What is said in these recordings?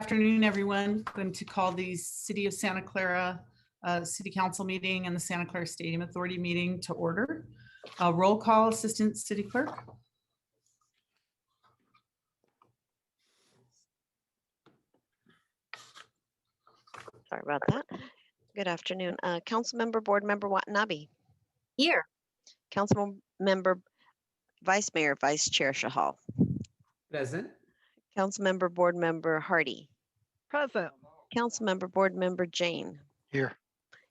Afternoon, everyone. Going to call the City of Santa Clara City Council meeting and the Santa Clara Stadium Authority meeting to order. Roll call, Assistant City Clerk. Sorry about that. Good afternoon. Council Member, Board Member Watanabe. Here. Council Member, Vice Mayor, Vice Chair Shahal. Present. Council Member, Board Member Hardy. Present. Council Member, Board Member Jane. Here.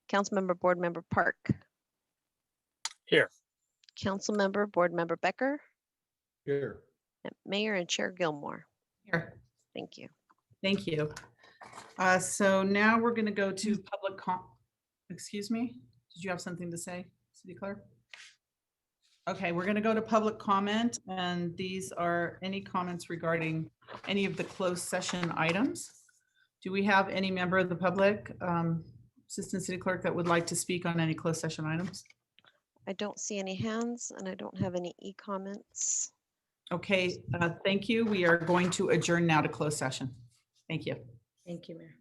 Council Member, Board Member Park. Here. Council Member, Board Member Becker. Here. And Mayor and Chair Gilmore. Here. Thank you. Thank you. So now we're going to go to public excuse me. Did you have something to say, City Clerk? Okay, we're going to go to public comment, and these are any comments regarding any of the closed session items. Do we have any member of the public, Assistant City Clerk, that would like to speak on any closed session items? I don't see any hands and I don't have any e-comments. Okay, thank you. We are going to adjourn now to closed session. Thank you. Thank you, Mayor.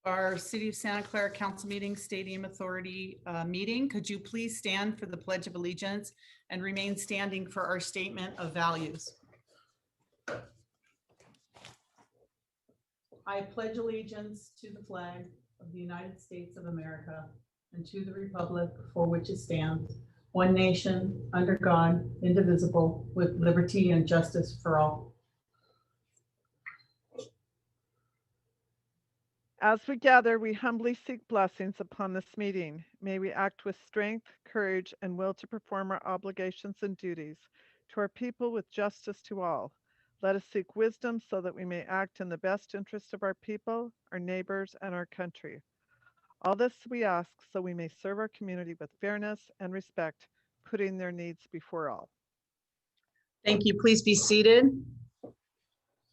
our City of Santa Clara Council meeting, Stadium Authority meeting. Could you please stand for the Pledge of Allegiance and remain standing for our statement of values? I pledge allegiance to the flag of the United States of America and to the republic for which it stands, one nation, under God, indivisible, with liberty and justice for all. As we gather, we humbly seek blessings upon this meeting. May we act with strength, courage, and will to perform our obligations and duties to our people with justice to all. Let us seek wisdom so that we may act in the best interest of our people, our neighbors, and our country. All this we ask so we may serve our community with fairness and respect, putting their needs before all. Thank you. Please be seated.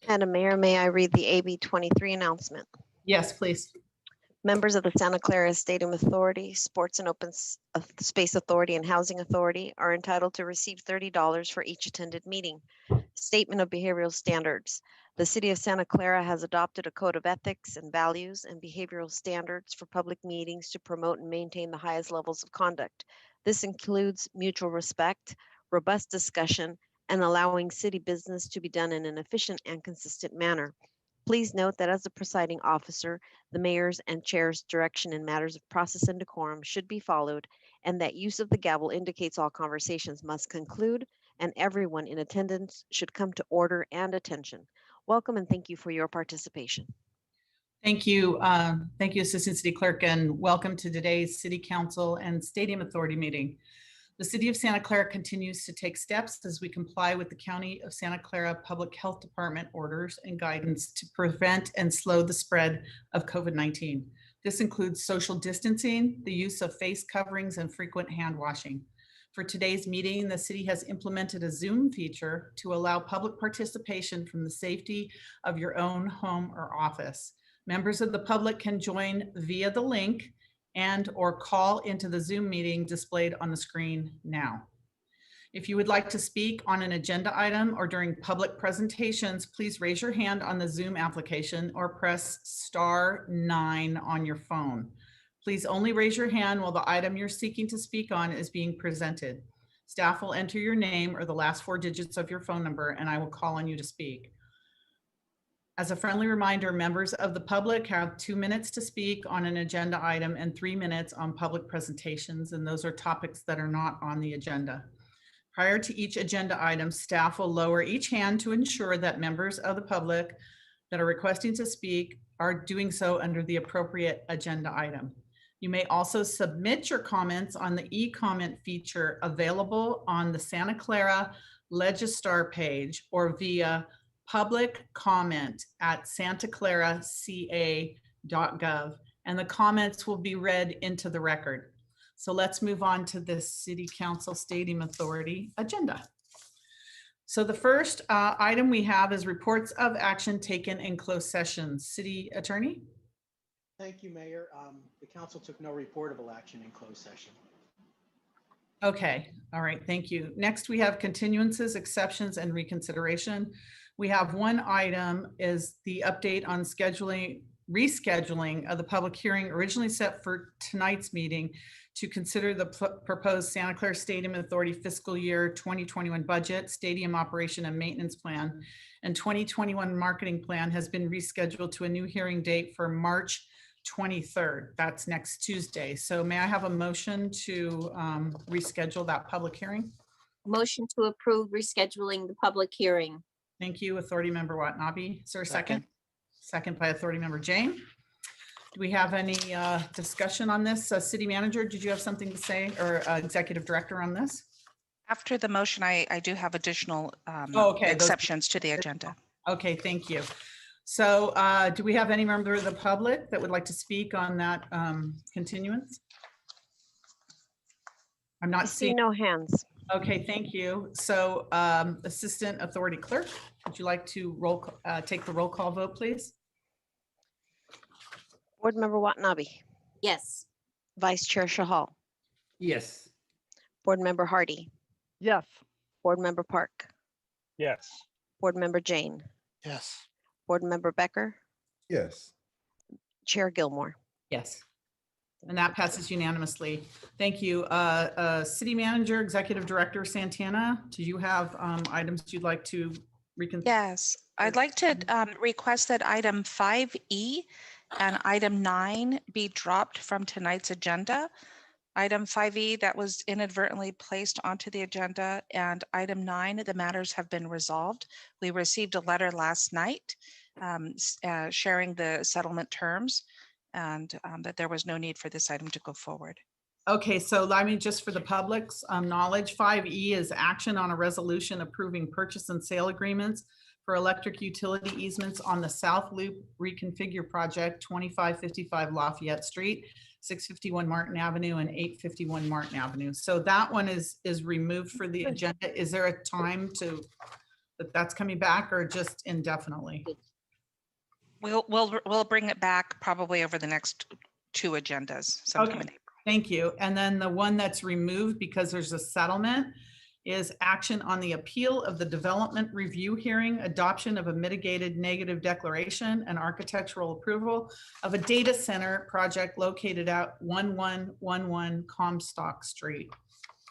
Madam Mayor, may I read the AB 23 announcement? Yes, please. Members of the Santa Clara Stadium Authority, Sports and Open Space Authority, and Housing Authority are entitled to receive $30 for each attended meeting. Statement of Behavioral Standards. The City of Santa Clara has adopted a code of ethics and values and behavioral standards for public meetings to promote and maintain the highest levels of conduct. This includes mutual respect, robust discussion, and allowing city business to be done in an efficient and consistent manner. Please note that as the presiding officer, the mayor's and chair's direction in matters of process and decorum should be followed, and that use of the gavel indicates all conversations must conclude and everyone in attendance should come to order and attention. Welcome and thank you for your participation. Thank you. Thank you, Assistant City Clerk, and welcome to today's City Council and Stadium Authority meeting. The City of Santa Clara continues to take steps as we comply with the County of Santa Clara Public Health Department orders and guidance to prevent and slow the spread of COVID-19. This includes social distancing, the use of face coverings, and frequent hand washing. For today's meeting, the city has implemented a Zoom feature to allow public participation from the safety of your own home or office. Members of the public can join via the link and/or call into the Zoom meeting displayed on the screen now. If you would like to speak on an agenda item or during public presentations, please raise your hand on the Zoom application or press *9 on your phone. Please only raise your hand while the item you're seeking to speak on is being presented. Staff will enter your name or the last 4 digits of your phone number, and I will call on you to speak. As a friendly reminder, members of the public have 2 minutes to speak on an agenda item and 3 minutes on public presentations, and those are topics that are not on the agenda. Prior to each agenda item, staff will lower each hand to ensure that members of the public that are requesting to speak are doing so under the appropriate agenda item. You may also submit your comments on the e-comment feature available on the Santa Clara Legistar page or via public comment at santaclaraca.gov, and the comments will be read into the record. So let's move on to the City Council Stadium Authority agenda. So the first item we have is reports of action taken in closed session. City Attorney? Thank you, Mayor. The council took no reportable action in closed session. Okay, all right, thank you. Next, we have continuances, exceptions, and reconsideration. We have one item is the update on rescheduling of the public hearing originally set for tonight's meeting to consider the proposed Santa Clara Stadium Authority fiscal year 2021 budget, stadium operation and maintenance plan, and 2021 marketing plan has been rescheduled to a new hearing date for March 23rd. That's next Tuesday. So may I have a motion to reschedule that public hearing? Motion to approve rescheduling the public hearing. Thank you, Authority Member Watanabe. Is there a second? Second by Authority Member Jane. Do we have any discussion on this? City Manager, did you have something to say, or Executive Director on this? After the motion, I do have additional Okay, exceptions to the agenda. Okay, thank you. So do we have any member of the public that would like to speak on that continuance? I'm I not see seeing. no hands. Okay, thank you. So Assistant Authority Clerk, would you like to take the roll call vote, please? Board Member Watanabe, Yes. Vice Chair Shahal, Yes. Board Member Hardy, Yes. Board Member Park, Yes. Board Member Jane, Yes. Board Member Becker, Yes. Chair Gilmore. Yes. And that passes unanimously. Thank you. City Manager, Executive Director Santana, do you have items you'd like to reconsider? Yes, I'd like to request that item 5E and item 9 be dropped from tonight's agenda. Item 5E that was inadvertently placed onto the agenda, and item 9, the matters have been resolved. We received a letter last night sharing the settlement terms, and that there was no need for this item to go forward. Okay, so I mean, just for the public's knowledge, 5E is action on a resolution approving purchase and sale agreements for electric utility easements on the South Loop Reconfigure Project, 2555 Lafayette Street, 651 Martin Avenue, and 851 Martin Avenue. So that one is removed for the agenda. Is there a time that's coming back, or just indefinitely? We'll bring it back probably over the next 2 agendas. Sometime in Okay, April. thank you. And then the one that's removed because there's a settlement is action on the appeal of the development review hearing, adoption of a mitigated negative declaration and architectural approval of a data center project located at 1111 Comstock Street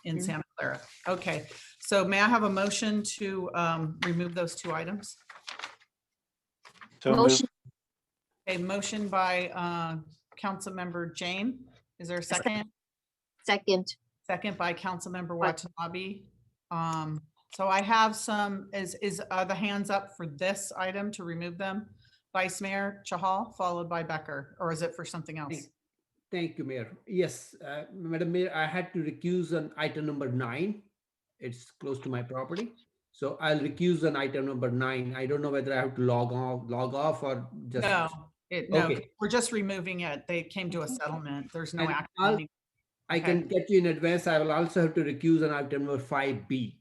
in Santa Clara. Okay, so may I have a motion to remove those 2 items? So moved. Motion, A motion by Councilmember Jane. Is there a second? second. Second by Councilmember Watanabe. So I have some, are the hands up for this item to remove them? Vice Mayor Chahal, followed by Becker, or is it for something else? Thank you, Mayor. Yes, Madam Mayor, I had to recuse on item number 9. It's close to my property. So I'll recuse on item number 9. I don't know whether I have to log off or just. No, no, Okay. we're just removing it. They came to a settlement. There's no And action. I can get you in advance. I will also have to recuse on item number 5B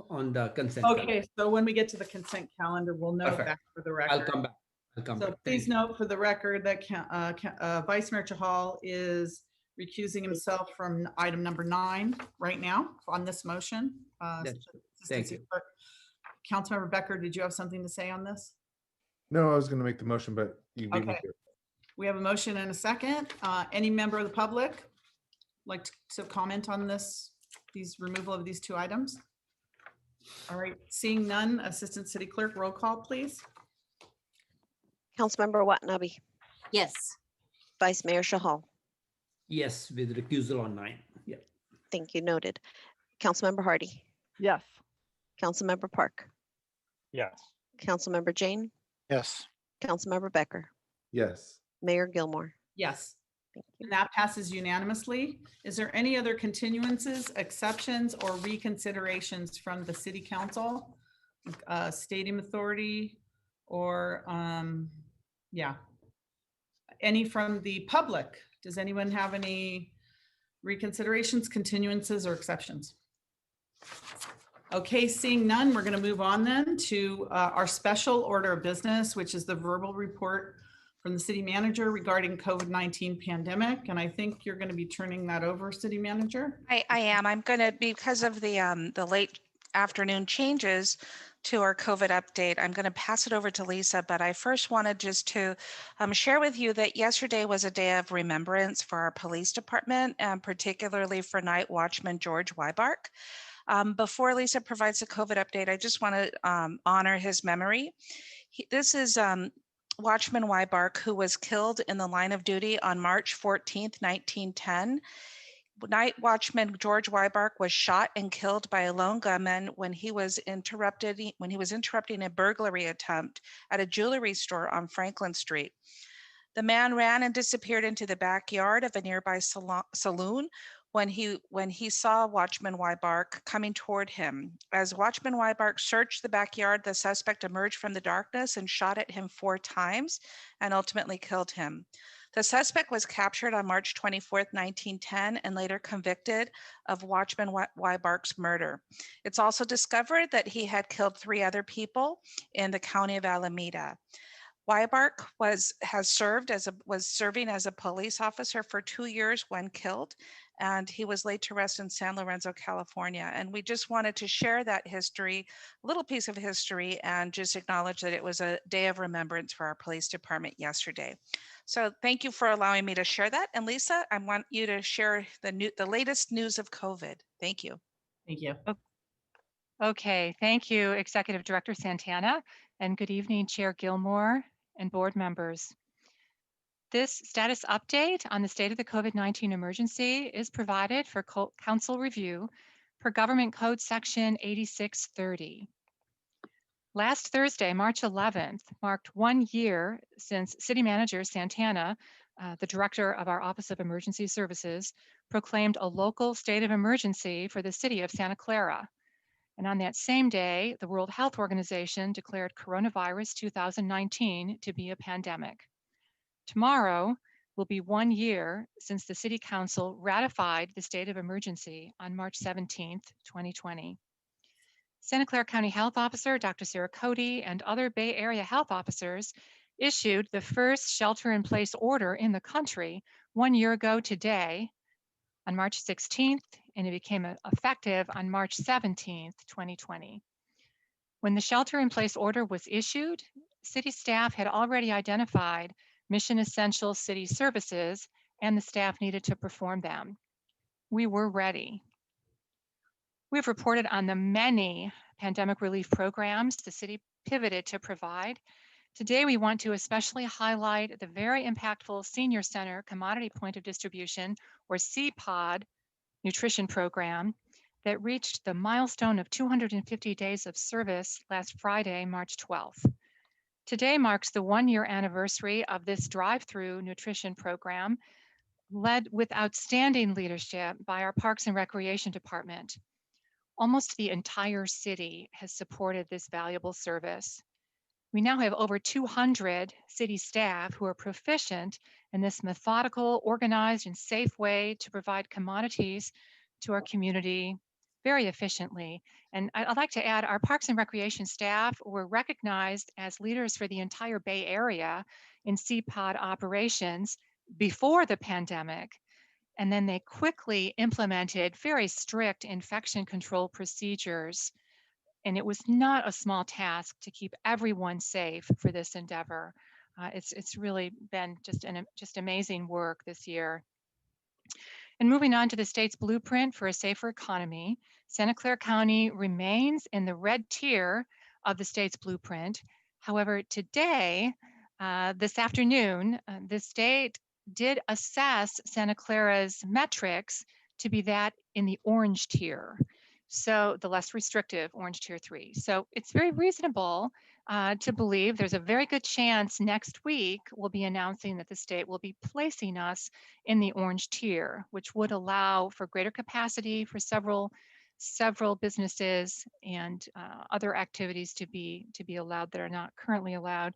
on the consent. Okay, so when we get to the consent calendar, we'll note Perfect. that for the I'll record. come back. So please note for the record that Vice Mayor Chahal is recusing himself from item number 9 right now on this motion. Thank you. Councilmember Becker, did you have something to say on this? No, I was going to make the motion, but you beat me Okay. to it. We have a motion and a second. Any member of the public like to comment on these removal of these 2 items? All right, seeing none, Assistant City Clerk, roll call, please. Councilmember Watanabe, Yes. Vice Mayor Chahal. Yes, with recusal on 9. Yeah. Thank you, noted. Councilmember Hardy, Yes. Councilmember Park, Yes. Councilmember Jane, Yes. Councilmember Becker, Yes. Mayor Gilmore. Yes. Thank you. And that passes unanimously. Is there any other continuances, exceptions, or reconsiderations from the city council, stadium authority, or, any from the public? Does anyone have any reconsiderations, continuances, or exceptions? Okay, seeing none, we're going to move on then to our special order of business, which is the verbal report from the city manager regarding COVID-19 pandemic. And I think you're going to be turning that over, city manager. I am. I'm going to, because of the late afternoon changes to our COVID update, I'm going to pass it over to Lisa. But I first wanted just to share with you that yesterday was a day of remembrance for our police department, and particularly for night watchman George Weibark. Before Lisa provides the COVID update, I just want to honor his memory. This is Watchman Weibark, who was killed in the line of duty on March 14th, 1910. Night watchman George Weibark was shot and killed by a lone gunman when he was interrupting a burglary attempt at a jewelry store on Franklin Street. The man ran and disappeared into the backyard of a nearby saloon when he saw Watchman Weibark coming toward him. As Watchman Weibark searched the backyard, the suspect emerged from the darkness and shot at him 4 times and ultimately killed him. The suspect was captured on March 24th, 1910, and later convicted of Watchman Weibark's murder. It's also discovered that he had killed 3 other people in the county of Alameda. Weibark was serving as a police officer for 2 years when killed, and he was laid to rest in San Lorenzo, California. And we just wanted to share that history, a little piece of history, and just acknowledge that it was a day of remembrance for our police department yesterday. So thank you for allowing me to share that. And Lisa, I want you to share the latest news of COVID. Thank you. Thank you. Okay, thank you, Executive Director Santana, and good evening, Chair Gilmore and board members. This status update on the state of the COVID-19 emergency is provided for council review per Government Code Section 8630. Last Thursday, March 11th, marked 1 year since City Manager Santana, the director of our Office of Emergency Services, proclaimed a local state of emergency for the city of Santa Clara. And on that same day, the World Health Organization declared coronavirus 2019 to be a pandemic. Tomorrow will be 1 year since the City Council ratified the state of emergency on March 17th, 2020. Santa Clara County Health Officer Dr. Sarah Cody and other Bay Area health officers issued the first shelter-in-place order in the country 1 year ago today on March 16th, and it became effective on March 17th, 2020. When the shelter-in-place order was issued, city staff had already identified mission essential city services, and the staff needed to perform them. We were ready. We've reported on the many pandemic relief programs the city pivoted to provide. Today, we want to especially highlight the very impactful Senior Center Commodity Point of Distribution, or CPOD, nutrition program that reached the milestone of 250 days of service last Friday, March 12th. Today marks the 1 year anniversary of this drive-through nutrition program, led with outstanding leadership by our Parks and Recreation Department. Almost the entire city has supported this valuable service. We now have over 200 city staff who are proficient in this methodical, organized, and safe way to provide commodities to our community very efficiently. And I'd like to add, our Parks and Recreation staff were recognized as leaders for the entire Bay Area in CPOD operations before the pandemic. And then they quickly implemented very strict infection control procedures. And it was not a small task to keep everyone safe for this endeavor. It's really been just amazing work this year. And moving on to the state's blueprint for a safer economy, Santa Clara County remains in the red tier of the state's blueprint. However, today, this afternoon, the state did assess Santa Clara's metrics to be that in the orange tier. So the less restrictive orange tier 3. So it's very reasonable to believe there's a very good chance next week we'll be announcing that the state will be placing us in the orange tier, which would allow for greater capacity for several businesses and other activities to be allowed that are not currently allowed.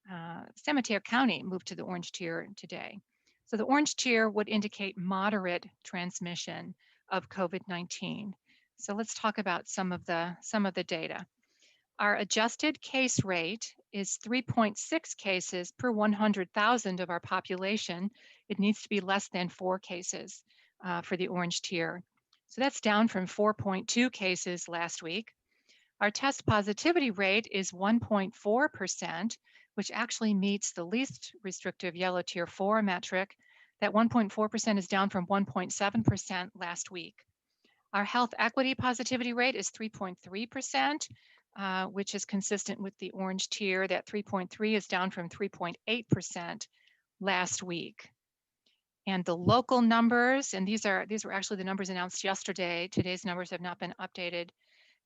San Mateo County moved to the orange tier today. So the orange tier would indicate moderate transmission of COVID-19. So let's talk about some of the data. Our adjusted case rate is 3.6 cases per 100,000 of our population. It needs to be less than 4 cases for the orange tier. So that's down from 4.2 cases last week. Our test positivity rate is 1.4%, which actually meets the least restrictive yellow tier 4 metric. That 1.4% is down from 1.7% last week. Our health equity positivity rate is 3.3%, which is consistent with the orange tier. That 3.3 is down from 3.8% last week. And the local numbers, and these were actually the numbers announced yesterday. Today's numbers have not been updated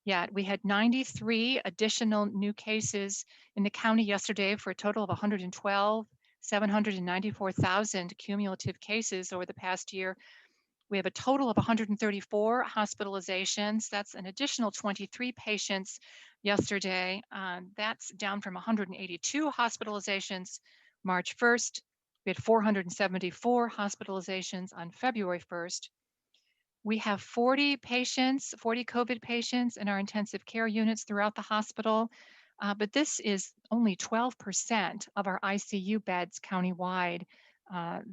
yet. We had 93 additional new cases in the county yesterday for a total of 794,000 cumulative cases over the past year. We have a total of 134 hospitalizations. That's an additional 23 patients yesterday. That's down from 182 hospitalizations March 1st. We had 474 hospitalizations on February 1st. We have 40 COVID patients in our intensive care units throughout the hospital, but this is only 12% of our ICU beds countywide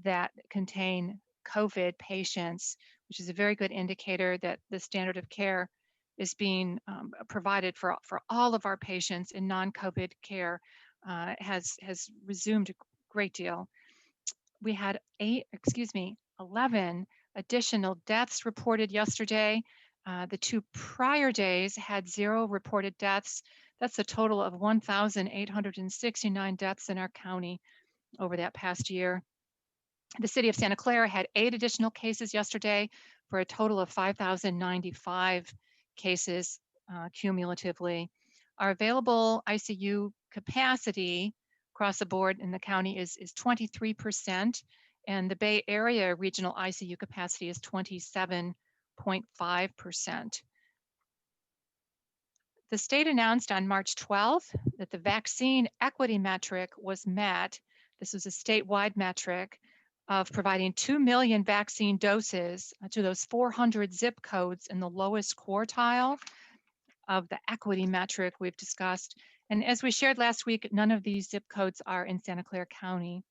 that contain COVID patients, which is a very good indicator that the standard of care is being provided for all of our patients in non-COVID care, has resumed a great deal. We had 11 additional deaths reported yesterday. The 2 prior days had 0 reported deaths. That's a total of 1,869 deaths in our county over that past year. The city of Santa Clara had 8 additional cases yesterday for a total of 5,095 cases cumulatively. Our available ICU capacity across the board in the county is 23%, and the Bay Area regional ICU capacity is 27.5%. The state announced on March 12th that the vaccine equity metric was met. This was a statewide metric of providing 2 million vaccine doses to those 400 zip codes in the lowest quartile of the equity metric we've discussed. And as we shared last week, none of these zip codes are in Santa Clara County.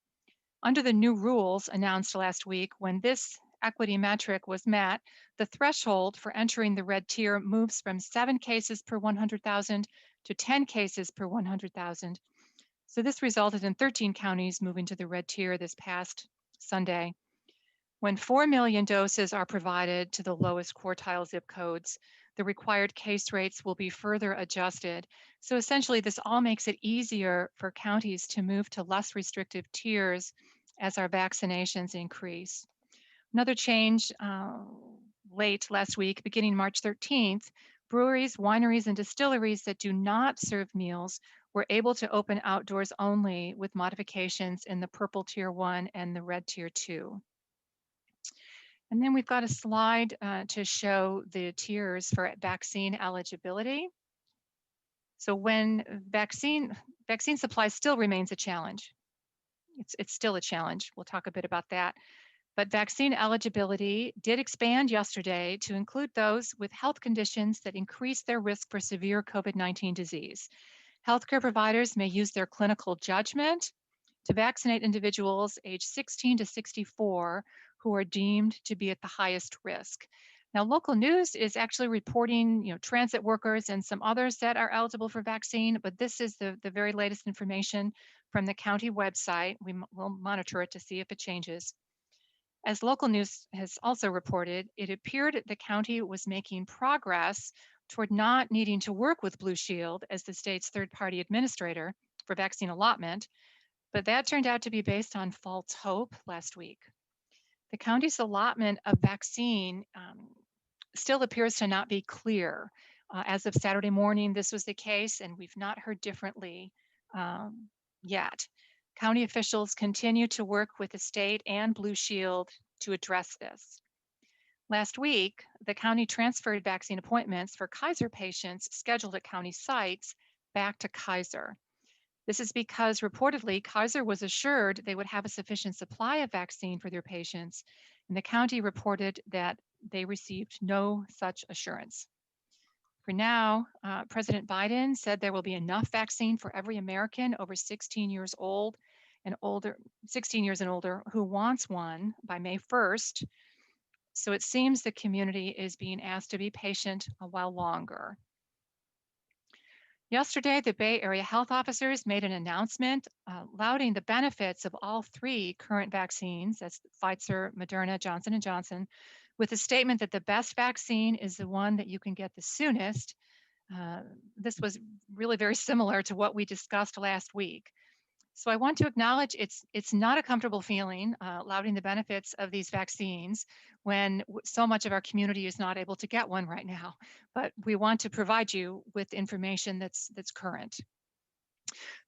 Under the new rules announced last week, when this equity metric was met, the threshold for entering the red tier moves from 7 cases per 100,000 to 10 cases per 100,000. So this resulted in 13 counties moving to the red tier this past Sunday. When 4 million doses are provided to the lowest quartile zip codes, the required case rates will be further adjusted. So essentially, this all makes it easier for counties to move to less restrictive tiers as our vaccinations increase. Another change late last week, beginning March 13th, breweries, wineries, and distilleries that do not serve meals were able to open outdoors only with modifications in the purple tier 1 and the red tier 2. And then we've got a slide to show the tiers for vaccine eligibility. So when vaccine supply still remains a challenge. It's still a challenge. We'll talk a bit about that. But vaccine eligibility did expand yesterday to include those with health conditions that increase their risk for severe COVID-19 disease. Healthcare providers may use their clinical judgment to vaccinate individuals aged 16 to 64 who are deemed to be at the highest risk. Now, local news is actually reporting, transit workers and some others that are eligible for vaccine, but this is the very latest information from the county website. We will monitor it to see if it changes. As local news has also reported, it appeared the county was making progress toward not needing to work with Blue Shield as the state's third-party administrator for vaccine allotment, but that turned out to be based on false hope last week. The county's allotment of vaccine still appears to not be clear. As of Saturday morning, this was the case, and we've not heard differently yet. County officials continue to work with the state and Blue Shield to address this. Last week, the county transferred vaccine appointments for Kaiser patients scheduled at county sites back to Kaiser. This is because reportedly Kaiser was assured they would have a sufficient supply of vaccine for their patients, and the county reported that they received no such assurance. For now, President Biden said there will be enough vaccine for every American over 16 years old and older, 16 years and older who wants one by May 1st. So it seems the community is being asked to be patient a while longer. Yesterday, the Bay Area health officers made an announcement lauding the benefits of all 3 current vaccines, that's Pfizer, Moderna, Johnson & Johnson, with a statement that the best vaccine is the one that you can get the soonest. This was really very similar to what we discussed last week. So I want to acknowledge it's not a comfortable feeling lauding the benefits of these vaccines when so much of our community is not able to get one right now. But we want to provide you with information that's current.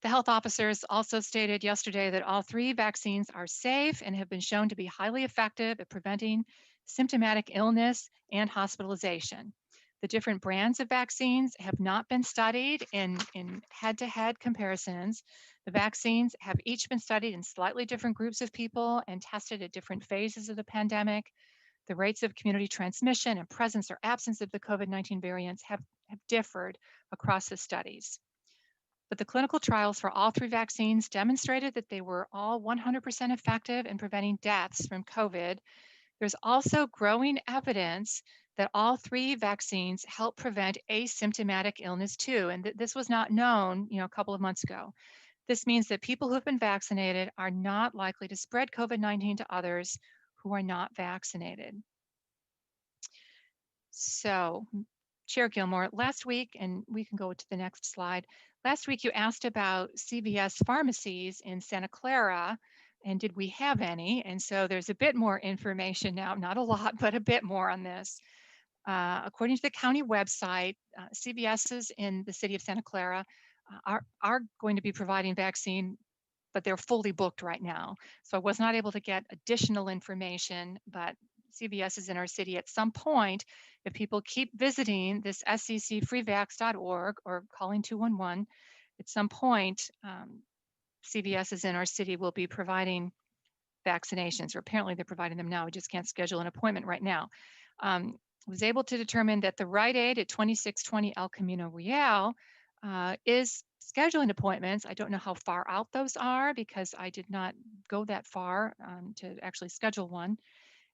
The health officers also stated yesterday that all 3 vaccines are safe and have been shown to be highly effective at preventing symptomatic illness and hospitalization. The different brands of vaccines have not been studied in head-to-head comparisons. The vaccines have each been studied in slightly different groups of people and tested at different phases of the pandemic. The rates of community transmission and presence or absence of the COVID-19 variants have differed across the studies. But the clinical trials for all 3 vaccines demonstrated that they were all 100% effective in preventing deaths from COVID. There's also growing evidence that all 3 vaccines help prevent asymptomatic illness too. And this was not known, a couple of months ago. This means that people who have been vaccinated are not likely to spread COVID-19 to others who are not vaccinated. So, Chair Gilmore, last week, and we can go to the next slide. Last week, you asked about CVS pharmacies in Santa Clara, and did we have any? And so there's a bit more information now, not a lot, but a bit more on this. According to the county website, CVS's in the city of Santa Clara are going to be providing vaccine, but they're fully booked right now. So I was not able to get additional information, but CVS is in our city. At some point, if people keep visiting this sccfreevax.org or calling 211, at some point, CVS is in our city will be providing vaccinations, or apparently they're providing them now. We just can't schedule an appointment right now. Was able to determine that the Rite Aid at 2620 El Camino Real is scheduling appointments. I don't know how far out those are because I did not go that far to actually schedule one.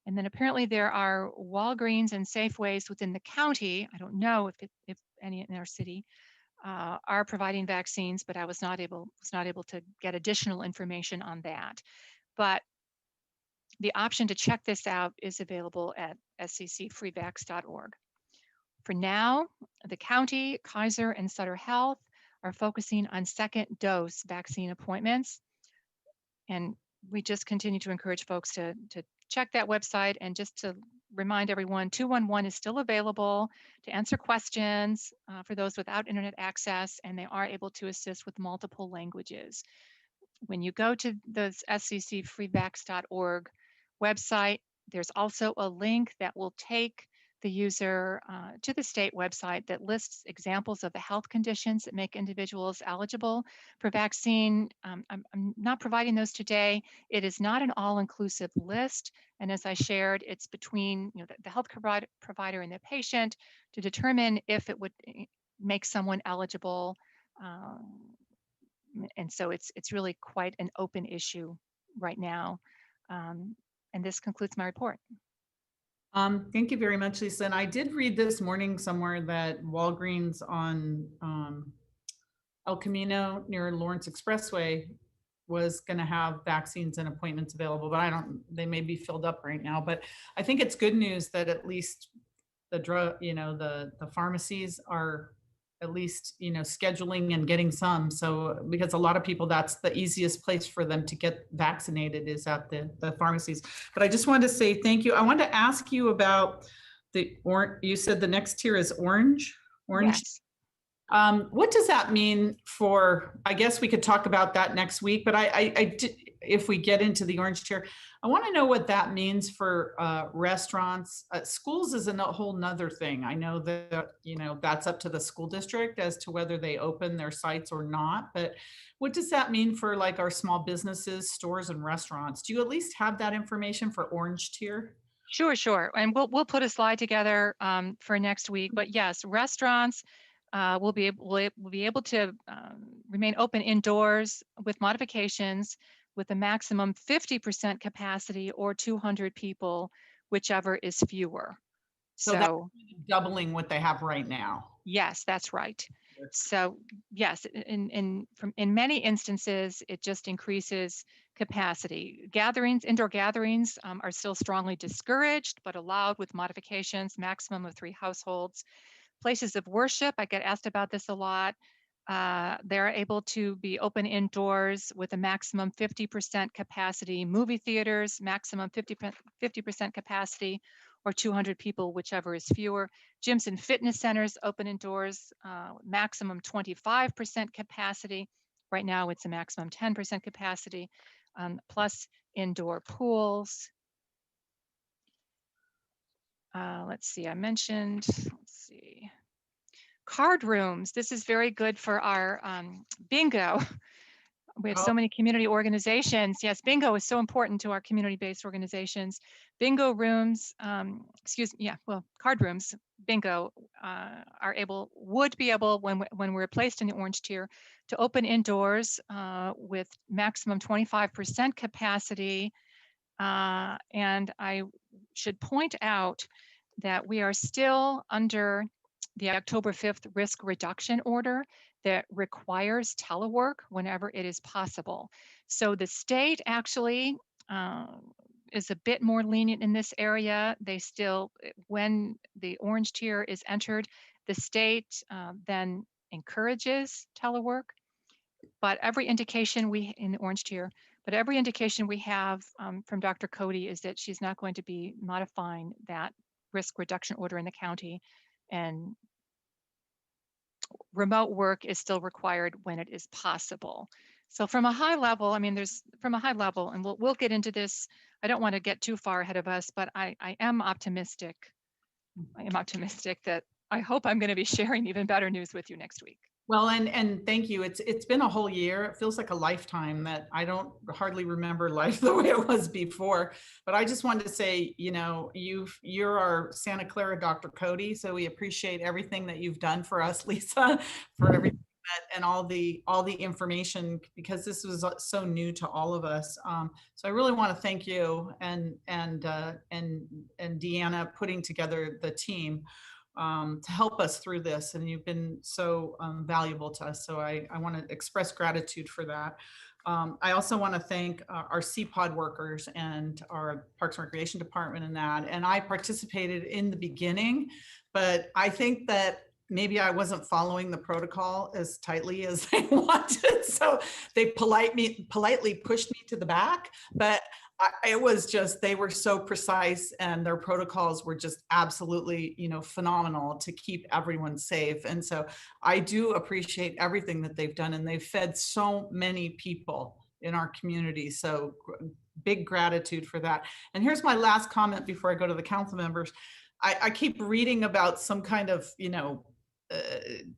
And then apparently there are Walgreens and Safeways within the county. I don't know if any in our city are providing vaccines, but I was not able to get additional information on that. But the option to check this out is available at sccfreevax.org. For now, the county, Kaiser, and Sutter Health are focusing on second dose vaccine appointments. And we just continue to encourage folks to check that website. And just to remind everyone, 211 is still available to answer questions for those without internet access, and they are able to assist with multiple languages. When you go to the sccfreevax.org website, there's also a link that will take the user to the state website that lists examples of the health conditions that make individuals eligible for vaccine. I'm not providing those today. It is not an all-inclusive list. And as I shared, it's between the health provider and the patient to determine if it would make someone eligible. And so it's really quite an open issue right now. And this concludes my report. Thank you very much, Lisa. And I did read this morning somewhere that Walgreens on El Camino near Lawrence Expressway was going to have vaccines and appointments available, but they may be filled up right now. But I think it's good news that at least the drug, the pharmacies are at least, scheduling and getting some. So, because a lot of people, that's the easiest place for them to get vaccinated is at the pharmacies. But I just wanted to say thank you. I wanted to ask you about you said the next tier is orange. Yes. What does that mean for, I guess we could talk about that next week, but I did, if we get into the orange tier, I want to know what that means for restaurants. Schools is a whole nother thing. I know that, that's up to the school district as to whether they open their sites or not, but what does that mean for like our small businesses, stores and restaurants? Do you at least have that information for orange tier? Sure. And we'll put a slide together for next week, but yes, restaurants will be able to remain open indoors with modifications with a maximum 50% capacity or 200 people, whichever is fewer. So that's doubling what they have right now. Yes, that's right. So yes, in many instances, it just increases capacity. Indoor gatherings are still strongly discouraged, but allowed with modifications, maximum of 3 households. Places of worship, I get asked about this a lot. They're able to be open indoors with a maximum 50% capacity. Movie theaters, maximum 50% capacity, or 200 people, whichever is fewer. Gyms and fitness centers open indoors, maximum 25% capacity. Right now, it's a maximum 10% capacity, plus indoor pools. Let's see, I mentioned, card rooms. This is very good for our bingo. We have so many community organizations. Yes, bingo is so important to our community-based organizations. Bingo rooms, card rooms, bingo, would be able, when we're placed in the orange tier, to open indoors with maximum 25% capacity And I should point out that we are still under the October 5th risk reduction order that requires telework whenever it is possible. So the state actually is a bit more lenient in this area. They still, when the orange tier is entered, the state then encourages telework. But every indication in the orange tier, but every indication we have from Dr. Cody is that she's not going to be modifying that risk reduction order in the county, and remote work is still required when it is possible. So from a high level, I mean, from a high level, and we'll get into this. I don't want to get too far ahead of us, but I am optimistic. I am optimistic that I hope I'm going to be sharing even better news with you next week. Well, and thank you. It's been a whole year. It feels like a lifetime that I don't hardly remember life the way it was before. But I just wanted to say, you know, you're our Santa Clara Dr. Cody, so we appreciate everything that you've done for us, Lisa, for everything and all the information, because this was so new to all of us. So I really want to thank you and Deanna putting together the team to help us through this. And you've been so valuable to us. So I want to express gratitude for that. I also want to thank our CPOD workers and our Parks and Recreation Department in that. And I participated in the beginning, but I think that maybe I wasn't following the protocol as tightly as they wanted. So they politely pushed me to the back, but it was just, they were so precise and their protocols were just absolutely, you know, phenomenal to keep everyone safe. And so I do appreciate everything that they've done, and they've fed so many people in our community. So big gratitude for that. And here's my last comment before I go to the council members. I keep reading about some kind of, you know,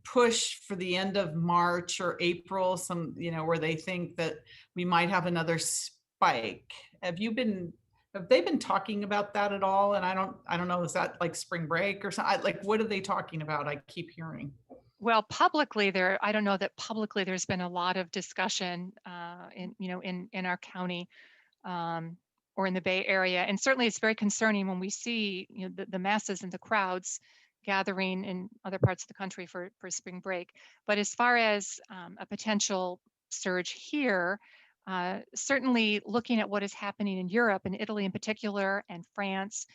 push for the end of March or April, some, you know, where they think that we might have another spike. Have they been talking about that at all? And I don't know, is that like spring break or something? Like, what are they talking about? I keep hearing. Well, publicly I don't know that publicly there's been a lot of discussion in our county or in the Bay Area. And certainly it's very concerning when we see, you know, the masses and the crowds gathering in other parts of the country for spring break. But as far as a potential surge here, certainly looking at what is happening in Europe and Italy in particular, and France,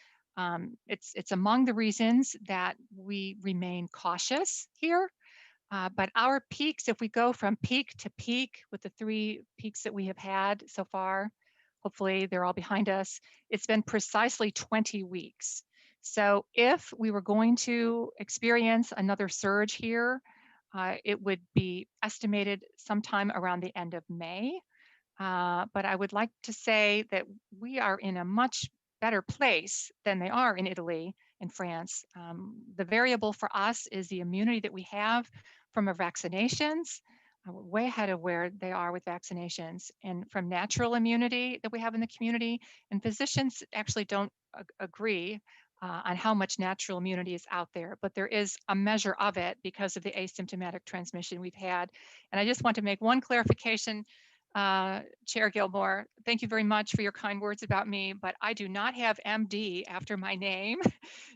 it's among the reasons that we remain cautious here. But our peaks, if we go from peak to peak with the 3 peaks that we have had so far, hopefully they're all behind us, it's been precisely 20 weeks. So if we were going to experience another surge here, it would be estimated sometime around the end of May. But I would like to say that we are in a much better place than they are in Italy and France. The variable for us is the immunity that we have from our vaccinations. We're way ahead of where they are with vaccinations, and from natural immunity that we have in the community. And physicians actually don't agree on how much natural immunity is out there, but there is a measure of it because of the asymptomatic transmission we've had. And I just want to make one clarification. Chair Gilmore, thank you very much for your kind words about me, but I do not have MD after my name,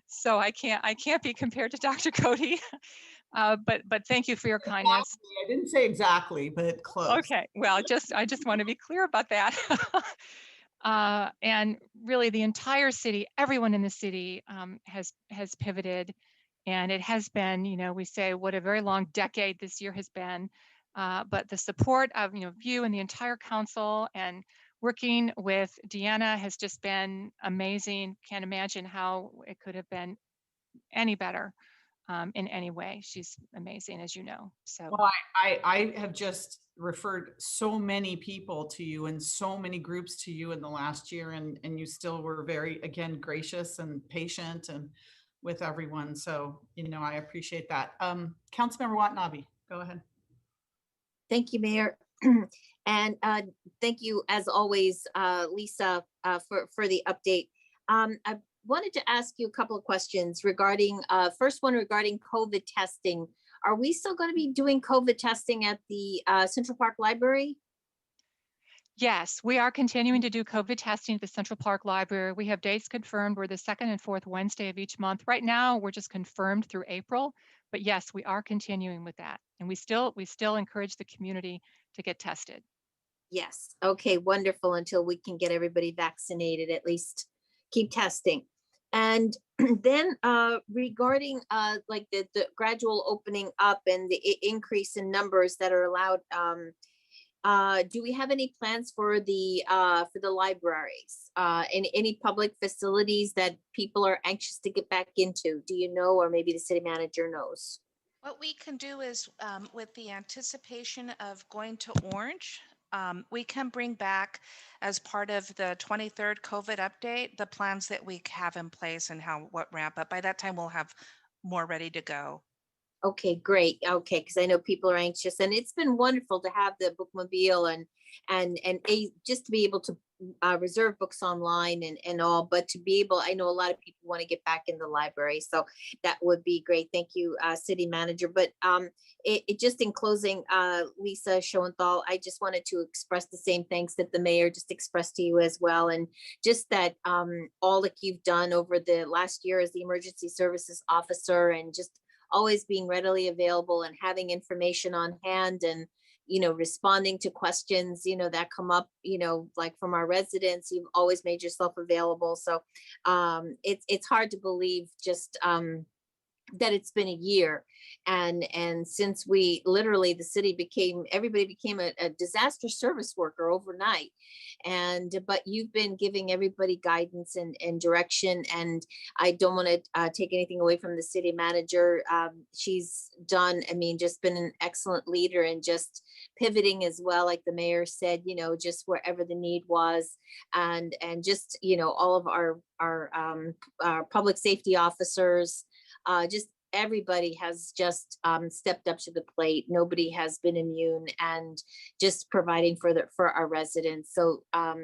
so I can't be compared to Dr. Cody. But thank you for your kindness. Exactly. I didn't say exactly, but close. Okay, well, I just want to be clear about that. And really, the entire city, everyone in the city has pivoted, and it has been, you know, we say what a very long decade this year has been. But the support of, you know, you and the entire council and working with Deanna has just been amazing. Can't imagine how it could have been any better in any way. She's amazing, as you know. So Well, I have just referred so many people to you and so many groups to you in the last year, and you still were very, again, gracious and patient and with everyone. So, you know, I appreciate that. Councilmember Watanabe, go ahead. Thank you, Mayor. And thank you, as always, Lisa, for the update. I wanted to ask you a couple of questions regarding, first one regarding COVID testing. Are we still going to be doing COVID testing at the Central Park Library? Yes, we are continuing to do COVID testing at the Central Park Library. We have dates confirmed. We're the second and fourth Wednesday of each month. Right now, we're just confirmed through April, but yes, we are continuing with that. And we still encourage the community to get tested. Yes. Okay, wonderful. Until we can get everybody vaccinated, at least keep testing. And then regarding like the gradual opening up and the increase in numbers that are allowed, do we have any plans for the libraries? Any public facilities that people are anxious to get back into? Do you know, or maybe the city manager knows? What we can do is, with the anticipation of going to Orange, we can bring back as part of the 23rd COVID update, the plans that we have in place and what ramp up. By that time, we'll have more ready to go. Okay, great. Okay, because I know people are anxious, and it's been wonderful to have the bookmobile and just to be able to reserve books online and all, but to be able, I know a lot of people want to get back in the library, so that would be great. Thank you, city manager. But it just in closing, Lisa Schoenthal, I just wanted to express the same thanks that the mayor just expressed to you as well, and just that all that you've done over the last year as the emergency services officer, and just always being readily available and having information on hand, and responding to questions that come up, like from our residents. You've always made yourself available, so it's hard to believe just that it's been a year, and since we literally, the city everybody became a disaster service worker overnight, but you've been giving everybody guidance and direction, and I don't want to take anything away from the city manager. She's done, just been an excellent leader, and just pivoting as well, like the mayor said, just wherever the need was, and just all of our public safety officers, just everybody has just stepped up to the plate. Nobody has been immune, and just providing for our residents. So a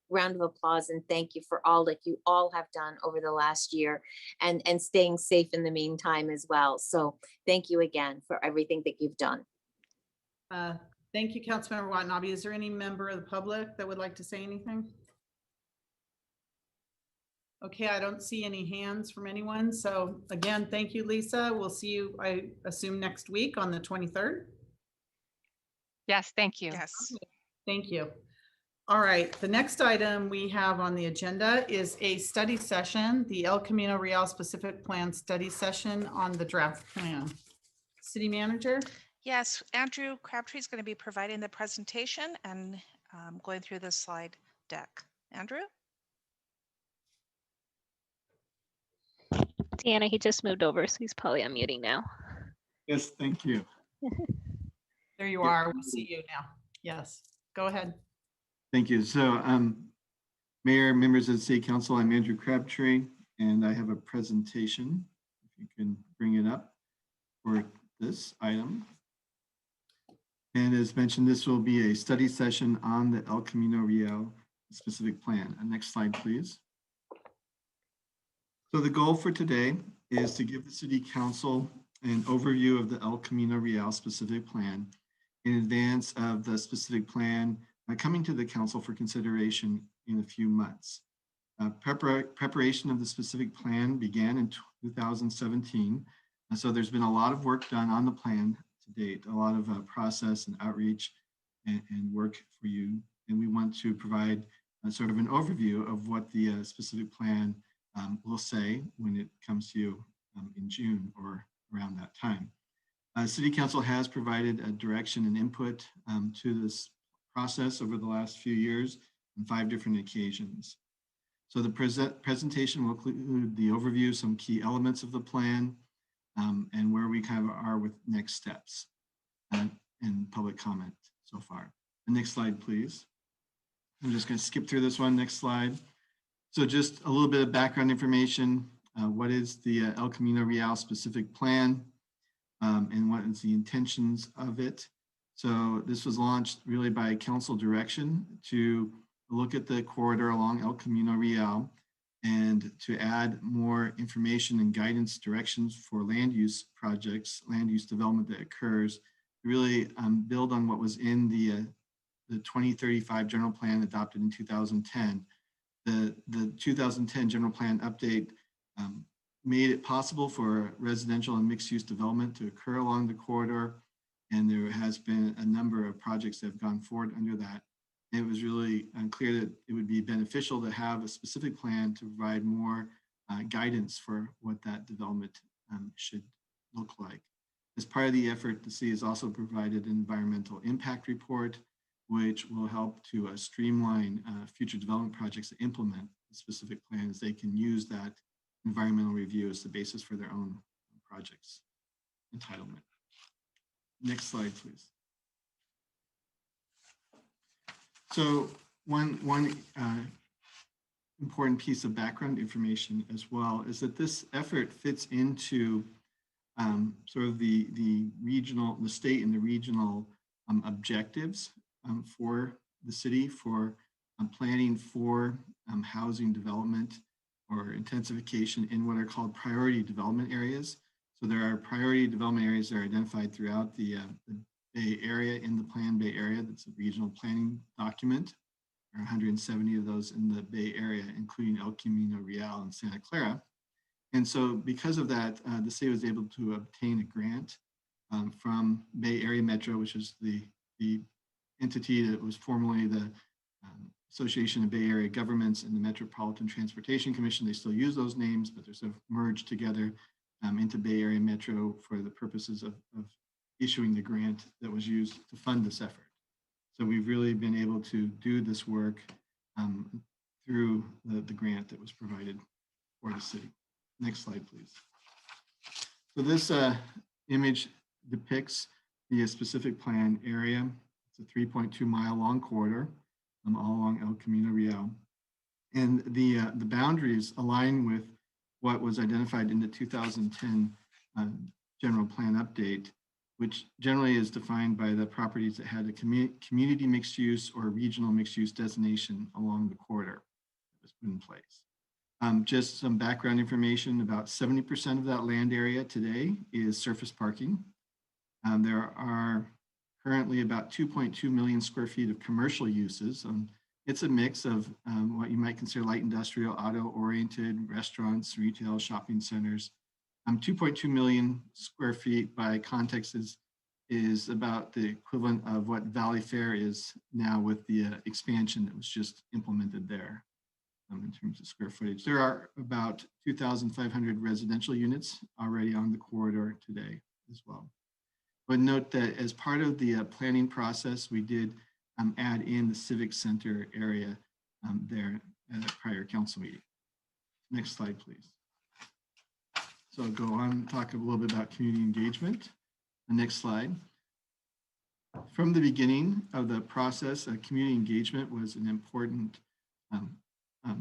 round of applause and thank you for all that you all have done over the last year, and staying safe in the meantime as well. So thank you again for everything that you've done. Thank you, Councilmember Watanabe. Is there any member of the public that would like to say anything? Okay, I don't see any hands from anyone. So again, thank you, Lisa. We'll see you, I assume, next week on the 23rd. Yes, thank you. Yes. Thank you. All right, the next item we have on the agenda is a study session, the El Camino Real Specific Plan Study Session on the draft plan. City manager? Yes, Andrew Crabtree is going to be providing the presentation and going through the slide deck. Andrew? Deanna, he just moved over, so he's probably unmuting now. Yes, thank you. There you are. We see you now. Yes, go ahead. Thank you. So, Mayor, members of the City Council, I'm Andrew Crabtree, and I have a presentation. If you can bring it up for this item. And as mentioned, this will be a study session on the El Camino Real specific plan. Next slide, please. So the goal for today is to give the City Council an overview of the El Camino Real specific plan in advance of the specific plan coming to the Council for consideration in a few months. Preparation of the specific plan began in 2017. So there's been a lot of work done on the plan to date, a lot of process and outreach and work for you. And we want to provide sort of an overview of what the specific plan will say when it comes to you in June or around that time. City Council has provided a direction and input to this process over the last few years on 5 different occasions. So the presentation will include the overview, some key elements of the plan, and where we kind of are with next steps and public comment so far. The next slide, please. I'm just going to skip through this one. Next slide. So just a little bit of background information. What is the El Camino Real specific plan and what is the intentions of it? So this was launched really by council direction to look at the corridor along El Camino Real and to add more information and guidance directions for land use projects, land use development that occurs, to really build on what was in the the 2035 general plan adopted in 2010. The 2010 general plan update made it possible for residential and mixed-use development to occur along the corridor. And there has been a number of projects that have gone forward under that. And it was really clear that it would be beneficial to have a specific plan to provide more guidance for what that development should look like. As part of the effort, the city has also provided an environmental impact report, which will help to streamline future development projects that implement the specific plans. They can use that environmental review as the basis for their own projects entitlement. Next slide, please. So one important piece of background information as well is that this effort fits into sort of the state and the regional objectives for the city for planning for housing development or intensification in what are called priority development areas. So there are priority development areas that are identified throughout the Bay Area, in the Plan Bay Area. That's a regional planning document. There are 170 of those in the Bay Area, including El Camino Real and Santa Clara. And so because of that, the city was able to obtain a grant from Bay Area Metro, which is the entity that was formerly the Association of Bay Area Governments and the Metropolitan Transportation Commission. They still use those names, but they're sort of merged together into Bay Area Metro for the purposes of issuing the grant that was used to fund this effort. So we've really been able to do this work through the grant that was provided for the city. Next slide, please. So this image depicts the specific plan area. It's a 3.2 mile long corridor all along El Camino Real. And the boundaries align with what was identified in the 2010 general plan update, which generally is defined by the properties that had a community mixed use or regional mixed use designation along the corridor that was put in place. Just some background information, about 70% of that land area today is surface parking. There are currently about 2.2 million square feet of commercial uses. It's a mix of what you might consider light industrial, auto-oriented, restaurants, retail, shopping centers. 2.2 million square feet by context is about the equivalent of what Valley Fair is now with the expansion that was just implemented there in terms of square footage. There are about 2,500 residential units already on the corridor today as well. But note that as part of the planning process, we did add in the civic center area there at a prior council meeting. Next slide, please. So I'll go on and talk a little bit about community engagement. The next slide. From the beginning of the process, community engagement was an important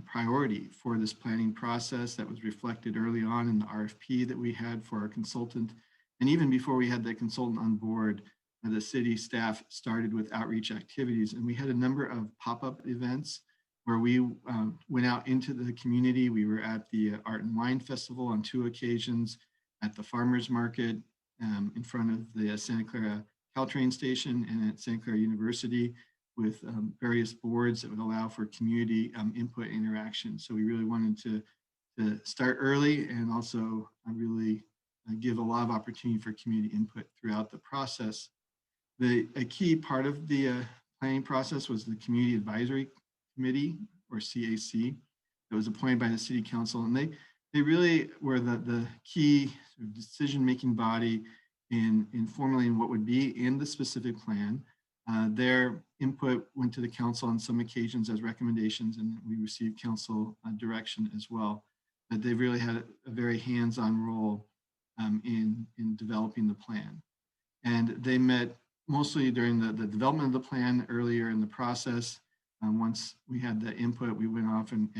priority for this planning process that was reflected early on in the RFP that we had for our consultant. And even before we had the consultant on board, the city staff started with outreach activities. And we had a number of pop-up events where we went out into the community. We were at the Art and Wine Festival on 2 occasions, at the Farmers Market in front of the Santa Clara Caltrain station, and at Santa Clara University with various boards that would allow for community input interaction. So we really wanted to start early and also really give a lot of opportunity for community input throughout the process. A key part of the planning process was the Community Advisory Committee, or CAC, that was appointed by the City Council. And they really were the key decision-making body in formulating what would be in the specific plan. Their input went to the council on some occasions as recommendations, and we received council direction as well. But they really had a very hands-on role in developing the plan. And they met mostly during the development of the plan earlier in the process. Once we had the input, we went off and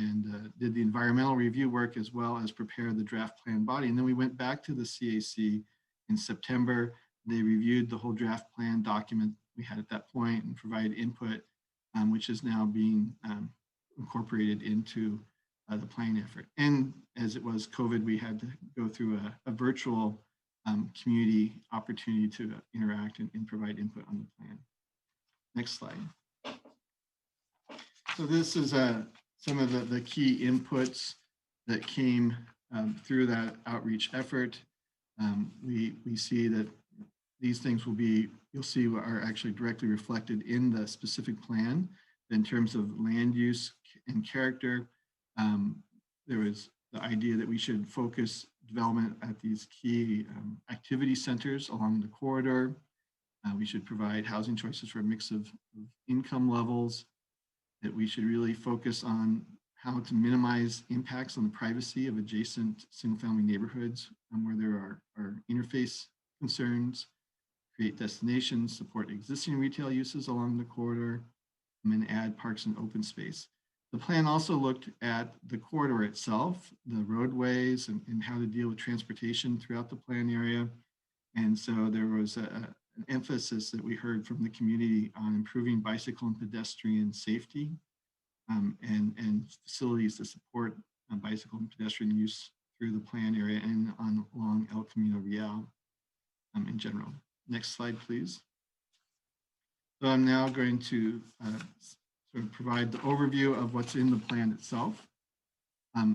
did the environmental review work as well as prepare the draft plan body. And then we went back to the CAC in September. They reviewed the whole draft plan document we had at that point and provided input, which is now being incorporated into the planning effort. And as it was COVID, we had to go through a virtual community opportunity to interact and provide input on the plan. Next slide. So this is some of the key inputs that came through that outreach effort. We see that these things will be, you'll see, are actually directly reflected in the specific plan. In terms of land use and character, there was the idea that we should focus development at these key activity centers along the corridor. We should provide housing choices for a mix of income levels, that we should really focus on how to minimize impacts on the privacy of adjacent single-family neighborhoods where there are interface concerns, create destinations, support existing retail uses along the corridor, and add parks and open space. The plan also looked at the corridor itself, the roadways, and how to deal with transportation throughout the plan area. And so there was an emphasis that we heard from the community on improving bicycle and pedestrian safety and facilities to support bicycle and pedestrian use through the plan area and along El Camino Real in general. Next slide, please. So I'm now going to sort of provide the overview of what's in the plan itself.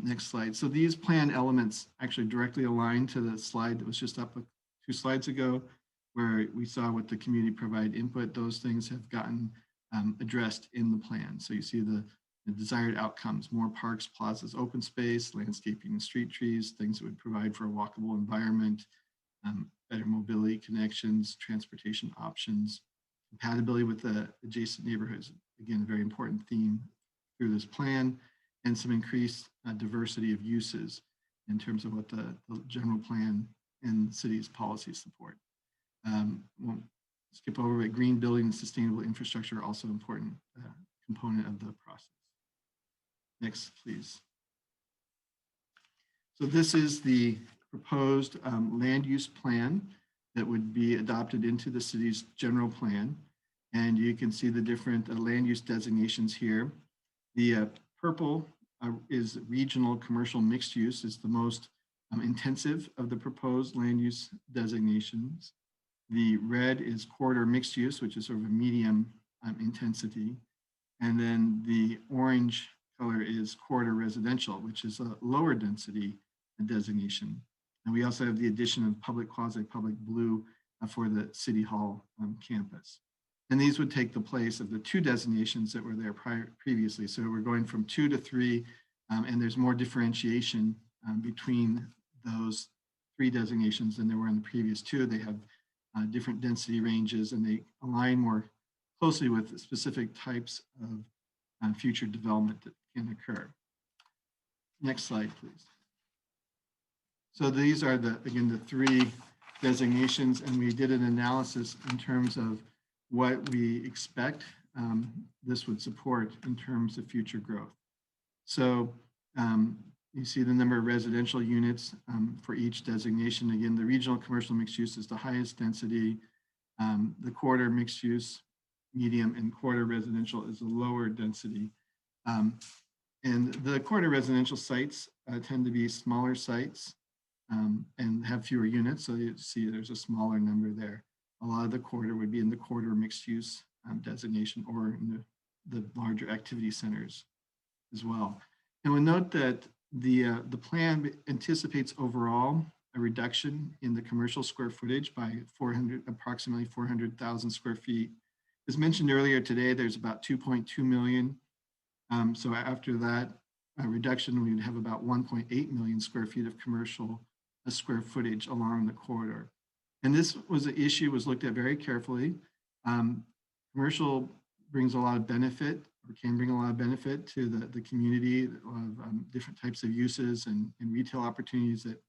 Next slide. So these plan elements actually directly align to the slide that was just up 2 slides ago, where we saw what the community provide input. Those things have gotten addressed in the plan. So you see the desired outcomes: more parks, plazas, open space, landscaping and street trees, things that would provide for a walkable environment, better mobility connections, transportation options, compatibility with the adjacent neighborhoods. Again, a very important theme through this plan, and some increased diversity of uses in terms of what the general plan and the city's policies support. Won't skip over, but green building and sustainable infrastructure are also important component of the process. Next, please. So this is the proposed land use plan that would be adopted into the city's general plan. And you can see the different land use designations here. The purple is regional commercial mixed use, is the most intensive of the proposed land use designations. The red is corridor mixed use, which is sort of a medium intensity. And then the orange color is corridor residential, which is a lower density designation. And we also have the addition of public, quasi-public blue for the City Hall campus. And these would take the place of the 2 designations that were there previously. So we're going from 2 to 3, and there's more differentiation between those 3 designations than there were in the previous 2. They have different density ranges, and they align more closely with specific types of future development that can occur. Next slide, please. So these are again, the 3 designations, and we did an analysis in terms of what we expect this would support in terms of future growth. So you see the number of residential units for each designation. Again, the regional commercial mixed use is the highest density. The corridor mixed use, medium, and corridor residential is a lower density. And the corridor residential sites tend to be smaller sites and have fewer units. So you see there's a smaller number there. A lot of the corridor would be in the corridor mixed use designation, or in the larger activity centers as well. And we'll note that the plan anticipates overall a reduction in the commercial square footage by approximately 400,000 square feet. As mentioned earlier today, there's about 2.2 million. So after that reduction, we would have about 1.8 million square feet of commercial square footage along the corridor. And this was an issue was looked at very carefully. Commercial brings a lot of benefit, or can bring a lot of benefit to the community of different types of uses and retail opportunities that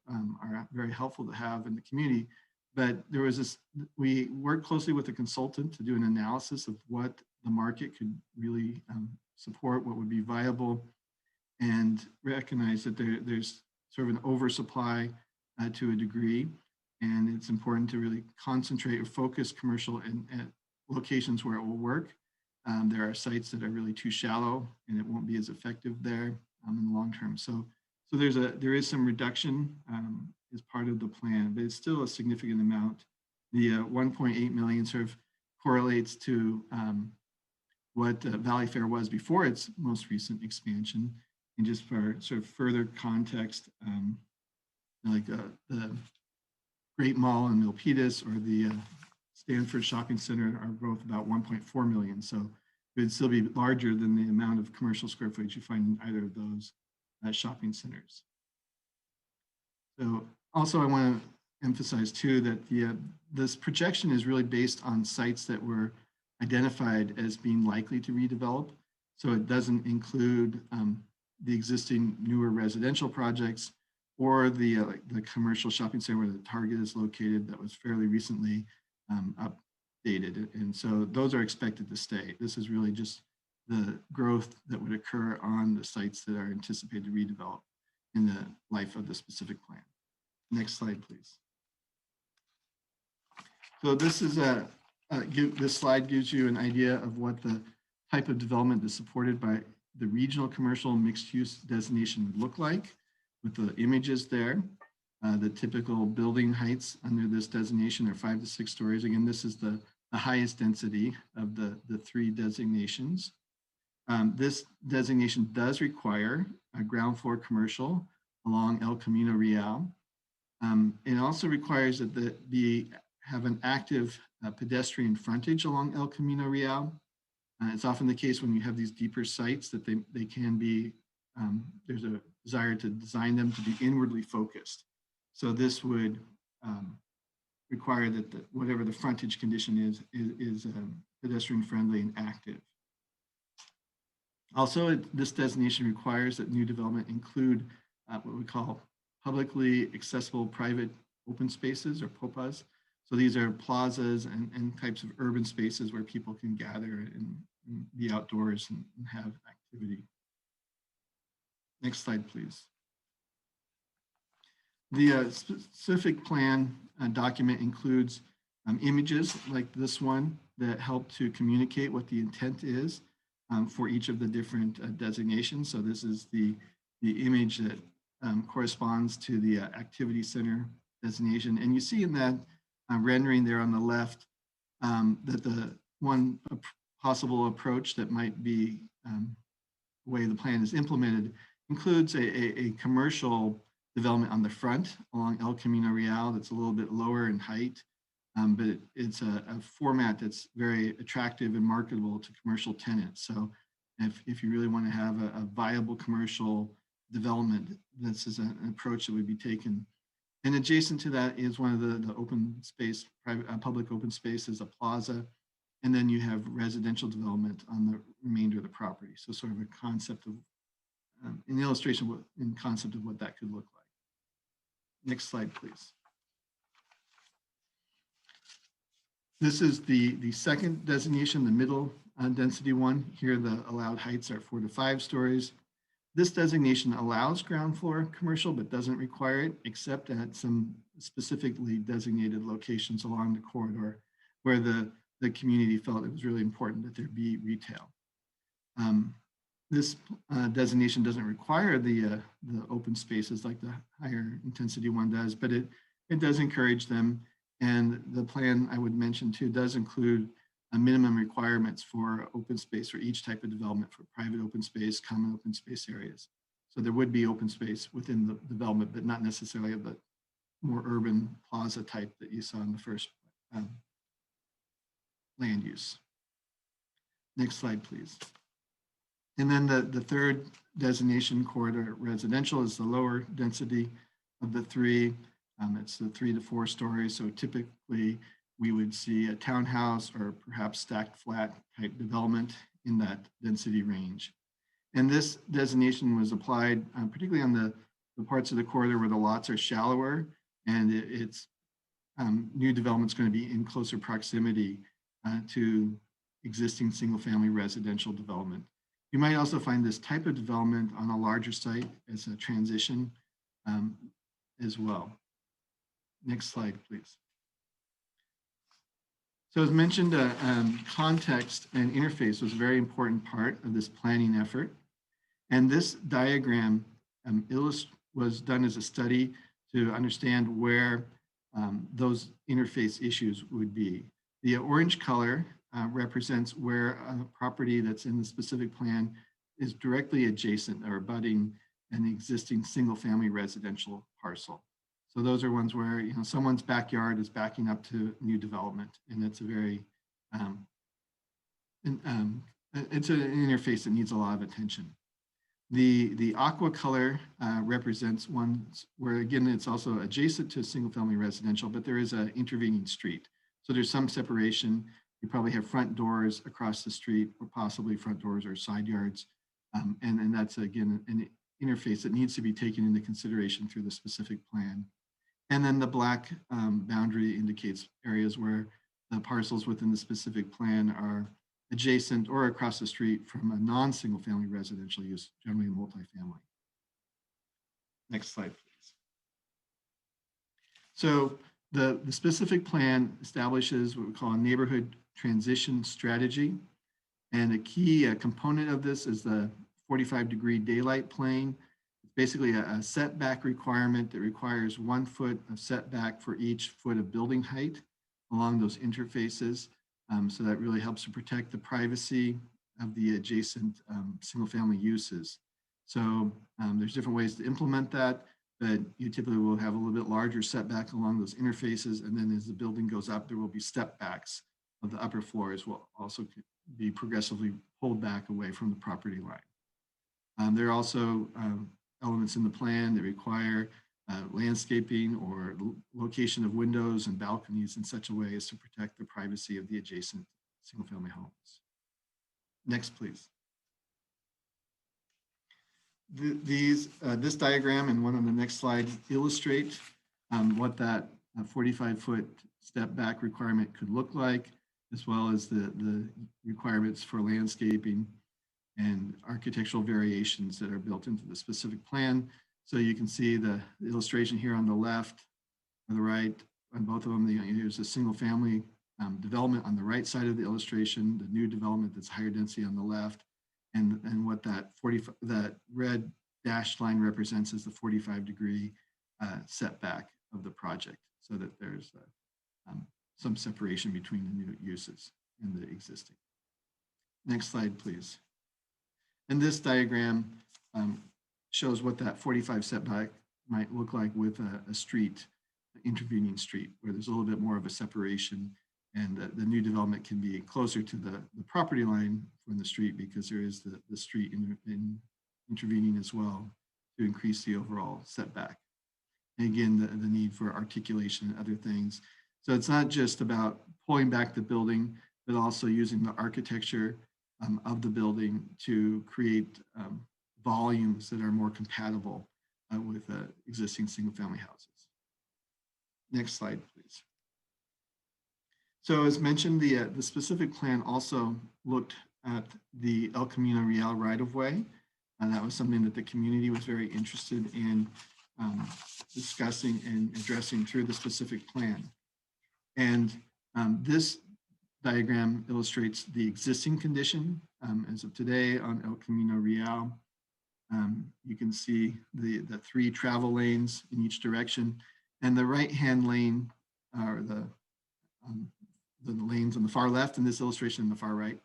are very helpful to have in the community. But there was this, we worked closely with a consultant to do an analysis of what the market could really support, what would be viable, and recognize that there's sort of an oversupply to a degree. And it's important to really concentrate or focus commercial at locations where it will work. There are sites that are really too shallow and it won't be as effective there in the long term. So there is some reduction as part of the plan, but it's still a significant amount. The 1.8 million sort of correlates to what Valley Fair was before its most recent expansion. And just for sort of further context, like the Great Mall in Milpitas or the Stanford Shopping Center are both about 1.4 million. So it would still be larger than the amount of commercial square footage you find in either of those shopping centers. So also I want to emphasize too that this projection is really based on sites that were identified as being likely to redevelop. So it doesn't include the existing newer residential projects or the commercial shopping center where the Target is located that was fairly recently updated. And so those are expected to stay. This is really just the growth that would occur on the sites that are anticipated to redevelop in the life of the specific plan. Next slide, please. So this is this slide gives you an idea of what the type of development that's supported by the regional commercial mixed use designation would look like with the images there. The typical building heights under this designation are 5 to 6 stories. Again, this is the highest density of the 3 designations. This designation does require a ground floor commercial along El Camino Real. It also requires that have an active pedestrian frontage along El Camino Real. It's often the case when you have these deeper sites that they can be, there's a desire to design them to be inwardly focused. So this would require that whatever the frontage condition is pedestrian friendly and active. Also, this designation requires that new development include what we call publicly accessible private open spaces or POPAs. So these are plazas and types of urban spaces where people can gather and be outdoors and have activity. Next slide, please. The specific plan document includes images like this one that help to communicate what the intent is for each of the different designations. So this is the image that corresponds to the activity center designation. And you see in that rendering there on the left that the one possible approach that might be the way the plan is implemented includes a commercial development on the front along El Camino Real that's a little bit lower in height, but it's a format that's very attractive and marketable to commercial tenants. So if you really want to have a viable commercial development, this is an approach that would be taken. And adjacent to that is one of the open space, public open spaces, a plaza, and then you have residential development on the remainder of the property. So sort of a concept of, an illustration in concept of what that could look like. Next slide, please. This is the second designation, the middle density one. Here, the allowed heights are 4 to 5 stories. This designation allows ground floor commercial, but doesn't require it, except at some specifically designated locations along the corridor where the community felt it was really important that there be retail. This designation doesn't require the open spaces like the higher intensity one does, but it does encourage them. And the plan, I would mention too, does include a minimum requirements for open space for each type of development, for private open space, common open space areas. So there would be open space within the development, but not necessarily of the more urban plaza type that you saw in the first land use. Next slide, please. And then the third designation, corridor residential, is the lower density of the 3. It's the 3 to 4 stories. So typically we would see a townhouse or perhaps stacked flat type development in that density range. And this designation was applied particularly on the parts of the corridor where the lots are shallower and it's new development's going to be in closer proximity to existing single family residential development. You might also find this type of development on a larger site as a transition as well. Next slide, please. So as mentioned, context and interface was a very important part of this planning effort. And this diagram was done as a study to understand where those interface issues would be. The orange color represents where a property that's in the specific plan is directly adjacent or abutting an existing single-family residential parcel. So those are ones where, you know, someone's backyard is backing up to new development, and it's a very it's an interface that needs a lot of attention. The aqua color represents ones where, again, it's also adjacent to single-family residential, but there is an intervening street. So there's some separation. You probably have front doors across the street, or possibly front doors or side yards. And that's, again, an interface that needs to be taken into consideration through the specific plan. And then the black boundary indicates areas where the parcels within the specific plan are adjacent or across the street from a non-single family residential use, generally multifamily. Next slide, please. So the specific plan establishes what we call a neighborhood transition strategy. And a key component of this is the 45-degree daylight plane. It's basically a setback requirement that requires 1 foot of setback for each foot of building height along those interfaces. So that really helps to protect the privacy of the adjacent single-family uses. So there's different ways to implement that, but you typically will have a little bit larger setback along those interfaces. And then as the building goes up, there will be step backs of the upper floors will also be progressively pulled back away from the property line. There are also elements in the plan that require landscaping or location of windows and balconies in such a way as to protect the privacy of the adjacent single-family homes. Next, please. This diagram and one on the next slide illustrate what that 45-foot step back requirement could look like, as well as the requirements for landscaping and architectural variations that are built into the specific plan. So you can see the illustration here on the left or the right, on both of them, there's a single family development on the right side of the illustration, the new development that's higher density on the left, and what that red dashed line represents is the 45-degree setback of the project, so that there's some separation between the new uses and the existing. Next slide, please. And this diagram shows what that 45 setback might look like with a street, an intervening street, where there's a little bit more of a separation, and the new development can be closer to the property line from the street because there is the street intervening as well to increase the overall setback. And again, the need for articulation and other things. So it's not just about pulling back the building, but also using the architecture of the building to create volumes that are more compatible with existing single-family houses. Next slide, please. So as mentioned, the specific plan also looked at the El Camino Real right-of-way, and that was something that the community was very interested in discussing and addressing through the specific plan. And this diagram illustrates the existing condition as of today on El Camino Real. You can see the 3 travel lanes in each direction, and the right-hand lane, or the lanes on the far left in this illustration on the far right,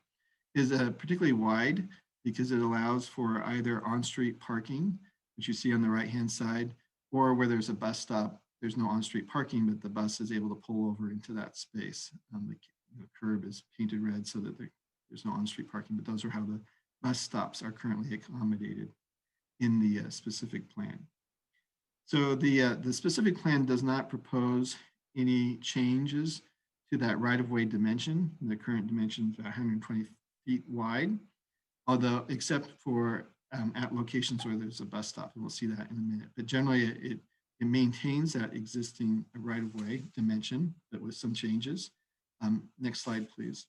is particularly wide because it allows for either on-street parking, which you see on the right-hand side, or where there's a bus stop, there's no on-street parking, but the bus is able to pull over into that space. The curb is painted red so that there's no on-street parking, but those are how the bus stops are currently accommodated in the specific plan. So the specific plan does not propose any changes to that right-of-way dimension. The current dimension is 120 feet wide, although except for at locations where there's a bus stop, and we'll see that in a minute. But generally, it maintains that existing right-of-way dimension, but with some changes. Next slide, please.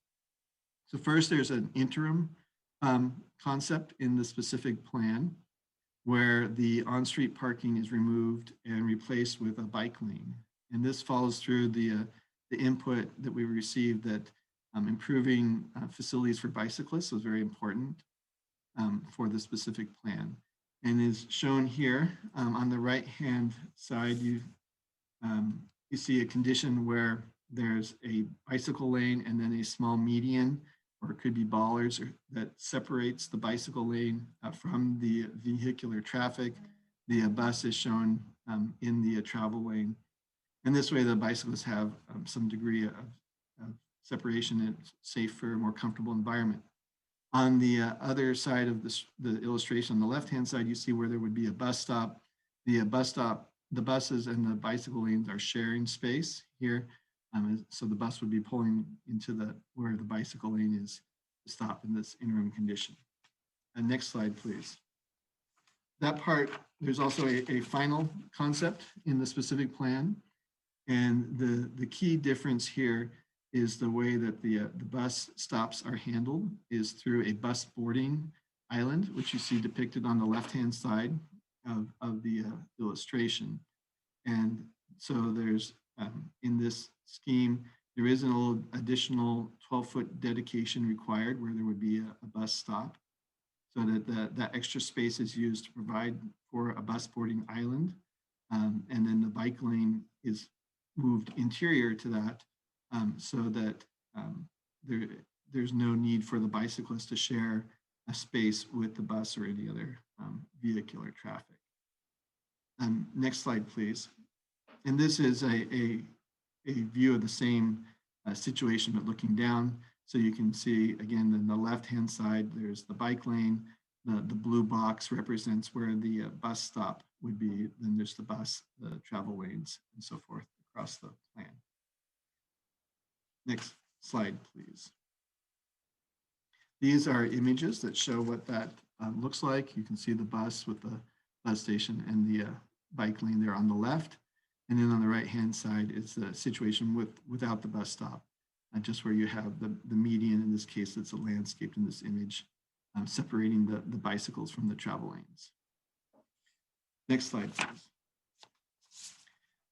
So first, there's an interim concept in the specific plan where the on-street parking is removed and replaced with a bike lane. And this follows through the input that we received that improving facilities for bicyclists was very important for the specific plan. And is shown here on the right-hand side, you see a condition where there's a bicycle lane and then a small median, or it could be bollards that separates the bicycle lane from the vehicular traffic. The bus is shown in the travel lane. And this way the bicyclists have some degree of separation and safer, more comfortable environment. On the other side of the illustration, on the left-hand side, you see where there would be a bus stop. The buses and the bicycle lanes are sharing space here. So the bus would be pulling into where the bicycle lane is to stop in this interim condition. Next slide, please. That part, there's also a final concept in the specific plan. And the key difference here is the way that the bus stops are handled is through a bus boarding island, which you see depicted on the left-hand side of the illustration. And so there's, in this scheme, there is a little additional 12-foot dedication required where there would be a bus stop, so that that extra space is used to provide for a bus boarding island. And then the bike lane is moved interior to that, so that there's no need for the bicyclist to share a space with the bus or any other vehicular traffic. Next slide, please. And this is a view of the same situation, but looking down. So you can see, again, on the left-hand side, there's the bike lane. The blue box represents where the bus stop would be. Then there's the bus, the travel lanes, and so forth across the plan. Next slide, please. These are images that show what that looks like. You can see the bus with the bus station and the bike lane there on the left. And then on the right-hand side is the situation without the bus stop, just where you have the median, in this case, it's a landscaped in this image, separating the bicycles from the travel lanes. Next slide, please.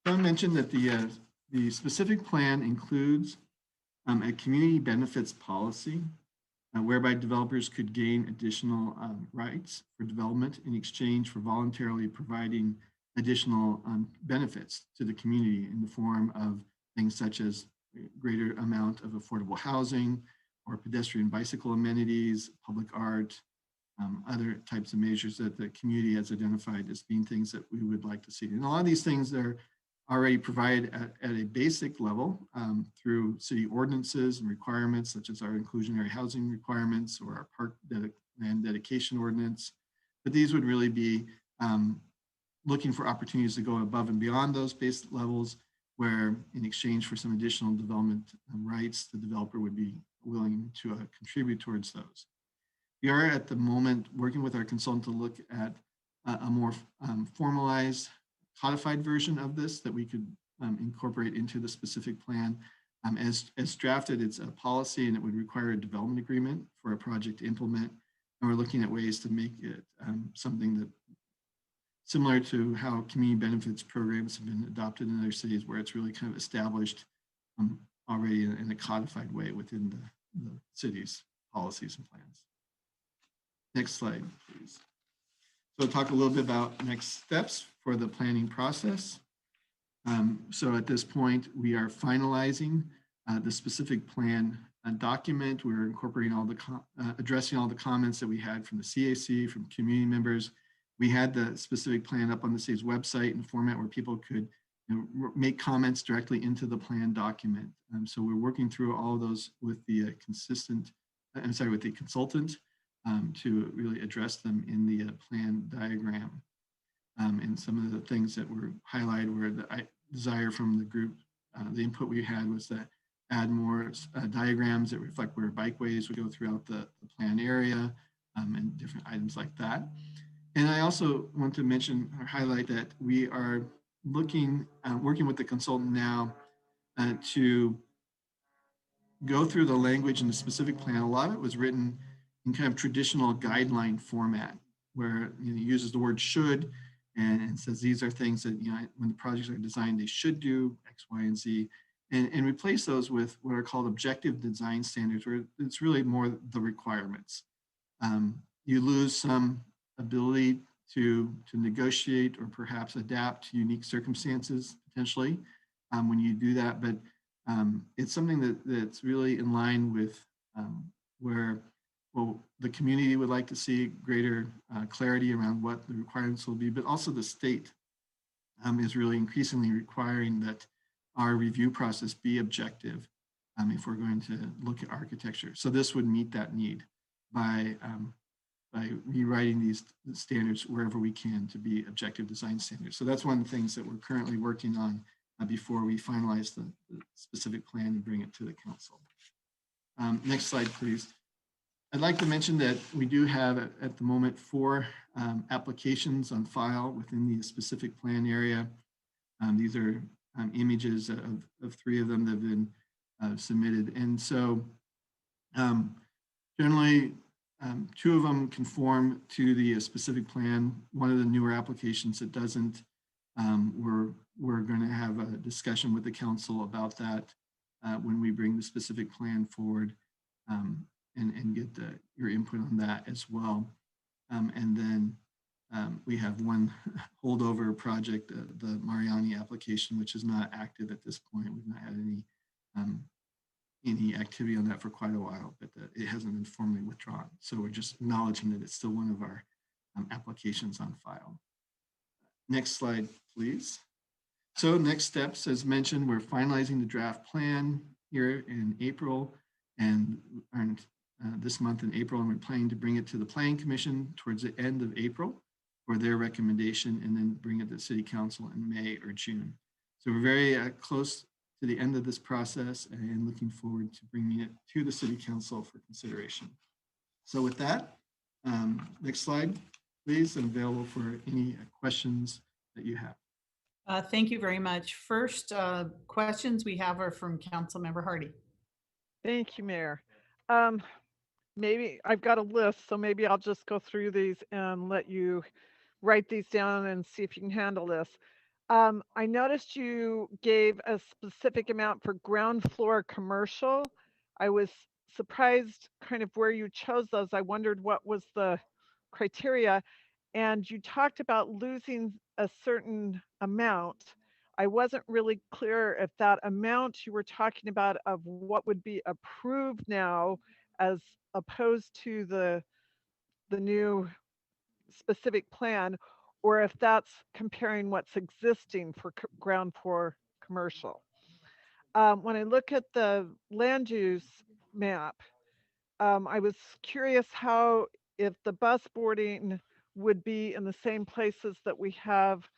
John mentioned that the specific plan includes a community benefits policy whereby developers could gain additional rights for development in exchange for voluntarily providing additional benefits to the community in the form of things such as greater amount of affordable housing or pedestrian bicycle amenities, public art, other types of measures that the community has identified as being things that we would like to see. And a lot of these things are already provided at a basic level through city ordinances and requirements, such as our inclusionary housing requirements or our park land dedication ordinance. But these would really be looking for opportunities to go above and beyond those base levels, where in exchange for some additional development rights, the developer would be willing to contribute towards those. We are at the moment working with our consultant to look at a more formalized, codified version of this that we could incorporate into the specific plan. As drafted, it's a policy and it would require a development agreement for a project to implement. And we're looking at ways to make it something that similar to how community benefits programs have been adopted in other cities, where it's really kind of established already in a codified way within the city's policies and plans. Next slide, please. So I'll talk a little bit about next steps for the planning process. So at this point, we are finalizing the specific plan document. We're incorporating all the, addressing all the comments that we had from the CAC, from community members. We had the specific plan up on the city's website in a format where people could make comments directly into the plan document. So we're working through all of those with the with the consultant to really address them in the plan diagram. And some of the things that were highlighted were the desire from the group, the input we had was to add more diagrams that reflect where bikeways would go throughout the plan area and different items like that. And I also want to mention or highlight that we are looking, working with the consultant now to go through the language in the specific plan. A lot of it was written in kind of traditional guideline format, where it uses the word should and says these are things that when the projects are designed, they should do X, Y, and Z, and replace those with what are called objective design standards, where it's really more the requirements. You lose some ability to negotiate or perhaps adapt to unique circumstances potentially when you do that, but it's something that's really in line with where the community would like to see greater clarity around what the requirements will be, but also the state is really increasingly requiring that our review process be objective if we're going to look at architecture. So this would meet that need by rewriting these standards wherever we can to be objective design standards. So that's one of the things that we're currently working on before we finalize the specific plan and bring it to the council. Next slide, please. I'd like to mention that we do have at the moment 4 applications on file within the specific plan area. These are images of 3 of them that have been submitted. And so generally 2 of them conform to the specific plan. One of the newer applications that doesn't, we're going to have a discussion with the council about that when we bring the specific plan forward. And get your input on that as well. And then we have one holdover project, the Mariani application, which is not active at this point. We've not had any activity on that for quite a while, but it hasn't been formally withdrawn. So we're just acknowledging that it's still one of our applications on file. Next slide, please. So next steps, as mentioned, we're finalizing the draft plan here in April and this month in April, and we're planning to bring it to the Planning Commission towards the end of April for their recommendation, and then bring it to City Council in May or June. So we're very close to the end of this process and looking forward to bringing it to the City Council for consideration. So with that, next slide, please, and available for any questions that you have. Thank you very much. First questions we have are from Councilmember Hardy. Thank you, Mayor. Maybe I've got a list, so maybe I'll just go through these and let you write these down and see if you can handle this. I noticed you gave a specific amount for ground floor commercial. I was surprised kind of where you chose those. I wondered what was the criteria. And you talked about losing a certain amount. I wasn't really clear if that amount you were talking about of what would be approved now as opposed to the new specific plan, or if that's comparing what's existing for ground floor commercial. When I look at the land use map, I was curious how, if the bus boarding would be in the same places that we have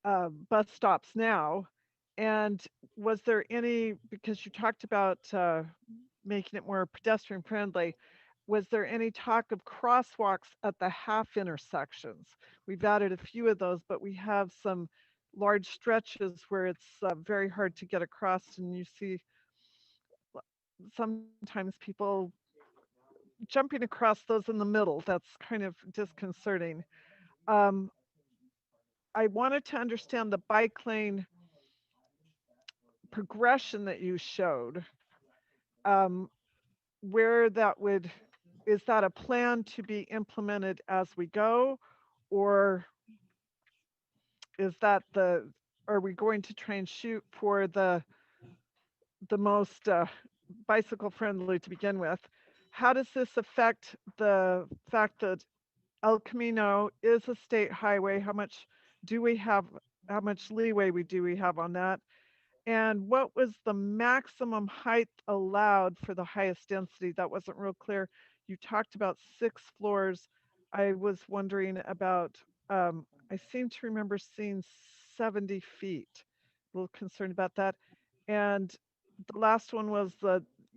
bus stops now, and was there any, because you talked about making it more pedestrian friendly, was there any talk of crosswalks at the half intersections? We've added a few of those, but we have some large stretches where it's very hard to get across, and you see sometimes people jumping across those in the middle. That's kind of disconcerting. I wanted to understand the bike lane progression that you showed, where that would, is that a plan to be implemented as we go, or is that are we going to try and shoot for the most bicycle friendly to begin with? How does this affect the fact that El Camino is a state highway? How much leeway do we have on that? And what was the maximum height allowed for the highest density? That wasn't real clear. You talked about 6 floors. I was wondering about, I seem to remember seeing 70 feet. A little concerned about that. And the last one was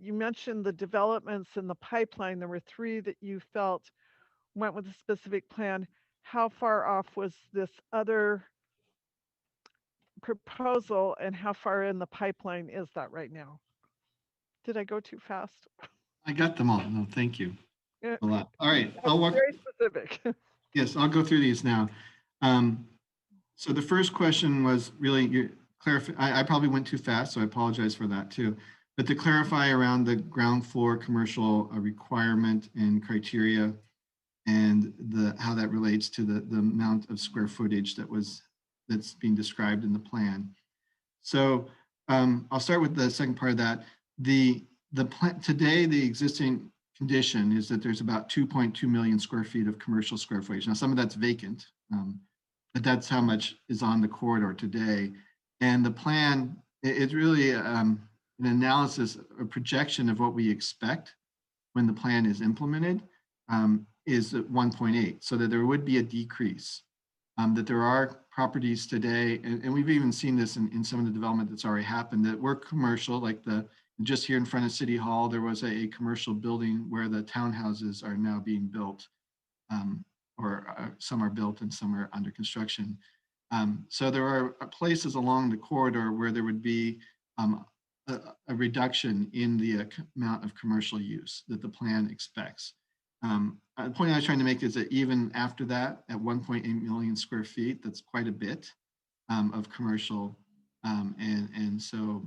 you mentioned the developments in the pipeline. There were 3 that you felt went with a specific plan. How far off was this other proposal, and how far in the pipeline is that right now? Did I go too fast? I got them all. No, thank you Yeah. a lot. All right, I'll walk. Very specific. Yes, I'll go through these now. So the first question was really your I probably went too fast, so I apologize for that too. But to clarify around the ground floor commercial requirement and criteria, and how that relates to the amount of square footage that's being described in the plan. So I'll start with the second part of that. The plan today, the existing condition is that there's about 2.2 million square feet of commercial square footage. Now, some of that's vacant, but that's how much is on the corridor today. And the plan, it's really an analysis, a projection of what we expect when the plan is implemented, is at 1.8, so that there would be a decrease. That there are properties today, and we've even seen this in some of the development that's already happened, that were commercial, like just here in front of City Hall, there was a commercial building where the townhouses are now being built, or some are built and some are under construction. So there are places along the corridor where there would be a reduction in the amount of commercial use that the plan expects. The point I was trying to make is that even after that, at 1.8 million square feet, that's quite a bit of commercial. And so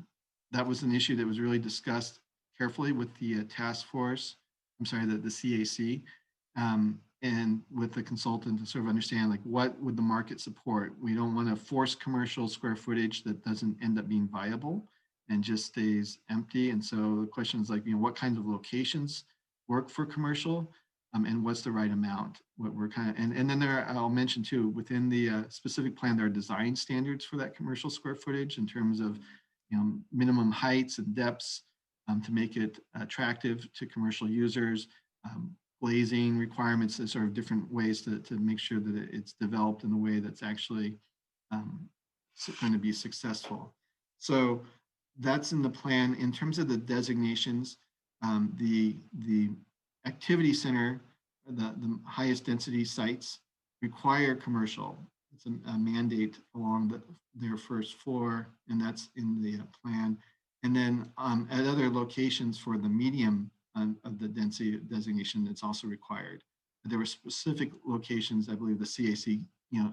that was an issue that was really discussed carefully with the task force, I'm sorry, the CAC, and with the consultant to sort of understand, like, what would the market support? We don't want to force commercial square footage that doesn't end up being viable and just stays empty. And so the question is, like, what kinds of locations work for commercial? And what's the right amount? What we're kind of, and then I'll mention too, within the specific plan, there are design standards for that commercial square footage in terms of, minimum heights and depths to make it attractive to commercial users, glazing requirements, and sort of different ways to make sure that it's developed in a way that's actually going to be successful. So that's in the plan. In terms of the designations, the activity center, the highest density sites require commercial. It's a mandate along their first floor, and that's in the plan. And then at other locations for the medium of the density designation, it's also required. But there were specific locations, I believe the CAC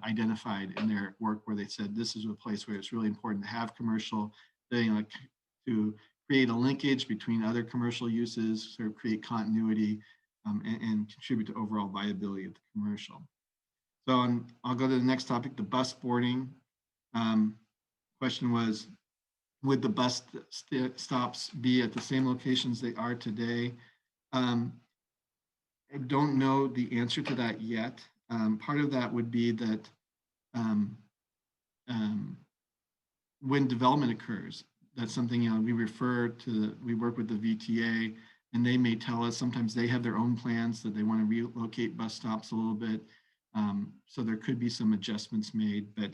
identified in their work where they said this is a place where it's really important to have commercial, to create a linkage between other commercial uses, sort of create continuity, and contribute to overall viability of the commercial. So I'll go to the next topic, the bus boarding. Question was, would the bus stops be at the same locations they are today? I don't know the answer to that yet. Part of that would be that when development occurs, that's something we refer to, we work with the VTA, and they may tell us sometimes they have their own plans that they want to relocate bus stops a little bit. So there could be some adjustments made, but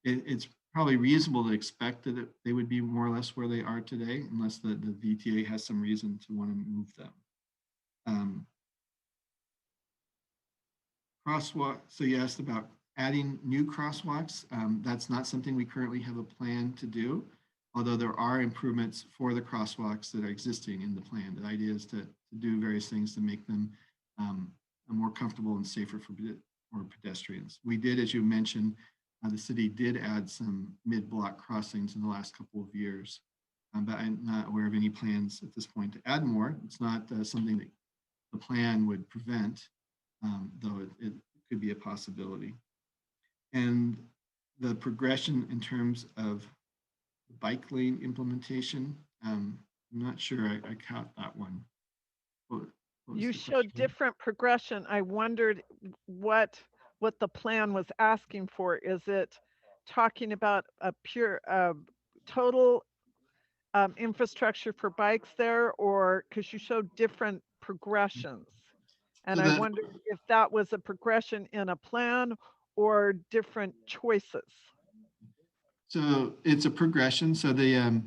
it's probably reasonable to expect that they would be more or less where they are today, unless the VTA has some reason to want to move them. Crosswalk, so you asked about adding new crosswalks. That's not something we currently have a plan to do, although there are improvements for the crosswalks that are existing in the plan. The idea is to do various things to make them more comfortable and safer for pedestrians. We did, as you mentioned, the city did add some mid-block crossings in the last couple of years, but I'm not aware of any plans at this point to add more. It's not something that the plan would prevent, though it could be a possibility. And the progression in terms of bike lane implementation, I'm not sure I caught that one. You showed different progression. I wondered what the plan was asking for. Is it talking about a pure total infrastructure for bikes there, or because you showed different progressions? And I wondered if that was a progression in a plan or different choices. So it's a progression. So the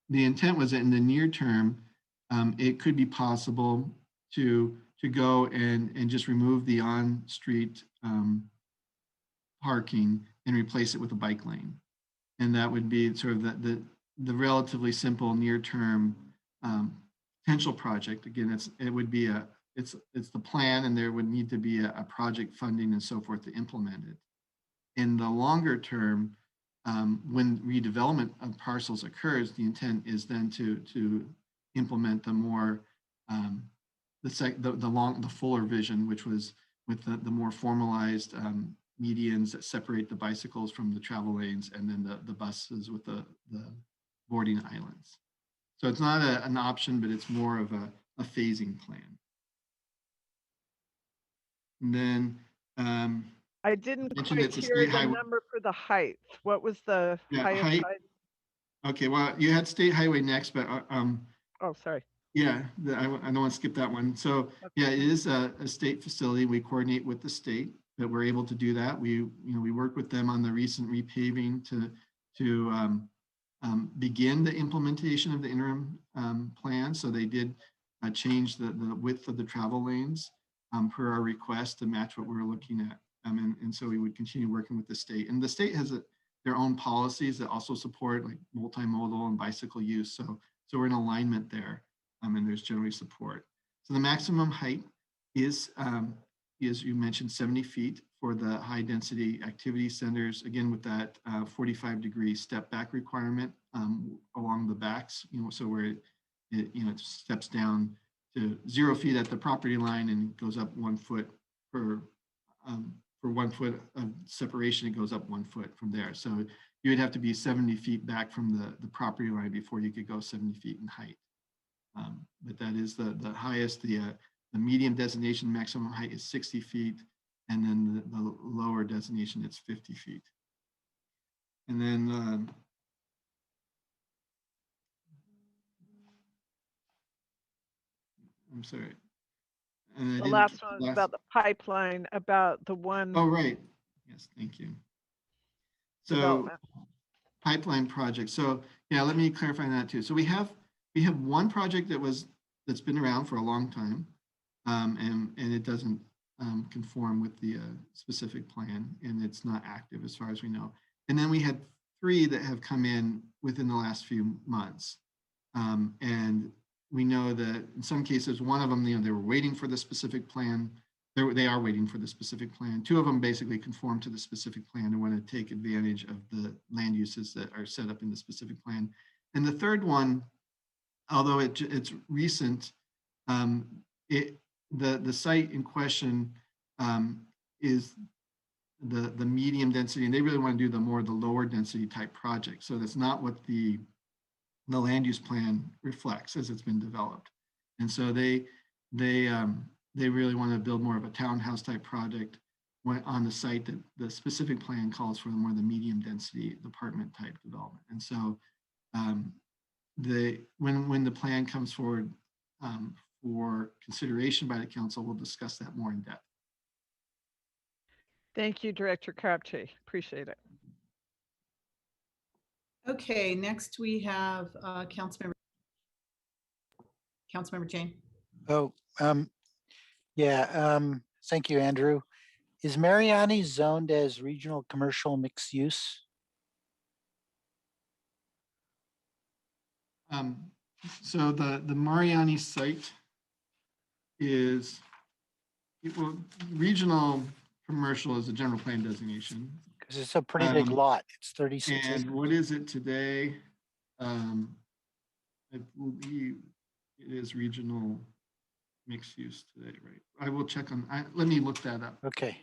intent was that in the near term, it could be possible to go and just remove the on-street parking and replace it with a bike lane. And that would be sort of the relatively simple near-term potential project. Again, it would be it's the plan, and there would need to be a project funding and so forth to implement it. In the longer term, when redevelopment of parcels occurs, the intent is then to implement the more the fuller vision, which was with the more formalized medians that separate the bicycles from the travel lanes, and then the buses with the boarding islands. So it's not an option, but it's more of a phasing plan. And then I didn't mentioned quite it's a hear state the highway. number for the height. What was the Yeah, highest height. height? Okay, well, you had state highway next, but Oh, sorry. yeah, I don't want to skip that one. So yeah, it is a state facility. We coordinate with the state, but we're able to do that. We work with them on the recent repaving to begin the implementation of the interim plan. So they did change the width of the travel lanes per our request to match what we were looking at. And so we would continue working with the state. And the state has their own policies that also support like multimodal and bicycle use. So we're in alignment there, and there's generally support. So the maximum height is you mentioned 70 feet for the high density activity centers, again, with that 45-degree step back requirement along the backs, so where it steps down to 0 feet at the property line and goes up 1 foot for 1 foot of separation, it goes up 1 foot from there. So you would have to be 70 feet back from the property line before you could go 70 feet in height. But that is the highest. The medium designation maximum height is 60 feet, and then the lower designation it's 50 feet. And then I'm sorry. And The last one was about the pipeline, about the one. Oh, right. Yes, thank you. So development. Pipeline project. So yeah, let me clarify that too. So we have one project that's been around for a long time, and it doesn't conform with the specific plan, and it's not active as far as we know. And then we had 3 that have come in within the last few months, and we know that in some cases, one of them, they were waiting for the specific plan. They are waiting for the specific plan. 2 of them basically conform to the specific plan and want to take advantage of the land uses that are set up in the specific plan. And the third one, although it's recent, the site in question is the medium density, and they really want to do the lower density type project. So that's not what the land use plan reflects as it's been developed. And so they really want to build more of a townhouse type project on the site that the specific plan calls for more the medium density apartment type development. And so when the plan comes forward for consideration by the council, we'll discuss that more in depth. Thank you, Director Crabtree. Appreciate it. Okay, next we have Councilmember Jane. Oh, thank you, Andrew. Is Mariani zoned as regional commercial mixed use? So the Mariani site is, regional commercial is a general plan designation. Because it's a pretty big lot. It's 36 And acres. what is it today? I believe it is regional mixed use today, right? I will check on, let me look that up. Okay.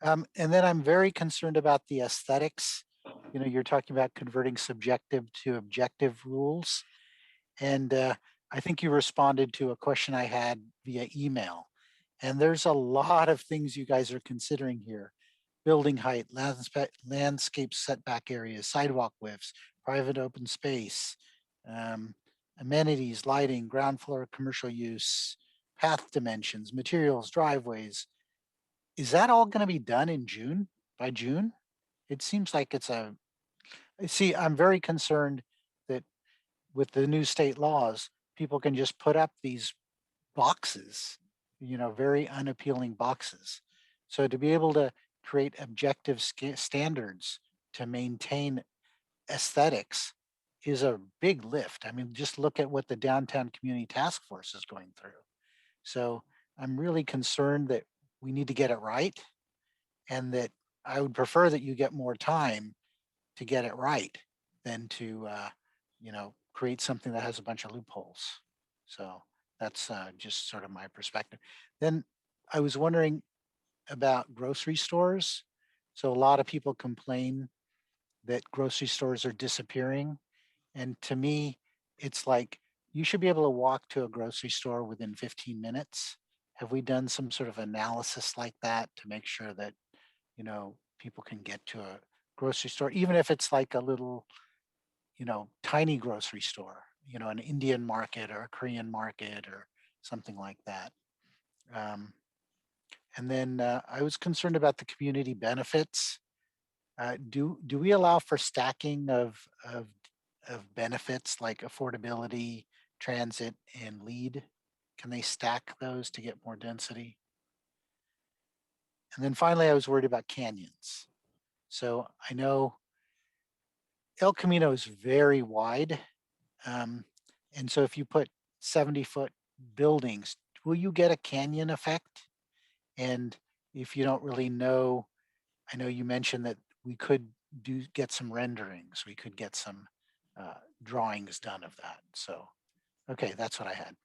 And then I'm very concerned about the aesthetics. You're talking about converting subjective to objective rules. And I think you responded to a question I had via email. And there's a lot of things you guys are considering here. Building height, landscape setback areas, sidewalk widths, private open space, amenities, lighting, ground floor commercial use, path dimensions, materials, driveways. Is that all going to be done in June, by June? It seems like I'm very concerned that with the new state laws, people can just put up these boxes, very unappealing boxes. So to be able to create objective standards to maintain aesthetics is a big lift. I mean, just look at what the Downtown Community Task Force is going through. So I'm really concerned that we need to get it right, and that I would prefer that you get more time to get it right than to, create something that has a bunch of loopholes. So that's just sort of my perspective. Then I was wondering about grocery stores. So a lot of people complain that grocery stores are disappearing. And to me, it's like you should be able to walk to a grocery store within 15 minutes. Have we done some sort of analysis like that to make sure that, you know, people can get to a grocery store, even if it's like a little, you know, tiny grocery store, you know, an Indian market or a Korean market or something like that. And then I was concerned about the community benefits. Do we allow for stacking of benefits like affordability, transit, and lead? Can they stack those to get more density? And then finally, I was worried about canyons. So I know El Camino is very wide. And so if you put 70-foot buildings, will you get a canyon effect? And if you don't really know, I know you mentioned that we could get some renderings. We could get some drawings done of that. So, okay, that's what I had.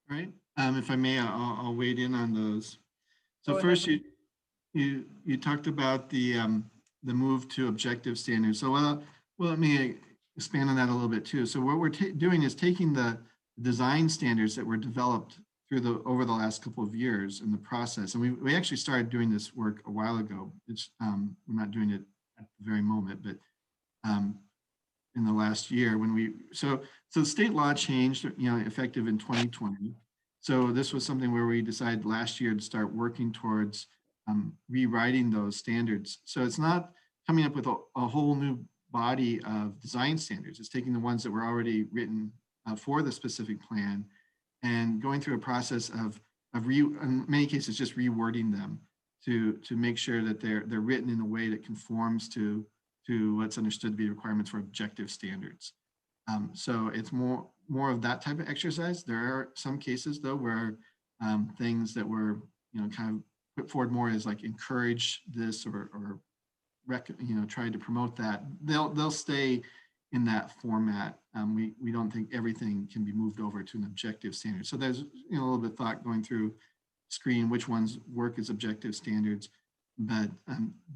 Right. If I may, I'll wade in on those. So Go first, ahead. you talked about the move to objective standards. So well, let me expand on that a little bit too. So what we're doing is taking the design standards that were developed through over the last couple of years in the process, and we actually started doing this work a while ago. It's we're not doing it at the very moment, but in the last year when so state law changed, you know, effective in 2020. So this was something where we decided last year to start working towards rewriting those standards. So it's not coming up with a whole new body of design standards. It's taking the ones that were already written for the specific plan and going through a process of in many cases, just rewording them to make sure that they're written in a way that conforms to what's understood to be requirements for objective standards. So it's more of that type of exercise. There are some cases though where things that were, you know, kind of put forward more as like encourage this or you know, try to promote that. They'll stay in that format. We don't think everything can be moved over to an objective standard. So there's, you know, a little bit of thought going through screen which ones work as objective standards, but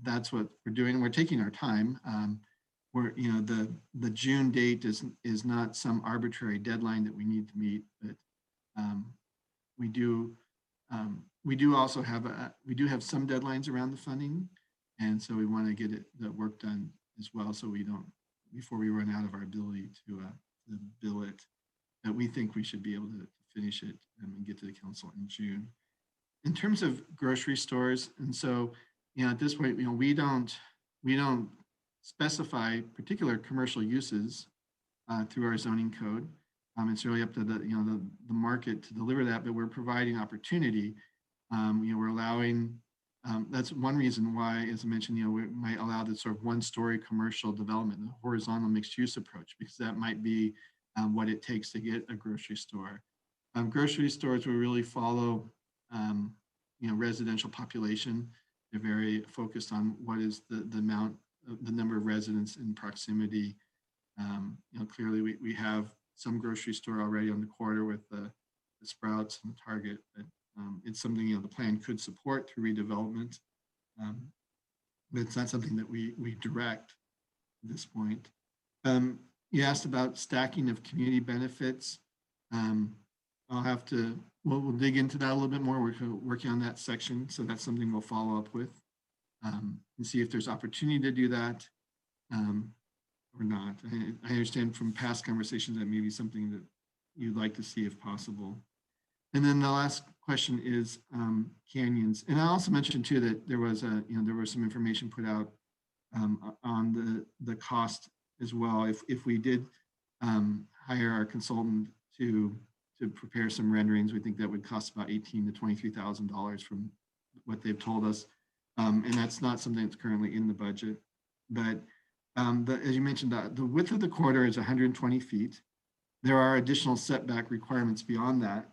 that's what we're doing. We're taking our time. We're, you know, the June date is not some arbitrary deadline that we need to meet, but we do also have we do have some deadlines around the funding, and so we want to get the work done as well, so we don't, before we run out of our ability to bill it, that we think we should be able to finish it and get to the council in June. In terms of grocery stores, and so, you know, at this point, you know, we don't specify particular commercial uses through our zoning code. It's really up to the market to deliver that, but we're providing opportunity. You know, we're allowing. That's one reason why, as I mentioned, you know, we might allow this sort of one-story commercial development, the horizontal mixed-use approach, because that might be what it takes to get a grocery store. Grocery stores will really follow, you know, residential population. They're very focused on what is the number of residents in proximity. You know, clearly we have some grocery store already on the corridor with the Sprouts and the Target, but it's something, you know, the plan could support through redevelopment. But it's not something that we direct at this point. You asked about stacking of community benefits. I'll have to, we'll dig into that a little bit more. We're working on that section. So that's something we'll follow up with and see if there's opportunity to do that or not. I understand from past conversations that may be something that you'd like to see if possible. And then the last question is canyons. And I also mentioned too that there was there was some information put out on the cost as well. If we did hire our consultant to prepare some renderings, we think that would cost about $18,000 to $23,000 from what they've told us. And that's not something that's currently in the budget. But as you mentioned, the width of the corridor is 120 feet. There are additional setback requirements beyond that.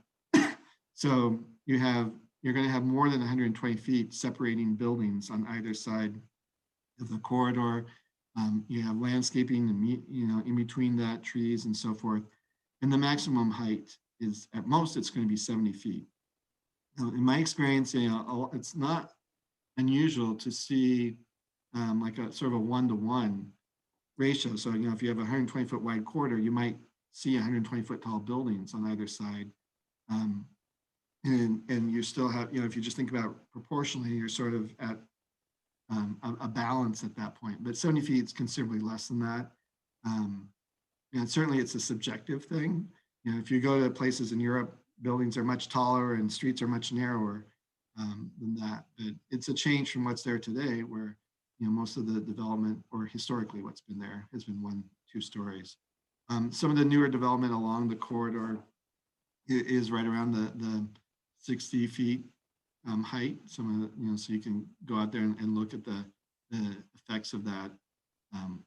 So you're going to have more than 120 feet separating buildings on either side of the corridor. You have landscaping and, you know, in between that, trees and so forth. And the maximum height is, at most, it's going to be 70 feet. Now, in my experience, you know, it's not unusual to see like a sort of a one-to-one ratio. So, if you have a 120-foot wide corridor, you might see 120-foot tall buildings on either side. And you still have, if you just think about proportionally, you're sort of at a balance at that point. But 70 feet is considerably less than that. And certainly it's a subjective thing. If you go to places in Europe, buildings are much taller and streets are much narrower than that. But it's a change from what's there today, where most of the development, or historically what's been there, has been 1-2 stories. Some of the newer development along the corridor is right around the 60 feet height. Some of the, so you can go out there and look at the effects of that,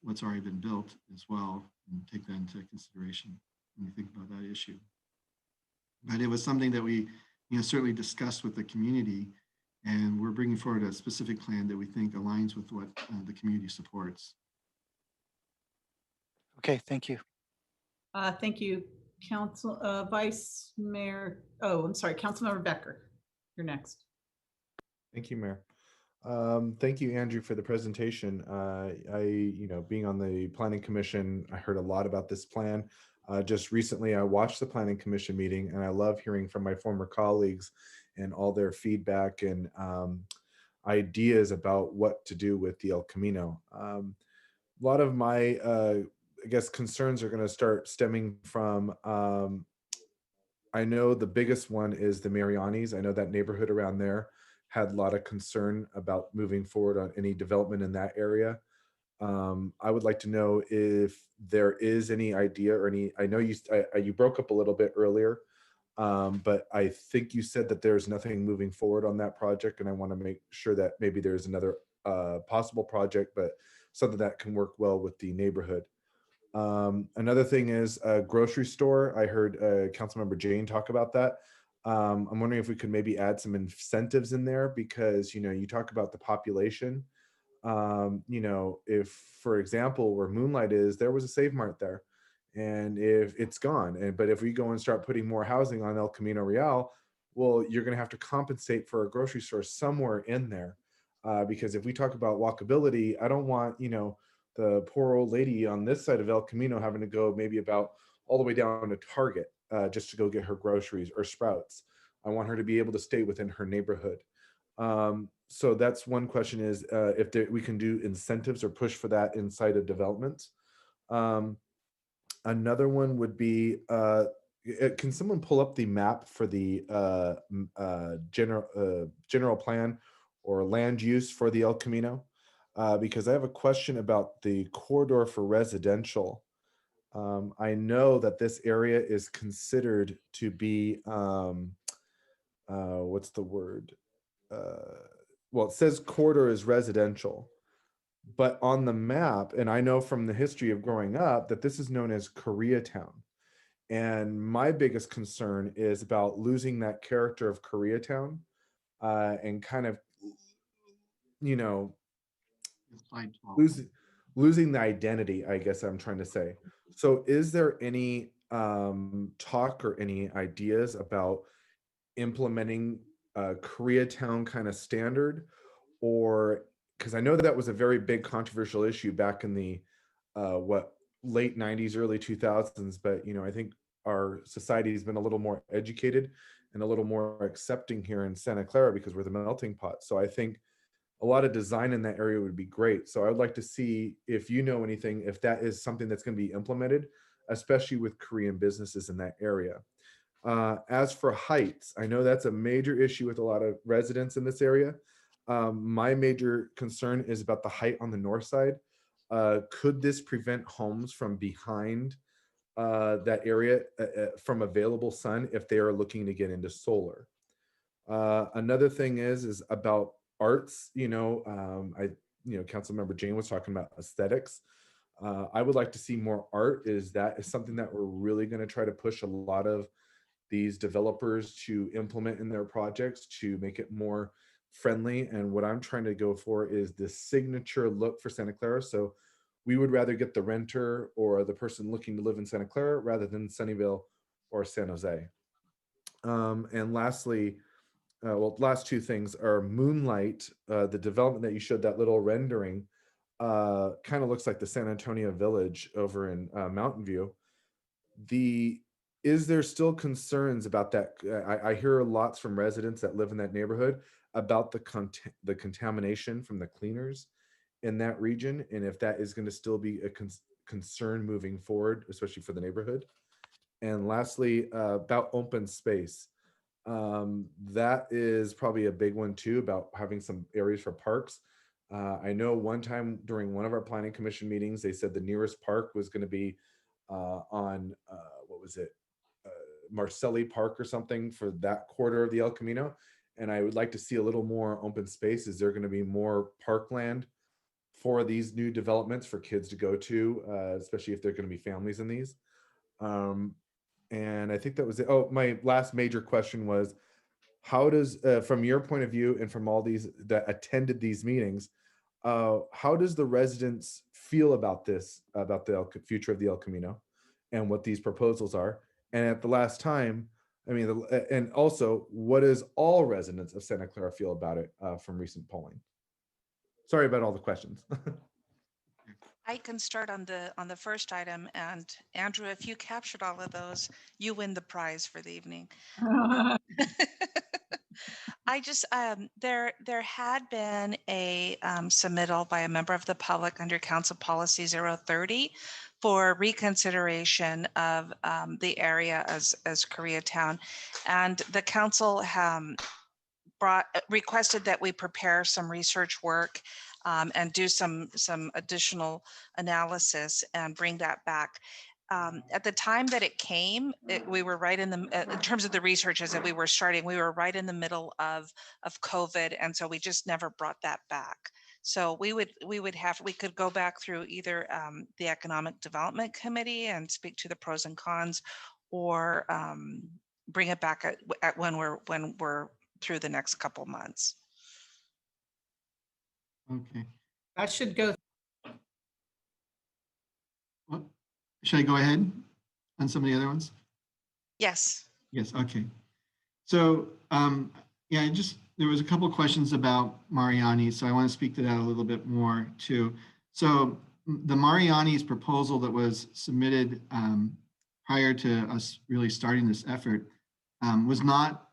what's already been built as well, and take that into consideration when you think about that issue. But it was something that we certainly discussed with the community, and we're bringing forward a specific plan that we think aligns with what the community supports. Okay, thank you. Thank you, Vice Mayor. Oh, I'm sorry, Councilmember Becker. You're next. Thank you, Mayor. Thank you, Andrew, for the presentation. Being on the Planning Commission, I heard a lot about this plan. Just recently, I watched the Planning Commission meeting, and I love hearing from my former colleagues and all their feedback and ideas about what to do with the El Camino. A lot of my, I guess, concerns are going to start stemming from, I know the biggest one is the Marianis. I know that neighborhood around there had a lot of concern about moving forward on any development in that area. I would like to know if there is any idea or any, I know you broke up a little bit earlier, but I think you said that there's nothing moving forward on that project, and I want to make sure that maybe there's another possible project, but something that can work well with the neighborhood. Another thing is a grocery store. I heard Councilmember Jane talk about that. I'm wondering if we could maybe add some incentives in there, because you talk about the population. If, for example, where Moonlight is, there was a Save Mart there, and if it's gone, but if we go and start putting more housing on El Camino Real, well, you're going to have to compensate for a grocery store somewhere in there, because if we talk about walkability, I don't want the poor old lady on this side of El Camino having to go maybe about all the way down to Target just to go get her groceries, or Sprouts. I want her to be able to stay within her neighborhood. So that's one question, is if we can do incentives or push for that inside of development. Another one would be, can someone pull up the map for the general plan or land use for the El Camino? Because I have a question about the corridor for residential. I know that this area is considered to be, what's the word? Well, it says corridor is residential, but on the map, and I know from the history of growing up, that this is known as Koreatown. And my biggest concern is about losing that character of Koreatown, and kind of, losing the identity, I guess I'm trying to say. So is there any talk or any ideas about implementing a Koreatown kind of standard? Or, because I know that was a very big controversial issue back in the late 90s, early 2000s, but I think our society has been a little more educated and a little more accepting here in Santa Clara, because we're the melting pot. So I think a lot of design in that area would be great. So I'd like to see if you know anything, if that is something that's going to be implemented, especially with Korean businesses in that area. As for heights, I know that's a major issue with a lot of residents in this area. My major concern is about the height on the north side. Could this prevent homes from behind that area from available sun if they are looking to get into solar? Another thing is about arts. Councilmember Jane was talking about aesthetics. I would like to see more art. That is something that we're really going to try to push a lot of these developers to implement in their projects to make it more friendly. And what I'm trying to go for is the signature look for Santa Clara. So we would rather get the renter or the person looking to live in Santa Clara rather than Sunnyvale or San Jose. And lastly, last two things are Moonlight, the development that you showed, that little rendering. kind of looks like the San Antonio Village over in Mountain View. Is there still concerns about that? I hear lots from residents that live in that neighborhood about the contamination from the cleaners in that region, and if that is going to still be a concern moving forward, especially for the neighborhood. And lastly, about open space. That is probably a big one too, about having some areas for parks. I know one time during one of our planning commission meetings, they said the nearest park was going to be on what was it, Marcelli Park or something for that quarter of the El Camino. And I would like to see a little more open space. Is there going to be more parkland for these new developments for kids to go to, especially if they're going to be families in these? And I think that was it. Oh, my last major question was, how does, from your point of view and from all these that attended these meetings, how does the residents feel about this, about the future of the El Camino and what these proposals are? And at the last time, I mean, and also, what does all residents of Santa Clara feel about it from recent polling? Sorry about all the questions. I can start on the first item, and Andrew, if you captured all of those, you win the prize for the evening. I just there had been a submittal by a member of the public under Council Policy 030 for reconsideration of the area as Koreatown, and the council requested that we prepare some research work and do some additional analysis and bring that back. At the time that it came, we were right in terms of the researches that we were starting, we were right in the middle of COVID. And so we just never brought that back. So we could go back through either the Economic Development Committee and speak to the pros and cons, or bring it back at when we're through the next couple months. Okay. That should go. Well, should I go ahead on some of the other ones? Yes. Yes, okay. So, yeah, there was a couple of questions about Mariani, so I want to speak to that a little bit more too. So the Mariani's proposal that was submitted prior to us really starting this effort was not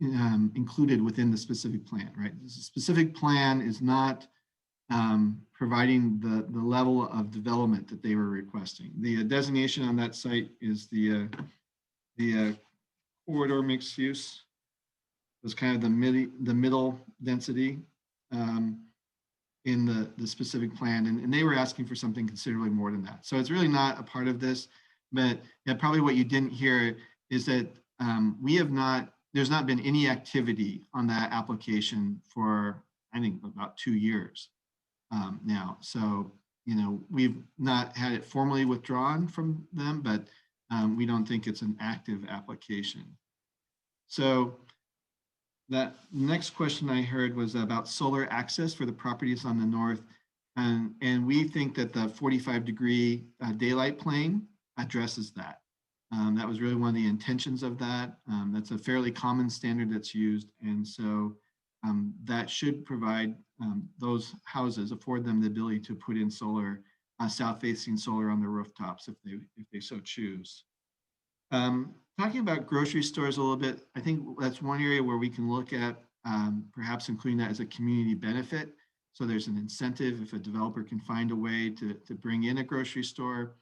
included within the specific plan, right? The specific plan is not providing the level of development that they were requesting. The designation on that site is the corridor mixed use. It was kind of the middle density in the specific plan, and they were asking for something considerably more than that. So it's really not a part of this, but yeah, probably what you didn't hear is that there's not been any activity on that application for, I think, about 2 years now. So, we've not had it formally withdrawn from them, but we don't think it's an active application. So that next question I heard was about solar access for the properties on the north. And we think that the 45-degree daylight plane addresses that. That was really one of the intentions of that. That's a fairly common standard that's used. And so that should provide those houses, afford them the ability to put in solar, south-facing solar on the rooftops if they so choose. Talking about grocery stores a little bit, I think that's one area where we can look at perhaps including that as a community benefit. So there's an incentive if a developer can find a way to bring in a grocery store.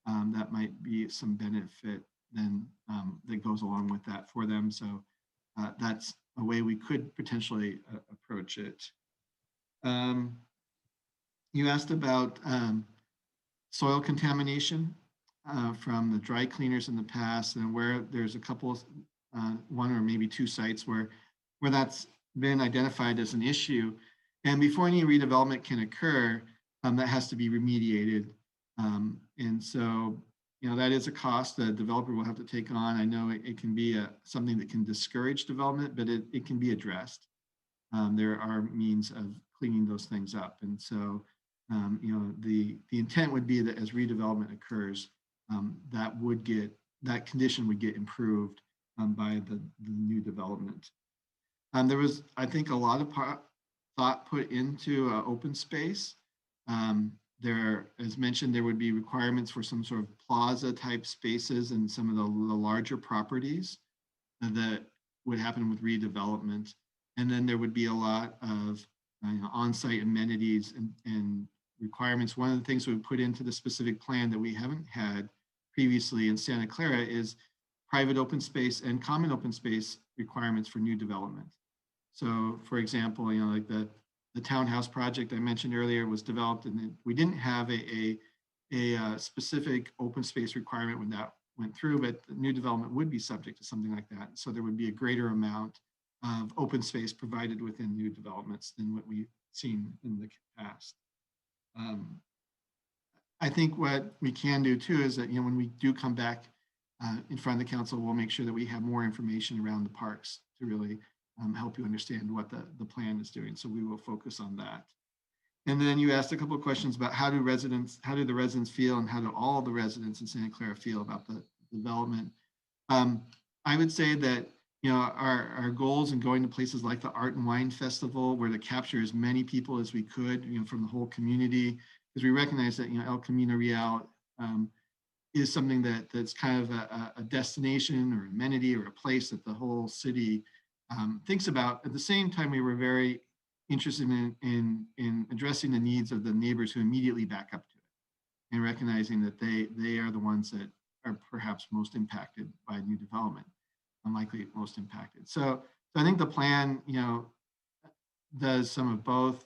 That might be some benefit then that goes along with that for them. So that's a way we could potentially approach it. You asked about soil contamination from the dry cleaners in the past, and where there's a couple, one or maybe two sites where that's been identified as an issue. And before any redevelopment can occur, that has to be remediated. And so, that is a cost that a developer will have to take on. I know it can be something that can discourage development, but it can be addressed. There are means of cleaning those things up. And so, the intent would be that as redevelopment occurs, that condition would get improved by the new development. There was, I think, a lot of thought put into open space. There, as mentioned, there would be requirements for some sort of plaza type spaces in some of the larger properties that would happen with redevelopment. And then there would be a lot of on-site amenities and requirements. One of the things we put into the specific plan that we haven't had previously in Santa Clara is private open space and common open space requirements for new development. So for example, like the townhouse project I mentioned earlier was developed, and we didn't have a specific open space requirement when that went through, but the new development would be subject to something like that. So there would be a greater amount of open space provided within new developments than what we've seen in the past. I think what we can do too is that, when we do come back in front of the council, we'll make sure that we have more information around the parks to really help you understand what the plan is doing. So we will focus on that. And then you asked a couple of questions about how do the residents feel, and how do all the residents in Santa Clara feel about the development. I would say that, our goals in going to places like the Art and Wine Festival, where to capture as many people as we could, from the whole community, because we recognize that, El Camino Real is something that's kind of a destination or amenity or a place that the whole city thinks about. At the same time, we were very interested in addressing the needs of the neighbors who immediately back up to it, and recognizing that they are the ones that are perhaps most impacted by new development, unlikely most impacted. So I think the plan, does some of both.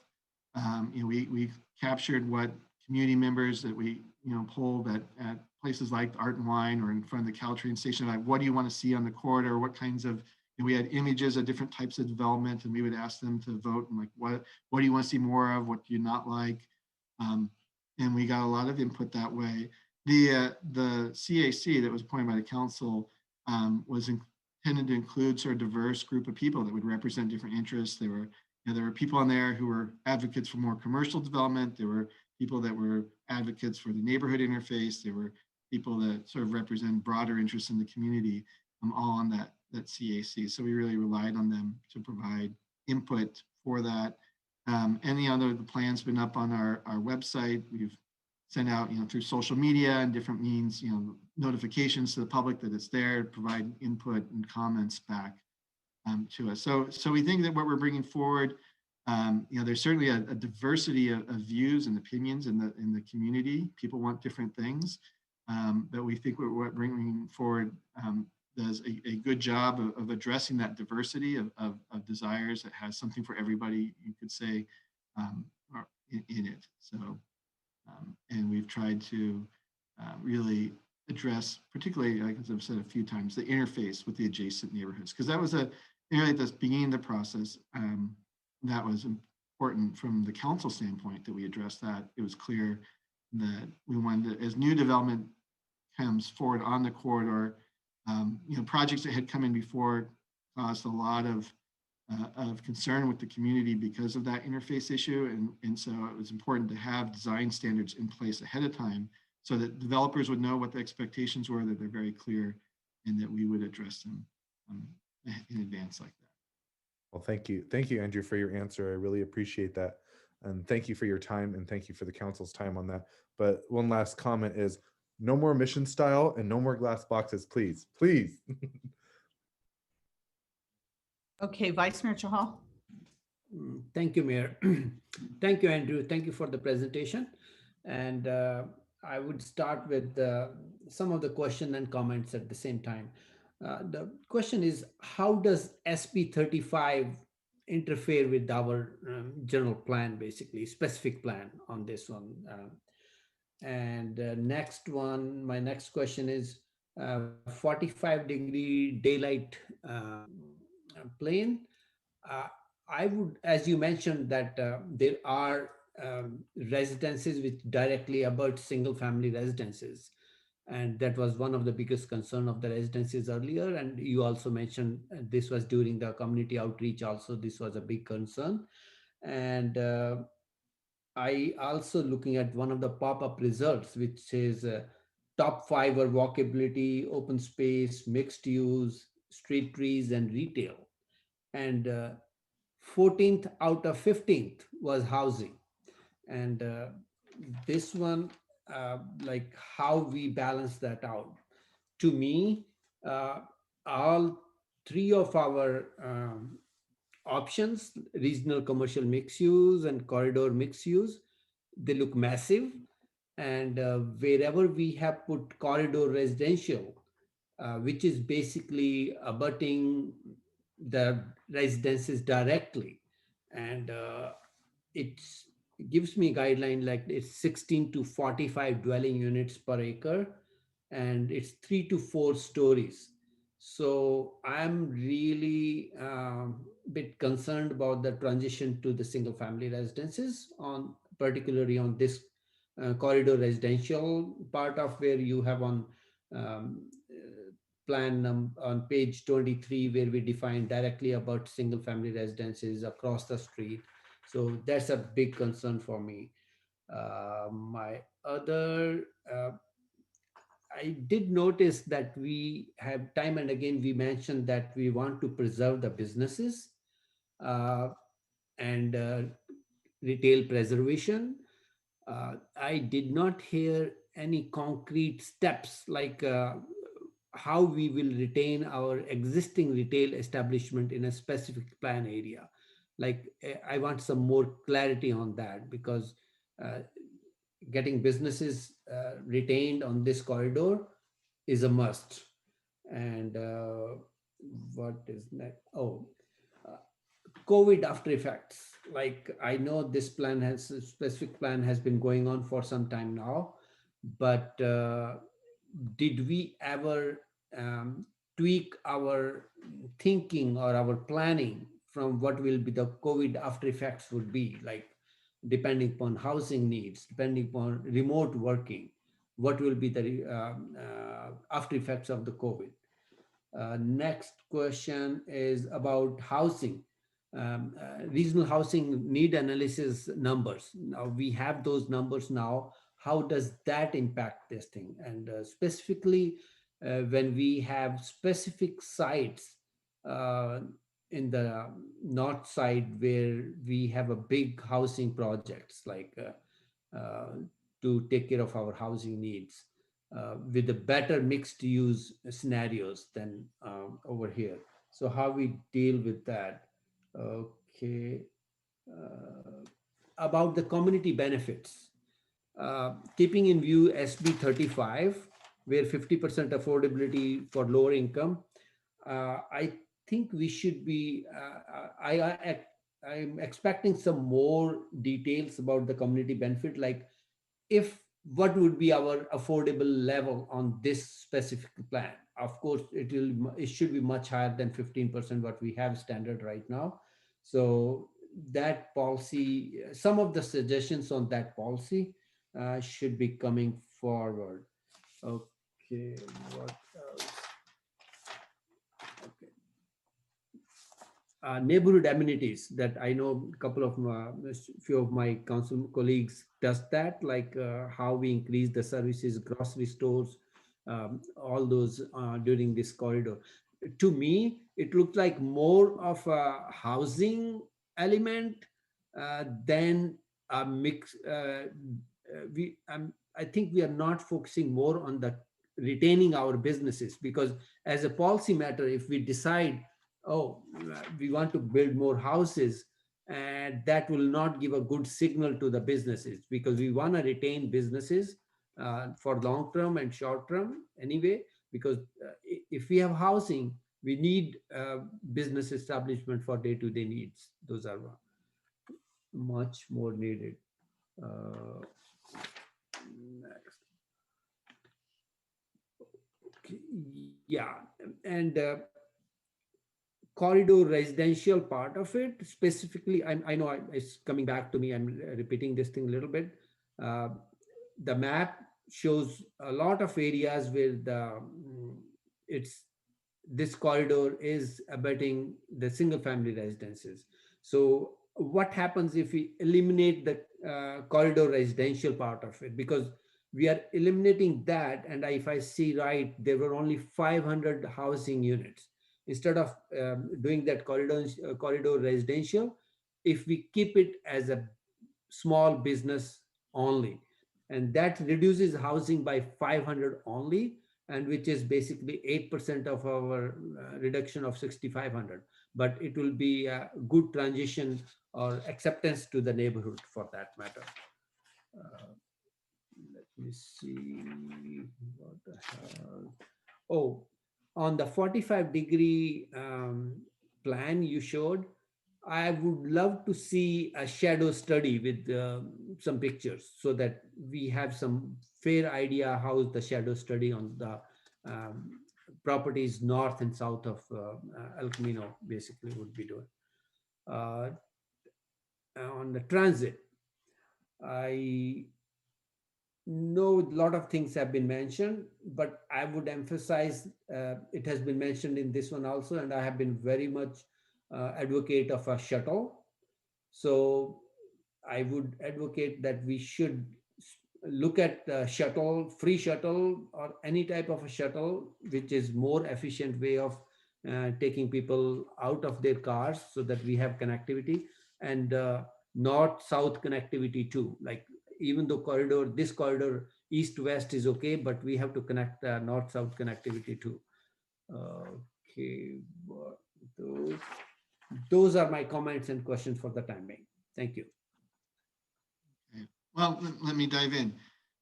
We captured what community members that we, polled at places like Art and Wine or in front of the Caltrain station, like, what do you want to see on the corridor? What kinds of, we had images of different types of development, and we would ask them to vote, and like, what do you want to see more of? What do you not like? And we got a lot of input that way. The CAC that was appointed by the council was intended to include sort of diverse group of people that would represent different interests. There were people on there who were advocates for more commercial development. There were people that were advocates for the neighborhood interface. There were people that sort of represent broader interests in the community, all on that CAC. So we really relied on them to provide input for that. And the plan's been up on our website. We've sent out, through social media and different means, notifications to the public that it's there, to provide input and comments back to us. So we think that what we're bringing forward, there's certainly a diversity of views and opinions in the community. People want different things, but we think what we're bringing forward does a good job of addressing that diversity of desires, that has something for everybody, you could say, in it. So, and we've tried to really address, particularly, like as I've said a few times, the interface with the adjacent neighborhoods, because that was at the beginning of the process. That was important from the council standpoint, that we addressed that. It was clear that we wanted to, as new development comes forward on the corridor, projects that had come in before caused a lot of concern with the community because of that interface issue. And so it was important to have design standards in place ahead of time, so that developers would know what the expectations were, that they're very clear, and that we would address them in advance like that. Well, thank you. Thank you, Andrew, for your answer. I really appreciate that. And thank you for your time, and thank you for the council's time on that. But one last comment is, no more mission style and no more glass boxes, please, please. Okay, Vice Mayor Chahal. Thank you, Mayor. Thank you, Andrew. Thank you for the presentation. And I would start with some of the question and comments at the same time. The question is, how does SB 35 interfere with our general plan, basically, specific plan on this one? And my next question is 45-degree daylight plane. I would, as you mentioned, that there are residences which directly abut single family residences. And that was one of the biggest concern of the residences earlier. And you also mentioned this was during the community outreach also, this was a big concern. And I also looking at one of the pop-up results, which says top 5 are walkability, open space, mixed use, street trees, and retail. And 14th out of 15th was housing. And this one, like how we balance that out. To me, all three of our options, regional commercial mixed use and corridor mixed use, they look massive. And wherever we have put corridor residential, which is basically abutting the residences directly, and it's, it gives me guideline like it's 16 to 45 dwelling units per acre, and it's 3 to 4 stories. So I'm really bit concerned about the transition to the single family residences, on particularly on this corridor residential part of where you have on um, on page 23, where we define directly about single family residences across the street. So that's a big concern for me. My other, I did notice that we have time and again, we mentioned that we want to preserve the businesses and retail preservation. I did not hear any concrete steps like how we will retain our existing retail establishment in a specific plan area. Like I want some more clarity on that, because uh, getting businesses retained on this corridor is a must. And what is next? Oh, uh, COVID after effects. Like I know this plan has, a specific plan has been going on for some time now, but did we ever tweak our thinking or our planning from what will be the COVID after effects would be, like depending upon housing needs, depending upon remote working, what will be the after effects of the COVID? Next question is about housing. Regional housing need analysis numbers. Now we have those numbers now. How does that impact this thing? And specifically, when we have specific sites uh, in the north side where we have a big housing projects, like to take care of our housing needs with the better mixed use scenarios than over here. So how we deal with that? Okay. About the community benefits, keeping in view SB 35, where 50% affordability for lower income, I think we should be, I'm expecting some more details about the community benefit, like if what would be our affordable level on this specific plan. Of course it should be much higher than 15% what we have standard right now. So that policy, some of the suggestions on that policy should be coming forward. Okay, what else? Okay. Neighborhood amenities that I know a couple of few of my council colleagues does that, like how we increase the services, grocery stores, all those during this corridor. To me, it looked like more of a housing element than a mix. I think we are not focusing more on the retaining our businesses, because as a policy matter, if we decide, oh, we want to build more houses, and that will not give a good signal to the businesses, because we want to retain businesses for long term and short term anyway, because if we have housing, we need business establishment for day-to-day needs. Those are much more needed. Next. Okay. Yeah, and corridor residential part of it specifically, I know it's coming back to me, I'm repeating this thing a little bit. The map shows a lot of areas where it's this corridor is abutting the single family residences. So what happens if we eliminate the corridor residential part of it? Because we are eliminating that, and if I see right, there were only 500 housing units. Instead of doing that corridor residential, if we keep it as a small business only. And that reduces housing by 500 only, and which is basically 8% of our reduction of 6,500. But it will be a good transition or acceptance to the neighborhood for that matter. Let me see what the hell. Oh, on the 45-degree plan you showed, I would love to see a shadow study with some pictures so that we have some fair idea how the shadow study on the properties north and south of El Camino basically would be doing. On the transit, I know a lot of things have been mentioned, but I would emphasize it has been mentioned in this one also, and I have been very much advocate of a shuttle. So I would advocate that we should look at shuttle, free shuttle, or any type of a shuttle, which is more efficient way of taking people out of their cars so that we have connectivity, and north-south connectivity too. Like even though this corridor east-west is okay, but we have to connect north-south connectivity too. Okay, those are my comments and questions for the time being. Thank you. Okay. Well, let me dive in.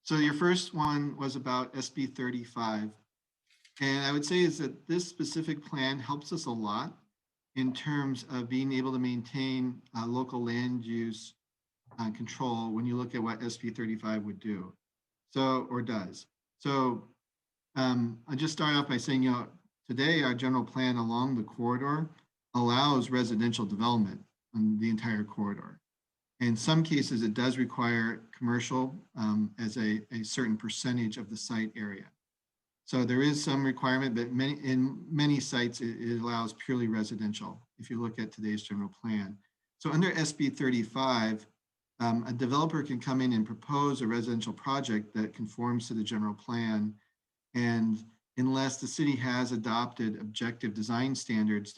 So your first one was about SB 35. And I would say is that this specific plan helps us a lot in terms of being able to maintain local land use control when you look at what SB 35 would do, or does. So I'll just start off by saying, today our general plan along the corridor allows residential development on the entire corridor. In some cases, it does require commercial as a certain percentage of the site area. So there is some requirement, but in many sites, it allows purely residential, if you look at today's general plan. So under SB 35, a developer can come in and propose a residential project that conforms to the general plan. And unless the city has adopted objective design standards,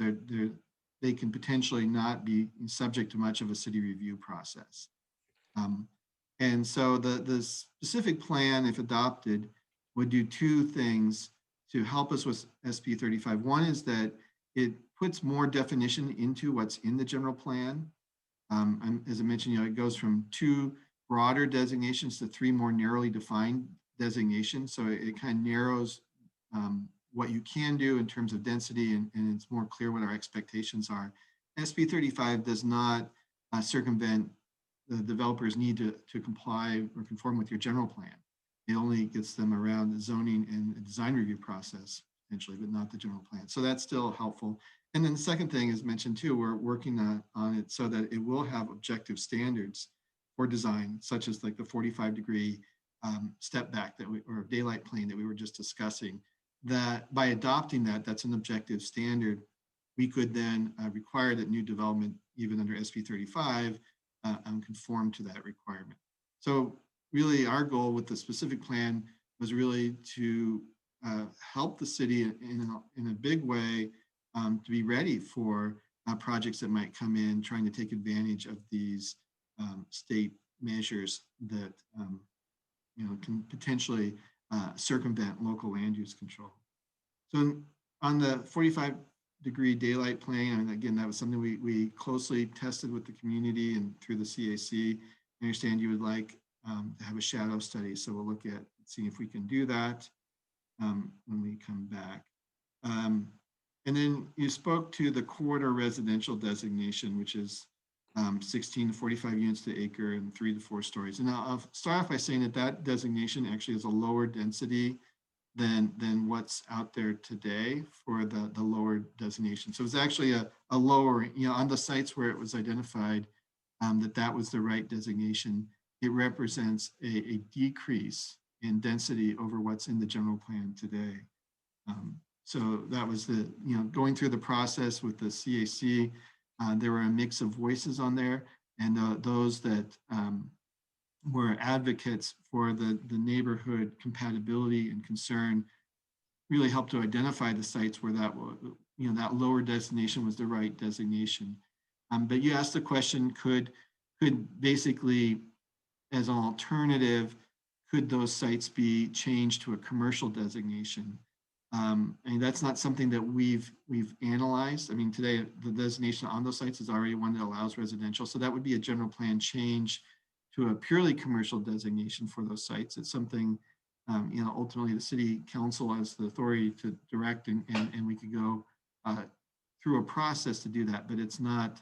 they can potentially not be subject to much of a city review process. And so the specific plan, if adopted, would do two things to help us with SB 35. One is that it puts more definition into what's in the general plan. As I mentioned, it goes from 2 broader designations to 3 more narrowly defined designations. So it kind of narrows what you can do in terms of density, and it's more clear what our expectations are. SB 35 does not circumvent the developer's need to comply or conform with your general plan. It only gets them around the zoning and the design review process, potentially, but not the general plan. So that's still helpful. And then the second thing is mentioned too, we're working on it so that it will have objective standards for design, such as like the 45-degree step back or daylight plane that we were just discussing, that by adopting that, that's an objective standard, we could then require that new development, even under SB 35, conform to that requirement. So really our goal with the specific plan was really to help the city in a big way to be ready for projects that might come in trying to take advantage of these state measures that can potentially circumvent local land use control. So on the 45-degree daylight plane, and again, that was something we closely tested with the community and through the CAC. I understand you would like to have a shadow study, so we'll look at seeing if we can do that when we come back. And then you spoke to the corridor residential designation, which is 16 to 45 units to acre and 3 to 4 stories. And I'll start off by saying that that designation actually is a lower density than what's out there today for the lower designation. So it's actually a lower, on the sites where it was identified that was the right designation, it represents a decrease in density over what's in the general plan today. So that was going through the process with the CAC, there were a mix of voices on there, and those that were advocates for the neighborhood compatibility and concern really helped to identify the sites where that lower designation was the right designation. But you asked the question, could basically as an alternative, could those sites be changed to a commercial designation? And that's not something that we've analyzed. I mean, today the designation on those sites is already one that allows residential. So that would be a general plan change to a purely commercial designation for those sites. It's something, ultimately the city council has the authority to direct, and we could go through a process to do that, but it's not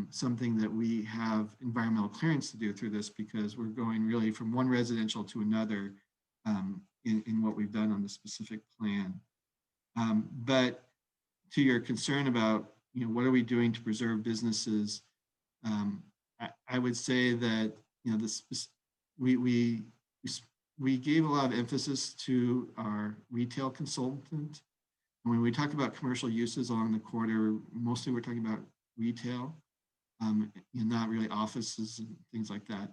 something that we have environmental clearance to do through this, because we're going really from one residential to another in what we've done on the specific plan. But to your concern about, what are we doing to preserve businesses? I would say that, we gave a lot of emphasis to our retail consultant. And when we talk about commercial uses along the corridor, mostly we're talking about retail, not really offices and things like that.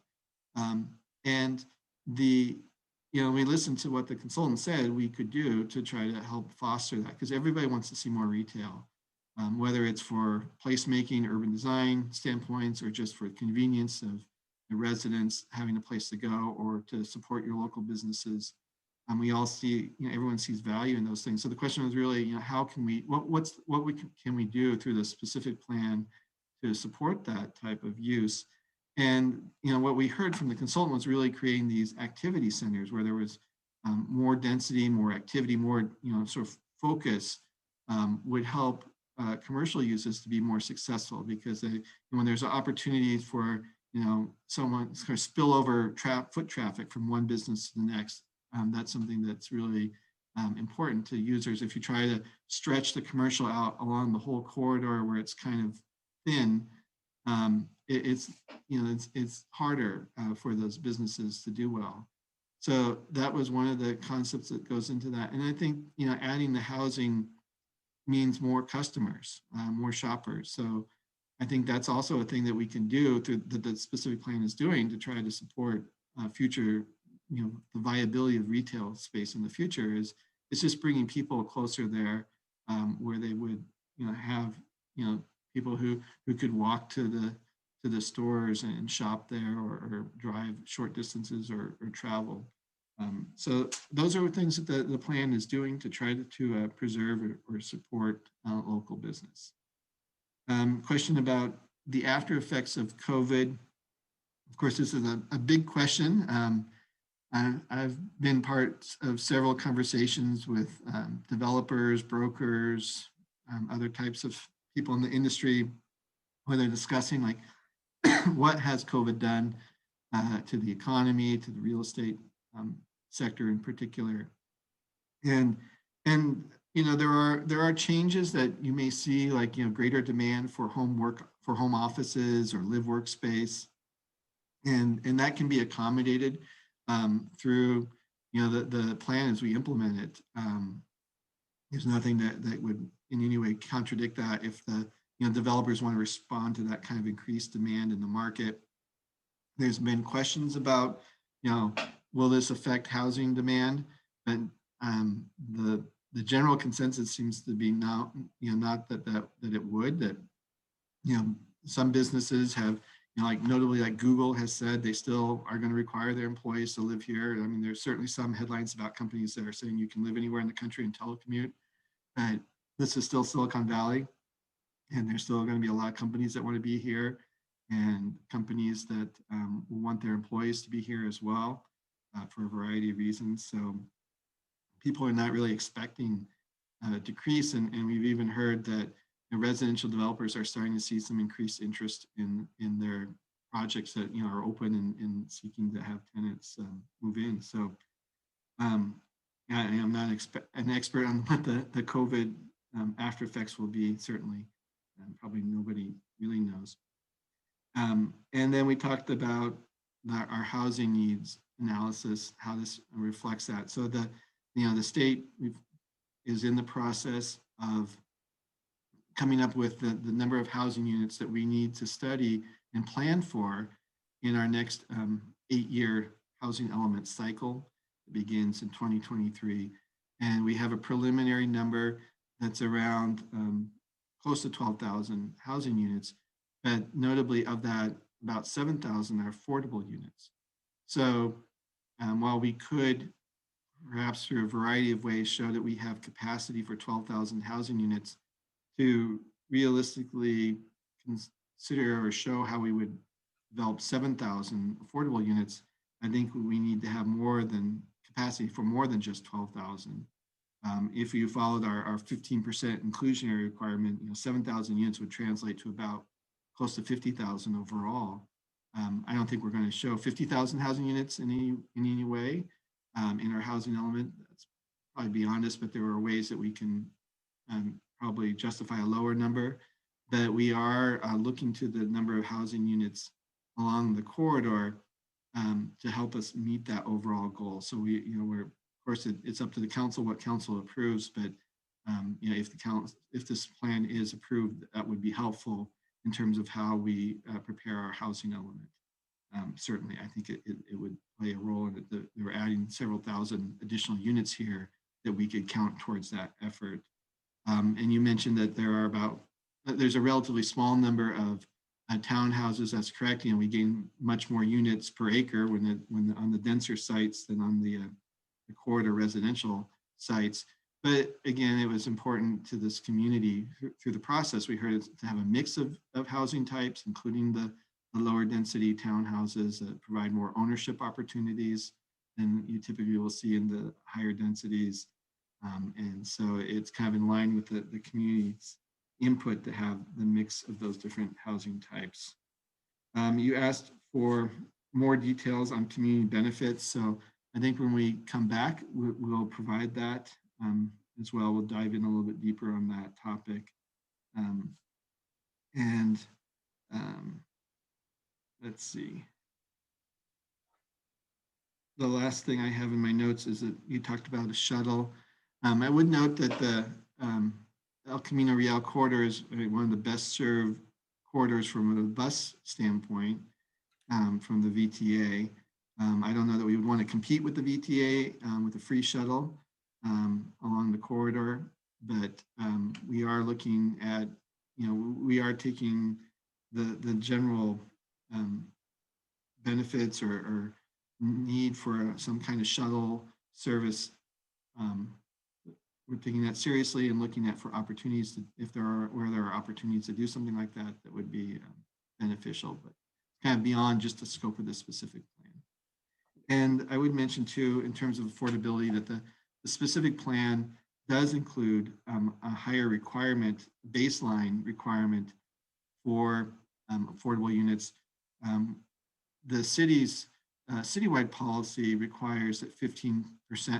And we listened to what the consultant said we could do to try to help foster that, because everybody wants to see more retail, whether it's for placemaking, urban design standpoints, or just for convenience of the residents having a place to go, or to support your local businesses. We all see, everyone sees value in those things. So the question was really, how can we, can we do through the specific plan to support that type of use? And what we heard from the consultant was really creating these activity centers where there was more density, more activity, more sort of focus would help commercial uses to be more successful, because when there's opportunities for someone kind of spill over foot traffic from one business to the next, that's something that's really important to users. If you try to stretch the commercial out along the whole corridor where it's kind of thin, it's harder for those businesses to do well. So that was one of the concepts that goes into that. And I think, adding the housing means more customers, more shoppers. So I think that's also a thing that we can do through that the specific plan is doing to try to support future, the viability of retail space in the future. It's just bringing people closer there, where they would, have, people who could walk to the stores and shop there, or drive short distances, or travel. So those are things that the plan is doing to try to preserve or support local business. Question about the after effects of COVID. Of course, this is a big question. I've been part of several conversations with developers, brokers, other types of people in the industry, where they're discussing like what has COVID done to the economy, to the real estate sector in particular. And there are changes that you may see, like greater demand for home offices or live workspace, and that can be accommodated through the plan as we implement it. There's nothing that would in any way contradict that if the developers want to respond to that kind of increased demand in the market. There's been questions about will this affect housing demand? But the general consensus seems to be not that it would. That some businesses have notably like Google has said they still are going to require their employees to live here. I mean, there's certainly some headlines about companies that are saying you can live anywhere in the country and telecommute. But this is still Silicon Valley, and there's still going to be a lot of companies that want to be here, and companies that will want their employees to be here as well for a variety of reasons. So people are not really expecting a decrease, and we've even heard that the residential developers are starting to see some increased interest in their projects that are open and seeking to have tenants move in. So I am not an expert on what the COVID after effects will be, certainly. Probably nobody really knows. And then we talked about our housing needs analysis, how this reflects that. So the state is in the process of coming up with the number of housing units that we need to study and plan for in our next 8-year housing element cycle. It begins in 2023. And we have a preliminary number that's around close to 12,000 housing units. But notably of that, about 7,000 are affordable units. So while we could perhaps through a variety of ways show that we have capacity for 12,000 housing units, to realistically consider or show how we would develop 7,000 affordable units, I think we need to have more than capacity for more than just 12,000. If you followed our 15% inclusionary requirement, 7,000 units would translate to about close to 50,000 overall. I don't think we're going to show 50,000 housing units in any way in our housing element. That's probably beyond us, but there are ways that we can probably justify a lower number. But we are looking to the number of housing units along the corridor to help us meet that overall goal. So we're, of course, it's up to the council what council approves, but if this plan is approved, that would be helpful in terms of how we prepare our housing element. Certainly, I think it would play a role in it. We're adding several thousand additional units here that we could count towards that effort. And you mentioned that there's a relatively small number of townhouses. That's correct. We gain much more units per acre when on the denser sites than on the corridor residential sites. But again, it was important to this community through the process. We heard to have a mix of housing types, including the lower density townhouses that provide more ownership opportunities than you typically will see in the higher densities. And so it's kind of in line with the community's input to have the mix of those different housing types. You asked for more details on community benefits. So I think when we come back, we'll provide that as well. We'll dive in a little bit deeper on that topic. Let's see. The last thing I have in my notes is that you talked about a shuttle. I would note that the El Camino Real corridor is one of the best served corridors from a bus standpoint from the VTA. I don't know that we would want to compete with the VTA with a free shuttle along the corridor, but we are looking at, we are taking the general benefits or need for some kind of shuttle service. We're taking that seriously and looking at for opportunities where there are opportunities to do something like that would be beneficial, but kind of beyond just the scope of this specific plan. And I would mention too, in terms of affordability, that the specific plan does include a higher requirement, baseline requirement for affordable units. The city's citywide policy requires that 15%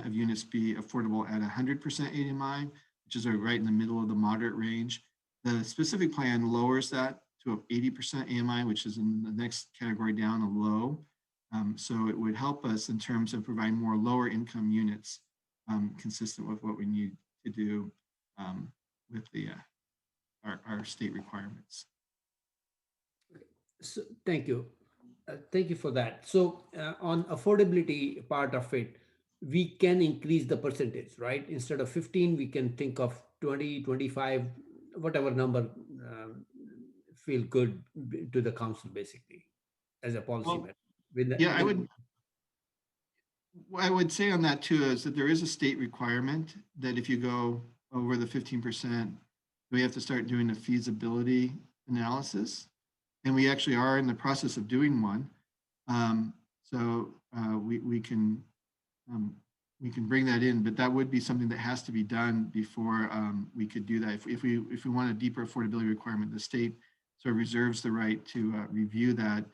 of units be affordable at 100% AMI, which is right in the middle of the moderate range. The specific plan lowers that to 80% AMI, which is in the next category down, a low. So it would help us in terms of providing more lower income units consistent with what we need to do with our state requirements. So, thank you. Thank you for that. So on affordability part of it, we can increase the percentage, right? Instead of 15, we can think of 20, 25, whatever number feel good to the council, basically, as a policy matter. Yeah, I would say on that too is that there is a state requirement that if you go over the 15%, we have to start doing a feasibility analysis. And we actually are in the process of doing one. So we can bring that in, but that would be something that has to be done before we could do that. If we want a deeper affordability requirement, the state sort of reserves the right to review that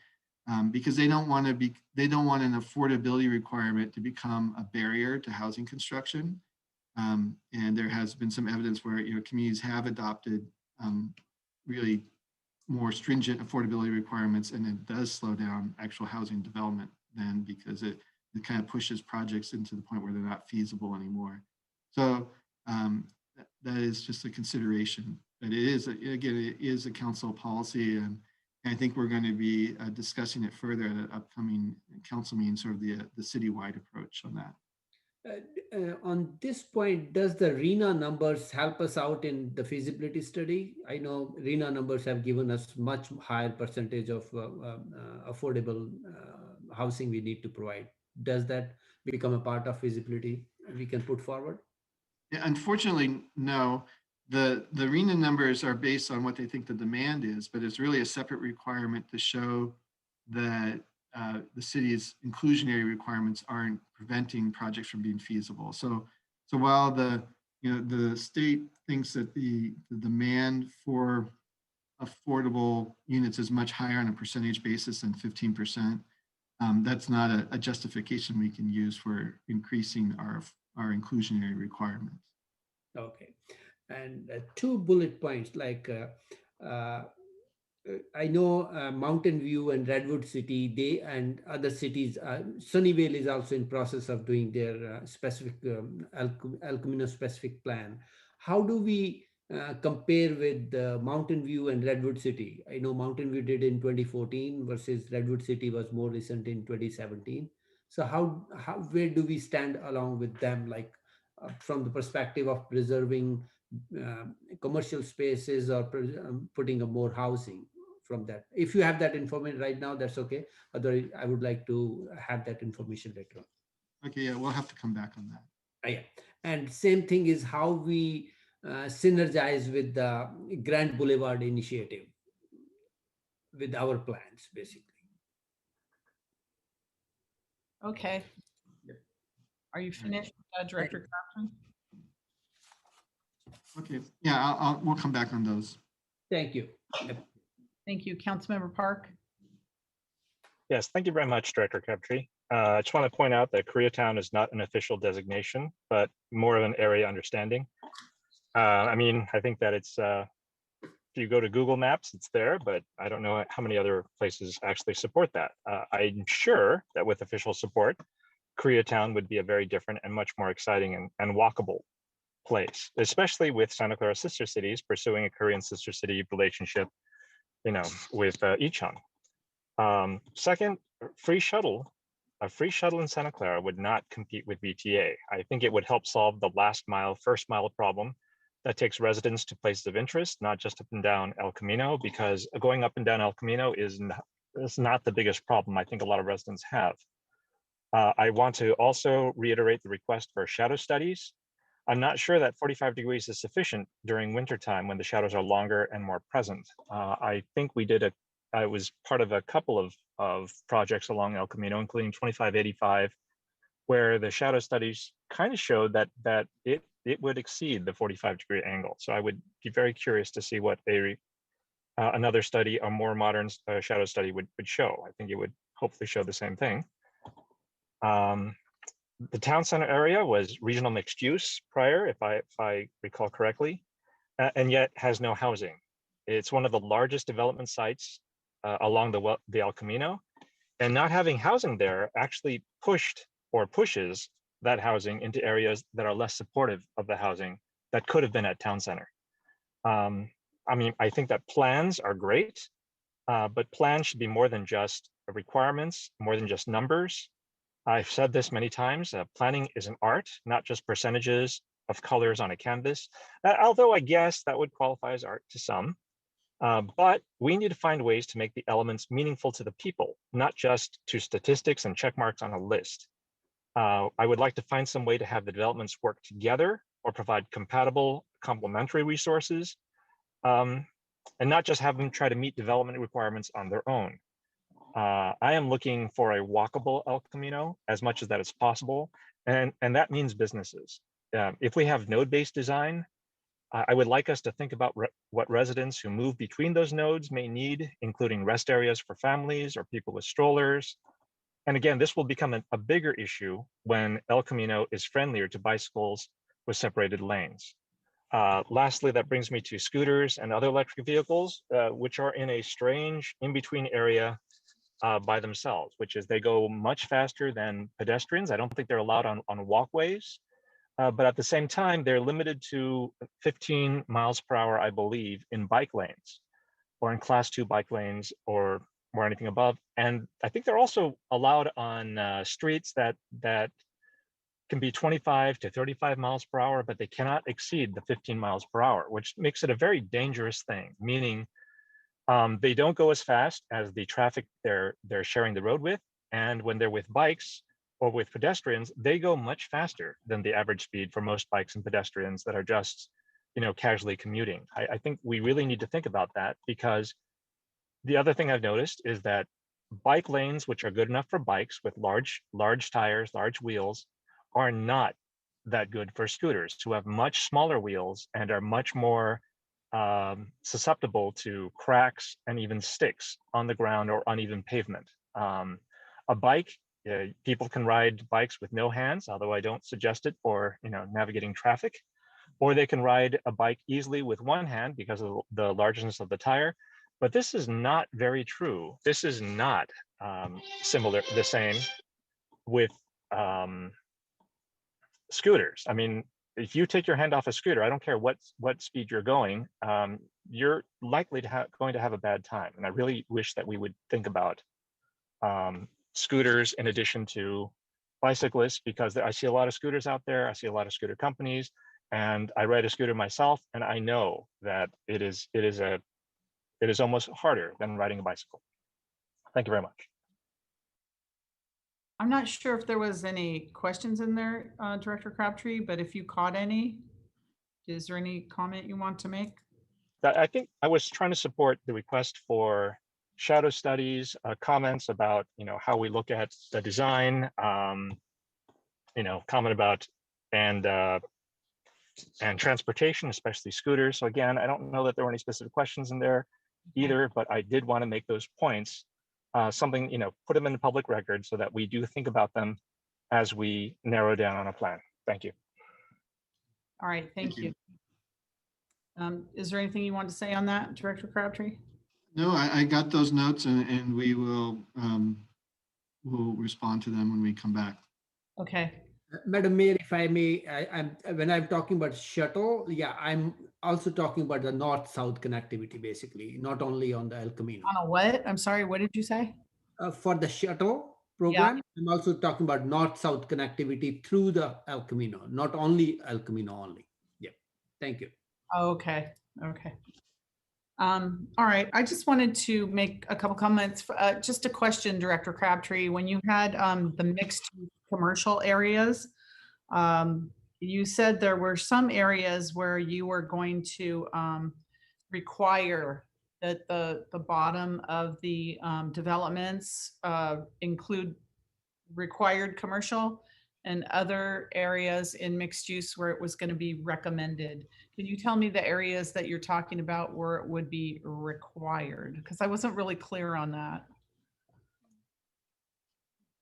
because they don't want an affordability requirement to become a barrier to housing construction. And there has been some evidence where communities have adopted really more stringent affordability requirements, and it does slow down actual housing development then because it kind of pushes projects into the point where they're not feasible anymore. So that is just a consideration. But it is, again, it is a council policy, and I think we're going to be discussing it further at an upcoming council meeting, sort of the citywide approach on that. On this point, does the RENA numbers help us out in the feasibility study? I know RENA numbers have given us much higher percentage of affordable housing we need to provide. Does that become a part of feasibility we can put forward? Yeah, unfortunately, no. The RENA numbers are based on what they think the demand is, but it's really a separate requirement to show that the city's inclusionary requirements aren't preventing projects from being feasible. So while the state thinks that the demand for affordable units is much higher on a percentage basis than 15%, that's not a justification we can use for increasing our inclusionary requirements. Okay. And 2 bullet points, like I know Mountain View and Redwood City, they and other cities, Sunnyvale is also in process of doing their specific El Camino specific plan. How do we compare with Mountain View and Redwood City? I know Mountain View did in 2014 versus Redwood City was more recent in 2017. So where do we stand along with them, like from the perspective of preserving commercial spaces or putting up more housing from that? If you have that information right now, that's okay. Otherwise, I would like to have that information later on. Okay, yeah, we'll have to come back on that. Yeah. And same thing is how we synergize with the Grand Boulevard initiative with our plans, basically. Okay. Are you finished, Director Crafton? Okay, yeah, we'll come back on those. Thank you. Thank you. Councilmember Park. Yes, thank you very much, Director Crabtree. I just want to point out that Koreatown is not an official designation, but more of an area understanding. I mean, I think that it's, if you go to Google Maps, it's there, but I don't know how many other places actually support that. I'm sure that with official support, Koreatown would be a very different and much more exciting and walkable place, especially with Santa Clara sister cities pursuing a Korean sister city relationship, with Icheon. Second, a free shuttle in Santa Clara would not compete with VTA. I think it would help solve the first mile problem that takes residents to places of interest, not just up and down El Camino, because going up and down El Camino is not the biggest problem I think a lot of residents have. I want to also reiterate the request for shadow studies. I'm not sure that 45 degrees is sufficient during wintertime when the shadows are longer and more present. I think I was part of a couple of projects along El Camino, including 2585, where the shadow studies kind of showed that it would exceed the 45-degree angle. So I would be very curious to see what another study, a more modern shadow study would show. I think it would hopefully show the same thing. The town center area was regional mixed use prior, if I recall correctly, and yet has no housing. It's one of the largest development sites along the El Camino, and not having housing there actually pushes that housing into areas that are less supportive of the housing that could have been at town center. I mean, I think that plans are great, but plans should be more than just requirements, more than just numbers. I've said this many times, planning is an art, not just percentages of colors on a canvas, although I guess that would qualify as art to some. But we need to find ways to make the elements meaningful to the people, not just to statistics and check marks on a list. I would like to find some way to have the developments work together or provide compatible, complementary resources, and not just have them try to meet development requirements on their own. I am looking for a walkable El Camino as much as that is possible, and that means businesses. If we have node-based design, I would like us to think about what residents who move between those nodes may need, including rest areas for families or people with strollers. And again, this will become a bigger issue when El Camino is friendlier to bicycles with separated lanes. Lastly, that brings me to scooters and other electric vehicles, which are in a strange in-between area by themselves, which is they go much faster than pedestrians. I don't think they're allowed on walkways, but at the same time, they're limited to 15 miles per hour, I believe, in bike lanes or in class 2 bike lanes or anything above. And I think they're also allowed on streets that can be 25 to 35 miles per hour, but they cannot exceed the 15 miles per hour, which makes it a very dangerous thing, meaning they don't go as fast as the traffic they're sharing the road with, And when they're with bikes or with pedestrians, they go much faster than the average speed for most bikes and pedestrians that are just, casually commuting. I think we really need to think about that, because the other thing I've noticed is that bike lanes, which are good enough for bikes with large tires, large wheels, are not that good for scooters, who have much smaller wheels and are much more susceptible to cracks and even sticks on the ground or uneven pavement. A bike, people can ride bikes with no hands, although I don't suggest it for navigating traffic, or they can ride a bike easily with one hand because of the largeness of the tire. But this is not very true. This is not the same with scooters. I mean, if you take your hand off a scooter, I don't care what speed you're going, you're likely going to have a bad time. And I really wish that we would think about scooters in addition to bicyclists, because I see a lot of scooters out there. I see a lot of scooter companies, and I ride a scooter myself, and I know that it is almost harder than riding a bicycle. Thank you very much. I'm not sure if there was any questions in there, Director Crabtree, but if you caught any, is there any comment you want to make? I think I was trying to support the request for shadow studies, comments about how we look at the design, comment about and transportation, especially scooters. So again, I don't know that there were any specific questions in there either, but I did want to make those points. Something, put them in the public record so that we do think about them as we narrow down on a plan. Thank you. All right, thank you. Is there anything you want to say on that, Director Crabtree? No, I got those notes, and we will we'll respond to them when we come back. Okay. Madam Mayor, if I may, when I'm talking about shuttle, yeah, I'm also talking about the north-south connectivity, basically, not only on the El Camino. On a what? I'm sorry, what did you say? For the shuttle program, I'm also talking about north-south connectivity through the El Camino, not only El Camino only. Yeah, thank you. Okay, okay. All right, I just wanted to make a couple comments. Just a question, Director Crabtree, when you had the mixed commercial areas, you said there were some areas where you were going to require that the bottom of the developments include required commercial, and other areas in mixed use where it was going to be recommended. Can you tell me the areas that you're talking about where it would be required? Because I wasn't really clear on that.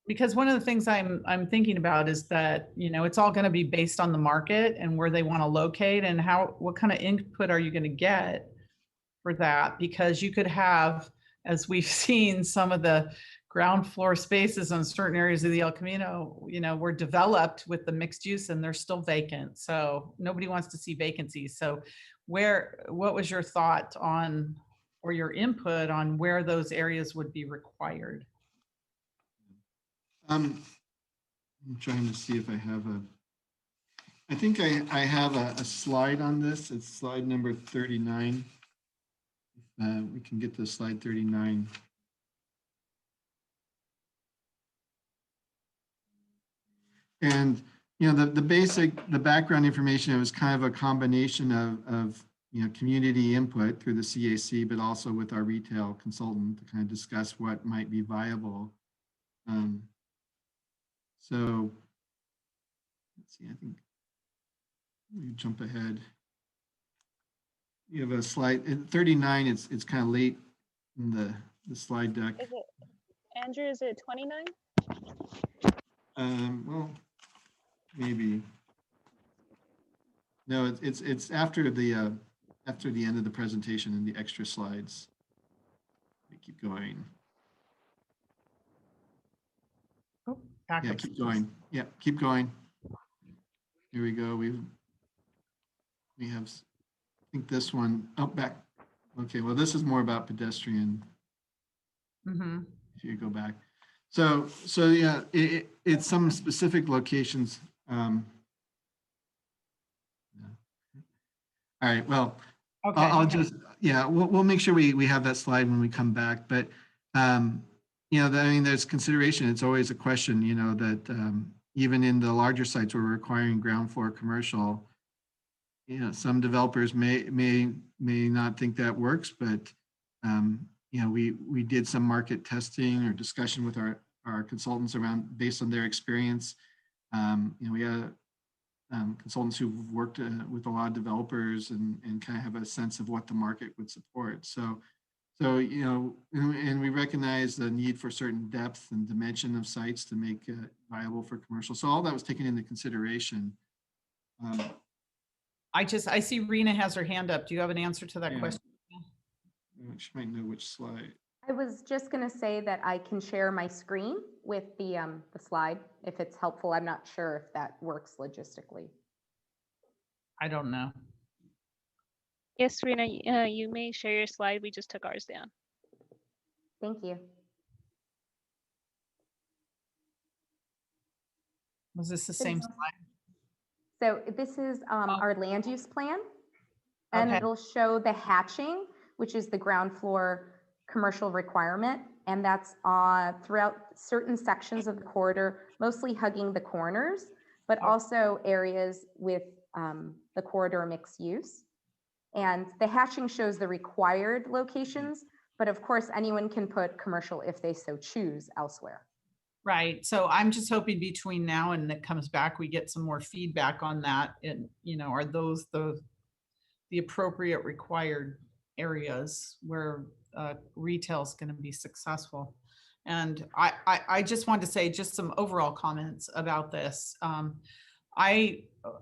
Because one of the things I'm thinking about is that, it's all going to be based on the market and where they want to locate, and what kind of input are you going to get for that? Because you could have, as we've seen, some of the ground floor spaces on certain areas of the El Camino, were developed with the mixed use and they're still vacant. So nobody wants to see vacancies. So what was your thought on, or your input on where those areas would be required? I'm trying to see if I have I think I have a slide on this. It's slide number 39. We can get to slide 39. And the background information, it was kind of a combination of community input through the CAC, but also with our retail consultant to kind of discuss what might be viable. So let's see, I think we jump ahead. You have a slide in 39. It's kind of late in the slide deck. Is it, Andrew, is it 29? Well, maybe. No, it's after the end of the presentation and the extra slides. We keep going. Oh, yeah, keep going. Yeah, keep going. Here we go. We have, I think this one, back. Okay, well, this is more about pedestrian. Mm-hmm. If you go back. So yeah, it's some specific locations. All right, well, okay. I'll just, yeah, we'll make sure we have that slide when we come back, but I mean, there's consideration. It's always a question, that even in the larger sites where we're requiring ground floor commercial, some developers may not think that works, but we did some market testing or discussion with our consultants around based on their experience. We had consultants who've worked with a lot of developers and kind of have a sense of what the market would support. So, and we recognize the need for certain depth and dimension of sites to make it viable for commercial. So all that was taken into consideration. I see Rena has her hand up. Do you have an answer to that Yeah. question? She might know which slide. I was just going to say that I can share my screen with the slide if it's helpful. I'm not sure if that works logistically. I don't know. Yes, Rena, you may share your slide. We just took ours down. Thank you. Was this the same slide? So this is our land use plan, and Okay. it'll show the hatching, which is the ground floor commercial requirement, and that's throughout certain sections of the corridor, mostly hugging the corners, but also areas with the corridor mixed use. And the hatching shows the required locations, but of course anyone can put commercial if they so choose elsewhere. Right. So I'm just hoping between now and it comes back, we get some more feedback on that. And, are those the appropriate required areas where retail is going to be successful? And I just wanted to say just some overall comments about this.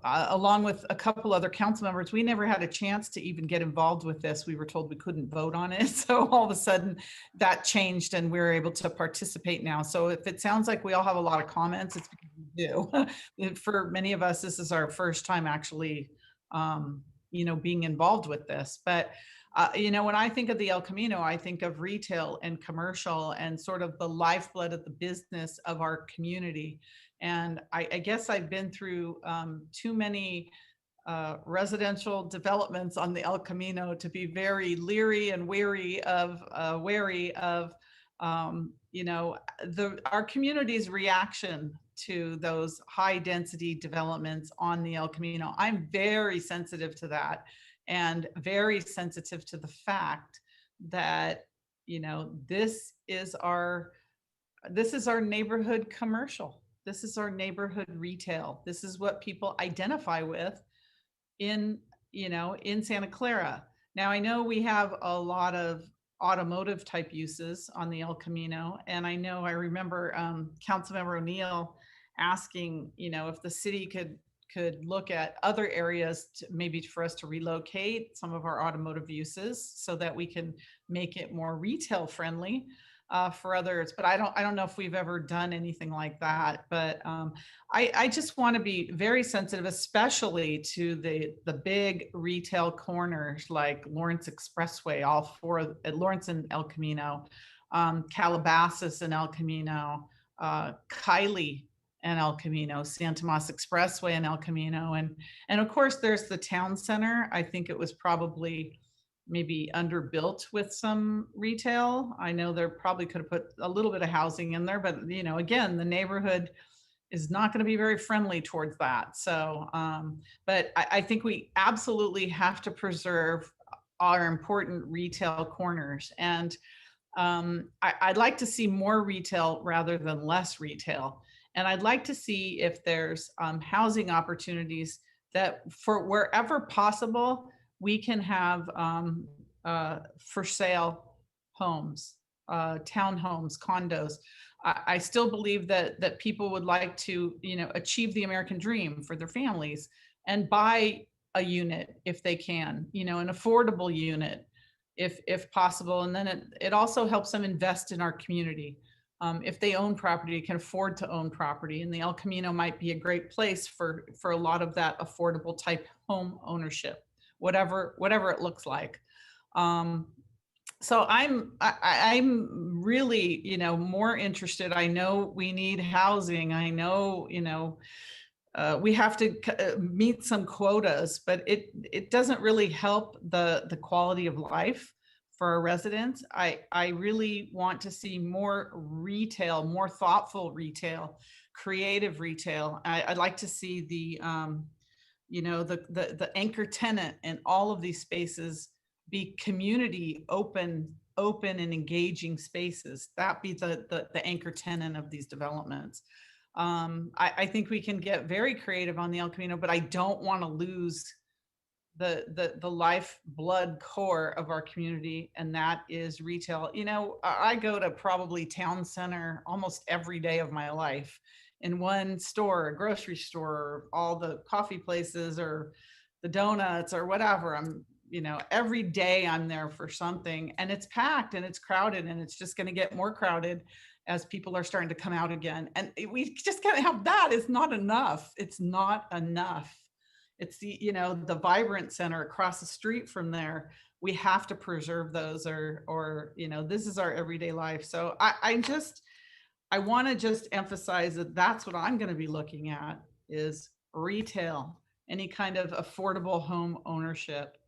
Along with a couple other council members, we never had a chance to even get involved with this. We were told we couldn't vote on it. So all of a sudden that changed and we're able to participate now. So if it sounds like we all have a lot of comments, it's because we do. For many of us, this is our first time actually, being involved with this. But when I think of the El Camino, I think of retail and commercial and sort of the lifeblood of the business of our community. And I guess I've been through too many residential developments on the El Camino to be very leery and wary of our community's reaction to those high density developments on the El Camino. I'm very sensitive to that and very sensitive to the fact that, this is our neighborhood commercial. This is our neighborhood retail. This is what people identify with in Santa Clara. Now, I know we have a lot of automotive type uses on the El Camino. And I remember Councilmember O'Neill asking, if the city could look at other areas maybe for us to relocate some of our automotive uses so that we can make it more retail friendly for others. But I don't know if we've ever done anything like that. But I just want to be very sensitive, especially to the big retail corners like Lawrence Expressway, all four at Lawrence and El Camino, Calabasas and El Camino, Kylie and El Camino, Santa Tomas Expressway and El Camino. And of course, there's the town center. I think it was probably maybe underbuilt with some retail. I know there probably could have put a little bit of housing in there, but again, the neighborhood is not going to be very friendly towards that. So, but I think we absolutely have to preserve our important retail corners. And I'd like to see more retail rather than less retail. And I'd like to see if there's housing opportunities that for wherever possible, we can have for sale homes, townhomes, condos. I still believe that people would like to, achieve the American dream for their families and buy a unit if they can, an affordable unit if possible. And then it also helps them invest in our community. If they own property, can afford to own property, and the El Camino might be a great place for a lot of that affordable type home ownership, whatever it looks like. So I'm really, more interested. I know we need housing. I know, we have to meet some quotas, but it doesn't really help the quality of life for our residents. I really want to see more retail, more thoughtful retail, creative retail. I'd like to see the, you know, the anchor tenant in all of these spaces be community open and engaging spaces. That be the anchor tenant of these developments. I think we can get very creative on the El Camino, but I don't want to lose the lifeblood core of our community, and that is retail. You know, I go to probably town center almost every day of my life in one store, a grocery store, all the coffee places or the donuts or whatever. I'm, you know, every day I'm there for something, and it's packed and it's crowded, and it's just going to get more crowded as people are starting to come out again. And we just can't have that. It's not enough. It's not enough. It's the, you know, the Vibrant Center across the street from there. We have to preserve those, or, you know, this is our everyday life. So I want to just emphasize that that's what I'm going to be looking at is retail, any kind of affordable home ownership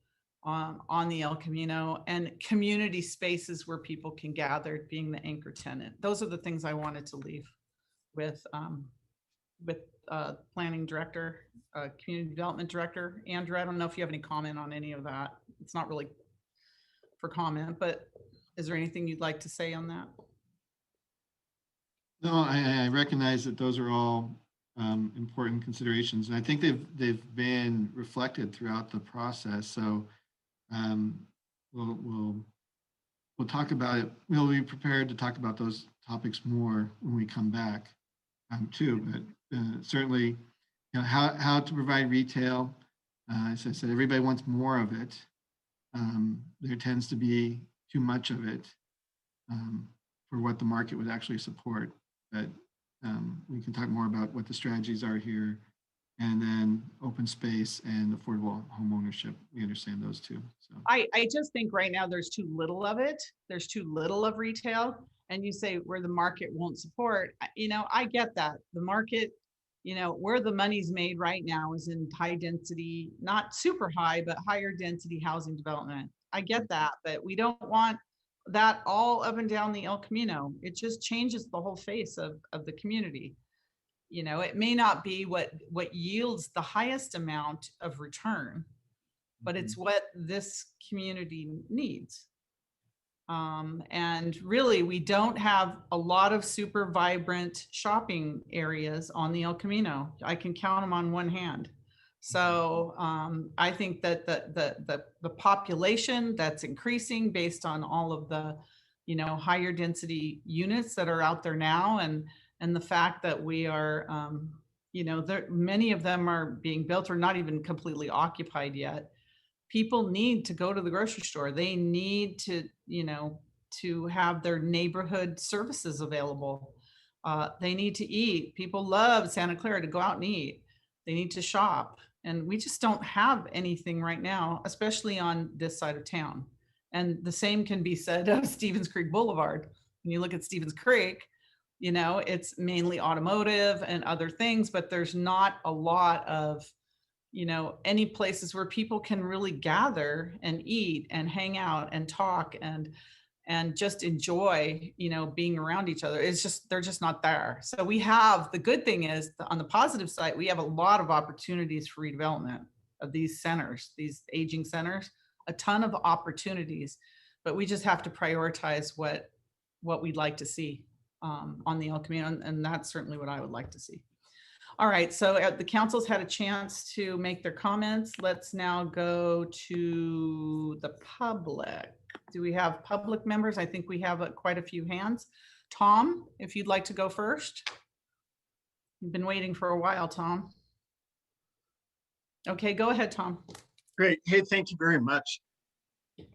on the El Camino, and community spaces where people can gather being the anchor tenant. Those are the things I wanted to leave with planning director, community development director. Andrew, I don't know if you have any comment on any of that. It's not really for comment, but is there anything you'd like to say on that? No, I recognize that those are all important considerations, and I think they've been reflected throughout the process. So we'll talk about it. We'll be prepared to talk about those topics more when we come back too. But certainly, you know, how to provide retail. As I said, everybody wants more of it. There tends to be too much of it for what the market would actually support. But we can talk more about what the strategies are here, and then open space and affordable home ownership. We understand those too. So I just think right now there's too little of it. There's too little of retail. And you say where the market won't support, you know, I get that. The market, you know, where the money's made right now is in high density, not super high, but higher density housing development. I get that, but we don't want that all up and down the El Camino. It just changes the whole face of the community. You know, it may not be what yields the highest amount of return, but it's what this community needs. And really, we don't have a lot of super vibrant shopping areas on the El Camino. I can count them on one hand. So I think that the population that's increasing based on all of the, you know, higher density units that are out there now, and the fact that we are, you know, many of them are being built or not even completely occupied yet. People need to go to the grocery store. They need to, you know, to have their neighborhood services available. They need to eat. People love Santa Clara to go out and eat. They need to shop. And we just don't have anything right now, especially on this side of town. And the same can be said of Stevens Creek Boulevard. When you look at Stevens Creek, you know, it's mainly automotive and other things, but there's not a lot of, you know, any places where people can really gather and eat and hang out and talk and just enjoy, you know, being around each other. It's just, they're just not there. So we have, the good thing is on the positive side, we have a lot of opportunities for redevelopment of these centers, these aging centers, a ton of opportunities, but we just have to prioritize what we'd like to see on the El Camino, and that's certainly what I would like to see. All right, so the council's had a chance to make their comments. Let's now go to the public. Do we have public members? I think we have quite a few hands. Tom, if you'd like to go first. You've been waiting for a while, Tom. Okay, go ahead, Tom. Great. Hey, thank you very much.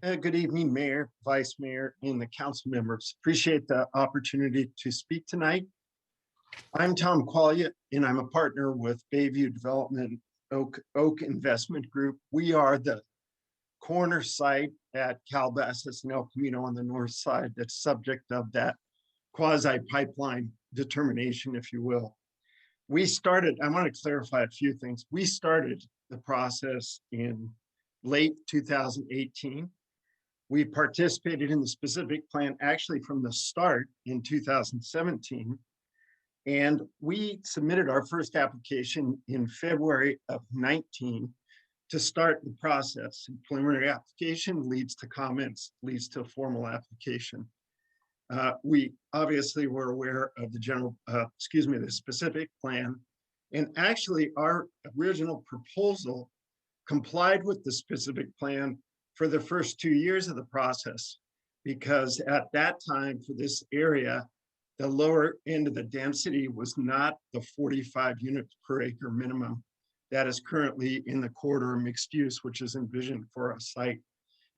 Good evening, Mayor, Vice Mayor, and the council members. Appreciate the opportunity to speak tonight. I'm Tom Qualia, and I'm a partner with Bayview Development Oak Investment Group. We are the corner site at Calabasas and El Camino on the north side that's subject of that quasi-pipeline determination, if you will. We started, I want to clarify a few things. We started the process in late 2018. We participated in the specific plan actually from the start in 2017. And we submitted our first application in February of 19 to start the process. Preliminary application leads to comments, leads to a formal application. We obviously were aware of the the specific plan. And actually our original proposal complied with the specific plan for the first 2 years of the process, because at that time for this area, the lower end of the density was not the 45 units per acre minimum that is currently in the corridor mixed use, which is envisioned for a site.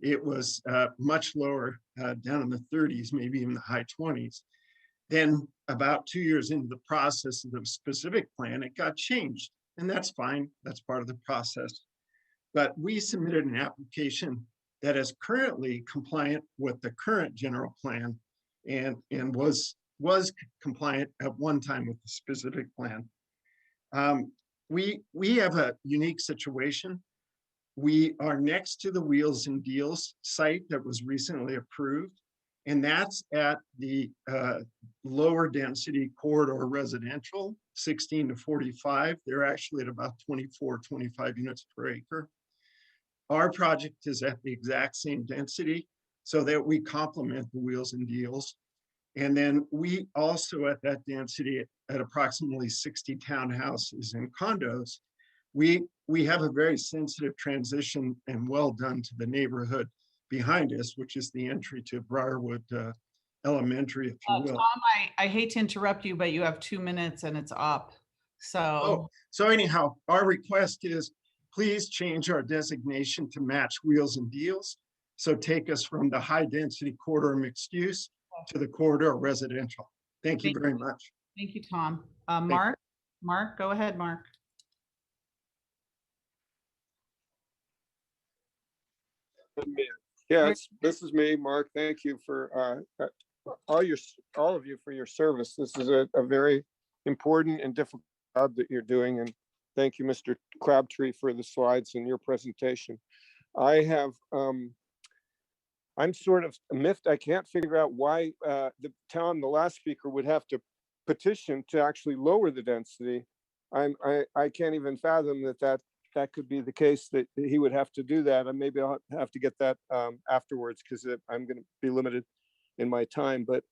It was much lower, down in the 30s, maybe even the high 20s. Then about 2 years into the process of the specific plan, it got changed, and that's fine. That's part of the process. But we submitted an application that is currently compliant with the current general plan and was compliant at one time with the specific plan. We have a unique situation. We are next to the Wheels and Deals site that was recently approved, and that's at the lower density corridor residential, 16 to 45. They're actually at about 24, 25 units per acre. Our project is at the exact same density so that we complement the Wheels and Deals. And then we also at that density at approximately 60 townhouses and condos, we have a very sensitive transition and well done to the neighborhood behind us, which is the entry to Briarwood Elementary, if you will. Tom, I hate to interrupt you, but you have 2 minutes and it's up. So, So anyhow, our request is please change our designation to match Wheels and Deals. So take us from the high density corridor mixed use to the corridor residential. Thank you very much. Thank you, Tom. Mark, go ahead, Mark. Yeah, this is me, Mark. Thank you for all of you for your service. This is a very important and difficult job that you're doing, and thank you, Mr. Crabtree, for the slides and your presentation. I'm sort of miffed. I can't figure out why the last speaker would have to petition to actually lower the density. I can't even fathom that could be the case, that he would have to do that. And maybe I'll have to get that afterwards, because I'm going to be limited in my time. But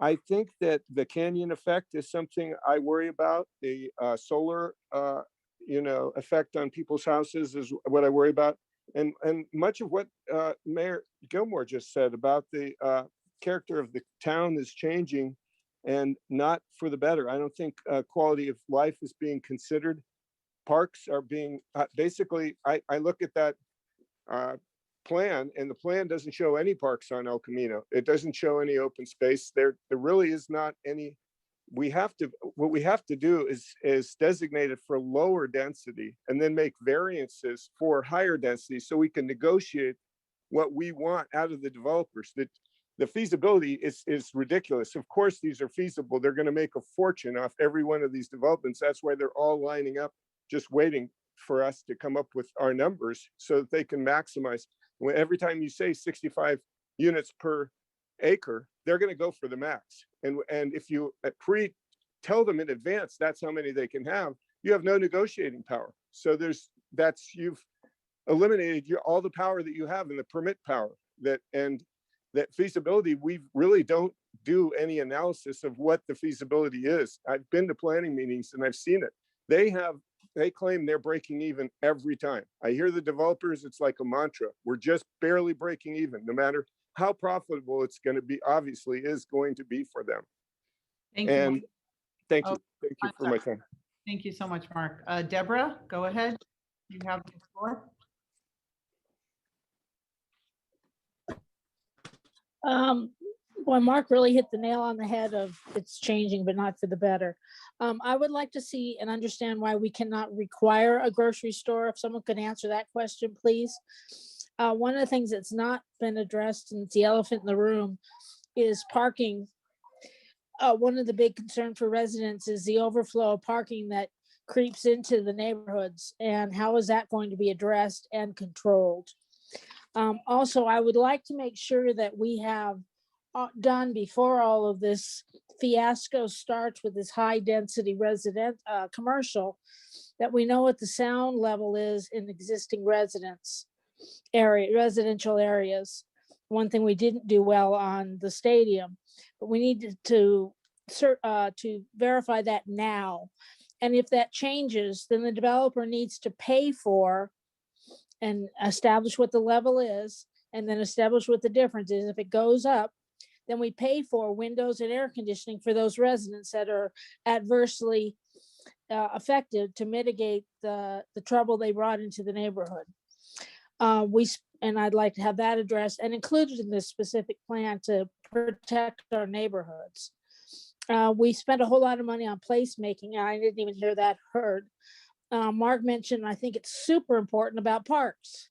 I think that the canyon effect is something I worry about. The solar, effect on people's houses is what I worry about. And much of what Mayor Gilmore just said about the character of the town is changing, and not for the better. I don't think quality of life is being considered. Parks are being basically, I look at that plan, and the plan doesn't show any parks on El Camino. It doesn't show any open space. There really is not any. What we have to do is designate it for lower density and then make variances for higher density, so we can negotiate what we want out of the developers. That the feasibility is ridiculous. Of course, these are feasible. They're going to make a fortune off every one of these developments. That's why they're all lining up, just waiting for us to come up with our numbers so that they can maximize. Every time you say 65 units per acre, they're going to go for the max. And if you tell them in advance that's how many they can have, you have no negotiating power. So you've eliminated all the power that you have in the permit power. That feasibility, we really don't do any analysis of what the feasibility is. I've been to planning meetings and I've seen it. They claim they're breaking even every time. I hear the developers, it's like a mantra. We're just barely breaking even, no matter how profitable it's going to be, obviously is going to be for them. Thank you. Thank you for my time. Thank you so much, Mark. Deborah, go ahead. You have the floor. Well, Mark really hit the nail on the head of it's changing, but not for the better. I would like to see and understand why we cannot require a grocery store. If someone could answer that question, please. One of the things that's not been addressed, and it's the elephant in the room, is parking. One of the big concerns for residents is the overflow of parking that creeps into the neighborhoods, and how is that going to be addressed and controlled? Also, I would like to make sure that we have done before all of this fiasco starts with this high density resident commercial, that we know what the sound level is in existing residential areas. One thing we didn't do well on the stadium, but we need to verify that now. And if that changes, then the developer needs to pay for and establish what the level is, and then establish what the difference is. If it goes up, then we pay for windows and air conditioning for those residents that are adversely affected, to mitigate the trouble they brought into the neighborhood. And I'd like to have that addressed and included in this specific plan to protect our neighborhoods. We spent a whole lot of money on placemaking, and I didn't even hear that heard. Mark mentioned, I think it's super important about parks.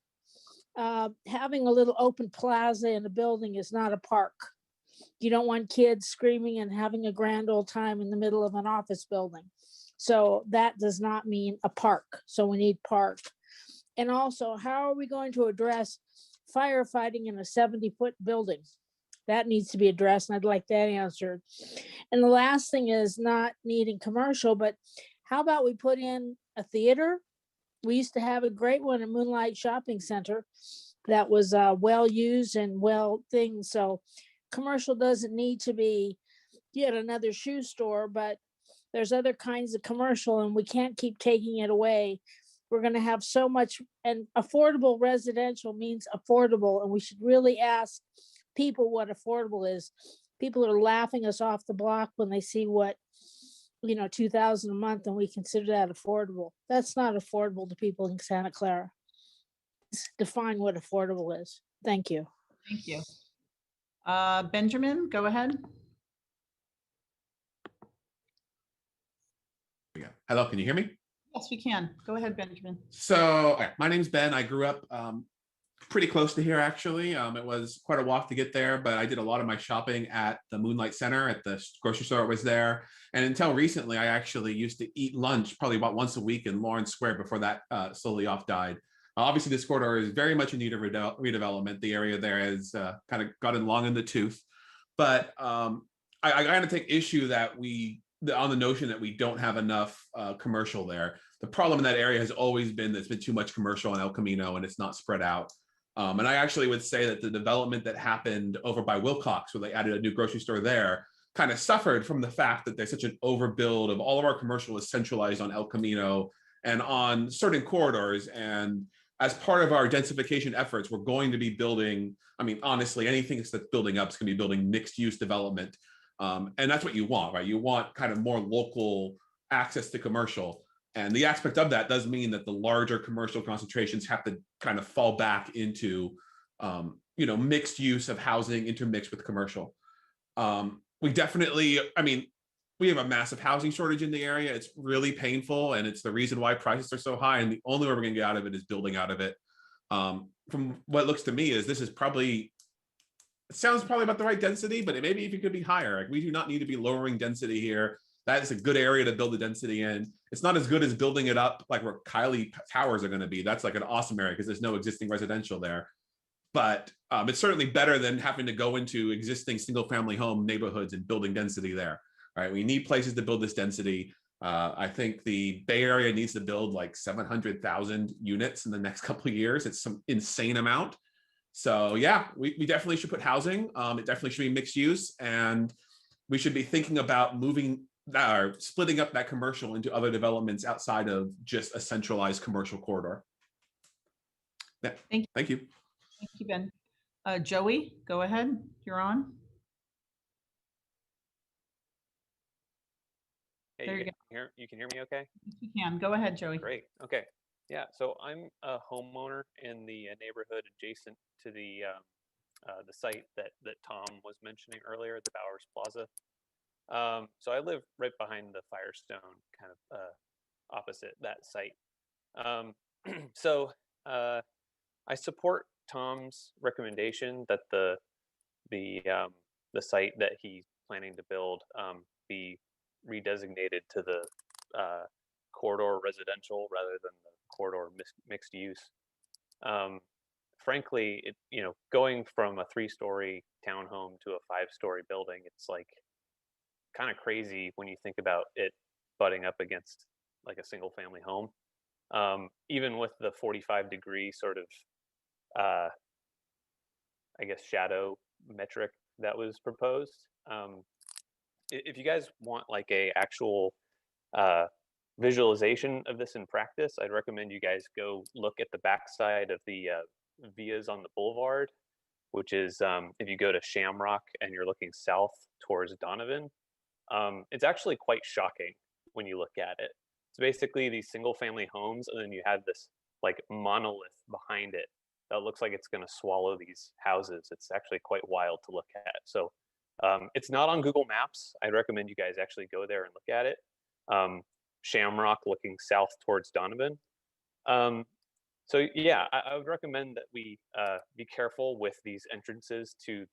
Having a little open plaza in a building is not a park. You don't want kids screaming and having a grand old time in the middle of an office building. So that does not mean a park. So we need park. And also, how are we going to address firefighting in a 70-foot building? That needs to be addressed, and I'd like that answered. And the last thing is not needing commercial, but how about we put in a theater? We used to have a great one at Moonlight Shopping Center that was well used and well things. So commercial doesn't need to be yet another shoe store, but there's other kinds of commercial, and we can't keep taking it away. We're going to have so much, and affordable residential means affordable, and we should really ask people what affordable is. People are laughing us off the block when they see what, $2,000 a month, and we consider that affordable. That's not affordable to people in Santa Clara. Let's define what affordable is. Thank you. Thank you. Benjamin, go ahead. Yeah. Hello, can you hear me? Yes, we can. Go ahead, Benjamin. So my name's Ben. I grew up pretty close to here, actually. It was quite a walk to get there, but I did a lot of my shopping at the Moonlight Center, at the grocery store. It was there. And until recently, I actually used to eat lunch probably about once a week in Lawrence Square before that slowly off died. Obviously, this corridor is very much in need of redevelopment. The area there has kind of gotten long in the tooth. But I kind of take issue that on the notion that we don't have enough commercial there. The problem in that area has always been there's been too much commercial in El Camino, and it's not spread out. And I actually would say that the development that happened over by Wilcox, where they added a new grocery store there, kind of suffered from the fact that there's such an overbuild of all of our commercial is centralized on El Camino and on certain corridors. And as part of our densification efforts, we're going to be building, honestly, anything that's building up is going to be building mixed use development. And that's what you want, right? You want kind of more local access to commercial. And the aspect of that does mean that the larger commercial concentrations have to kind of fall back into, mixed use of housing intermixed with commercial. We definitely, we have a massive housing shortage in the area. It's really painful, and it's the reason why prices are so high. And the only way we're going to get out of it is building out of it. From what looks to me is this is probably, it sounds probably about the right density, but maybe if it could be higher. Like, we do not need to be lowering density here. That is a good area to build the density in. It's not as good as building it up like where Kylie Towers are going to be. That's like an awesome area because there's no existing residential there. But it's certainly better than having to go into existing single family home neighborhoods and building density there. All right, we need places to build this density. I think the Bay Area needs to build like 700,000 units in the next couple of years. It's some insane amount. So yeah, we definitely should put housing. It definitely should be mixed use, and we should be thinking about splitting up that commercial into other developments outside of just a centralized commercial corridor. Yeah. Thank you. Thank you, Ben. Joey, go ahead. You're on. Hey, There you you can you can hear me okay? Yes, you can. Go ahead, Joey. Great. Okay. Yeah. So I'm a homeowner in the neighborhood adjacent to the site that Tom was mentioning earlier, the Bowers Plaza. So I live right behind the Firestone, kind of opposite that site. So I support Tom's recommendation that the site that he's planning to build be redesignated to the corridor residential rather than the corridor mixed use. frankly, going from a 3-story townhome to a 5-story building, it's like kind of crazy when you think about it butting up against like a single family home. Even with the 45-degree sort of, I guess, shadow metric that was proposed. If you guys want like a actual visualization of this in practice, I'd recommend you guys go look at the backside of the vias on the boulevard, which is if you go to Shamrock and you're looking south towards Donovan. It's actually quite shocking when you look at it. It's basically these single family homes, and then you have this like monolith behind it that looks like it's going to swallow these houses. It's actually quite wild to look at. So it's not on Google Maps. I'd recommend you guys actually go there and look at it. Shamrock looking south towards Donovan. So yeah, I would recommend that we be careful with these entrances to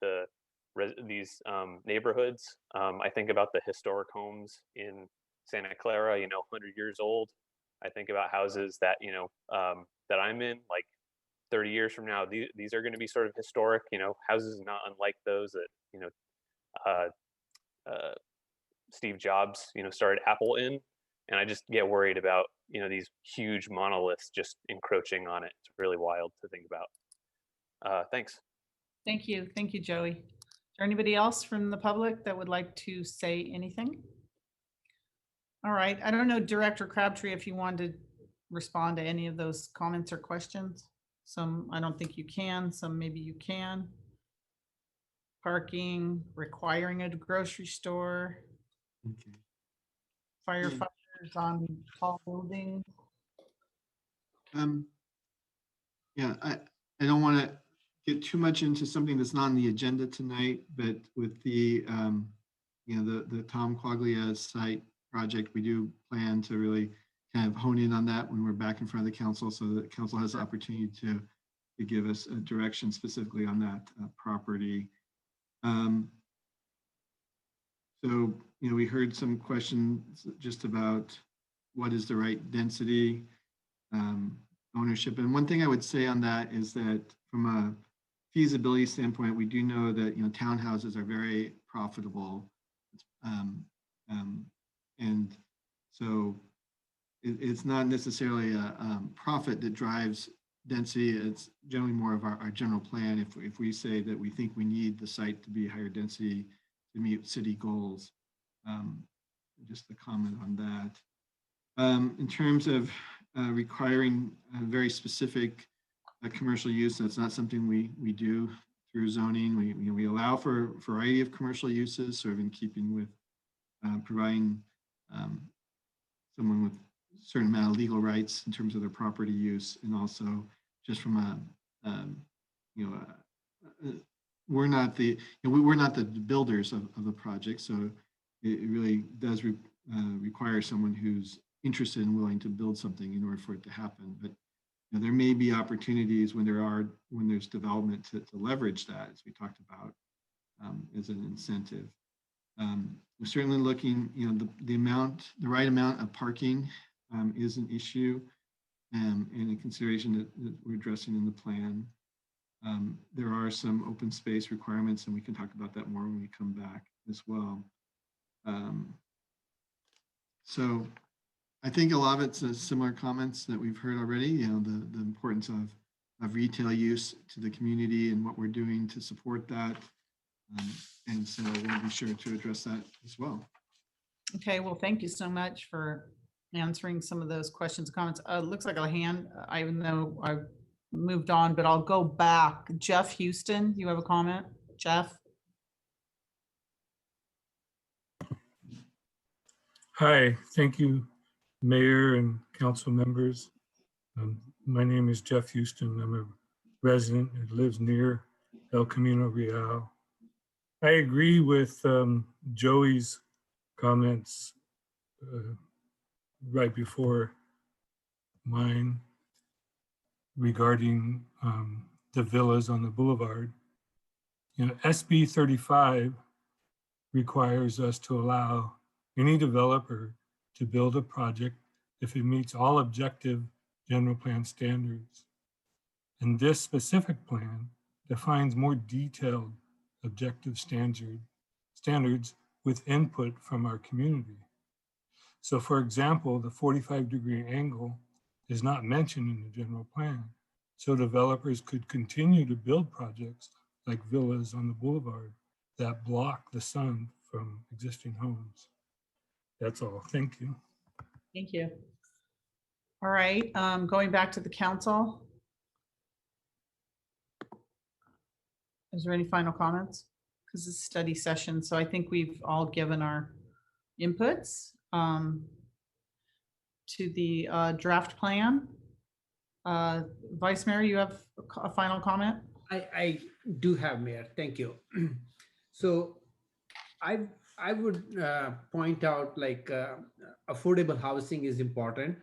these neighborhoods. I think about the historic homes in Santa Clara, 100 years old. I think about houses that, that I'm in, like 30 years from now, these are going to be sort of historic, houses not unlike those that, Steve Jobs, started Apple in. And I just get worried about, these huge monoliths just encroaching on it. It's really wild to think about. Thanks. Thank you. Thank you, Joey. Is there anybody else from the public that would like to say anything? All right. I don't know, Director Crabtree, if you wanted to respond to any of those comments or questions. Some, I don't think you can. Some maybe you can. Parking, requiring a grocery store. Okay. Firefighters on tall buildings. Yeah, I don't want to get too much into something that's not on the agenda tonight, but with the the Tom Quaglia site project, we do plan to really kind of hone in on that when we're back in front of the council, so that the council has the opportunity to give us a direction specifically on that property. So, we heard some questions just about what is the right density, ownership. And one thing I would say on that is that from a feasibility standpoint, we do know that, townhouses are very profitable. And so it's not necessarily a profit that drives density. It's generally more of our general plan. If we say that we think we need the site to be higher density to meet city goals, just a comment on that. In terms of requiring a very specific commercial use, that's not something we do through zoning. We allow for a variety of commercial uses, sort of in keeping with providing someone with a certain amount of legal rights in terms of their property use, and also just from we're not the we're not the builders of the project, so it really does require someone who's interested and willing to build something in order for it to happen. But there may be opportunities when there's development to leverage that, as we talked about, as an incentive. We're certainly looking, the right amount of parking is an issue, and a consideration that we're addressing in the plan. There are some open space requirements, and we can talk about that more when we come back as well. So I think a lot of it's similar comments that we've heard already, the importance of retail use to the community and what we're doing to support that. And so we'll be sure to address that as well. Okay, well, thank you so much for answering some of those questions and comments. Looks like a hand, even though I've moved on, but I'll go back. Jeff Houston, you have a comment? Jeff? Hi, thank you, Mayor and council members. My name is Jeff Houston. I'm a resident that lives near El Camino Real. I agree with Joey's comments right before mine regarding the villas on the boulevard. SB 35 requires us to allow any developer to build a project if it meets all objective general plan standards. And this specific plan defines more detailed objective standards with input from our community. So for example, the 45-degree angle is not mentioned in the general plan. So developers could continue to build projects like villas on the boulevard that block the sun from existing homes. That's all. Thank you. Thank you. All right, going back to the council. Is there any final comments? Because it's a study session, so I think we've all given our inputs to the draft plan. Vice Mayor, you have a final comment? I do have, Mayor. Thank you. So I would point out like affordable housing is important.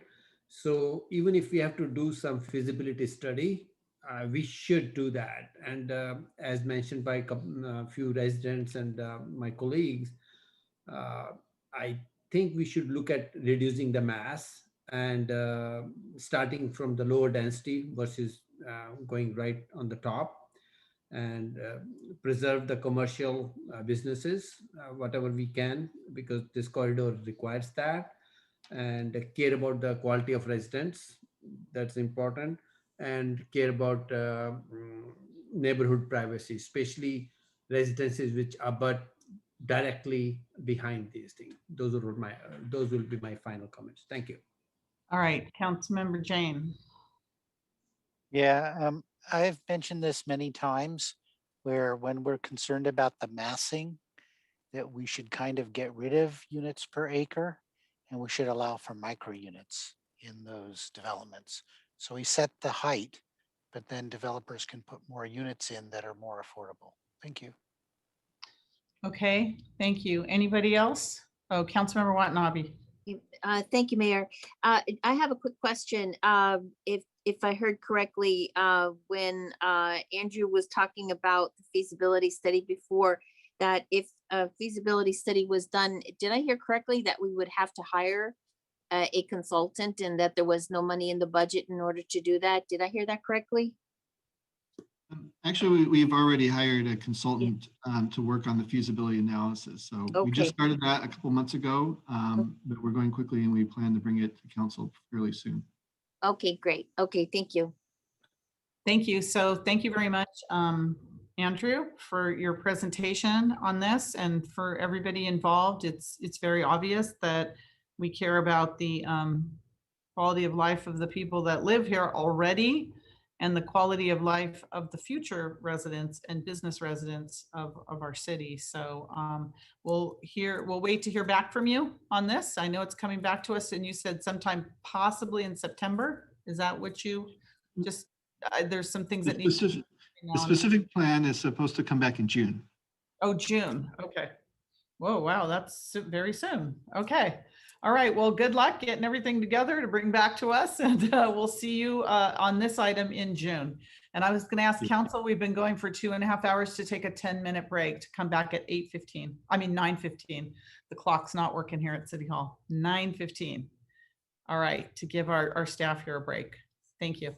So even if we have to do some feasibility study, we should do that. And as mentioned by a few residents and my colleagues, I think we should look at reducing the mass and starting from the lower density versus going right on the top, and preserve the commercial businesses, whatever we can, because this corridor requires that, and care about the quality of residents. That's important, and care about neighborhood privacy, especially residences which abut directly behind these things. Those will be my final comments. Thank you. All right, Councilmember Jane. Yeah, I've mentioned this many times where when we're concerned about the massing, that we should kind of get rid of units per acre and we should allow for micro units in those developments. So we set the height, but then developers can put more units in that are more affordable. Thank you. Okay, thank you. Anybody else? Oh, Councilmember Watanabe. Thank you, Mayor. I have a quick question. If I heard correctly, when Andrew was talking about the feasibility study before, that if a feasibility study was done, did I hear correctly that we would have to hire a consultant and that there was no money in the budget in order to do that? Did I hear that correctly? Actually, we've already hired a consultant to work on the feasibility analysis. So we just started that a couple months ago, but we're going quickly and we plan to bring it to council fairly soon. Okay, great. Okay, thank you. Thank you. So thank you very much, Andrew, for your presentation on this, and for everybody involved. It's very obvious that we care about the quality of life of the people that live here already, and the quality of life of the future residents and business residents of our city. So we'll wait to hear back from you on this. I know it's coming back to us, and you said sometime possibly in September. Is that what you just, there's some things that need to be. The specific plan is supposed to come back in June. Oh, June. Okay. Whoa, wow, that's very soon. Okay. All right. Well, good luck getting everything together to bring back to us, and we'll see you on this item in June. And I was going to ask council, we've been going for 2.5 hours, to take a 10-minute break to come back at 8:15. I mean, 9:15. The clock's not working here at City Hall. 9:15. All right. To give our staff here a break. Thank you.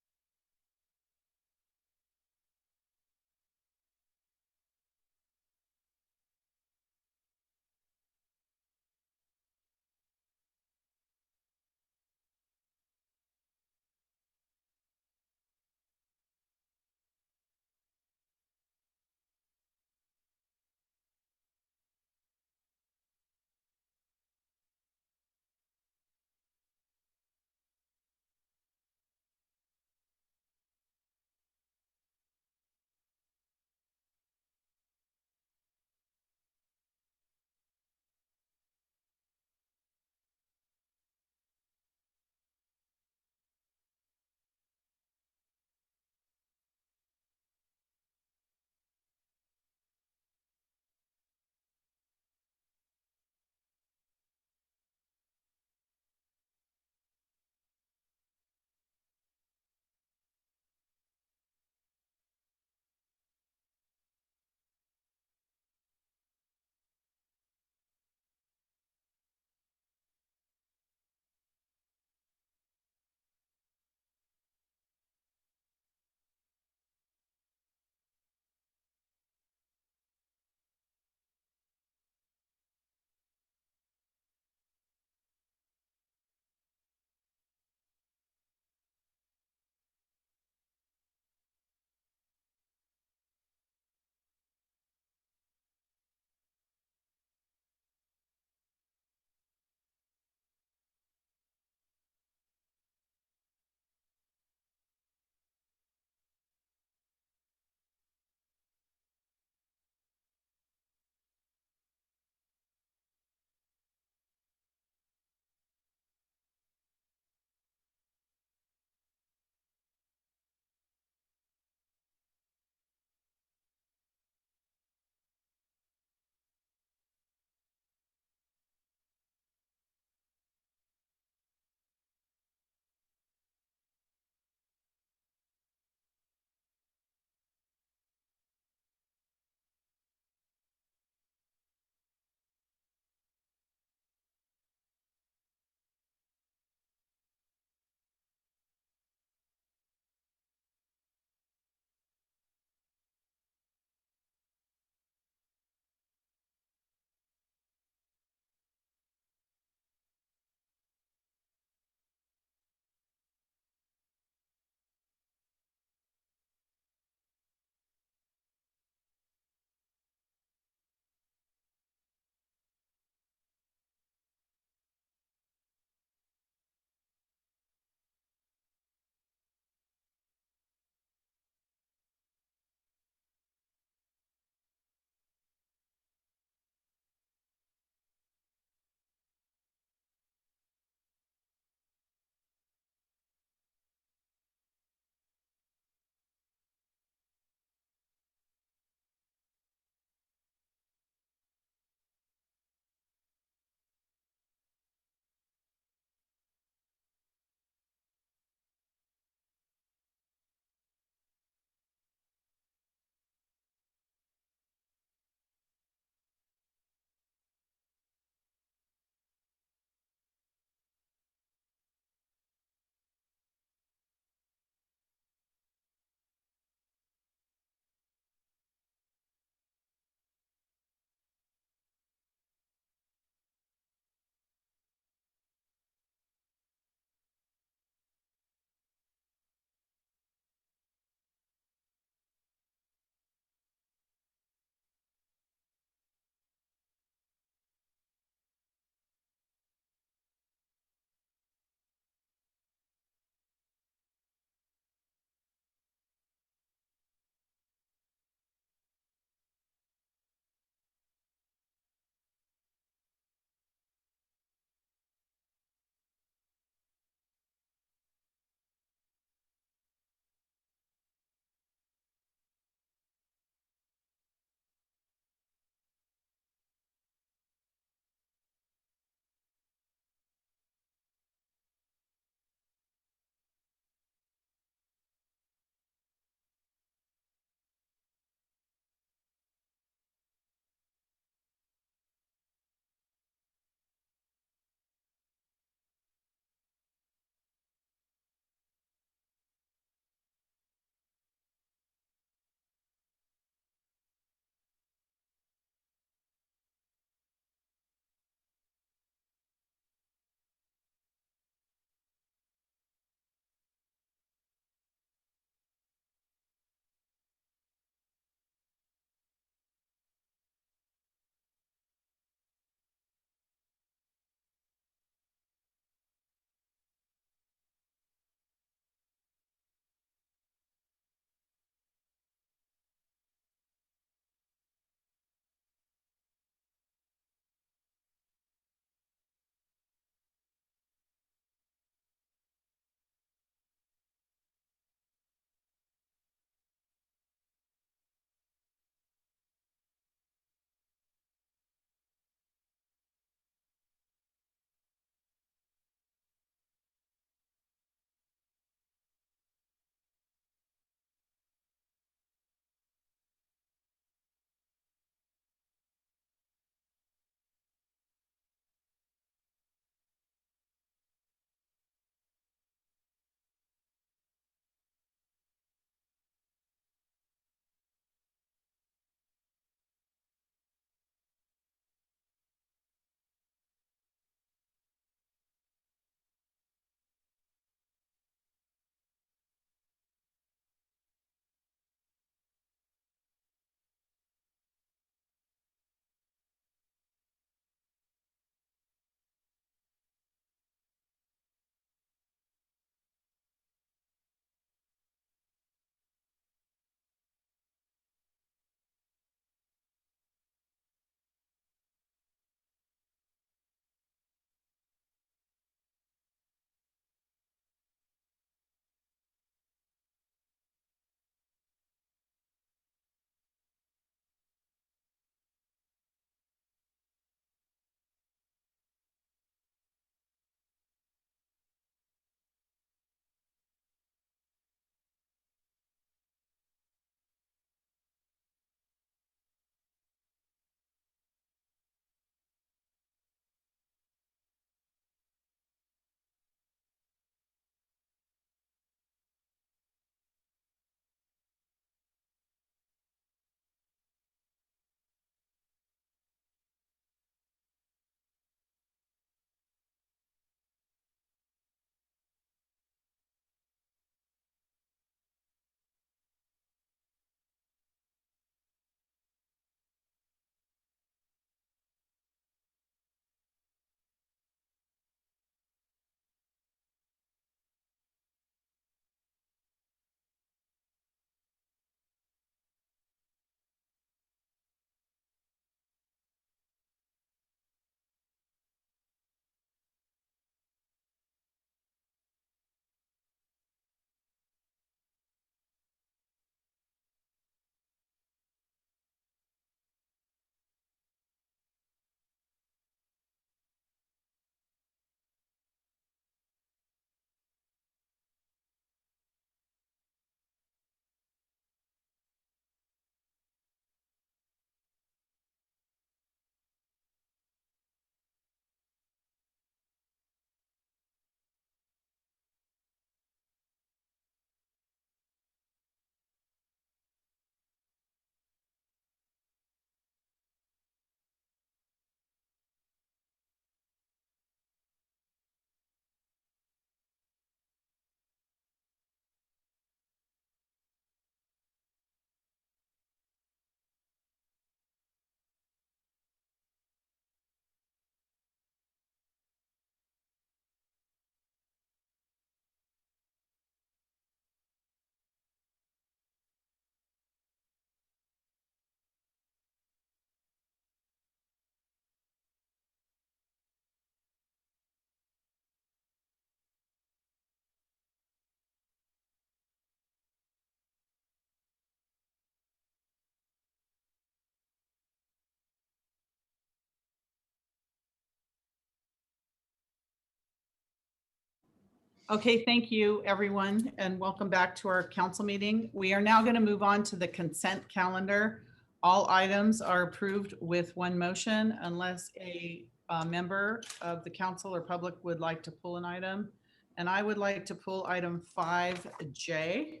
Okay, thank you, everyone, and welcome back to our council meeting. We are now going to move on to the consent calendar. All items are approved with one motion unless a member of the council or public would like to pull an item. And I would like to pull item 5J.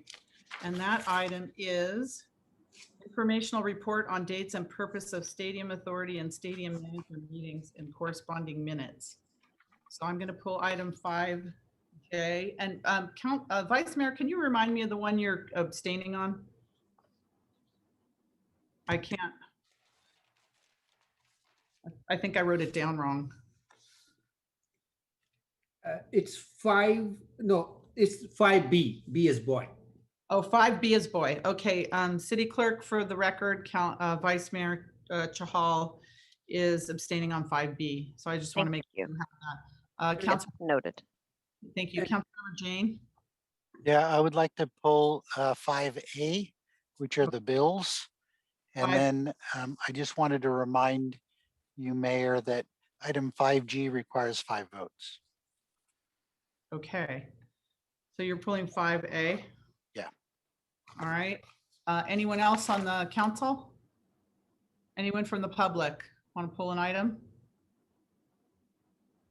And that item is informational report on dates and purpose of stadium authority and stadium manager meetings and corresponding minutes. So I'm going to pull item 5J. And Vice Mayor, can you remind me of the one you're abstaining on? I can't. I think I wrote it down wrong. It's 5B, B as boy. Oh, 5B is boy. Okay, City Clerk, for the record, Vice Mayor Chahal is abstaining on 5B. So I just want to make sure you have that. Council Noted. Thank you. Councilmember Jane. Yeah, I would like to pull 5A, which are the bills. And then I just wanted to remind you, Mayor, that item 5G requires 5 votes. Okay. So you're pulling 5A? Yeah. All right. Anyone else on the council? Anyone from the public want to pull an item?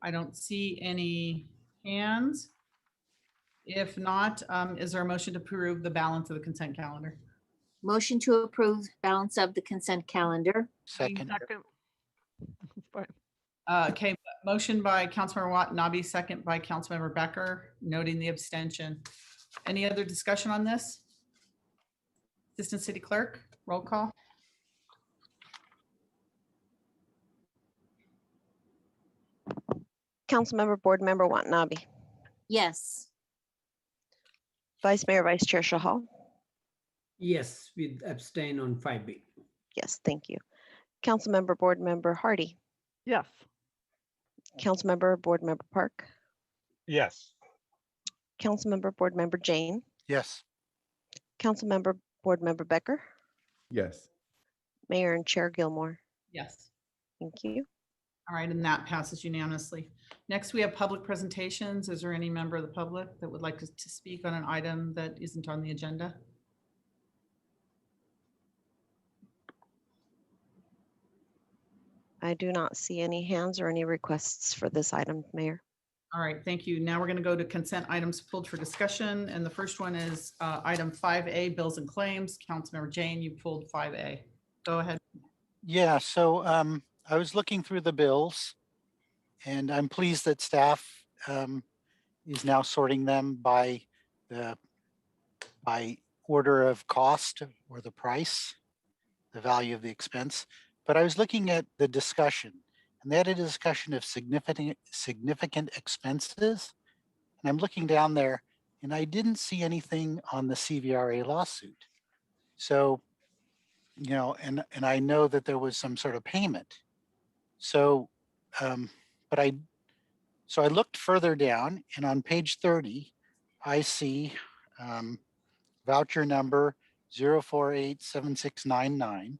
I don't see any hands. If not, is there a motion to approve the balance of the consent calendar? Motion to approve balance of the consent calendar. Second. Okay, motion by Councilmember Watanabe, second by Councilmember Becker, noting the abstention. Any other discussion on this? Assistant City Clerk, roll call. Councilmember Board Member Watanabe. Yes. Vice Mayor Vice Chair Chahal. Yes, with abstain on 5B. Yes, thank you. Councilmember Board Member Hardy. Yes. Councilmember Board Member Park. Yes. Councilmember Board Member Jane. Yes. Councilmember Board Member Becker. Yes. Mayor and Chair Gilmore. Yes. Thank you. All right, and that passes unanimously. Next, we have public presentations. Is there any member of the public that would like to speak on an item that isn't on the agenda? I do not see any hands or any requests for this item, Mayor. All right, thank you. Now we're going to go to consent items pulled for discussion. And the first one is item 5A, bills and claims. Councilmember Jane, you pulled 5A. Go ahead. Yeah, so I was looking through the bills and I'm pleased that staff is now sorting them by order of cost or the price, the value of the expense. But I was looking at the discussion and they had a discussion of significant expenses. And I'm looking down there and I didn't see anything on the CVRA lawsuit. So, you know, and I know that there was some sort of payment. So, I looked further down and on page 30, I see voucher number 0487699.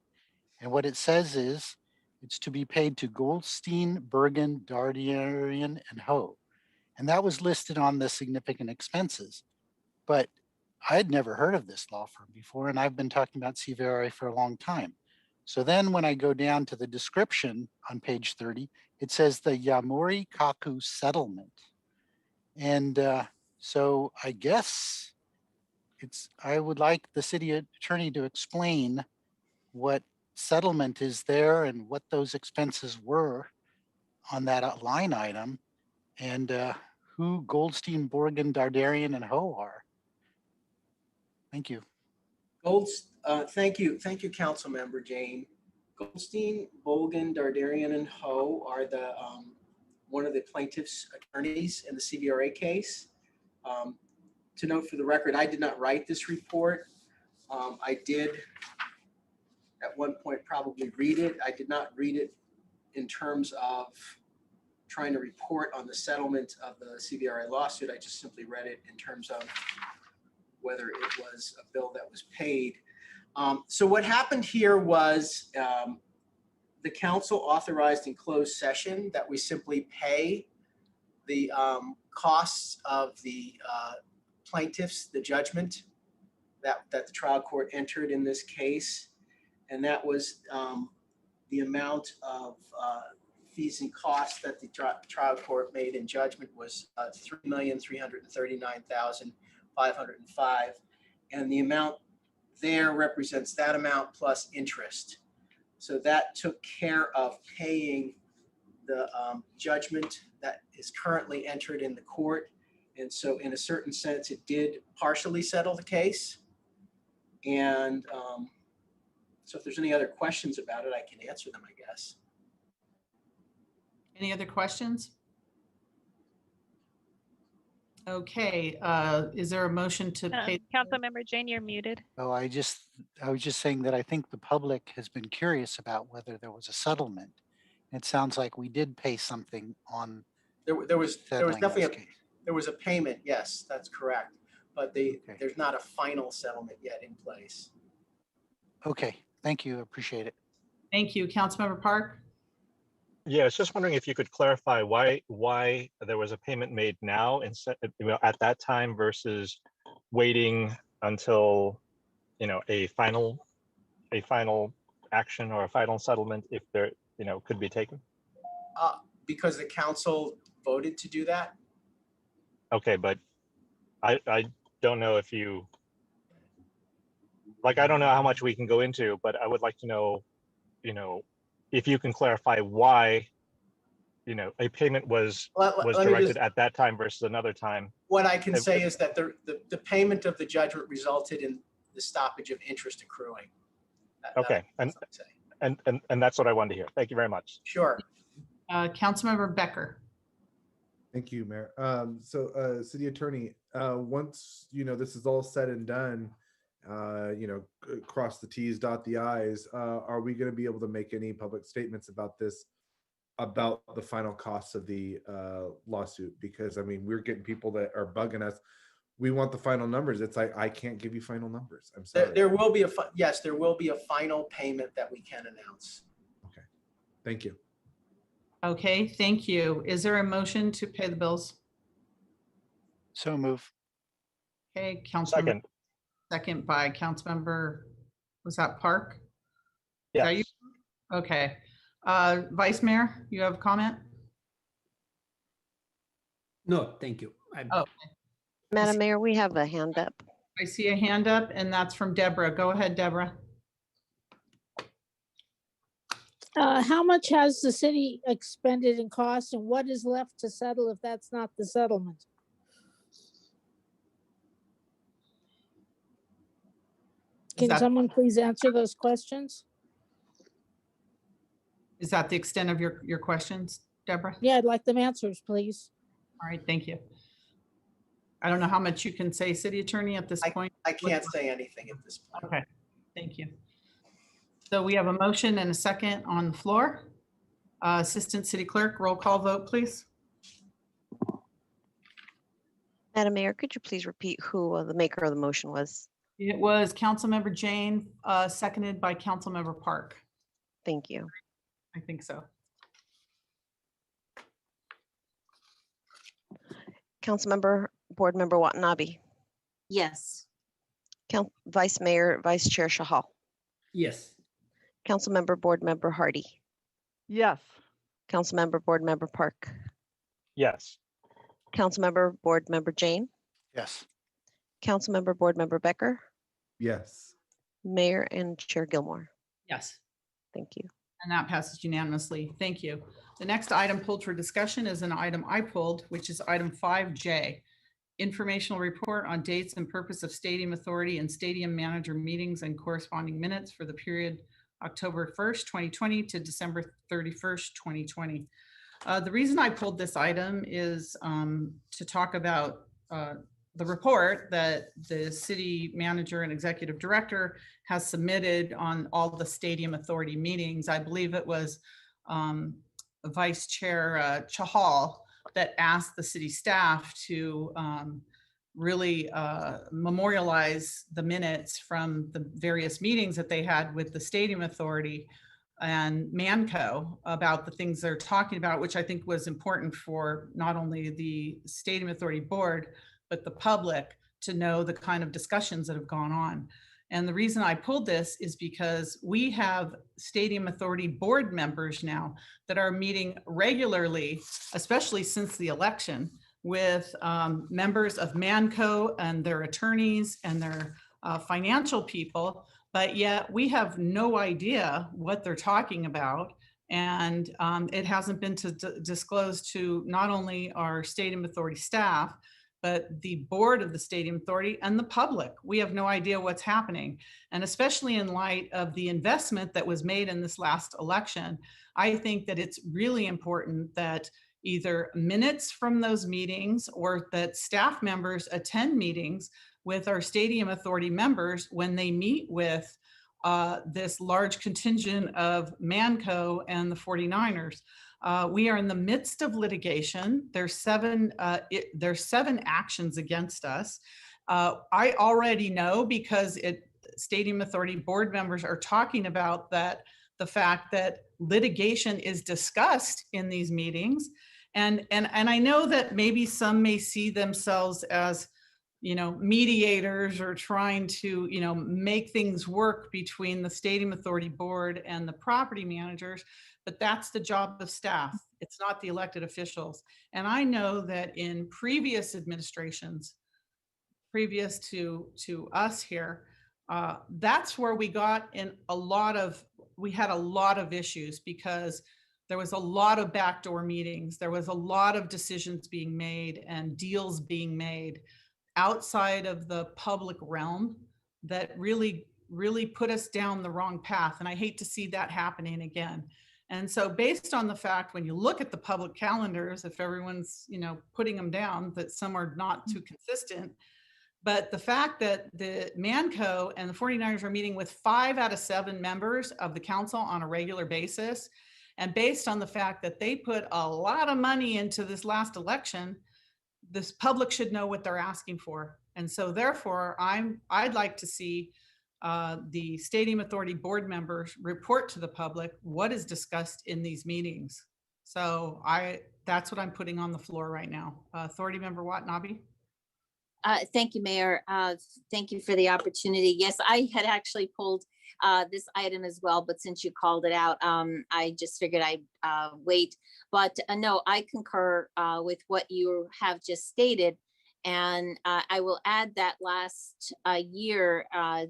And what it says is it's to be paid to Goldstein, Bergen, Dardarian, and Ho. And that was listed on the significant expenses. But I had never heard of this law firm before, and I've been talking about CVRA for a long time. So then when I go down to the description on page 30, it says the Yamori Kaku settlement. And so I guess I would like the city attorney to explain what settlement is there and what those expenses were on that line item and who Goldstein, Borgen, Dardarian, and Ho are. Thank you. Thank you, Councilmember Jane. Goldstein, Bogan, Dardarian, and Ho are the one of the plaintiff's attorneys in the CVRA case. To note for the record, I did not write this report. I did at one point probably read it. I did not read it in terms of trying to report on the settlement of the CVRA lawsuit. I just simply read it in terms of whether it was a bill that was paid. So what happened here was the council authorized in closed session that we simply pay the costs of the plaintiffs, the judgment that the trial court entered in this case. And that was the amount of fees and costs that the trial court made in judgment was $3,339,505. And the amount there represents that amount plus interest. So that took care of paying the judgment that is currently entered in the court. And so in a certain sense, it did partially settle the case. And so if there's any other questions about it, I can answer them, I guess. Any other questions? Okay, is there a motion to pay? Councilmember Jane, you're muted. Oh, I was just saying that I think the public has been curious about whether there was a settlement. It sounds like we did pay something on. There was settling definitely this a, case. there was a payment. Yes, that's correct. But there's not a final settlement yet in place. Okay, thank you. Appreciate it. Thank you. Councilmember Park? Yeah, I was just wondering if you could clarify why there was a payment made now instead, at that time versus waiting until, a final action or a final settlement, if there, could be taken. Because the council voted to do that. Okay, but I don't know if you, I don't know how much we can go into, but I would like to know, if you can clarify why, a payment was directed at that time versus another time. What I can say is that the payment of the judgment resulted in the stoppage of interest accruing. Okay, and that's what I wanted to hear. Thank you very much. Sure. Councilmember Becker. Thank you, Mayor. So City Attorney, once, this is all said and done, cross the T's, dot the I's, are we going to be able to make any public statements about this, about the final costs of the lawsuit? Because, I mean, we're getting people that are bugging us. We want the final numbers. It's like, I can't give you final numbers. I'm sorry. There will be yes, there will be a final payment that we can announce. Okay, thank you. Okay, thank you. Is there a motion to pay the bills? So move. Okay, Councilmember. Second. Second by Councilmember, was that Park? Is Yes. that you? Okay. Vice Mayor, you have a comment? No, thank you. Oh, Madam Mayor, we have a hand up. I see a hand up, and that's from Deborah. Go ahead, Deborah. How much has the city expended in costs, and what is left to settle if that's not the settlement? Can someone please answer those questions? Is that the extent of your questions, Deborah? Yeah, I'd like them answers, please. All right, thank you. I don't know how much you can say, City Attorney, at this point. I can't say anything at this point. Okay, thank you. So we have a motion and a second on the floor. Assistant City Clerk, roll call vote, please. Madam Mayor, could you please repeat who the maker of the motion was? It was Councilmember Jane, seconded by Councilmember Park. Thank you. I think so. Councilmember, Board Member Watanabe. Yes. Vice Mayor, Vice Chair Shahal. Yes. Councilmember, Board Member Hardy. Yes. Councilmember, Board Member Park. Yes. Councilmember, Board Member Jane. Yes. Councilmember, Board Member Becker. Yes. Mayor and Chair Gilmore. Yes. Thank you. And that passes unanimously. Thank you. The next item pulled for discussion is an item I pulled, which is item 5J. Informational report on dates and purpose of Stadium Authority and Stadium Manager meetings and corresponding minutes for the period October 1st, 2020 to December 31st, 2020. The reason I pulled this item is to talk about the report that the city manager and executive director has submitted on all the Stadium Authority meetings. I believe it was Vice Chair Chahal that asked the city staff to really memorialize the minutes from the various meetings that they had with the Stadium Authority and Manco about the things they're talking about, which I think was important for not only the Stadium Authority Board, but the public to know the kind of discussions that have gone on. And the reason I pulled this is because we have Stadium Authority Board members now that are meeting regularly, especially since the election, with members of Manco and their attorneys and their financial people, but yet we have no idea what they're talking about. And it hasn't been disclosed to not only our Stadium Authority staff, but the board of the Stadium Authority and the public. We have no idea what's happening. And especially in light of the investment that was made in this last election, I think that it's really important that either minutes from those meetings or that staff members attend meetings with our Stadium Authority members when they meet with this large contingent of Manco and the 49ers. We are in the midst of litigation. There's seven actions against us. I already know because Stadium Authority board members are talking about that, the fact that litigation is discussed in these meetings. And I know that maybe some may see themselves as, mediators or trying to, make things work between the Stadium Authority board and the property managers, but that's the job of staff. It's not the elected officials. And I know that in previous administrations, previous to us here, that's where we got in we had a lot of issues because there was a lot of backdoor meetings. There was a lot of decisions being made and deals being made outside of the public realm that really put us down the wrong path. And I hate to see that happening again. And so based on the fact, when you look at the public calendars, if everyone's, putting them down, that some are not too consistent, but the fact that the Manco and the 49ers are meeting with 5 out of 7 members of the council on a regular basis, and based on the fact that they put a lot of money into this last election, this public should know what they're asking for. And so therefore, I'd like to see the Stadium Authority board members report to the public what is discussed in these meetings. So that's what I'm putting on the floor right now. Authority Member Watanabe. Thank you, Mayor. Thank you for the opportunity. Yes, I had actually pulled this item as well, but since you called it out, I just figured I'd wait. But no, I concur with what you have just stated. And I will add that last year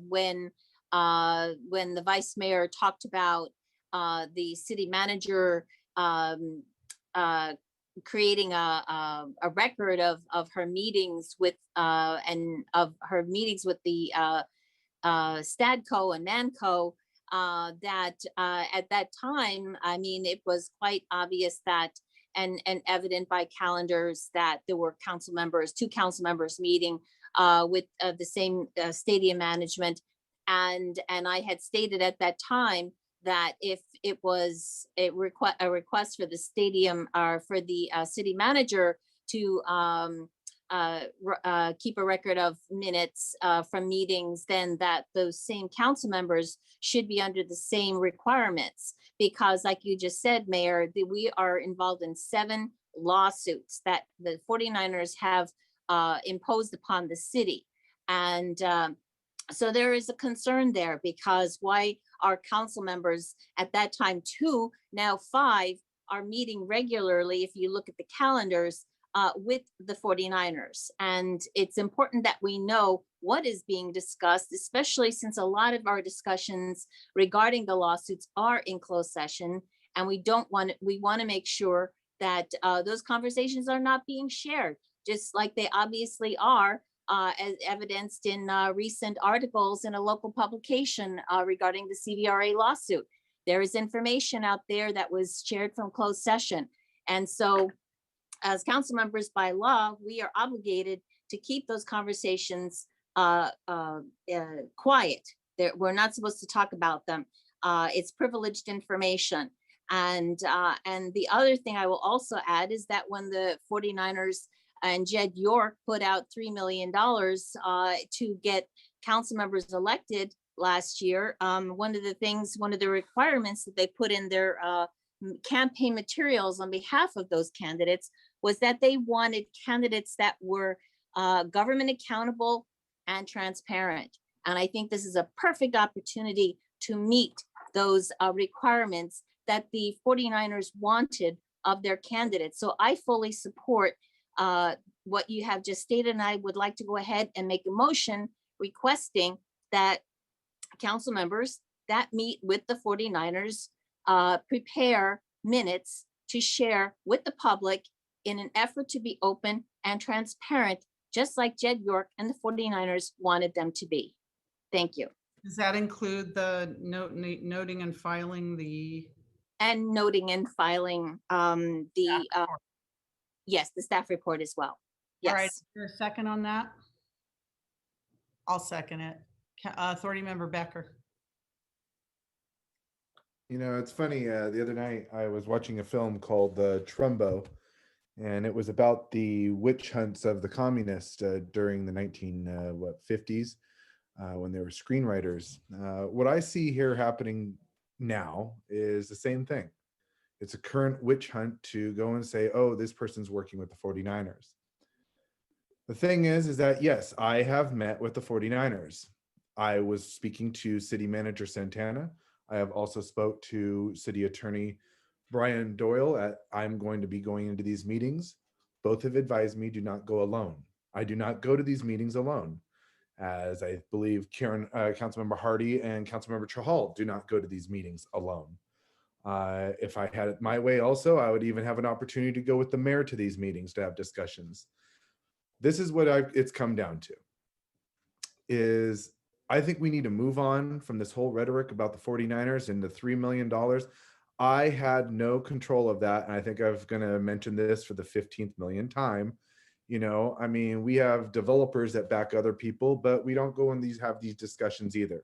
when the Vice Mayor talked about the city manager creating a record of her meetings with and of her meetings with the Stadco and Manco, that at that time, I mean, it was quite obvious that and evident by calendars that there were two council members meeting with the same stadium management. And I had stated at that time that if it was a request for the stadium or for the city manager to keep a record of minutes from meetings, then that those same council members should be under the same requirements. Because like you just said, Mayor, we are involved in 7 lawsuits that the 49ers have imposed upon the city. And so there is a concern there, because why our council members at that time 2, now 5, are meeting regularly, if you look at the calendars, with the 49ers. And it's important that we know what is being discussed, especially since a lot of our discussions regarding the lawsuits are in closed session. And we want to make sure that those conversations are not being shared, just like they obviously are, as evidenced in recent articles in a local publication regarding the CVRA lawsuit. There is information out there that was shared from closed session. And so as council members by law, we are obligated to keep those conversations quiet. We're not supposed to talk about them. It's privileged information. And the other thing I will also add is that when the 49ers and Jed York put out $3 million to get council members elected last year, one of the requirements that they put in their campaign materials on behalf of those candidates was that they wanted candidates that were government accountable and transparent. And I think this is a perfect opportunity to meet those requirements that the 49ers wanted of their candidates. So I fully support what you have just stated, and I would like to go ahead and make a motion requesting that council members that meet with the 49ers prepare minutes to share with the public in an effort to be open and transparent, just like Jed York and the 49ers wanted them to be. Thank you. Does that include the noting and filing the? And noting and filing yes, the staff report as well. Yes. All right, is there a second on that? I'll second it. Authority Member Becker. You know, it's funny. The other night I was watching a film called The Trumbo, and it was about the witch hunts of the communists during the 1950s when they were screenwriters. What I see here happening now is the same thing. It's a current witch hunt to go and say, oh, this person's working with the 49ers. The thing is that, yes, I have met with the 49ers. I was speaking to City Manager Santana. I have also spoke to City Attorney Brian Doyle. I'm going to be going into these meetings. Both have advised me do not go alone. I do not go to these meetings alone, as I believe Councilmember Hardy and Councilmember Chahal do not go to these meetings alone. If I had it my way also, I would even have an opportunity to go with the mayor to these meetings to have discussions. This is what it's come down to, is I think we need to move on from this whole rhetoric about the 49ers and the $3 million. I had no control of that. And I think I'm going to mention this for the 15th millionth time. You know, I mean, we have developers that back other people, but we don't go and have these discussions either.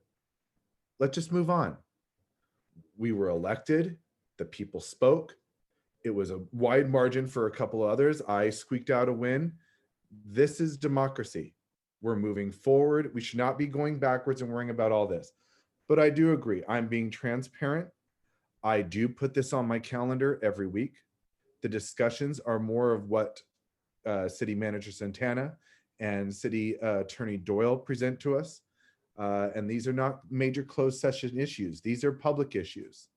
Let's just move on. We were elected, the people spoke. It was a wide margin for a couple of others. I squeaked out a win. This is democracy. We're moving forward. We should not be going backwards and worrying about all this. But I do agree. I'm being transparent. I do put this on my calendar every week. The discussions are more of what City Manager Santana and City Attorney Doyle present to us. And these are not major closed session issues. These are public issues.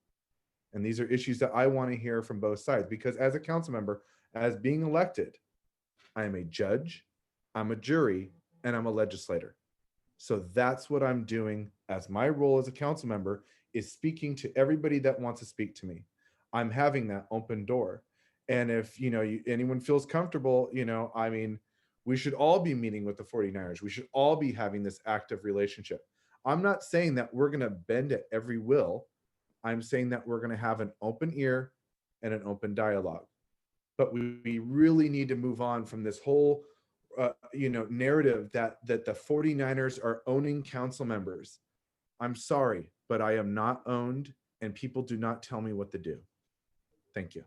And these are issues that I want to hear from both sides, because as a council member, as being elected, I am a judge, I'm a jury, and I'm a legislator. So that's what I'm doing as my role as a council member, is speaking to everybody that wants to speak to me. I'm having that open door. And if, you know, anyone feels comfortable, you know, I mean, we should all be meeting with the 49ers. We should all be having this active relationship. I'm not saying that we're going to bend at every will. I'm saying that we're going to have an open ear and an open dialogue. But we really need to move on from this whole, you know, narrative that the 49ers are owning council members. I'm sorry, but I am not owned, and people do not tell me what to do. Thank you.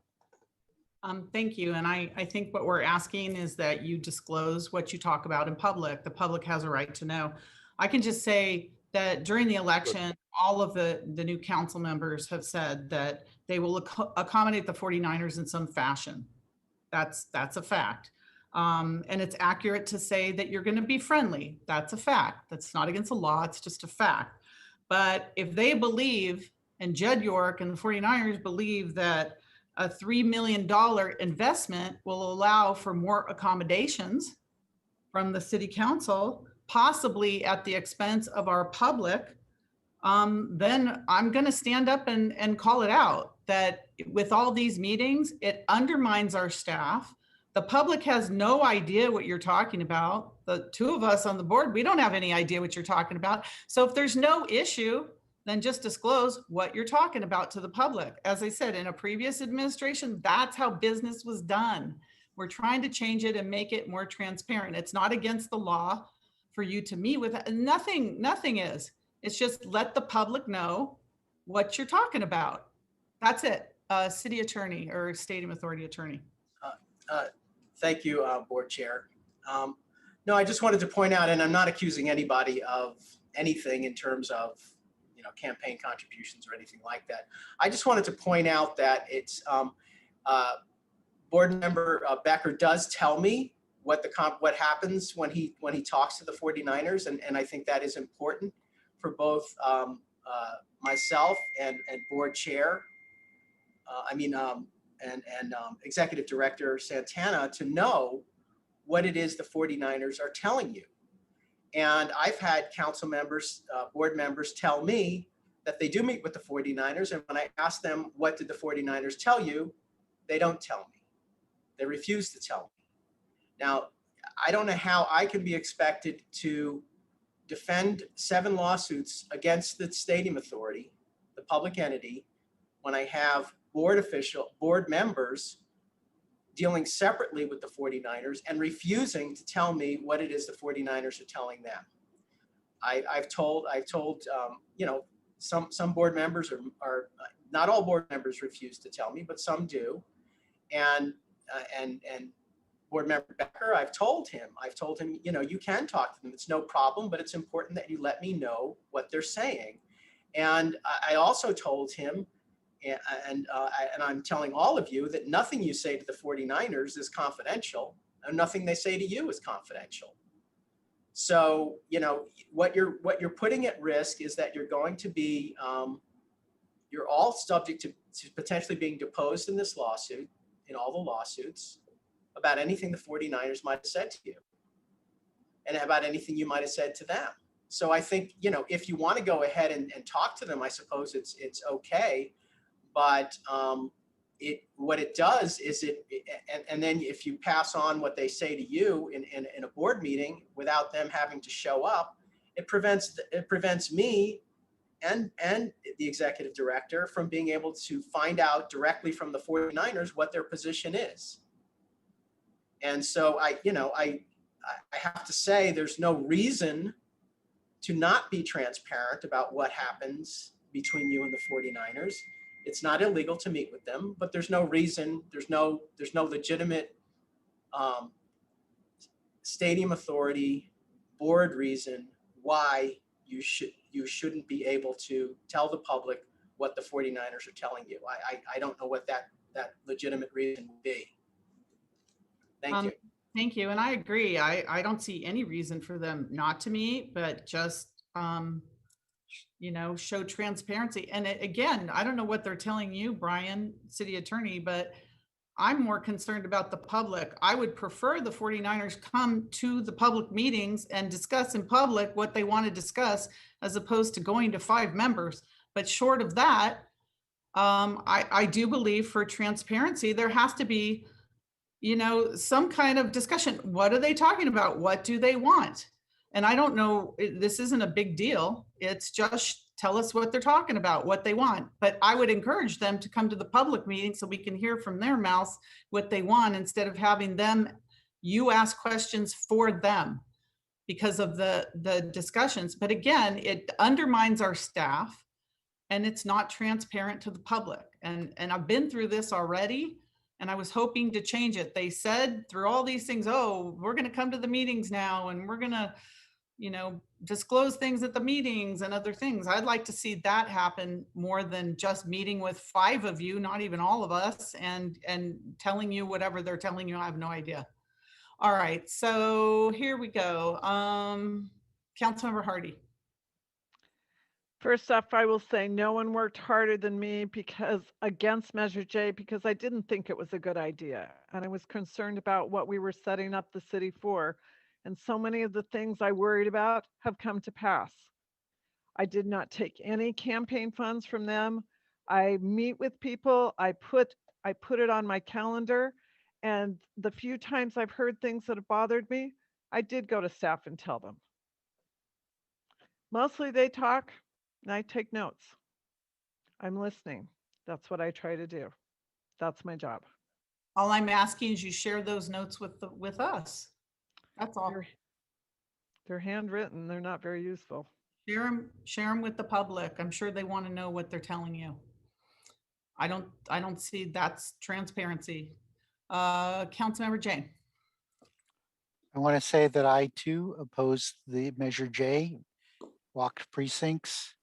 Thank you. And I think what we're asking is that you disclose what you talk about in public. The public has a right to know. I can just say that during the election, all of the new council members have said that they will accommodate the 49ers in some fashion. That's a fact. And it's accurate to say that you're going to be friendly. That's a fact. That's not against the law. It's just a fact. But if they believe, and Jed York and the 49ers believe, that a $3 million investment will allow for more accommodations from the city council, possibly at the expense of our public, then I'm going to stand up and call it out, that with all these meetings, it undermines our staff. The public has no idea what you're talking about. The two of us on the board, we don't have any idea what you're talking about. So if there's no issue, then just disclose what you're talking about to the public. As I said, in a previous administration, that's how business was done. We're trying to change it and make it more transparent. It's not against the law for you to meet with, nothing is. It's just let the public know what you're talking about. That's it. City attorney or stadium authority attorney. Thank you, board chair. No, I just wanted to point out, and I'm not accusing anybody of anything in terms of, campaign contributions or anything like that. I just wanted to point out that it's board member Becker does tell me what happens when he talks to the 49ers, and I think that is important for both myself and board chair. Executive Director Santana to know what it is the 49ers are telling you. And I've had council members, board members tell me that they do meet with the 49ers. And when I ask them, what did the 49ers tell you? They don't tell me. They refuse to tell me. Now, I don't know how I can be expected to defend 7 lawsuits against the stadium authority, the public entity, when I have board members dealing separately with the 49ers and refusing to tell me what it is the 49ers are telling them. I've told some board members are not all board members refuse to tell me, but some do. And board member Becker, I've told him, you can talk to them. It's no problem, but it's important that you let me know what they're saying. And I also told him, and I'm telling all of you, that nothing you say to the 49ers is confidential, and nothing they say to you is confidential. So, what you're putting at risk is that you're going to be, you're all subject to potentially being deposed in this lawsuit, in all the lawsuits, about anything the 49ers might have said to you, and about anything you might have said to them. So I think, if you want to go ahead and talk to them, I suppose it's okay. But what it does is and then if you pass on what they say to you in a board meeting without them having to show up, it prevents me and the executive director from being able to find out directly from the 49ers what their position is. And so I have to say there's no reason to not be transparent about what happens between you and the 49ers. It's not illegal to meet with them, but there's no reason, there's no legitimate stadium authority board reason why you shouldn't be able to tell the public what the 49ers are telling you. I don't know what that legitimate reason would be. Thank you. Thank you. And I agree. I don't see any reason for them not to meet, but just, show transparency. And again, I don't know what they're telling you, Brian, city attorney, but I'm more concerned about the public. I would prefer the 49ers come to the public meetings and discuss in public what they want to discuss, as opposed to going to 5 members. But short of that, I do believe for transparency, there has to be, some kind of discussion. What are they talking about? What do they want? And I don't know, this isn't a big deal. It's just tell us what they're talking about, what they want. But I would encourage them to come to the public meeting so we can hear from their mouths what they want, instead of having you ask questions for them because of the discussions. But again, it undermines our staff and it's not transparent to the public. And I've been through this already. And I was hoping to change it. They said through all these things, oh, we're going to come to the meetings now and we're going to, disclose things at the meetings and other things. I'd like to see that happen more than just meeting with 5 of you, not even all of us, and telling you whatever they're telling you. I have no idea. All right, so here we go. Councilmember Hardy. First off, I will say no one worked harder than me against Measure J because I didn't think it was a good idea. And I was concerned about what we were setting up the city for. And so many of the things I worried about have come to pass. I did not take any campaign funds from them. I meet with people. I put it on my calendar. And the few times I've heard things that have bothered me, I did go to staff and tell them. Mostly they talk and I take notes. I'm listening. That's what I try to do. That's my job. All I'm asking is you share those notes with us. That's all. They're handwritten. They're not very useful. Share them with the public. I'm sure they want to know what they're telling you. I don't see that's transparency. Councilmember Jane. I want to say that I too oppose the Measure J walked precincts,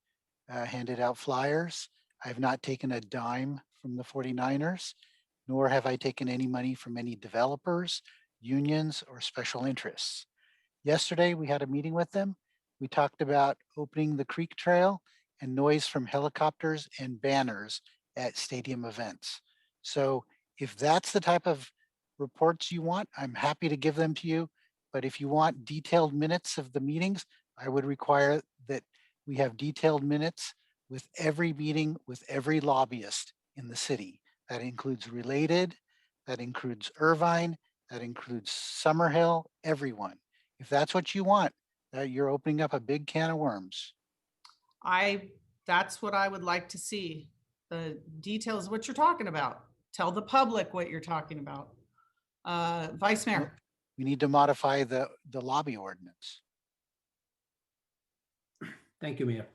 handed out flyers. I have not taken a dime from the 49ers, nor have I taken any money from any developers, unions, or special interests. Yesterday, we had a meeting with them. We talked about opening the creek trail and noise from helicopters and banners at stadium events. So if that's the type of reports you want, I'm happy to give them to you. But if you want detailed minutes of the meetings, I would require that we have detailed minutes with every meeting with every lobbyist in the city. That includes Related, that includes Irvine, that includes Summerhill, everyone. If that's what you want, you're opening up a big can of worms. That's what I would like to see. The details of what you're talking about. Tell the public what you're talking about. Vice Mayor. We need to modify the lobby ordinance. Thank you, Mayor.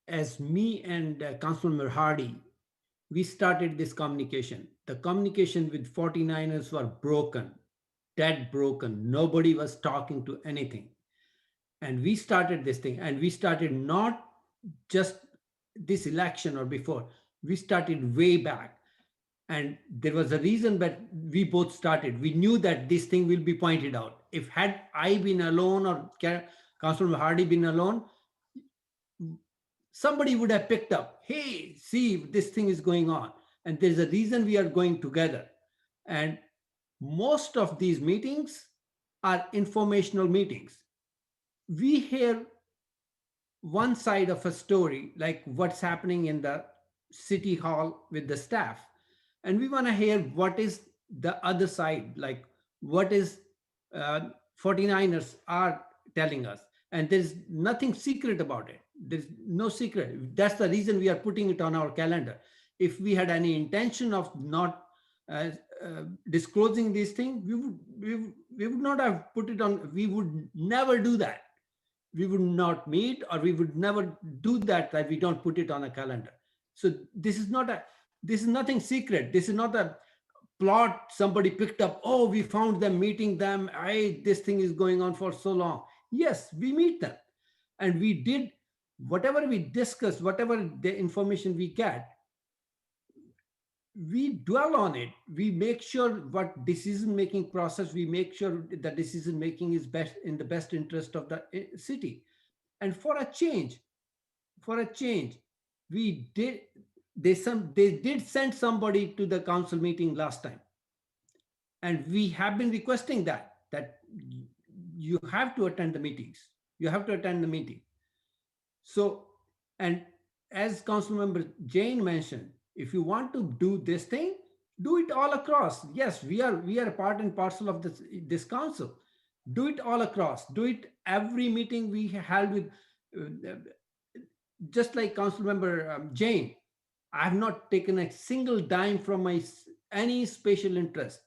As me and Councilmember Hardy, we started this communication. The communication with 49ers were broken, dead broken. Nobody was talking to anything. And we started this thing, and we started not just this election or before, we started way back. And there was a reason that we both started. We knew that this thing will be pointed out. If had I been alone or Councilman Hardy been alone, somebody would have picked up, hey, see, this thing is going on. And there's a reason we are going together. And most of these meetings are informational meetings. We hear one side of a story, like what's happening in the city hall with the staff. And we want to hear what is the other side, like what is 49ers are telling us. And there's nothing secret about it. There's no secret. That's the reason we are putting it on our calendar. If we had any intention of not disclosing these things, we would not have put it on. We would never do that. We would not meet, or we would never do that we don't put it on a calendar. So this is nothing secret. This is not a plot somebody picked up. Oh, we found them meeting them. This thing is going on for so long. Yes, we meet them. And we did whatever we discussed, whatever the information we get, we dwell on it. We make sure what decision-making process, we make sure that decision-making is best in the best interest of the city. And for a change, they did send somebody to the council meeting last time. And we have been requesting that you have to attend the meetings. You have to attend the meeting. So, and as Councilmember Jane mentioned, if you want to do this thing, do it all across. Yes, we are part and parcel of this council. Do it all across. Do it every meeting we held with, just like Councilmember Jane. I have not taken a single dime from any special interest.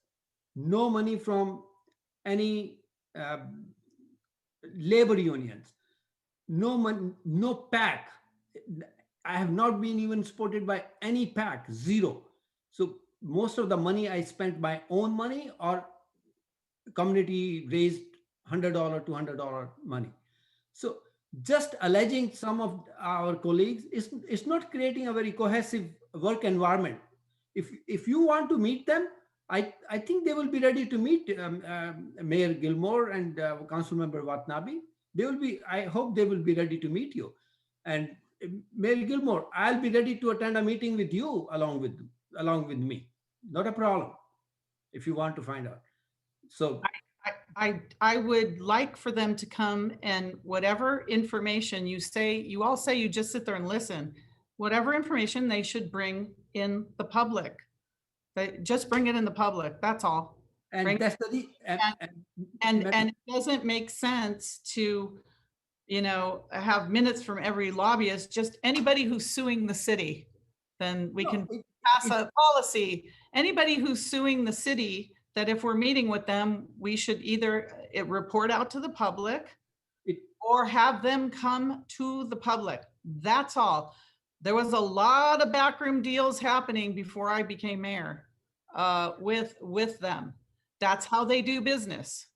No money from any labor unions. No money, no PAC. I have not been even supported by any PAC, zero. So most of the money I spent my own money or community raised $100, $200 money. So just alleging some of our colleagues is not creating a very cohesive work environment. If you want to meet them, I think they will be ready to meet Mayor Gilmore and Councilmember Watanabe. I hope they will be ready to meet you. And Mayor Gilmore, I'll be ready to attend a meeting with you along with me. Not a problem if you want to find out. So I would like for them to come, and whatever information you all say you just sit there and listen. Whatever information they should bring in the public. Just bring it in the public. That's all. And that's and it doesn't make sense to, have minutes from every lobbyist, just anybody who's suing the city. Then we can pass a policy. Anybody who's suing the city, that if we're meeting with them, we should either report out to the public or have them come to the public. That's all. There was a lot of backroom deals happening before I became mayor with them. That's how they do business.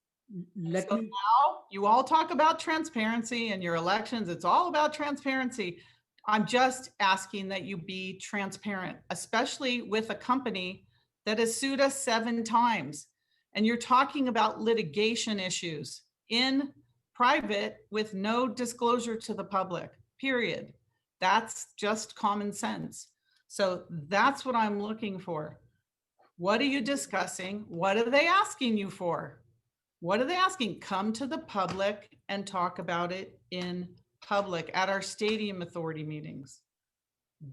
let So me, now you all talk about transparency and your elections. It's all about transparency. I'm just asking that you be transparent, especially with a company that has sued us 7 times. And you're talking about litigation issues in private with no disclosure to the public, period. That's just common sense. So that's what I'm looking for. What are you discussing? What are they asking you for? What are they asking? Come to the public and talk about it in public at our stadium authority meetings.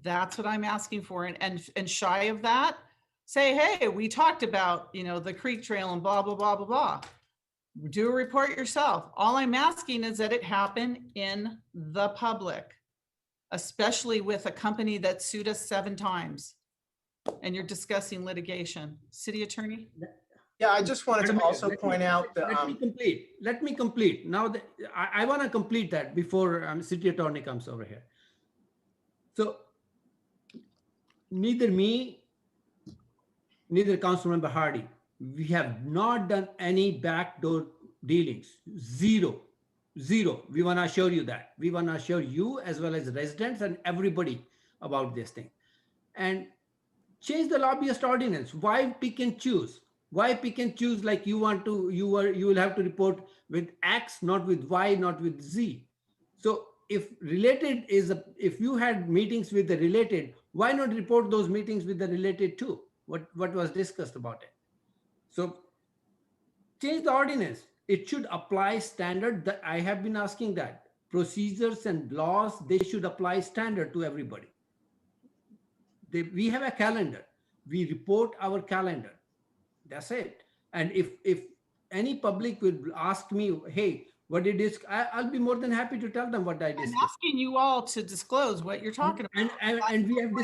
That's what I'm asking for. And shy of that, say, hey, we talked about, the creek trail and blah, blah, blah, blah, blah. Do a report yourself. All I'm asking is that it happen in the public, especially with a company that sued us 7 times. And you're discussing litigation. City attorney? Yeah, I just wanted to Madam Mayor, also point out that, let me complete. Let me complete. Now that I want to complete that before city attorney comes over here. So neither me, neither Councilmember Hardy, we have not done any backdoor dealings. Zero. We want to assure you that. We want to assure you as well as residents and everybody about this thing. And change the lobbyist ordinance. Why pick and choose? Why pick and choose like you want to, you will have to report with X, not with Y, not with Z. So if related is, if you had meetings with the related, why not report those meetings with the related too? What was discussed about it? So change the ordinance. It should apply standard that I have been asking that. Procedures and laws, they should apply standard to everybody. We have a calendar. We report our calendar. That's it. And if any public would ask me, hey, what did this? I'll be more than happy to tell them what I discussed. I'm asking you all to disclose what you're talking about. And we have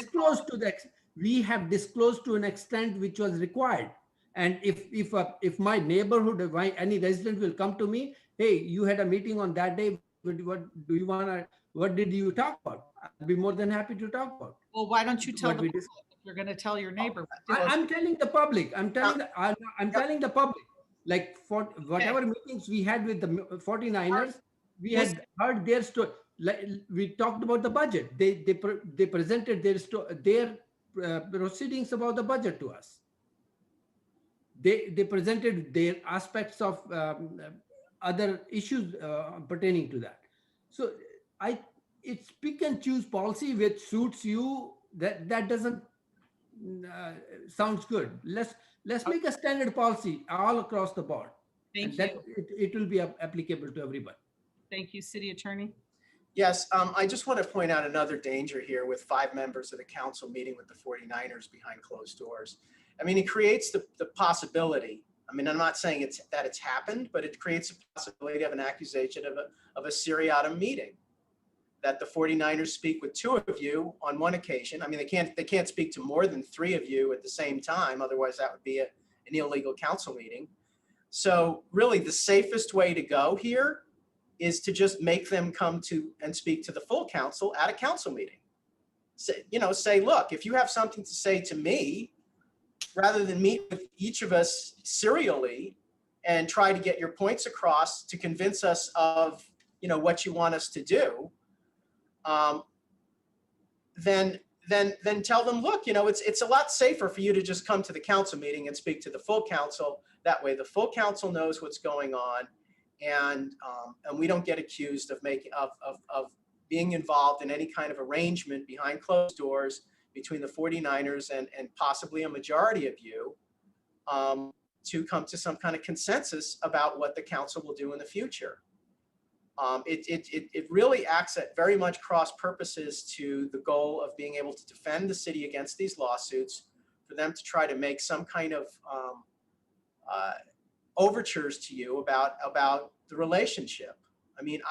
disclosed to an extent which was required. And if my neighborhood, any resident will come to me, hey, you had a meeting on that day. What did you talk about? I'll be more than happy to talk about. Well, why don't you tell the public if you're going to tell your neighbor? I'm telling the public. I'm telling the public. Like for whatever meetings we had with the 49ers, we had heard their story. Like we talked about the budget. They presented their proceedings about the budget to us. They presented their aspects of other issues pertaining to that. So it's pick and choose policy which suits you. That doesn't sounds good. Let's make a standard policy all across the board. Thank you. It will be applicable to everybody. Thank you, City Attorney. yes, I just want to point out another danger here with 5 members of the council meeting with the 49ers behind closed doors. I mean, it creates the possibility. I mean, I'm not saying it's happened, but it creates a possibility of an accusation of a seriatim meeting. That the 49ers speak with 2 of you on one occasion. I mean, they can't speak to more than 3 of you at the same time. Otherwise, that would be an illegal council meeting. So really, the safest way to go here is to just make them come to and speak to the full council at a council meeting. Say, look, if you have something to say to me, rather than meet with each of us serially and try to get your points across to convince us of, what you want us to do. Then tell them, look, it's a lot safer for you to just come to the council meeting and speak to the full council. That way the full council knows what's going on, and we don't get accused of being involved in any kind of arrangement behind closed doors between the 49ers and possibly a majority of you to come to some kind of consensus about what the council will do in the future. It really acts at very much cross purposes to the goal of being able to defend the city against these lawsuits, for them to try to make some kind of overtures to you about the relationship. I mean,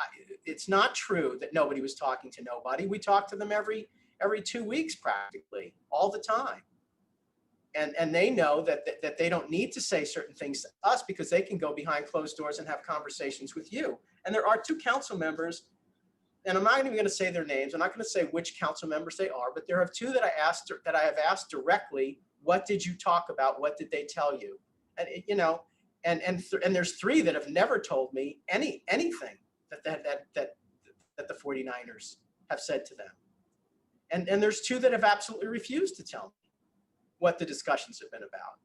it's not true that nobody was talking to nobody. We talk to them every 2 weeks practically, all the time. And they know that they don't need to say certain things to us because they can go behind closed doors and have conversations with you. And there are 2 council members, and I'm not even going to say their names. I'm not going to say which council members they are, but there are 2 that I have asked directly, what did you talk about? What did they tell you? And And there's 3 that have never told me anything that the 49ers have said to them. And there's 2 that have absolutely refused to tell me what the discussions have been about.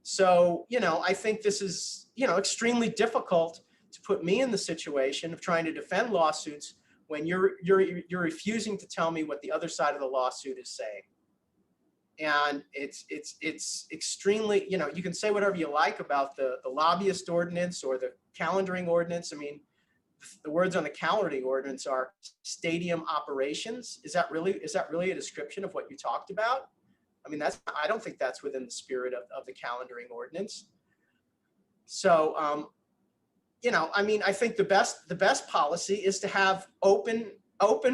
So, I think this is, extremely difficult to put me in the situation of trying to defend lawsuits when you're refusing to tell me what the other side of the lawsuit is saying. And it's extremely, you can say whatever you like about the lobbyist ordinance or the calendaring ordinance. I mean, the words on the calendaring ordinance are stadium operations. Is that really a description of what you talked about? I mean, I don't think that's within the spirit of the calendaring ordinance. So, I mean, I think the best policy is to have open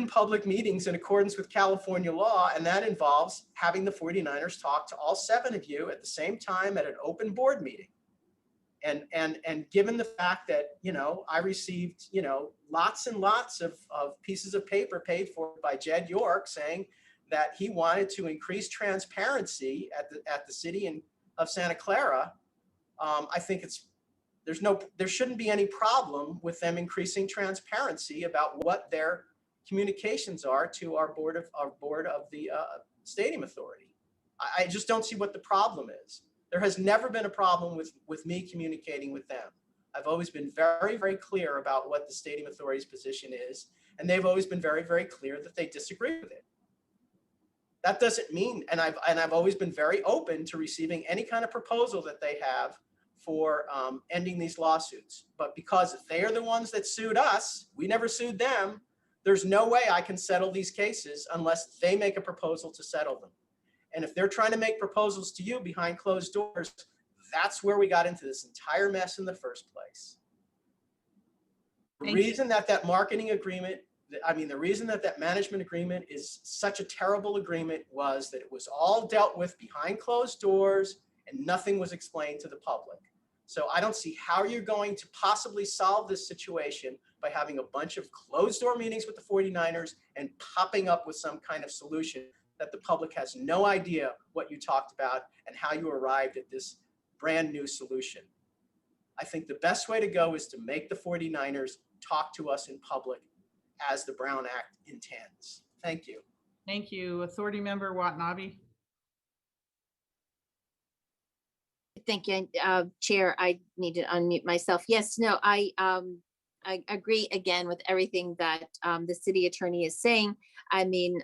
public meetings in accordance with California law, and that involves having the 49ers talk to all 7 of you at the same time at an open board meeting. And given the fact that, I received, lots and lots of pieces of paper paid for by Jed York saying that he wanted to increase transparency at the city of Santa Clara, I think there shouldn't be any problem with them increasing transparency about what their communications are to our board of the Stadium Authority. I just don't see what the problem is. There has never been a problem with me communicating with them. I've always been very, very clear about what the Stadium Authority's position is, and they've always been very, very clear that they disagree with it. That doesn't mean, and I've always been very open to receiving any kind of proposal that they have for ending these lawsuits. But because they are the ones that sued us, we never sued them, there's no way I can settle these cases unless they make a proposal to settle them. And if they're trying to make proposals to you behind closed doors, that's where we got into this entire mess in the first place. The reason that marketing agreement, the reason that management agreement is such a terrible agreement was that it was all dealt with behind closed doors and nothing was explained to the public. So I don't see how you're going to possibly solve this situation by having a bunch of closed door meetings with the 49ers and popping up with some kind of solution that the public has no idea what you talked about and how you arrived at this brand new solution. I think the best way to go is to make the 49ers talk to us in public as the Brown Act intends. Thank you. Thank you. Authority Member Watanabe. Thank you, Chair. I need to unmute myself. Yes, no, I agree again with everything that the city attorney is saying. I mean,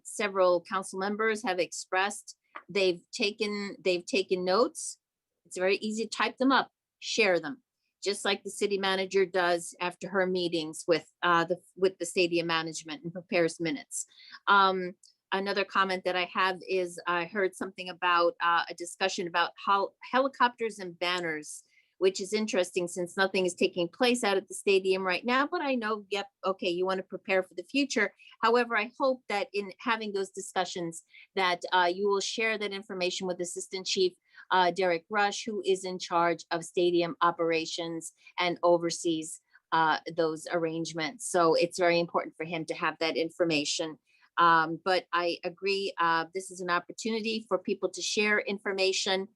several council members have expressed they've taken notes. It's very easy to type them up, share them, just like the city manager does after her meetings with the stadium management and prepares minutes. Another comment that I have is I heard something about a discussion about how helicopters and banners, which is interesting since nothing is taking place out at the stadium right now, but I know, yep, okay, you want to prepare for the future. However, I hope that in having those discussions that you will share that information with Assistant Chief Derek Rush, who is in charge of stadium operations and oversees those arrangements. So it's very important for him to have that information. But I agree, this is an opportunity for people to share information.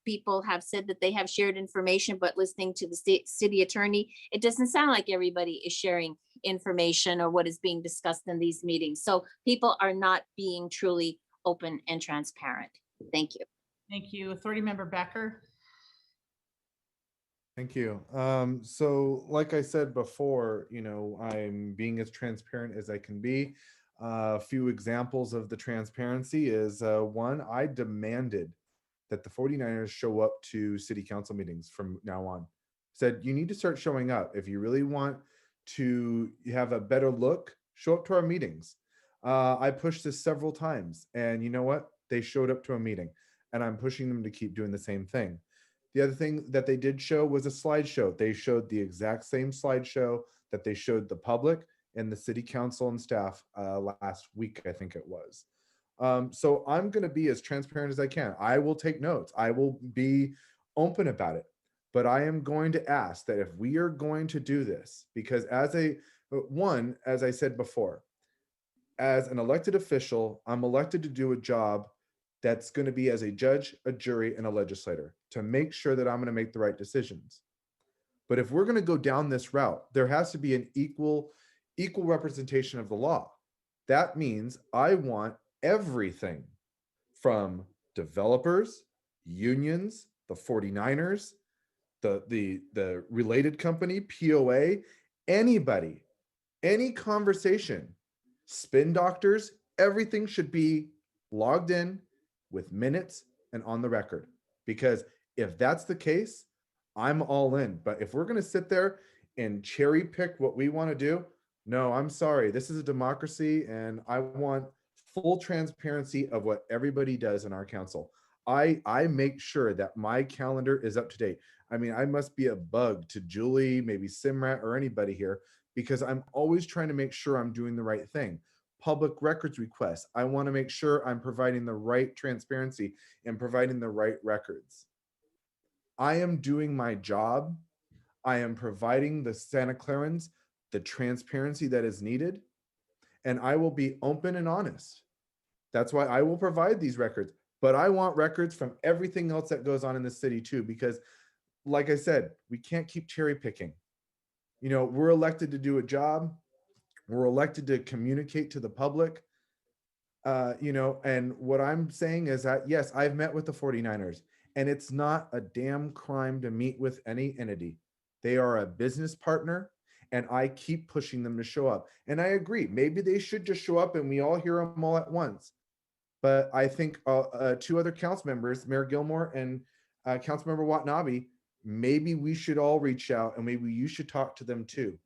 People have said that they have shared information, but listening to the city attorney, it doesn't sound like everybody is sharing information or what is being discussed in these meetings. So people are not being truly open and transparent. Thank you. Thank you. Authority Member Becker. Thank you. So like I said before, I'm being as transparent as I can be. A few examples of the transparency is one, I demanded that the 49ers show up to city council meetings from now on. Said, you need to start showing up. If you really want to have a better look, show up to our meetings. I pushed this several times, and you know what? They showed up to a meeting, and I'm pushing them to keep doing the same thing. The other thing that they did show was a slideshow. They showed the exact same slideshow that they showed the public and the city council and staff last week, I think it was. So I'm going to be as transparent as I can. I will take notes. I will be open about it. But I am going to ask that if we are going to do this, because as I said before, as an elected official, I'm elected to do a job that's going to be as a judge, a jury, and a legislator to make sure that I'm going to make the right decisions. But if we're going to go down this route, there has to be an equal representation of the law. That means I want everything from developers, unions, the 49ers, the related company, POA, anybody, any conversation, spin doctors, everything should be logged in with minutes and on the record. Because if that's the case, I'm all in. But if we're going to sit there and cherry pick what we want to do, no, I'm sorry. This is a democracy, and I want full transparency of what everybody does in our council. I make sure that my calendar is up to date. I mean, I must be a bug to Julie, maybe Simrat, or anybody here, because I'm always trying to make sure I'm doing the right thing. Public records requests, I want to make sure I'm providing the right transparency and providing the right records. I am doing my job. I am providing the Santa Clarans the transparency that is needed, and I will be open and honest. That's why I will provide these records, but I want records from everything else that goes on in the city too, because like I said, we can't keep cherry picking. You know, we're elected to do a job. We're elected to communicate to the public. You know, and what I'm saying is that, yes, I've met with the 49ers, and it's not a damn crime to meet with any entity. They are a business partner, and I keep pushing them to show up. And I agree, maybe they should just show up and we all hear them all at once. But I think two other council members, Mayor Gilmore and Councilmember Watanabe, maybe we should all reach out, and maybe you should talk to them too.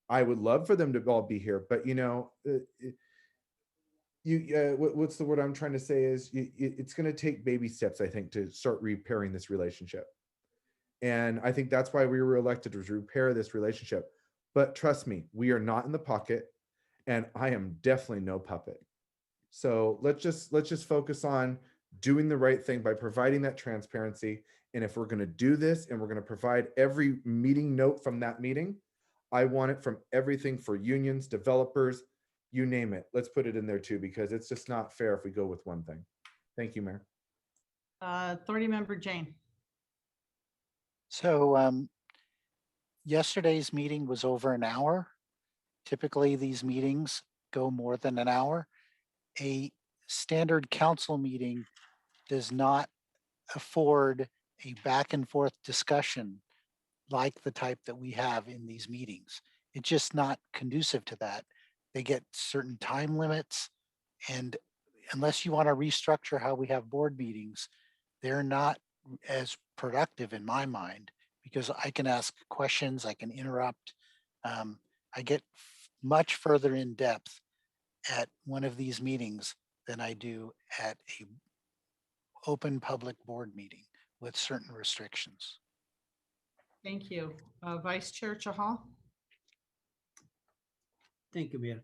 I would love for them to all be here, but you know, what's the word I'm trying to say is it's going to take baby steps, I think, to start repairing this relationship. And I think that's why we were elected, to repair this relationship. But trust me, we are not in the pocket, and I am definitely no puppet. So let's just focus on doing the right thing by providing that transparency. And if we're going to do this and we're going to provide every meeting note from that meeting, I want it from everything for unions, developers, you name it. Let's put it in there too, because it's just not fair if we go with one thing. Thank you, Mayor. Authority Member Jane. So yesterday's meeting was over an hour. Typically, these meetings go more than an hour. A standard council meeting does not afford a back and forth discussion like the type that we have in these meetings. It's just not conducive to that. They get certain time limits, and unless you want to restructure how we have board meetings, they're not as productive in my mind, because I can ask questions, I can interrupt. I get much further in depth at one of these meetings than I do at a open public board meeting with certain restrictions. Thank you. Vice Chair Chahal. Thank you, Mayor.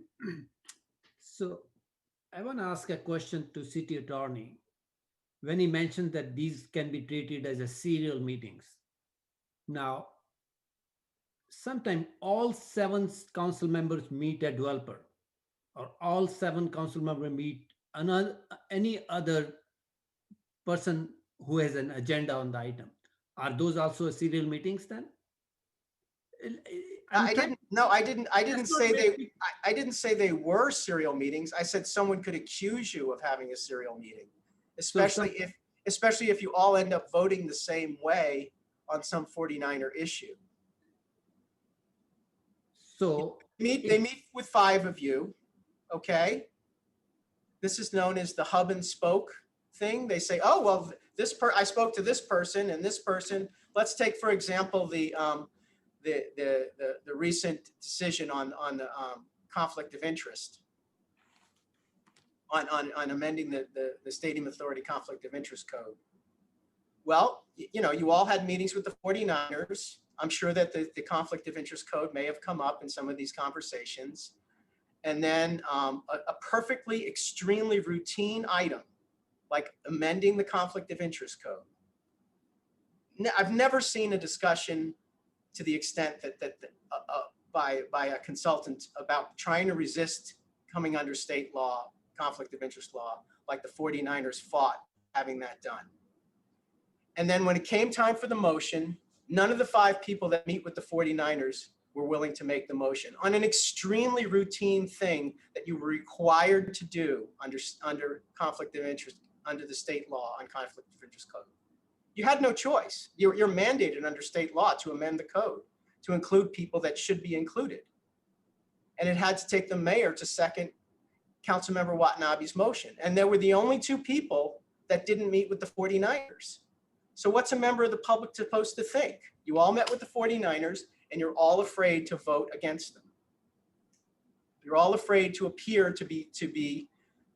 So I want to ask a question to City Attorney. When he mentioned that these can be treated as a serial meetings. Now, sometimes all 7 council members meet a developer, or all 7 council members meet any other person who has an agenda on the item. Are those also serial meetings then? I didn't say they were serial meetings. I said someone could accuse you of having a serial meeting, especially if you all end up voting the same way on some 49er issue. So they meet with 5 of you, okay? This is known as the hub and spoke thing. They say, oh, well, I spoke to this person and this person. Let's take, for example, the recent decision on the conflict of interest, on amending the Stadium Authority Conflict of Interest Code. Well, you know, you all had meetings with the 49ers. I'm sure that the conflict of interest code may have come up in some of these conversations. And then a perfectly extremely routine item, like amending the conflict of interest code. I've never seen a discussion to the extent that by a consultant about trying to resist coming under state law, conflict of interest law, like the 49ers fought having that done. And then when it came time for the motion, none of the 5 people that meet with the 49ers were willing to make the motion on an extremely routine thing that you were required to do under conflict of interest, under the state law on conflict of interest code. You had no choice. You're mandated under state law to amend the code to include people that should be included. And it had to take the mayor to second Councilmember Watanabe's motion. And there were the only 2 people that didn't meet with the 49ers. So what's a member of the public supposed to think? You all met with the 49ers and you're all afraid to vote against them. You're all afraid to appear to be.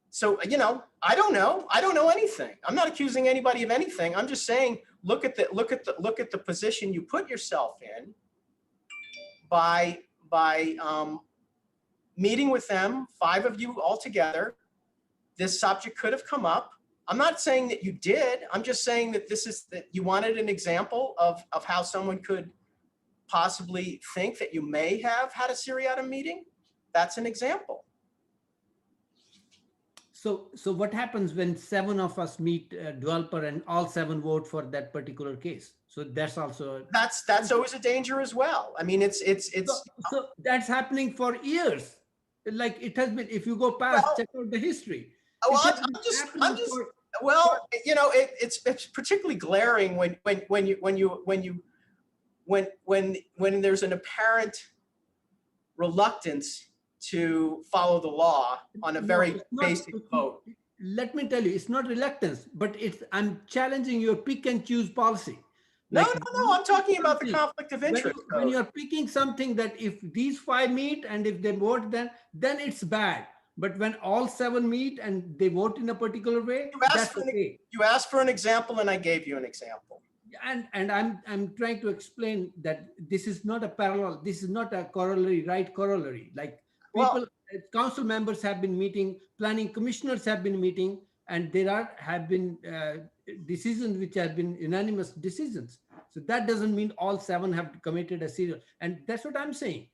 So, you know, I don't know anything. I'm not accusing anybody of anything. I'm just saying, look at the position you put yourself in by meeting with them, 5 of you all together. This subject could have come up. I'm not saying that you did. I'm just saying that that you wanted an example of how someone could possibly think that you may have had a seriatim meeting. That's an example. So what happens when 7 of us meet a developer and all 7 vote for that particular case? So that's also that's always a danger as well. I mean, it's so that's happening for years. Like it has been. If you go past, check out the history. Oh, I'm just well, you know, it's particularly glaring when there's an apparent reluctance to follow the law on a very basic vote. Let me tell you, it's not reluctance, but I'm challenging your pick and choose policy. No, I'm talking about the conflict of interest. When you're picking something that if these 5 meet and if they vote, then it's bad. But when all 7 meet and they vote in a particular way, that's okay. You asked for an example and I gave you an example. And I'm trying to explain that this is not a parallel. This is not a corollary, right corollary. Like people, council members have been meeting, planning commissioners have been meeting, and there have been decisions which have been unanimous decisions. So that doesn't mean all 7 have committed a serial. And that's what I'm saying.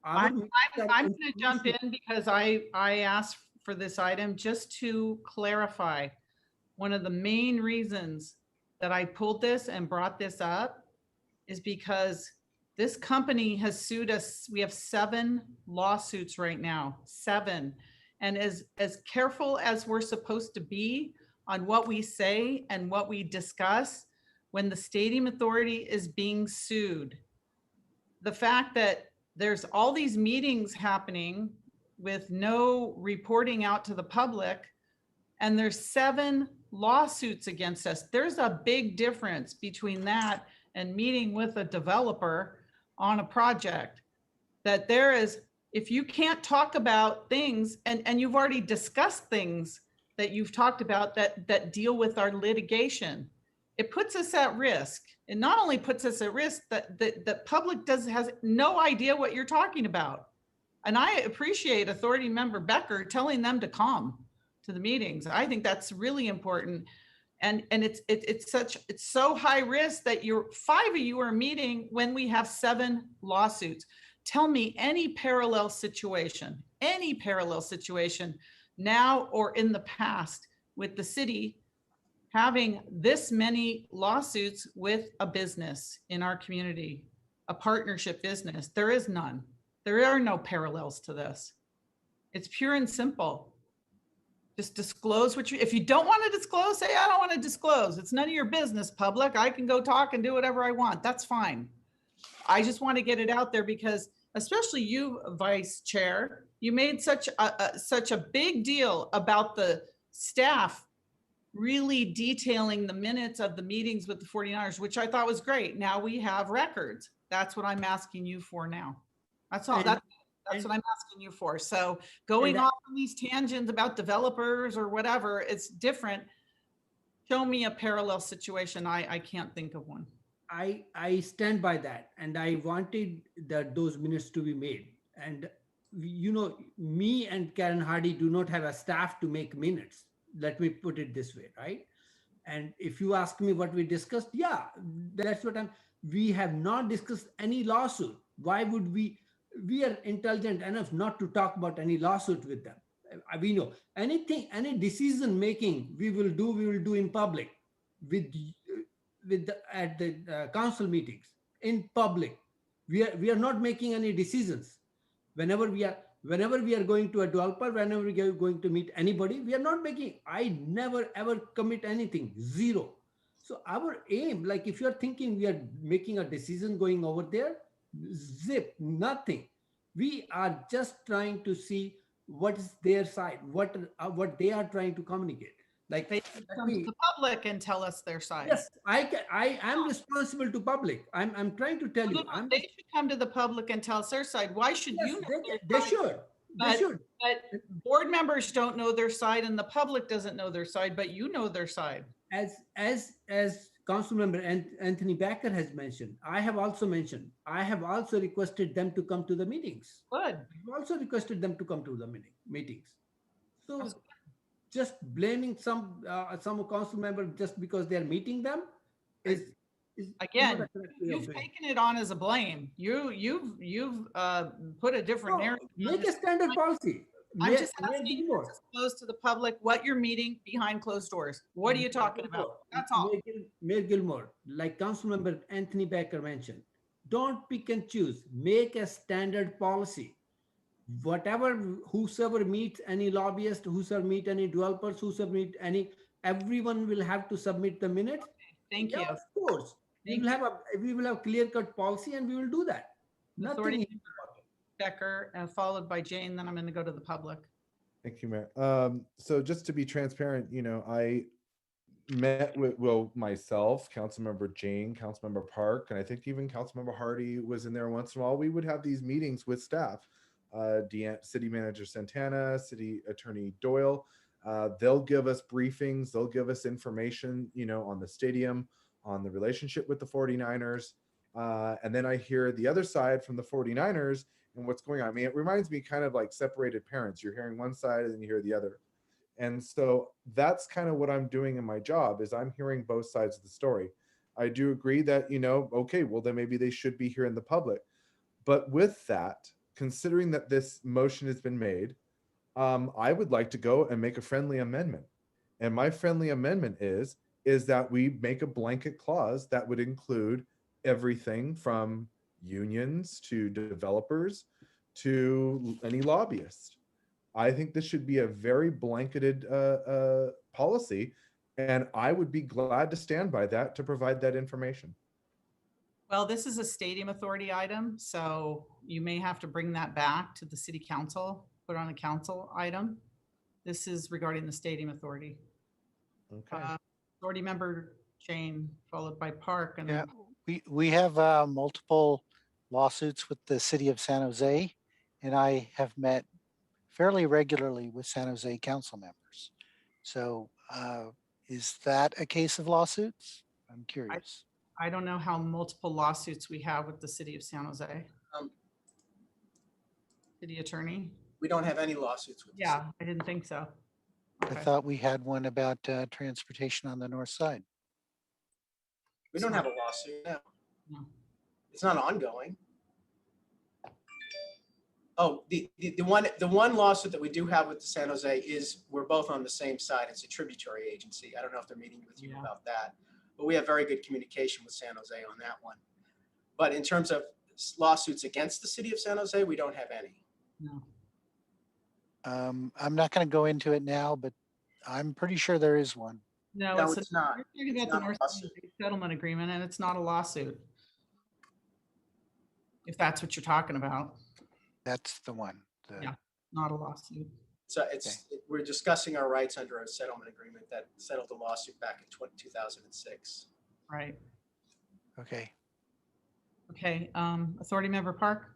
I'm going to jump in because I asked for this item just to clarify. One of the main reasons that I pulled this and brought this up is because this company has sued us. We have 7 lawsuits right now, 7. And as careful as we're supposed to be on what we say and what we discuss, when the stadium authority is being sued, the fact that there's all these meetings happening with no reporting out to the public, and there's 7 lawsuits against us. There's a big difference between that and meeting with a developer on a project. That there is, if you can't talk about things, and you've already discussed things that you've talked about that deal with our litigation, it puts us at risk. It not only puts us at risk, that the public has no idea what you're talking about. And I appreciate Authority Member Becker telling them to come to the meetings. I think that's really important. And it's so high risk that 5 of you are meeting when we have 7 lawsuits. Tell me any parallel situation now or in the past with the city having this many lawsuits with a business in our community, a partnership business. There is none. There are no parallels to this. It's pure and simple. Just disclose if you don't want to disclose, say, I don't want to disclose. It's none of your business, public. I can go talk and do whatever I want. That's fine. I just want to get it out there because especially you, Vice Chair, you made such a big deal about the staff really detailing the minutes of the meetings with the 49ers, which I thought was great. Now we have records. That's what I'm asking you for now. That's all. That's what I'm asking you for. So going off on these tangents about developers or whatever, it's different. Show me a parallel situation. I can't think of one. I stand by that, and I wanted those minutes to be made. And you know, me and Karen Hardy do not have a staff to make minutes. Let me put it this way, right? And if you ask me what we discussed, yeah, that's what we have not discussed any lawsuit. Why would we are intelligent enough not to talk about any lawsuit with them. we know anything, any decision making we will do in public with at the council meetings in public. We are not making any decisions. Whenever we are going to a developer, whenever we are going to meet anybody, we are not making, I never ever commit anything, zero. So our aim, like if you're thinking we are making a decision going over there, zip, nothing. We are just trying to see what is their side, what they are trying to communicate. Like They should come to the public and tell us their side. yes, I am responsible to public. I'm trying to tell you. They should come to the public and tell us their side. Why should you know their They side? should. They should. But board members don't know their side and the public doesn't know their side, but you know their side. As Council Member Anthony Baker has mentioned, I have also mentioned, I have also requested them to come to the meetings. Good. I've also requested them to come to the meetings. So just blaming some council member just because they are meeting them is Again, not a correct way of you've doing it. taken it on as a blame. You've put a different No, narrative. on make a this. standard policy. I'm May- just may asking you Gilmore. to disclose to the public what you're meeting behind closed doors. What are you talking about? That's all. Mayor Gilmore, like Councilmember Anthony Baker mentioned, don't pick and choose. Make a standard policy. Whatever, whosoever meets any lobbyist, whosoever meet any developers, whosoever meet any, everyone will have to submit the minutes. Thank Yeah, you. of course. We will have clear-cut policy and we will do that. Authority Nothing. Becker, followed by Jane, then I'm going to go to the public. Thank you, Mayor. So just to be transparent, I met with, myself, Councilmember Jane, Councilmember Park, and I think even Councilmember Hardy was in there once in a while. We would have these meetings with staff, City Manager Santana, City Attorney Doyle. They'll give us briefings. They'll give us information, on the stadium, on the relationship with the 49ers. And then I hear the other side from the 49ers and what's going on. I mean, it reminds me kind of like separated parents. You're hearing one side and then you hear the other. And so that's kind of what I'm doing in my job is I'm hearing both sides of the story. I do agree that, okay, well, then maybe they should be here in the public. But with that, considering that this motion has been made, I would like to go and make a friendly amendment. And my friendly amendment is that we make a blanket clause that would include everything from unions to developers to any lobbyist. I think this should be a very blanketed policy, and I would be glad to stand by that to provide that information. Well, this is a stadium authority item, so you may have to bring that back to the city council, put on a council item. This is regarding the stadium authority. Okay. Authority member Jane, followed by Park. And Yeah, we have multiple lawsuits with the city of San Jose, and I have met fairly regularly with San Jose council members. So is that a case of lawsuits? I'm curious. I don't know how multiple lawsuits we have with the city of San Jose. City attorney? We don't have any lawsuits with the city. Yeah, I didn't think so. I thought we had one about transportation on the north side. We don't have a lawsuit now. No. It's not ongoing. Oh, the one lawsuit that we do have with the San Jose is we're both on the same side. It's a tributary agency. I don't know if they're meeting with you about that, but we have very good communication with San Jose on that one. But in terms of lawsuits against the city of San Jose, we don't have any. No. I'm not going to go into it now, but I'm pretty sure there is one. No, No, it's it's not. You're talking It's about the not a North lawsuit. San Jose settlement agreement, and it's not a lawsuit. If that's what you're talking about. That's the one. Yeah, not a lawsuit. So we're discussing our rights under a settlement agreement that settled the lawsuit back in 2006. Right. Okay. Okay, Authority Member Park?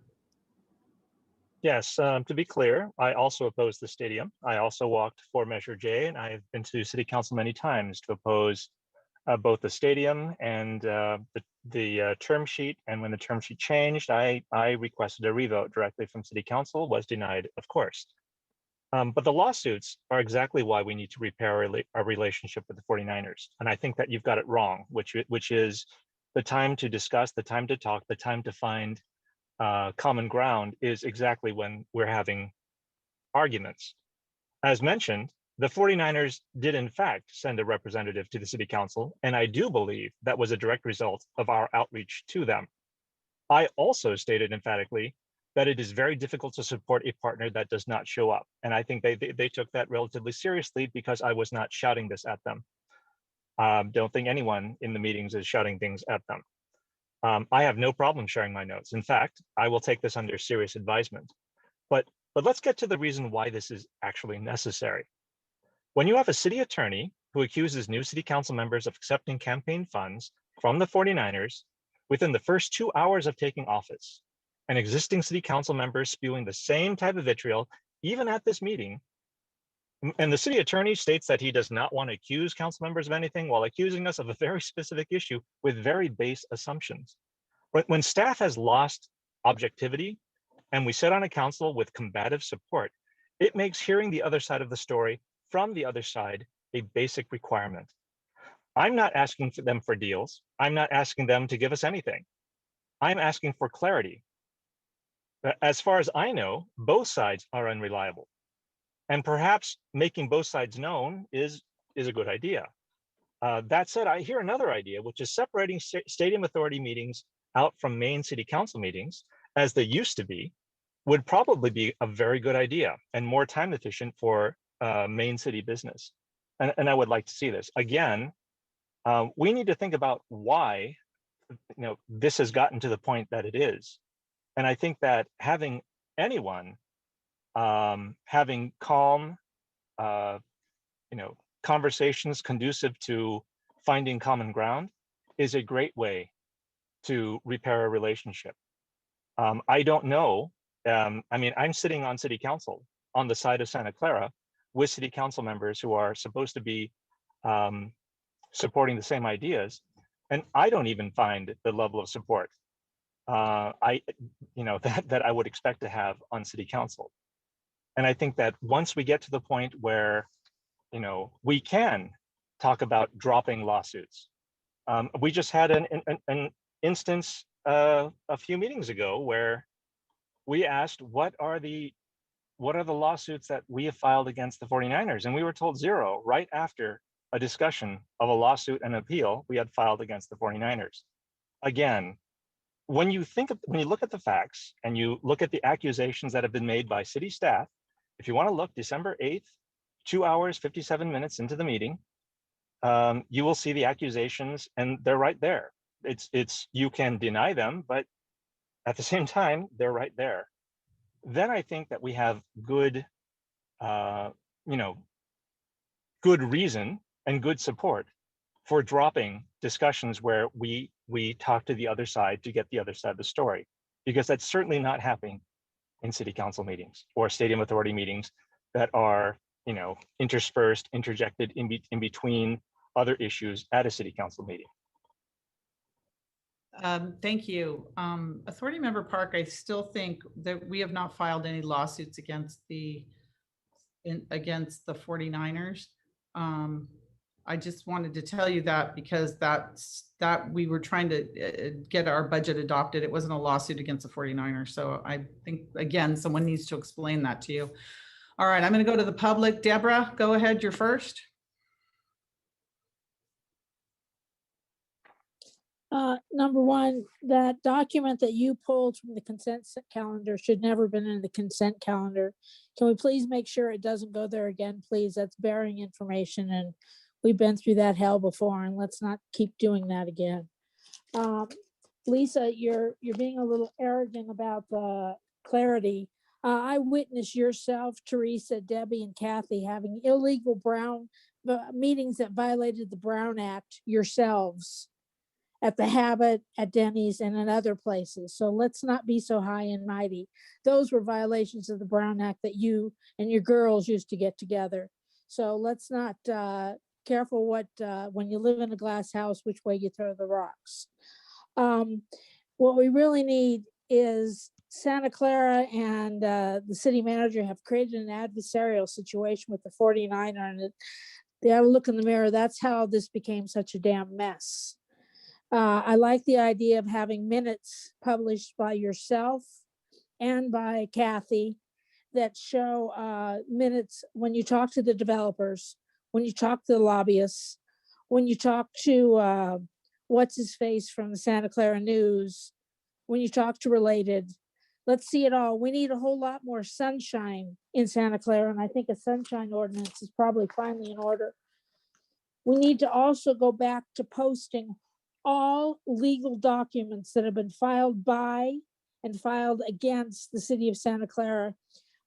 Yes, to be clear, I also oppose the stadium. I also walked for Measure J, and I've been to City Council many times to oppose both the stadium and the term sheet. And when the term sheet changed, I requested a revote directly from City Council, was denied, of course. But the lawsuits are exactly why we need to repair our relationship with the 49ers. And I think that you've got it wrong, which is the time to discuss, the time to talk, the time to find common ground is exactly when we're having arguments. As mentioned, the 49ers did in fact send a representative to the city council, and I do believe that was a direct result of our outreach to them. I also stated emphatically that it is very difficult to support a partner that does not show up. And I think they took that relatively seriously because I was not shouting this at them. Don't think anyone in the meetings is shouting things at them. I have no problem sharing my notes. In fact, I will take this under serious advisement. But let's get to the reason why this is actually necessary. When you have a city attorney who accuses new city council members of accepting campaign funds from the 49ers within the first 2 hours of taking office, and existing city council members spewing the same type of vitriol, even at this meeting, and the city attorney states that he does not want to accuse council members of anything while accusing us of a very specific issue with very base assumptions. When staff has lost objectivity and we sit on a council with combative support, it makes hearing the other side of the story from the other side a basic requirement. I'm not asking them for deals. I'm not asking them to give us anything. I'm asking for clarity. As far as I know, both sides are unreliable. And perhaps making both sides known is a good idea. That said, I hear another idea, which is separating stadium authority meetings out from main city council meetings, as they used to be, would probably be a very good idea and more time efficient for main city business. And I would like to see this. Again, we need to think about why this has gotten to the point that it is. And I think that having anyone having calm, conversations conducive to finding common ground is a great way to repair a relationship. I don't know. I'm sitting on city council on the side of Santa Clara with city council members who are supposed to be supporting the same ideas, and I don't even find the level of support that I would expect to have on city council. And I think that once we get to the point where, we can talk about dropping lawsuits. We just had an instance a few meetings ago where we asked, what are the lawsuits that we have filed against the 49ers? And we were told 0 right after a discussion of a lawsuit and appeal we had filed against the 49ers. Again, when you look at the facts and you look at the accusations that have been made by city staff, if you want to look December 8th, 2 hours, 57 minutes into the meeting, you will see the accusations and they're right there. You can deny them, but at the same time, they're right there. Then I think that we have good reason and good support for dropping discussions where we talk to the other side to get the other side of the story, because that's certainly not happening in city council meetings or stadium authority meetings that are, interspersed, interjected in between other issues at a city council meeting. Thank you. Authority Member Park, I still think that we have not filed any lawsuits against the 49ers. I just wanted to tell you that because that we were trying to get our budget adopted. It wasn't a lawsuit against the 49ers. So I think, again, someone needs to explain that to you. All right, I'm going to go to the public. Deborah, go ahead. You're first. Number one, that document that you pulled from the consent calendar should never have been in the consent calendar. Can we please make sure it doesn't go there again, please? That's bearing information and we've been through that hell before, and let's not keep doing that again. Lisa, you're being a little arrogant about the clarity. I witnessed yourself, Teresa, Debbie, and Kathy having illegal Brown meetings that violated the Brown Act yourselves at the Habit, at Denny's, and in other places. So let's not be so high and mighty. Those were violations of the Brown Act that you and your girls used to get together. So let's not, careful what, when you live in a glass house, which way you throw the rocks. What we really need is Santa Clara and the city manager have created an adversarial situation with the 49er, and they ought to look in the mirror. That's how this became such a damn mess. I like the idea of having minutes published by yourself and by Kathy that show minutes when you talk to the developers, when you talk to the lobbyists, when you talk to what's his face from the Santa Clara News, when you talk to Related. Let's see it all. We need a whole lot more sunshine in Santa Clara, and I think a sunshine ordinance is probably finally in order. We need to also go back to posting all legal documents that have been filed by and filed against the city of Santa Clara.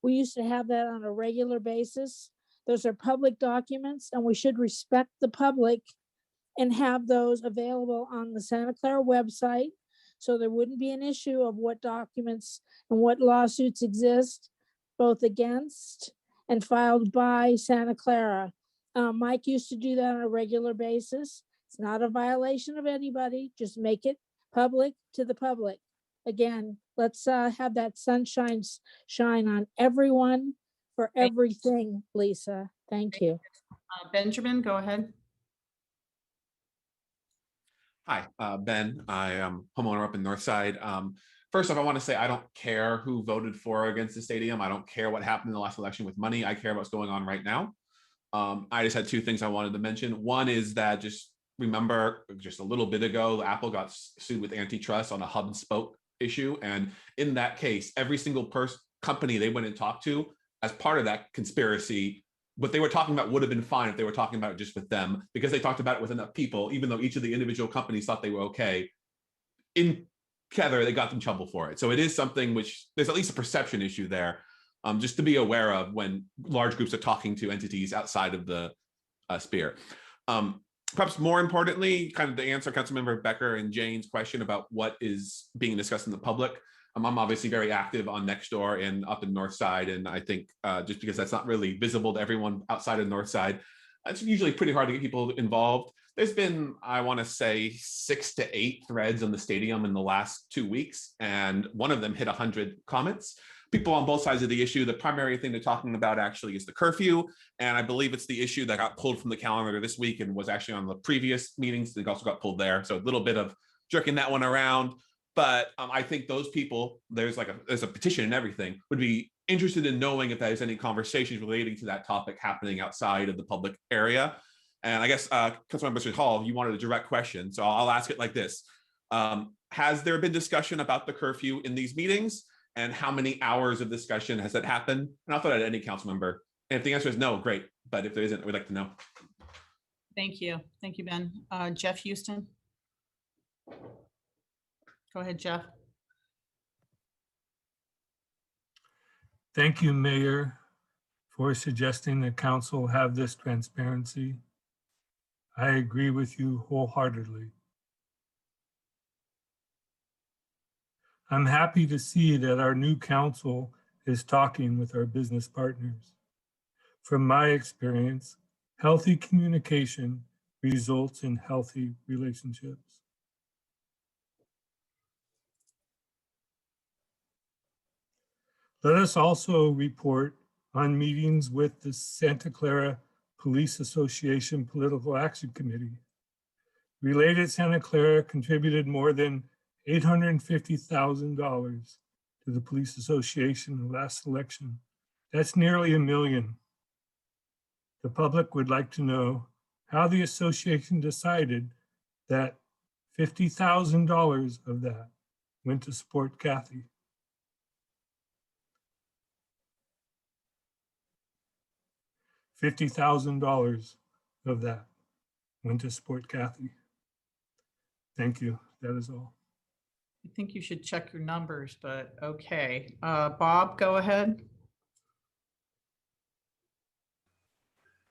We used to have that on a regular basis. Those are public documents, and we should respect the public and have those available on the Santa Clara website, so there wouldn't be an issue of what documents and what lawsuits exist, both against and filed by Santa Clara. Mike used to do that on a regular basis. It's not a violation of anybody. Just make it public to the public. Again, let's have that sunshine shine on everyone for everything, Lisa. Thank you. Benjamin, go ahead. Hi, Ben. I am homeowner up in Northside. First off, I want to say I don't care who voted for or against the stadium. I don't care what happened in the last election with money. I care what's going on right now. I just had two things I wanted to mention. One is that just remember just a little bit ago, Apple got sued with antitrust on a hub and spoke issue. And in that case, every single company they went and talked to as part of that conspiracy, what they were talking about would have been fine if they were talking about it just with them, because they talked about it with enough people, even though each of the individual companies thought they were okay. In together, they got in trouble for it. So it is something which there's at least a perception issue there, just to be aware of when large groups are talking to entities outside of the sphere. Perhaps more importantly, kind of to answer Councilmember Becker and Jane's question about what is being discussed in the public. I'm obviously very active on Nextdoor and up in Northside, and I think just because that's not really visible to everyone outside of Northside, it's usually pretty hard to get people involved. There's been, I want to say, 6 to 8 threads on the stadium in the last 2 weeks, and one of them hit 100 comments. People on both sides of the issue. The primary thing they're talking about actually is the curfew, and I believe it's the issue that got pulled from the calendar this week and was actually on the previous meetings. It also got pulled there, so a little bit of jerking that one around. But I think those people, there's a petition and everything, would be interested in knowing if there's any conversations relating to that topic happening outside of the public area. And I guess Councilmember Hall, you wanted a direct question, so I'll ask it like this. Has there been discussion about the curfew in these meetings? And how many hours of discussion has that happened? And I'll throw that at any council member. And if the answer is no, great. But if there isn't, we'd like to know. Thank you. Thank you, Ben. Jeff Houston. Go ahead, Jeff. Thank you, Mayor, for suggesting that council have this transparency. I agree with you wholeheartedly. I'm happy to see that our new council is talking with our business partners. From my experience, healthy communication results in healthy relationships. Let us also report on meetings with the Santa Clara Police Association Political Action Committee. Related Santa Clara contributed more than $850,000 to the police association in the last election. That's nearly $1 million. The public would like to know how the association decided that $50,000 of that went to support Kathy. $50,000 of that went to support Kathy. Thank you. That is all. I think you should check your numbers, but okay. Bob, go ahead.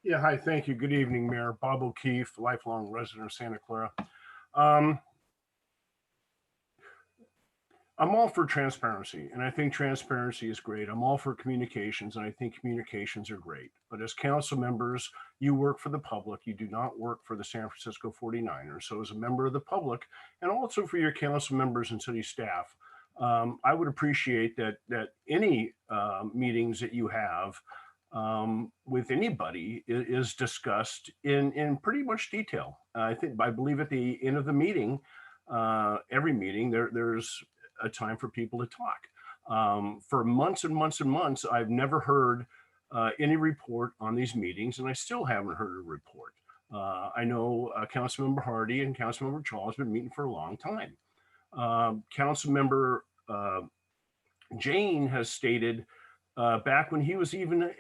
Yeah, hi, thank you. Good evening, Mayor. Bob O'Keefe, lifelong resident of Santa Clara. I'm all for transparency, and I think transparency is great. I'm all for communications, and I think communications are great. But as council members, you work for the public. You do not work for the San Francisco 49ers. So as a member of the public, and also for your council members and city staff, I would appreciate that any meetings that you have with anybody is discussed in pretty much detail. I believe at the end of the meeting, every meeting, there's a time for people to talk. For months and months and months, I've never heard any report on these meetings, and I still haven't heard a report. I know Councilmember Hardy and Councilmember Charles have been meeting for a long time. Councilmember Jane has stated back when he was even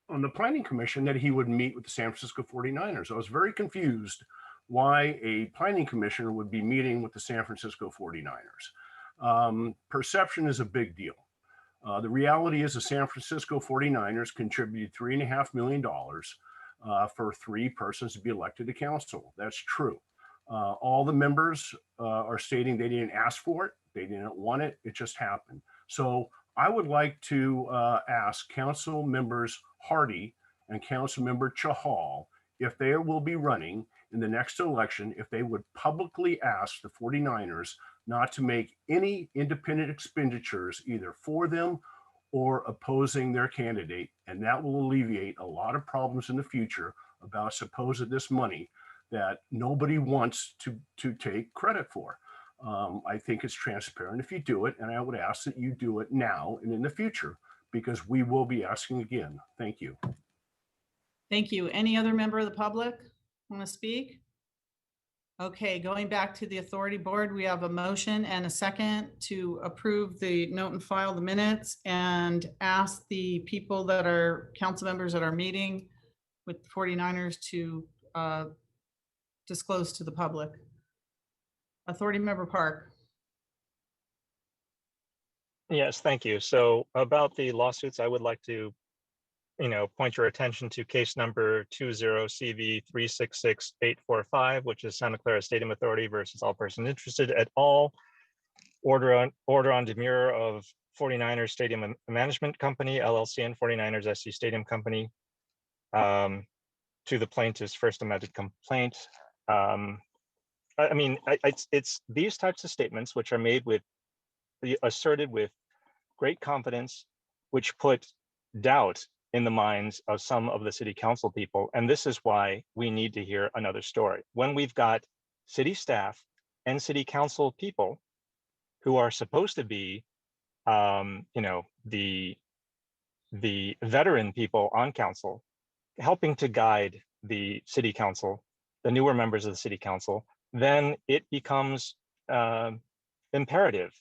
on the planning commission that he would meet with the San Francisco 49ers. I was very confused why a planning commissioner would be meeting with the San Francisco 49ers. Perception is a big deal. The reality is the San Francisco 49ers contributed $3.5 million for 3 persons to be elected to council. That's true. All the members are stating they didn't ask for it. They didn't want it. It just happened. So I would like to ask Council members Hardy and Council member Chahal if they will be running in the next election, if they would publicly ask the 49ers not to make any independent expenditures either for them or opposing their candidate. And that will alleviate a lot of problems in the future about supposed this money that nobody wants to take credit for. I think it's transparent if you do it, and I would ask that you do it now and in the future, because we will be asking again. Thank you. Thank you. Any other member of the public want to speak? Okay, going back to the authority board, we have a motion and a second to approve the note and file the minutes and ask the people that are council members that are meeting with the 49ers to disclose to the public. Authority member Park. Yes, thank you. So about the lawsuits, I would like to, point your attention to case number 20CV366845, which is Santa Clara Stadium Authority versus all persons interested et al. Order on demurrer of 49ers Stadium Management Company, LLC, and 49ers SC Stadium Company to the plaintiff's first amended complaint. It's these types of statements which are made asserted with great confidence, which put doubt in the minds of some of the city council people. And this is why we need to hear another story. When we've got city staff and city council people who are supposed to be, the veteran people on council, helping to guide the city council, the newer members of the city council, then it becomes imperative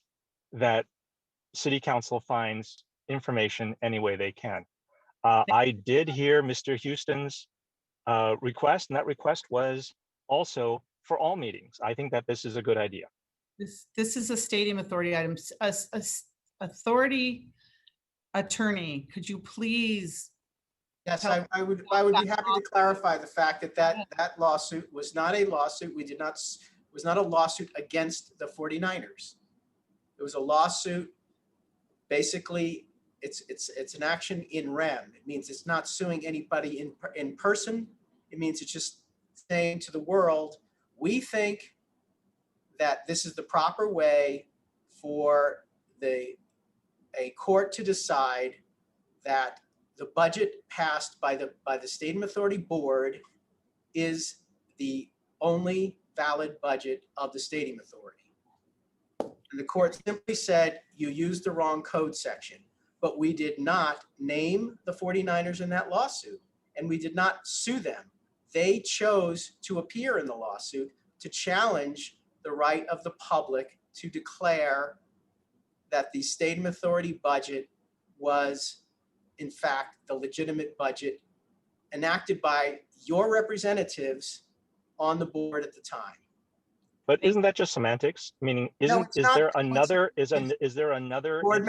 that city council finds information any way they can. I did hear Mr. Houston's request, and that request was also for all meetings. I think that this is a good idea. This is a stadium authority item. Authority attorney, could you please? Yes, I would be happy to clarify the fact that that lawsuit was not a lawsuit. Was not a lawsuit against the 49ers. It was a lawsuit. Basically, it's an action in rem. It means it's not suing anybody in person. It means it's just saying to the world, we think that this is the proper way for a court to decide that the budget passed by the Stadium Authority Board is the only valid budget of the Stadium Authority. And the court simply said, you used the wrong code section, but we did not name the 49ers in that lawsuit, and we did not sue them. They chose to appear in the lawsuit to challenge the right of the public to declare that the Stadium Authority budget was, in fact, the legitimate budget enacted by your representatives on the board at the time. But isn't that just semantics? Meaning, is there another entity that would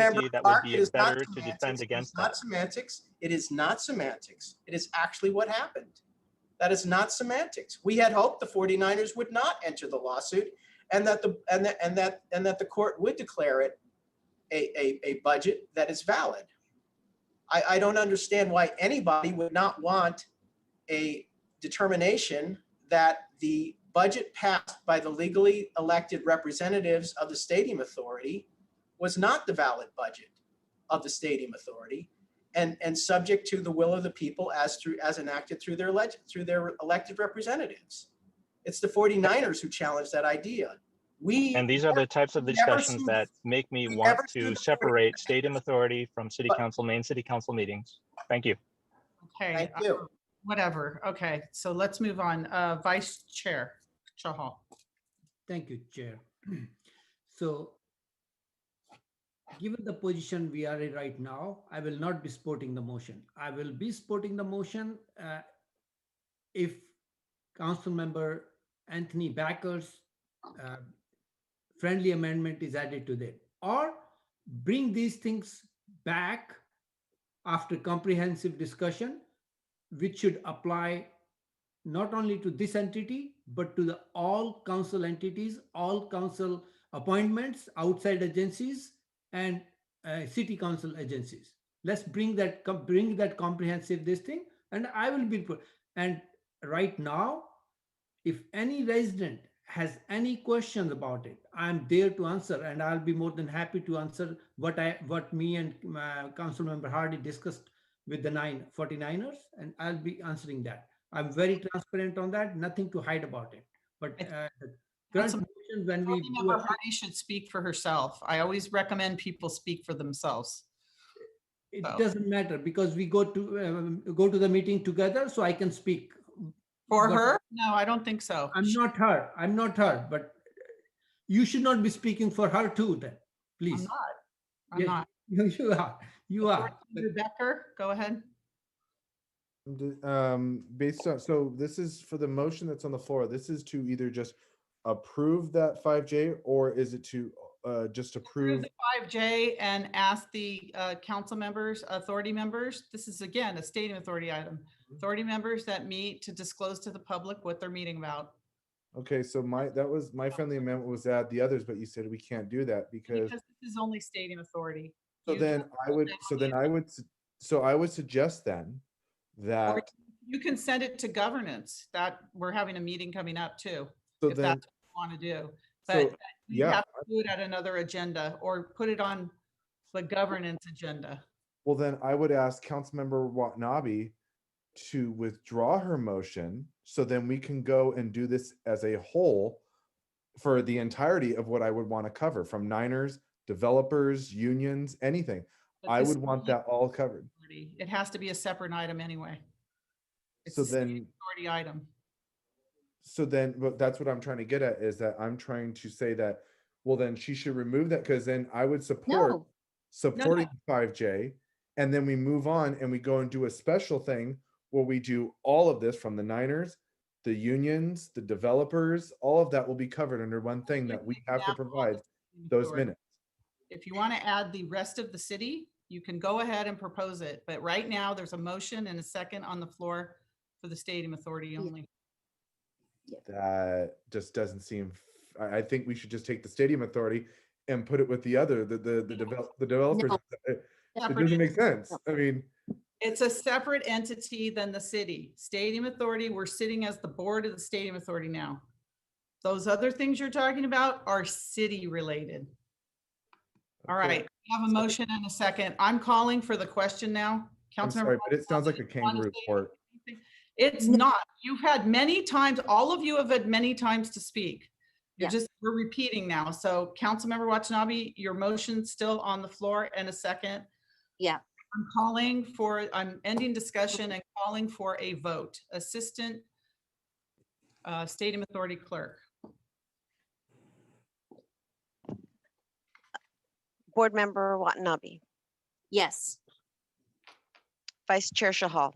be better to defend against that? It's not semantics. It is not semantics. It is actually what happened. That is not semantics. We had hoped the 49ers would not enter the lawsuit, and that the court would declare it a budget that is valid. I don't understand why anybody would not want a determination that the budget passed by the legally elected representatives of the Stadium Authority was not the valid budget of the Stadium Authority, and subject to the will of the people as enacted through their elected representatives. It's the 49ers who challenged that idea, We And these are the types of never discussions seen- that make me we want never seen to the separate stadium authority from city But- council, main city council meetings. Thank you. Okay. Thank you. Whatever. Okay, so let's move on. Vice Chair Chahal. Thank you, Chair. So, given the position we are in right now, I will not be supporting the motion. I will be supporting the motion if Council Member Anthony Backer's friendly amendment is added to that, or bring these things back after comprehensive discussion, which should apply not only to this entity, but to the all council entities, all council appointments, outside agencies, and city council agencies. Let's bring that comprehensive this thing, and I will be and right now, if any resident has any questions about it, I'm there to answer, and I'll be more than happy to answer what me and Council Member Hardy discussed with the 49ers, and I'll be answering that. I'm very transparent on that, nothing to hide about it. But current motion, when we do Member Hardy should speak for herself. I always recommend people speak for themselves. it doesn't matter because we go to the meeting together, so I can speak. For But her? No, I don't think so. I'm not her. I'm not her, but you should not be speaking for her too then, please. I'm not. You are. You are. Becker, go ahead. Based on, so this is for the motion that's on the floor. This is to either just approve that 5J, or is it to just approve? The 5J and ask the council members, authority members. This is again a stadium authority item. Authority members that meet to disclose to the public what they're meeting about. Okay, so that was my friendly amendment was add the others, but you said we can't do that because This is only stadium authority. so then I would suggest then that Or you can send it to governance, that we're having a meeting coming up too, So if then- that's what you want to do. But So, you yeah. have to do it at another agenda or put it on the governance agenda. Well, then I would ask Councilmember Watanabe to withdraw her motion, so then we can go and do this as a whole for the entirety of what I would want to cover, from Niners, developers, unions, anything. But I this would is want only that all covered. authority. It has to be a separate item anyway. It's So a stadium then, authority item. but that's what I'm trying to get at, is that I'm trying to say that, well, then she should remove that, because then I would support No. supporting 5J, and then we move on and we go and do a special thing where we do all of this, from the Niners, the unions, the developers, all of that will be covered under one thing that we have to provide those Authority. minutes. If you want to add the rest of the city, you can go ahead and propose it. But right now, there's a motion and a second on the floor for the stadium authority only. That just doesn't seem, I think we should just take the stadium authority and put it with the other, the developers. No. It Separate doesn't make entity. sense. I mean, It's a separate entity than the city. Stadium authority, we're sitting as the board of the stadium authority now. Those other things you're talking about are city related. All Okay. right, we have a motion and a second. I'm calling for the question now. I'm Councilmember sorry, but it sounds like a kangaroo court. It's not. You've had many times, all of you have had many times to speak. Yeah. We're repeating now. So Councilmember Watanabe, your motion's still on the floor and a second. Yeah. I'm ending discussion and calling for a vote. Assistant Stadium Authority Clerk. Board Member Watanabe, Yes. Vice Chair Shahal,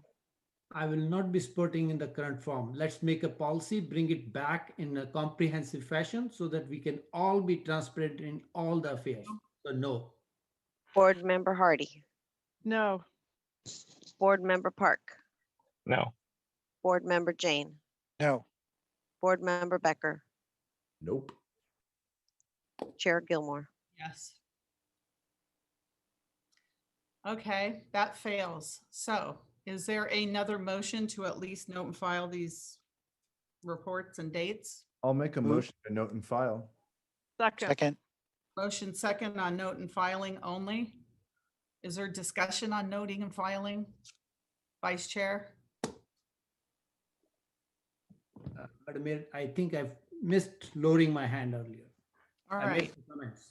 I will not be supporting in the current form. Let's make a policy, bring it back in a comprehensive fashion so that we can all be transparent in all the affairs. So no. Board Member Hardy, No. Board Member Park, No. Board Member Jane, No. Board Member Becker, Nope. Chair Gilmore. Yes. Okay, that fails. So is there another motion to at least note and file these reports and dates? I'll make a motion to note and file. Second. Motion second on note and filing only. Is there discussion on noting and filing? Vice Chair? Madam Mayor, I think I've missed lowering my hand earlier. All I made right. some comments.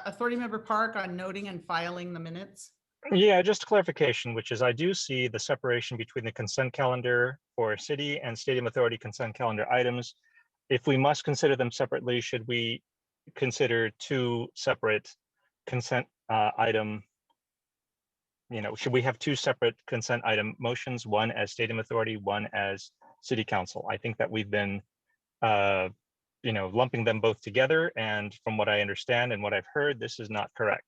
Authority Member Park on noting and filing the minutes. Yeah, just clarification, which is I do see the separation between the consent calendar for city and stadium authority consent calendar items. If we must consider them separately, should we consider two separate consent item? Should we have two separate consent item motions, one as stadium authority, one as city council? I think that we've been lumping them both together. And from what I understand and what I've heard, this is not correct.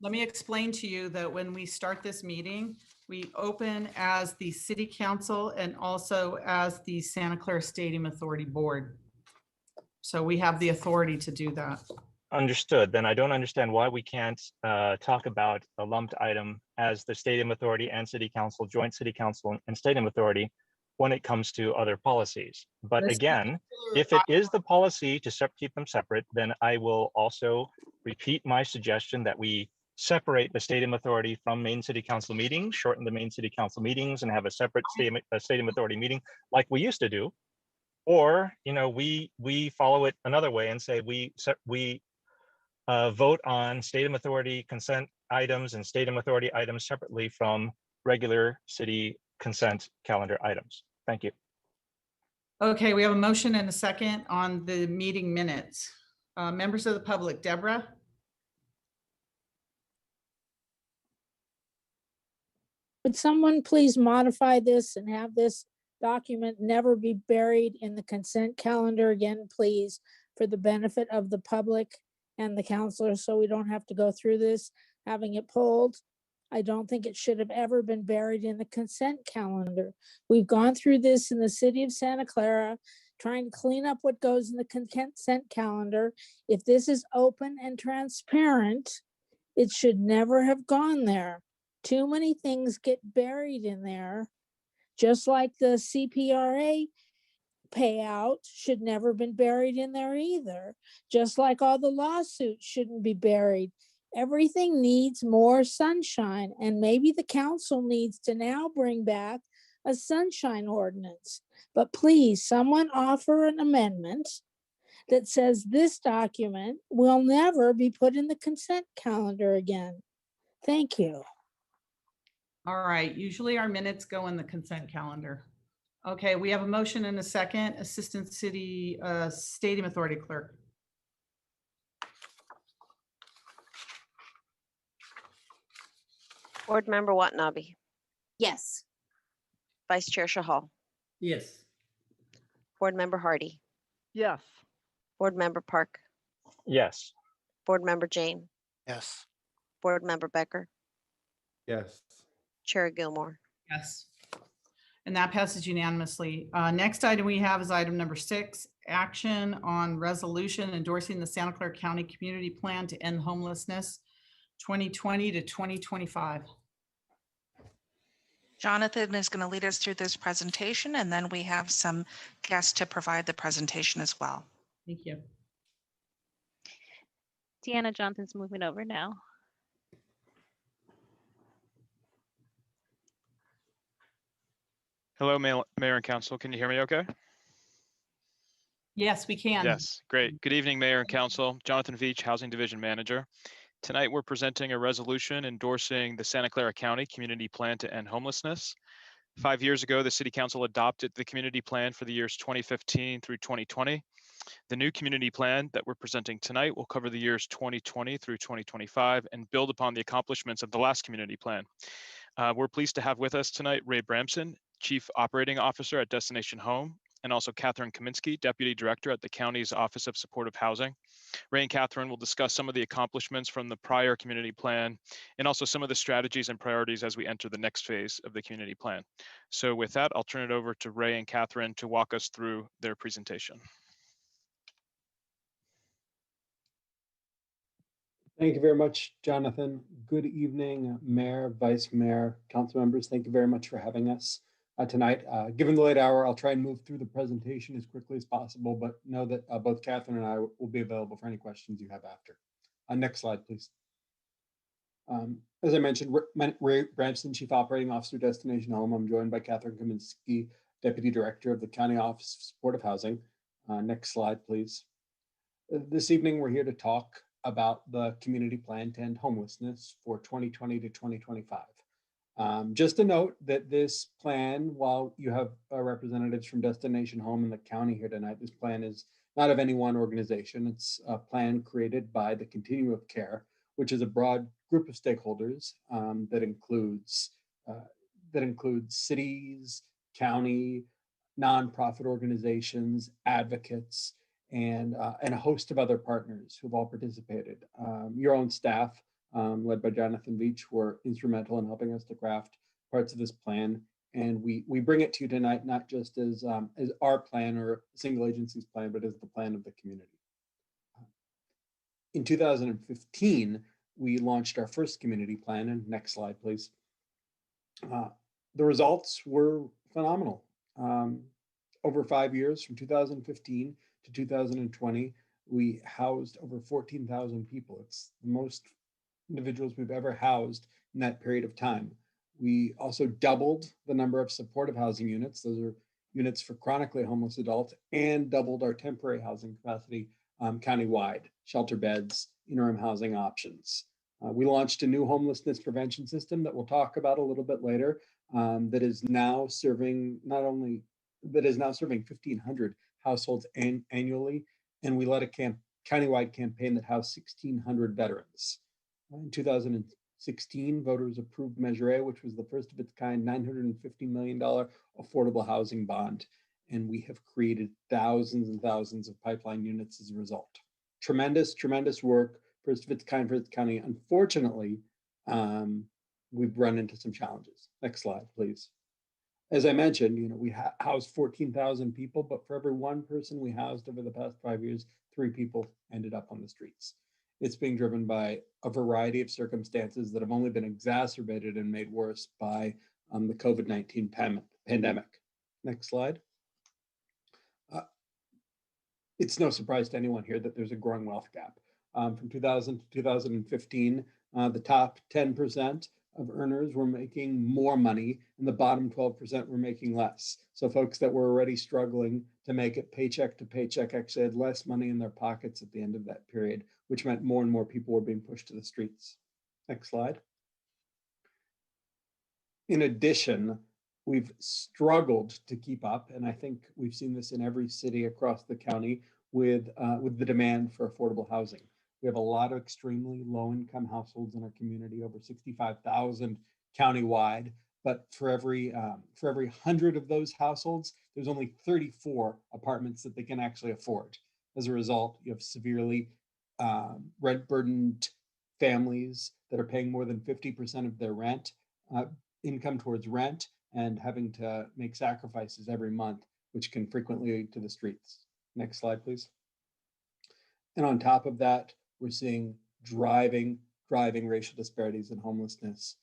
Let me explain to you that when we start this meeting, we open as the city council and also as the Santa Clara Stadium Authority Board. So we have the authority to do that. Understood. Then I don't understand why we can't talk about a lumped item as the stadium authority and city council, joint city council and stadium authority when it comes to other policies. But This again, if it is the policy to keep them separate, then I will also repeat my suggestion that we separate the stadium authority from main city council meetings, shorten the main city council meetings and have a separate stadium authority meeting like we used to do. Or, we follow it another way and say we vote on stadium authority consent items and stadium authority items separately from regular city consent calendar items. Thank you. Okay, we have a motion and a second on the meeting minutes. Members of the public, Deborah? Would someone please modify this and have this document never be buried in the consent calendar again, please, for the benefit of the public and the counselors, so we don't have to go through this, having it pulled? I don't think it should have ever been buried in the consent calendar. We've gone through this in the city of Santa Clara, trying to clean up what goes in the consent calendar. If this is open and transparent, it should never have gone there. Too many things get buried in there, just like the CPRA payout should never been buried in there either. Just like all the lawsuits shouldn't be buried. Everything needs more sunshine, and maybe the council needs to now bring back a sunshine ordinance. But please, someone offer an amendment that says this document will never be put in the consent calendar again. Thank you. All right, usually our minutes go in the consent calendar. Okay, we have a motion and a second. Assistant City Stadium Authority Clerk. Board Member Watanabe, Yes. Vice Chair Shahal, Yes. Board Member Hardy, Yes. Board Member Park, Yes. Board Member Jane, Yes. Board Member Becker, Yes. Chair Gilmore. Yes. And that passes unanimously. Next item we have is item number 6, action on resolution endorsing the Santa Clara County Community Plan to End Homelessness 2020 to 2025. Jonathan is going to lead us through this presentation, and then we have some guests to provide the presentation as well. Thank you. Deanna Johnson's moving over now. Hello, Mayor and Council. Can you hear me okay? Yes, we can. Yes, great. Good evening, Mayor and Council. Jonathan Veach, Housing Division Manager. Tonight, we're presenting a resolution endorsing the Santa Clara County Community Plan to End Homelessness. 5 years ago, the City Council adopted the community plan for the years 2015 through 2020. The new community plan that we're presenting tonight will cover the years 2020 through 2025 and build upon the accomplishments of the last community plan. We're pleased to have with us tonight Ray Bramson, Chief Operating Officer at Destination Home, and also Catherine Kaminsky, Deputy Director at the county's Office of Supportive Housing. Ray and Catherine will discuss some of the accomplishments from the prior community plan and also some of the strategies and priorities as we enter the next phase of the community plan. So with that, I'll turn it over to Ray and Catherine to walk us through their presentation. Thank you very much, Jonathan. Good evening, Mayor, Vice Mayor, council members. Thank you very much for having us tonight. Given the late hour, I'll try and move through the presentation as quickly as possible, but know that both Catherine and I will be available for any questions you have after. Next slide, please. As I mentioned, Ray Bramson, Chief Operating Officer, Destination Home. I'm joined by Catherine Kaminsky, Deputy Director of the County Office of Supportive Housing. Next slide, please. This evening, we're here to talk about the community plan to end homelessness for 2020 to 2025. Just a note that this plan, while you have representatives from Destination Home and the county here tonight, this plan is not of any one organization. It's a plan created by the Continuum of Care, which is a broad group of stakeholders that includes cities, county, nonprofit organizations, advocates, and a host of other partners who've all participated. Your own staff, led by Jonathan Veach, were instrumental in helping us to craft parts of this plan. And we bring it to you tonight, not just as our plan or a single agency's plan, but as the plan of the community. In 2015, we launched our first community plan. And next slide, please. The results were phenomenal. Over 5 years, from 2015 to 2020, we housed over 14,000 people. It's the most individuals we've ever housed in that period of time. We also doubled the number of supportive housing units. Those are units for chronically homeless adults, and doubled our temporary housing capacity countywide, shelter beds, interim housing options. We launched a new homelessness prevention system that we'll talk about a little bit later, that is now serving 1,500 households annually. And we led a countywide campaign that housed 1,600 veterans. In 2016, voters approved Measure A, which was the first of its kind $950 million affordable housing bond. And we have created thousands and thousands of pipeline units as a result. Tremendous, tremendous work, first of its kind for its county. Unfortunately, we've run into some challenges. Next slide, please. As I mentioned, we housed 14,000 people, but for every one person we housed over the past 5 years, 3 people ended up on the streets. It's being driven by a variety of circumstances that have only been exacerbated and made worse by the COVID-19 pandemic. Next slide. It's no surprise to anyone here that there's a growing wealth gap. From 2000 to 2015, the top 10% of earners were making more money, and the bottom 12% were making less. So folks that were already struggling to make it paycheck to paycheck actually had less money in their pockets at the end of that period, which meant more and more people were being pushed to the streets. Next slide. In addition, we've struggled to keep up, and I think we've seen this in every city across the county, with the demand for affordable housing. We have a lot of extremely low-income households in our community, over 65,000 countywide. But for every 100 of those households, there's only 34 apartments that they can actually afford. As a result, you have severely rent-burdened families that are paying more than 50% of their rent, income towards rent, and having to make sacrifices every month, which can frequently lead to the streets. Next slide, please. And on top of that, we're seeing driving racial disparities in homelessness,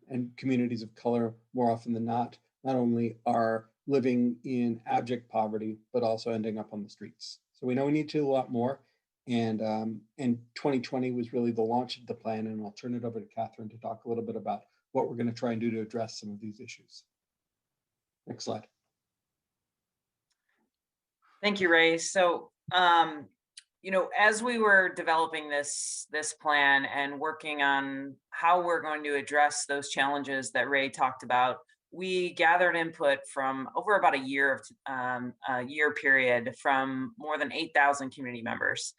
and communities of color, more often than not only are living in abject poverty, but also ending up on the streets. So we know we need to do a lot more. And 2020 was really the launch of the plan. And I'll turn it over to Catherine to talk a little bit about what we're going to try and do to address some of these issues. Next slide. Thank you, Ray. So, as we were developing this plan and working on how we're going to address those challenges that Ray talked about, we gathered input from over about a year period from more than 8,000 community members.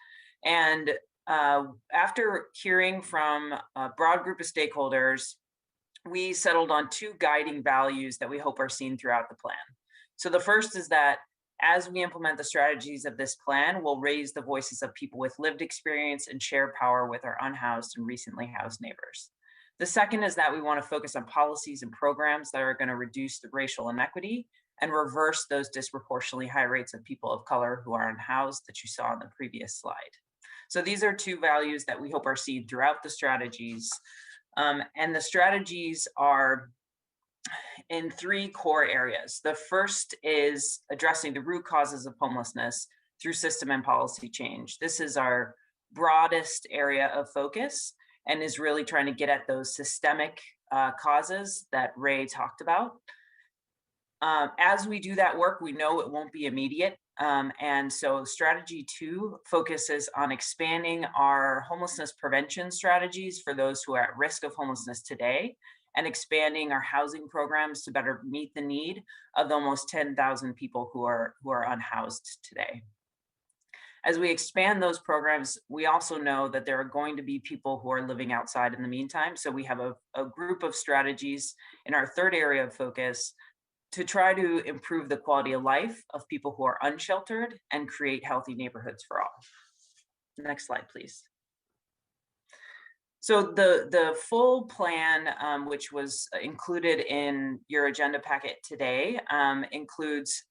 And after hearing from a broad group of stakeholders, we settled on 2 guiding values that we hope are seen throughout the plan. So the first is that as we implement the strategies of this plan, we'll raise the voices of people with lived experience and share power with our unhoused and recently housed neighbors. The second is that we want to focus on policies and programs that are going to reduce the racial inequity and reverse those disproportionately high rates of people of color who are unhoused that you saw in the previous slide. So these are 2 values that we hope are seen throughout the strategies. And the strategies are in 3 core areas. The first is addressing the root causes of homelessness through system and policy change. This is our broadest area of focus and is really trying to get at those systemic causes that Ray talked about. As we do that work, we know it won't be immediate. And so strategy 2 focuses on expanding our homelessness prevention strategies for those who are at risk of homelessness today, and expanding our housing programs to better meet the need of the almost 10,000 people who are unhoused today. As we expand those programs, we also know that there are going to be people who are living outside in the meantime. So we have a group of strategies in our third area of focus to try to improve the quality of life of people who are unsheltered and create healthy neighborhoods for all. Next slide, please. So the full plan, which was included in your agenda packet today, includes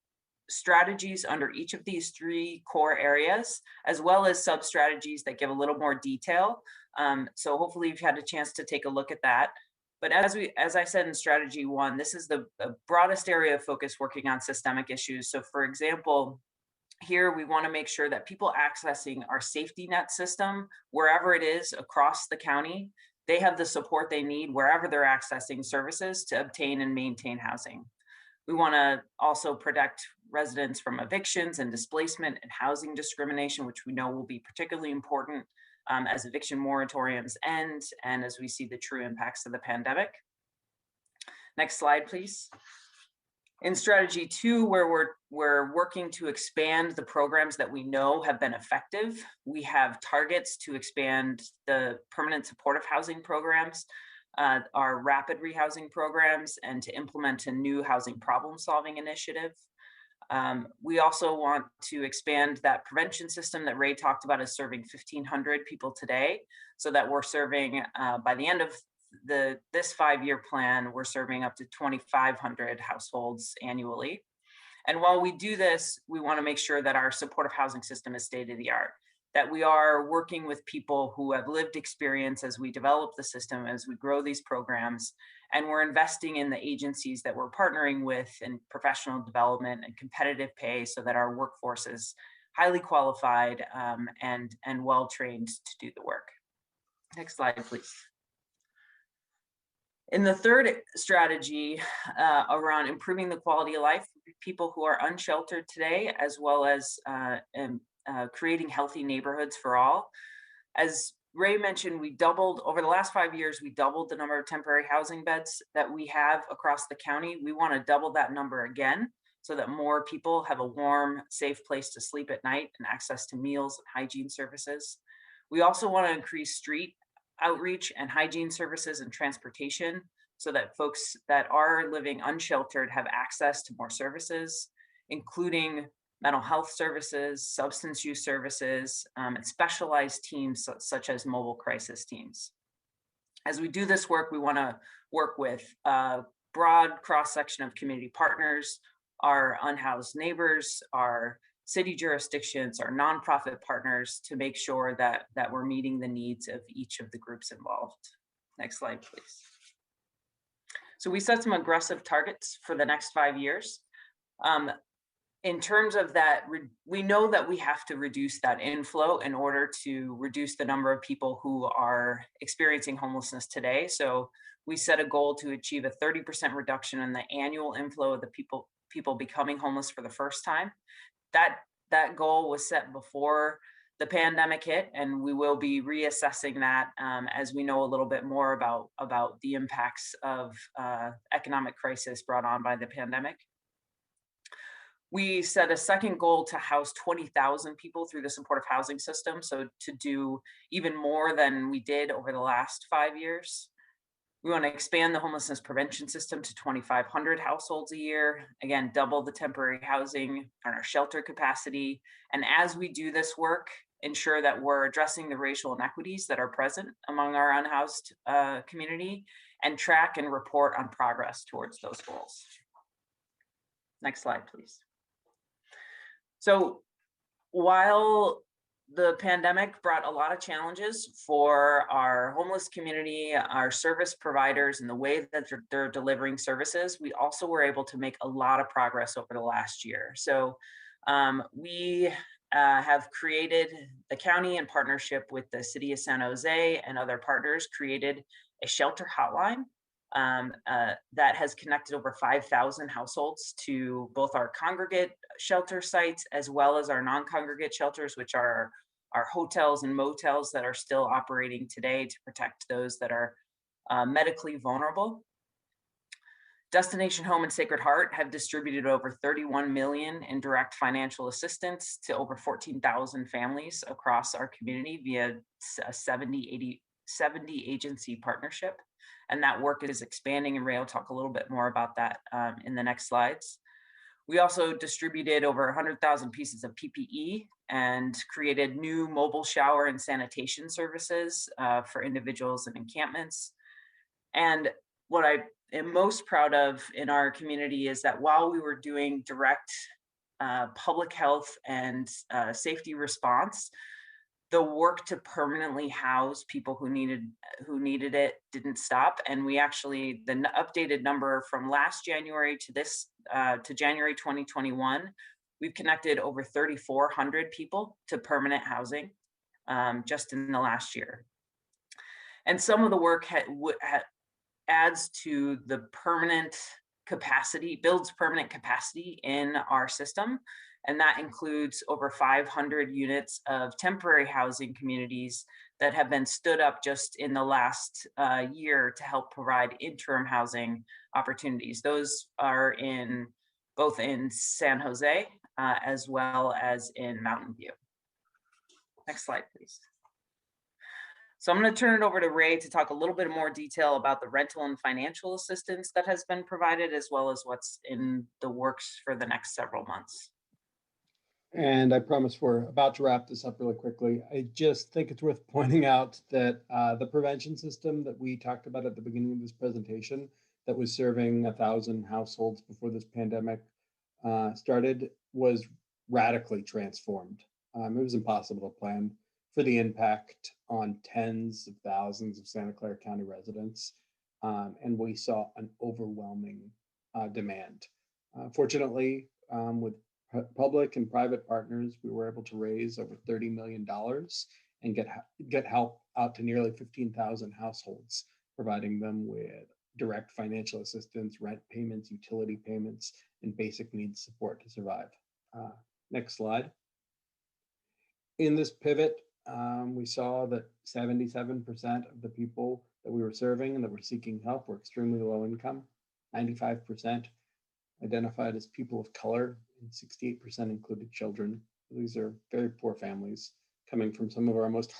strategies under each of these 3 core areas, as well as sub-strategies that give a little more detail. So hopefully you've had a chance to take a look at that. But as I said in strategy 1, this is the broadest area of focus working on systemic issues. So for example, here we want to make sure that people accessing our safety net system, wherever it is across the county, they have the support they need wherever they're accessing services to obtain and maintain housing. We want to also protect residents from evictions and displacement and housing discrimination, which we know will be particularly important as eviction moratoriums end and as we see the true impacts of the pandemic. Next slide, please. In strategy 2, where we're working to expand the programs that we know have been effective, we have targets to expand the permanent supportive housing programs, our rapid rehousing programs, and to implement a new housing problem solving initiative. We also want to expand that prevention system that Ray talked about as serving 1,500 people today, so that we're serving by the end of this 5-year plan, we're serving up to 2,500 households annually. And while we do this, we want to make sure that our supportive housing system is state of the art, that we are working with people who have lived experience as we develop the system, as we grow these programs, and we're investing in the agencies that we're partnering with in professional development and competitive pay so that our workforce is highly qualified and well-trained to do the work. Next slide, please. In the third strategy around improving the quality of life for people who are unsheltered today, as well as creating healthy neighborhoods for all. As Ray mentioned, we doubled over the last 5 years, we doubled the number of temporary housing beds that we have across the county. We want to double that number again so that more people have a warm, safe place to sleep at night and access to meals and hygiene services. We also want to increase street outreach and hygiene services and transportation so that folks that are living unsheltered have access to more services, including mental health services, substance use services, and specialized teams such as mobile crisis teams. As we do this work, we want to work with a broad cross-section of community partners, our unhoused neighbors, our city jurisdictions, our nonprofit partners, to make sure that we're meeting the needs of each of the groups involved. Next slide, please. So we set some aggressive targets for the next 5 years. In terms of that, we know that we have to reduce that inflow in order to reduce the number of people who are experiencing homelessness today. So we set a goal to achieve a 30% reduction in the annual inflow of the people becoming homeless for the first time. That goal was set before the pandemic hit, and we will be reassessing that as we know a little bit more about the impacts of economic crisis brought on by the pandemic. We set a second goal to house 20,000 people through the supportive housing system, so to do even more than we did over the last 5 years. We want to expand the homelessness prevention system to 2,500 households a year. Again, double the temporary housing and our shelter capacity. And as we do this work, ensure that we're addressing the racial inequities that are present among our unhoused community, and track and report on progress towards those goals. Next slide, please. So while the pandemic brought a lot of challenges for our homeless community, our service providers, and the way that they're delivering services, we also were able to make a lot of progress over the last year. So we have created, the county in partnership with the city of San Jose and other partners, created a shelter hotline that has connected over 5,000 households to both our congregate shelter sites as well as our non-congregate shelters, which are our hotels and motels that are still operating today to protect those that are medically vulnerable. Destination Home and Sacred Heart have distributed over 31 million in direct financial assistance to over 14,000 families across our community via a 70 agency partnership. And that work is expanding, and Ray will talk a little bit more about that in the next slides. We also distributed over 100,000 pieces of PPE and created new mobile shower and sanitation services for individuals and encampments. And what I am most proud of in our community is that while we were doing direct public health and safety response, the work to permanently house people who needed it didn't stop. And we actually, the updated number from last January to this to January 2021, we've connected over 3,400 people to permanent housing just in the last year. And some of the work adds to the permanent capacity, builds permanent capacity in our system. And that includes over 500 units of temporary housing communities that have been stood up just in the last year to help provide interim housing opportunities. Those are in both in San Jose as well as in Mountain View. Next slide, please. So I'm going to turn it over to Ray to talk a little bit more detail about the rental and financial assistance that has been provided, as well as what's in the works for the next several months. And I promise we're about to wrap this up really quickly. I just think it's worth pointing out that the prevention system that we talked about at the beginning of this presentation that was serving 1,000 households before this pandemic started was radically transformed. It was impossible to plan for the impact on tens of thousands of Santa Clara County residents. And we saw an overwhelming demand. Fortunately, with public and private partners, we were able to raise over $30 million and get help out to nearly 15,000 households, providing them with direct financial assistance, rent payments, utility payments, and basic needs support to survive. Next slide. In this pivot, we saw that 77% of the people that we were serving and that were seeking help were extremely low income. 95% identified as people of color, and 68% included children. These are very poor families coming from some of our most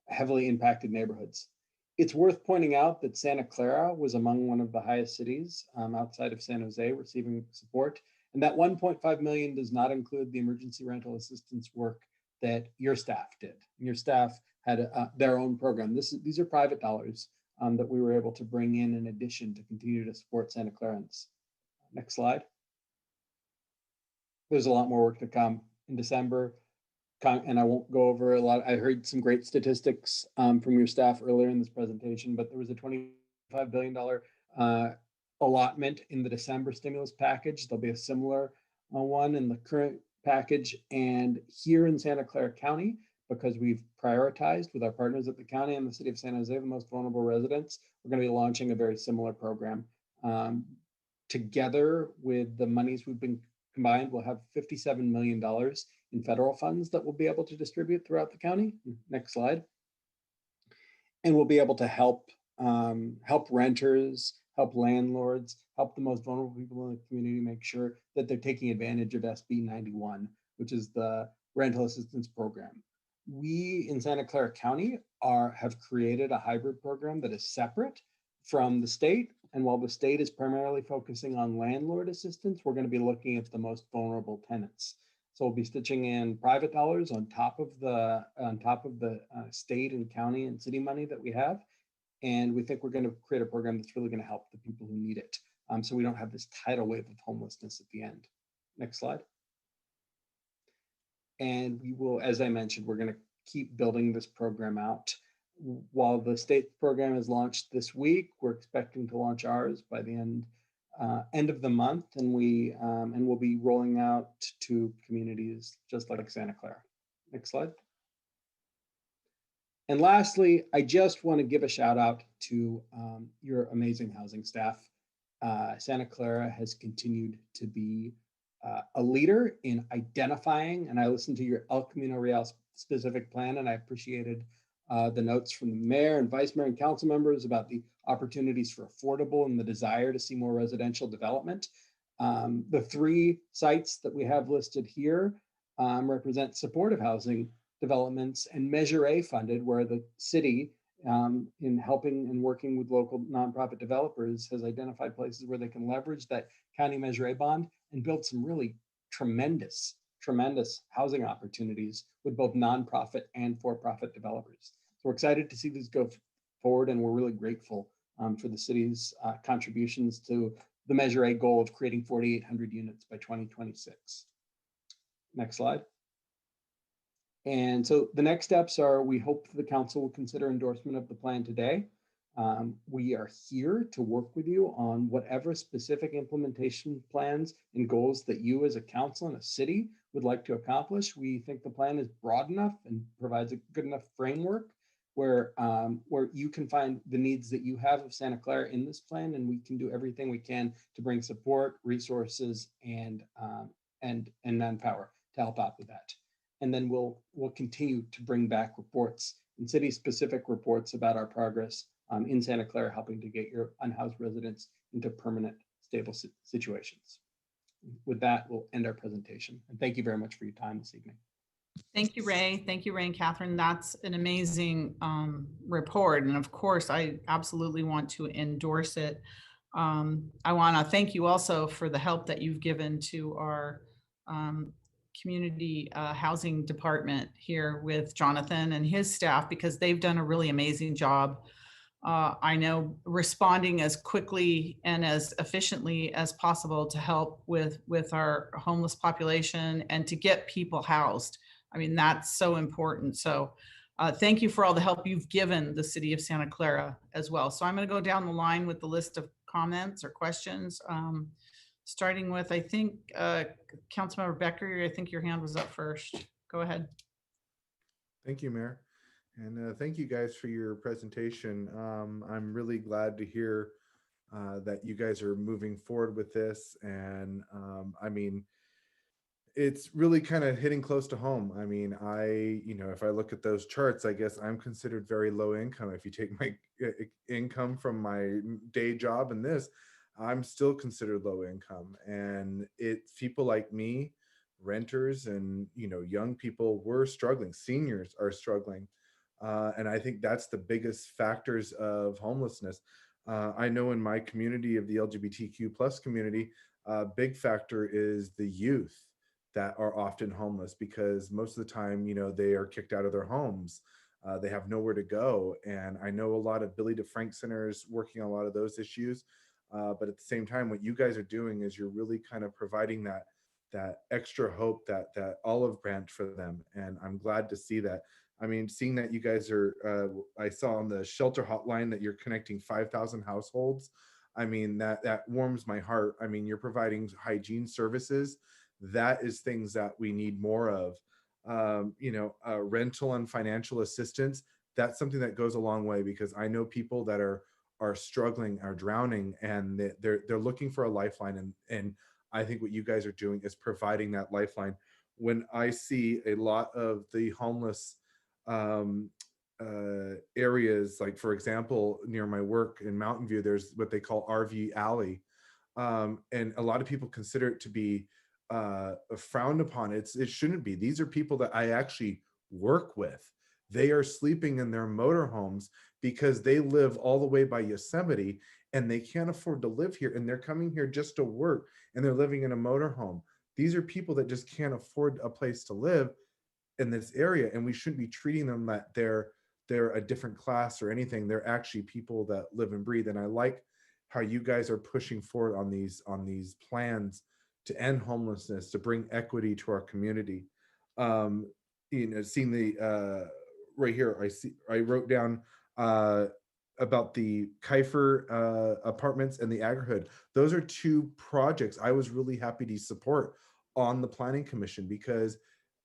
heavily impacted neighborhoods. It's worth pointing out that Santa Clara was among one of the highest cities outside of San Jose receiving support. And that 1.5 million does not include the emergency rental assistance work that your staff did. Your staff had their own program. These are private dollars that we were able to bring in addition to continue to support Santa Clarans. Next slide. There's a lot more work to come in December, and I won't go over a lot. I heard some great statistics from your staff earlier in this presentation, but there was a $25 billion allotment in the December stimulus package. There'll be a similar one in the current package. And here in Santa Clara County, because we've prioritized with our partners at the county and the city of San Jose, the most vulnerable residents, we're going to be launching a very similar program. Together with the monies we've been combined, we'll have $57 million in federal funds that we'll be able to distribute throughout the county. Next slide. And we'll be able to help renters, help landlords, help the most vulnerable people in the community make sure that they're taking advantage of SB 91, which is the rental assistance program. We in Santa Clara County have created a hybrid program that is separate from the state. And while the state is primarily focusing on landlord assistance, we're going to be looking at the most vulnerable tenants. So we'll be stitching in private dollars on top of the state and county and city money that we have. And we think we're going to create a program that's really going to help the people who need it. So we don't have this tidal wave of homelessness at the end. Next slide. And we will, as I mentioned, we're going to keep building this program out. While the state program is launched this week, we're expecting to launch ours by the end of the month, and we'll be rolling out to communities just like Santa Clara. Next slide. And lastly, I just want to give a shout out to your amazing housing staff. Santa Clara has continued to be a leader in identifying, and I listened to your El Camino Real specific plan, and I appreciated the notes from the mayor and vice mayor and council members about the opportunities for affordable and the desire to see more residential development. The 3 sites that we have listed here represent supportive housing developments and Measure A funded, where the city, in helping and working with local nonprofit developers, has identified places where they can leverage that county Measure A bond and build some really tremendous housing opportunities with both nonprofit and for-profit developers. So we're excited to see these go forward, and we're really grateful for the city's contributions to the Measure A goal of creating 4,800 units by 2026. Next slide. And so the next steps are, we hope the council will consider endorsement of the plan today. We are here to work with you on whatever specific implementation plans and goals that you as a council and a city would like to accomplish. We think the plan is broad enough and provides a good enough framework where you can find the needs that you have of Santa Clara in this plan, and we can do everything we can to bring support, resources, and manpower to help out with that. And then we'll continue to bring back reports and city-specific reports about our progress in Santa Clara, helping to get your unhoused residents into permanent, stable situations. With that, we'll end our presentation. And thank you very much for your time this evening. Thank you, Ray. Thank you, Ray and Catherine. That's an amazing report. And of course, I absolutely want to endorse it. I want to thank you also for the help that you've given to our community housing department here with Jonathan and his staff, because they've done a really amazing job. I know responding as quickly and as efficiently as possible to help with our homeless population and to get people housed. I mean, that's so important. So thank you for all the help you've given the city of Santa Clara as well. So I'm going to go down the line with the list of comments or questions. Starting with, I think, Councilmember Becker, I think your hand was up first. Go ahead. Thank you, Mayor. And thank you guys for your presentation. I'm really glad to hear that you guys are moving forward with this. And I mean, it's really kind of hitting close to home. I mean, if I look at those charts, I guess I'm considered very low income. If you take my income from my day job and this, I'm still considered low income. And it's people like me, renters and, young people, we're struggling. Seniors are struggling. And I think that's the biggest factors of homelessness. I know in my community of the LGBTQ plus community, a big factor is the youth that are often homeless, because most of the time, they are kicked out of their homes. They have nowhere to go. And I know a lot of Billy DeFrank centers working on a lot of those issues. But at the same time, what you guys are doing is you're really kind of providing that extra hope, that olive branch for them. And I'm glad to see that. I mean, seeing that you guys are, I saw on the shelter hotline that you're connecting 5,000 households. I mean, that warms my heart. I mean, you're providing hygiene services. That is things that we need more of. Rental and financial assistance. That's something that goes a long way, because I know people that are struggling, are drowning, and they're looking for a lifeline. And I think what you guys are doing is providing that lifeline. When I see a lot of the homeless areas, like for example, near my work in Mountain View, there's what they call RV Alley. And a lot of people consider it to be frowned upon. It shouldn't be. These are people that I actually work with. They are sleeping in their motorhomes because they live all the way by Yosemite and they can't afford to live here, and they're coming here just to work, and they're living in a motorhome. These are people that just can't afford a place to live in this area, and we shouldn't be treating them that they're a different class or anything. They're actually people that live and breathe. And I like how you guys are pushing forward on these plans to end homelessness, to bring equity to our community. Seeing the right here, I wrote down about the Kiefer apartments and the Agri-Hood. Those are 2 projects I was really happy to support on the Planning Commission, because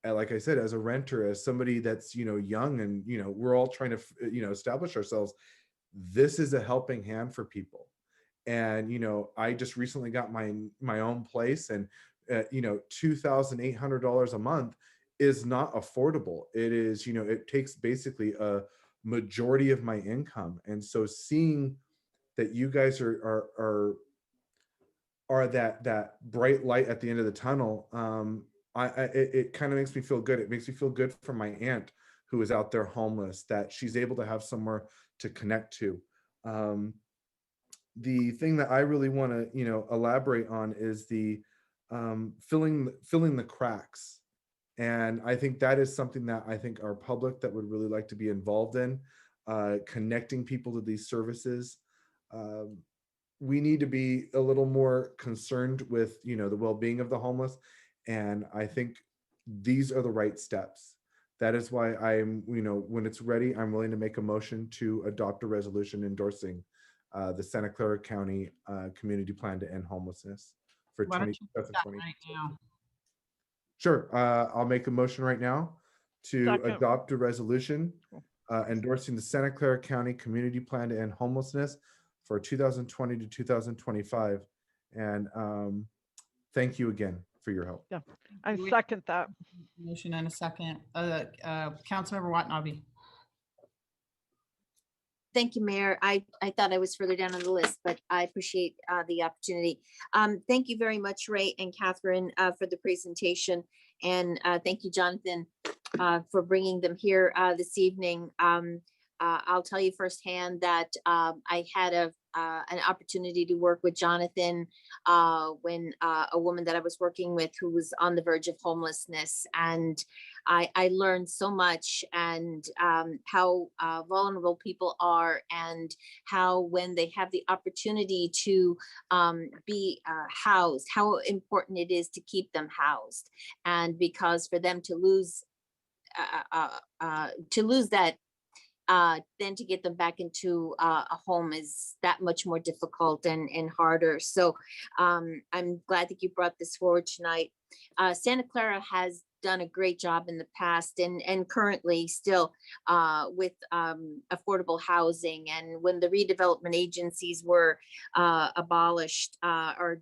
like I said, as a renter, as somebody that's young, and we're all trying to establish ourselves, this is a helping hand for people. And, you know, I just recently got my own place, and, you know, $2,800 a month is not affordable. It is, you know, it takes basically a majority of my income. And so seeing that you guys are that bright light at the end of the tunnel, it kind of makes me feel good. It makes me feel good for my aunt who is out there homeless, that she's able to have somewhere to connect to. The thing that I really want to, you know, elaborate on is the filling the cracks. And I think that is something that I think our public that would really like to be involved in, connecting people to these services. We need to be a little more concerned with, you know, the well-being of the homeless. And I think these are the right steps. That is why I'm, you know, when it's ready, I'm willing to make a motion to adopt a resolution endorsing the Santa Clara County Community Plan to End Homelessness for Why don't you do that 2020. right now? Sure. I'll make a motion right now to Second. adopt a resolution endorsing the Santa Clara County Community Plan to End Homelessness for 2020 to 2025. And thank you again for your help. Yeah, I second that. Motion and a second. Councilmember Watanabe. Thank you, Mayor. I thought I was further down on the list, but I appreciate the opportunity. Thank you very much, Ray and Catherine, for the presentation. And thank you, Jonathan, for bringing them here this evening. I'll tell you firsthand that I had an opportunity to work with Jonathan when a woman that I was working with who was on the verge of homelessness. And I learned so much, and how vulnerable people are, and how when they have the opportunity to be housed, how important it is to keep them housed. And because for them to lose that, then to get them back into a home is that much more difficult and harder. So I'm glad that you brought this forward tonight. Santa Clara has done a great job in the past and currently still with affordable housing. And when the redevelopment agencies were abolished or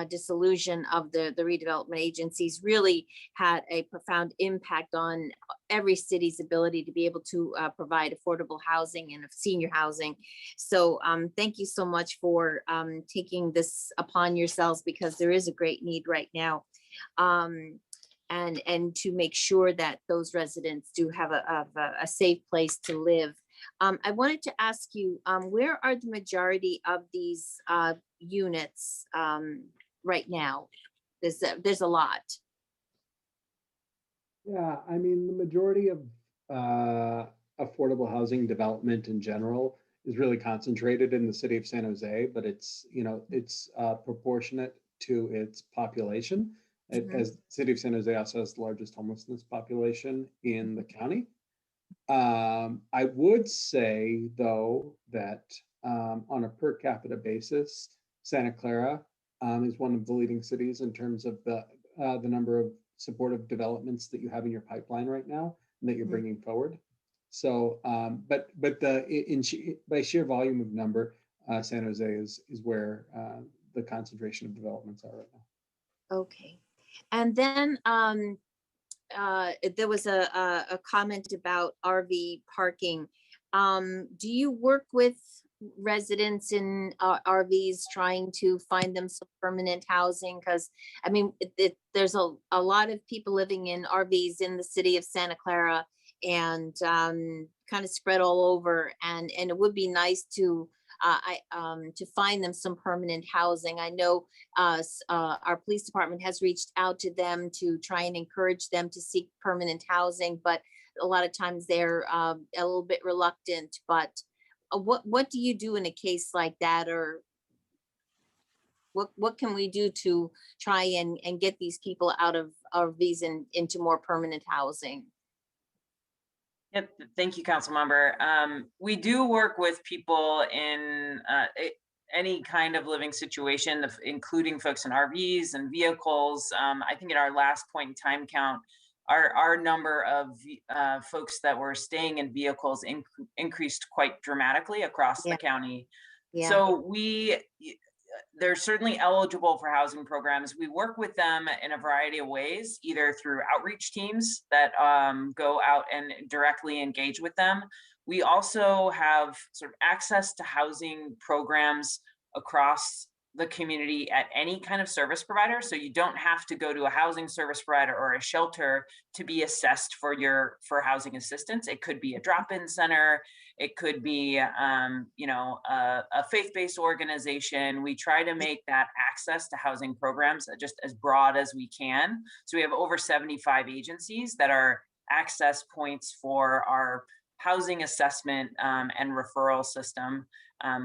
dissolution of the redevelopment agencies really had a profound impact on every city's ability to be able to provide affordable housing and senior housing. So thank you so much for taking this upon yourselves, because there is a great need right now. And to make sure that those residents do have a safe place to live. I wanted to ask you, where are the majority of these units right now? There's a lot. Yeah, I mean, the majority of affordable housing development in general is really concentrated in the city of San Jose, but it's, you know, it's proportionate to its population. As the city of San Jose also has the largest homelessness population in the county. I would say, though, that on a per capita basis, Santa Clara is one of the leading cities in terms of the number of supportive developments that you have in your pipeline right now and that you're bringing forward. So, but by sheer volume of number, San Jose is where the concentration of developments are right now. Okay. And then there was a comment about RV parking. Do you work with residents in RVs trying to find them some permanent housing? Because I mean, there's a lot of people living in RVs in the city of Santa Clara, and kind of spread all over. And it would be nice to find them some permanent housing. I know our police department has reached out to them to try and encourage them to seek permanent housing, but a lot of times they're a little bit reluctant. But what do you do in a case like that, or what can we do to try and get these people out of RVs and into more permanent housing? Yep, thank you, Councilmember. We do work with people in any kind of living situation, including folks in RVs and vehicles. I think in our last point in time count, our number of folks that were staying in vehicles increased quite dramatically across the county. Yeah. So they're certainly eligible for housing programs. We work with them in a variety of ways, either through outreach teams that go out and directly engage with them. We also have sort of access to housing programs across the community at any kind of service provider. So you don't have to go to a housing service provider or a shelter to be assessed for housing assistance. It could be a drop-in center. It could be, a faith-based organization. We try to make that access to housing programs just as broad as we can. So we have over 75 agencies that are access points for our housing assessment and referral system.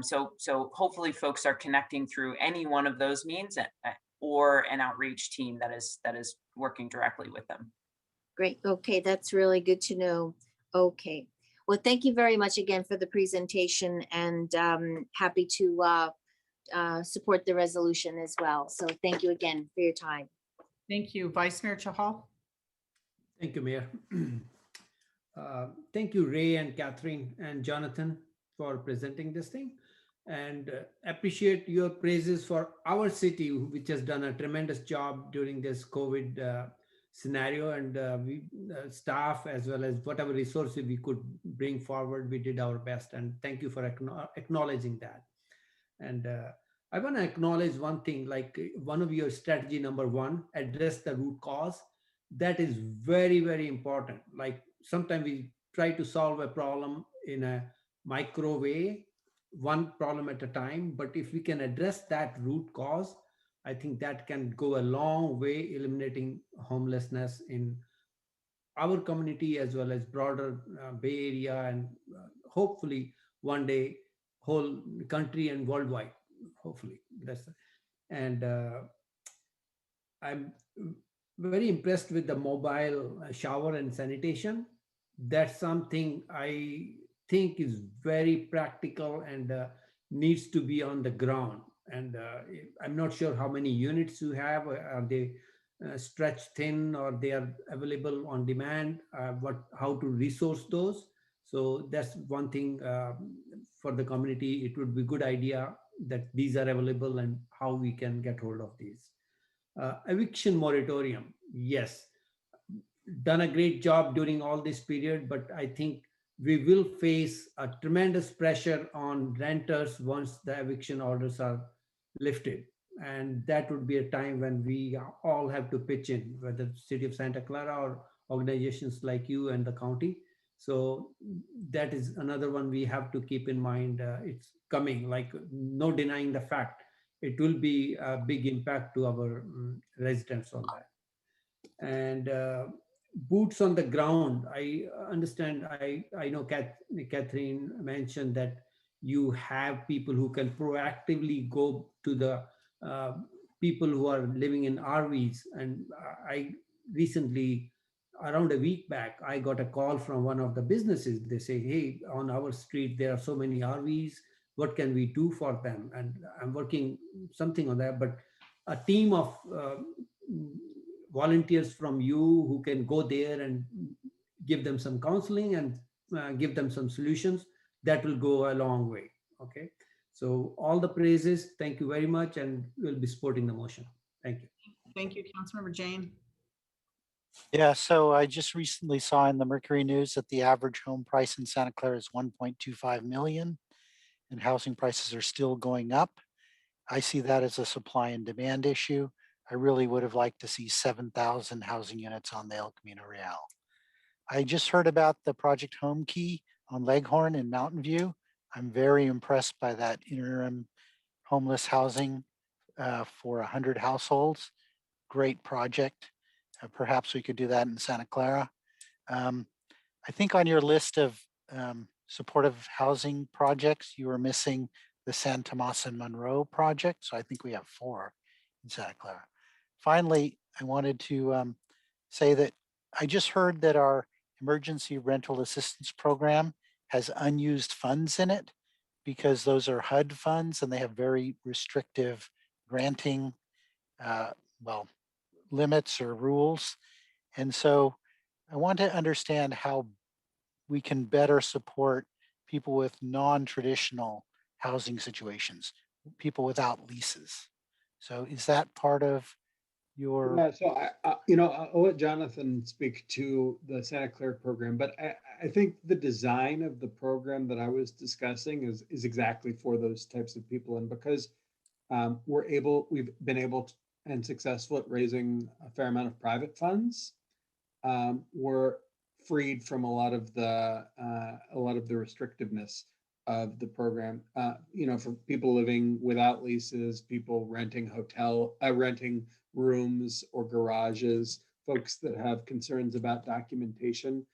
So hopefully folks are connecting through any one of those means or an outreach team that is working directly with them. Great. Okay, that's really good to know. Okay. Well, thank you very much again for the presentation, and happy to support the resolution as well. So thank you again for your time. Thank you. Vice Mayor Chahal. Thank you, Mayor. Thank you, Ray and Catherine and Jonathan, for presenting this thing, and appreciate your praises for our city, which has done a tremendous job during this COVID scenario, and we staff as well as whatever resources we could bring forward, we did our best, and thank you for acknowledging that. And I want to acknowledge one thing, like one of your strategy number 1, address the root cause. That is very, very important. Like sometimes we try to solve a problem in a micro way, one problem at a time, but if we can address that root cause, I think that can go a long way eliminating homelessness in our community as well as broader Bay Area, and hopefully one day whole country and worldwide. Hopefully that's, and I'm very impressed with the mobile shower and sanitation. That's something I think is very practical and needs to be on the ground. And I'm not sure how many units you have. Are they stretched thin, or they are available on demand? How to resource those? So that's one thing for the community. It would be a good idea that these are available and how we can get hold of these. Eviction moratorium, yes, done a great job during all this period, but I think we will face a tremendous pressure on renters once the eviction orders are lifted. And that would be a time when we all have to pitch in, whether the city of Santa Clara or organizations like you and the county. So that is another one we have to keep in mind. It's coming, like no denying the fact. It will be a big impact to our residents on that. And boots on the ground. I understand. I know Catherine mentioned that you have people who can proactively go to the people who are living in RVs. And I recently, around a week back, I got a call from one of the businesses. They say, hey, on our street, there are so many RVs. What can we do for them? And I'm working something on that, but a team of volunteers from you who can go there and give them some counseling and give them some solutions, that will go a long way. Okay. So all the praises, thank you very much, and we'll be supporting the motion. Thank you. Thank you, Councilmember Jane. Yeah, so I just recently saw in the Mercury News that the average home price in Santa Clara is 1.25 million, and housing prices are still going up. I see that as a supply and demand issue. I really would have liked to see 7,000 housing units on the El Camino Real. I just heard about the Project Home Key on Leghorn and Mountain View. I'm very impressed by that interim homeless housing for 100 households. Great project. Perhaps we could do that in Santa Clara. I think on your list of supportive housing projects, you were missing the San Tomas and Monroe project. So I think we have 4 in Santa Clara. Finally, I wanted to say that I just heard that our emergency rental assistance program has unused funds in it, because those are HUD funds and they have very restrictive granting limits or rules. And so I want to understand how we can better support people with non-traditional housing situations, people without leases. So is that part of your? Yeah, so I'll let Jonathan speak to the Santa Clara program, but I think the design of the program that I was discussing is exactly for those types of people. And because we've been able to, and successful at raising a fair amount of private funds, we're freed from a lot of the restrictiveness of the program. For people living without leases, people renting rooms or garages, folks that have concerns about documentation.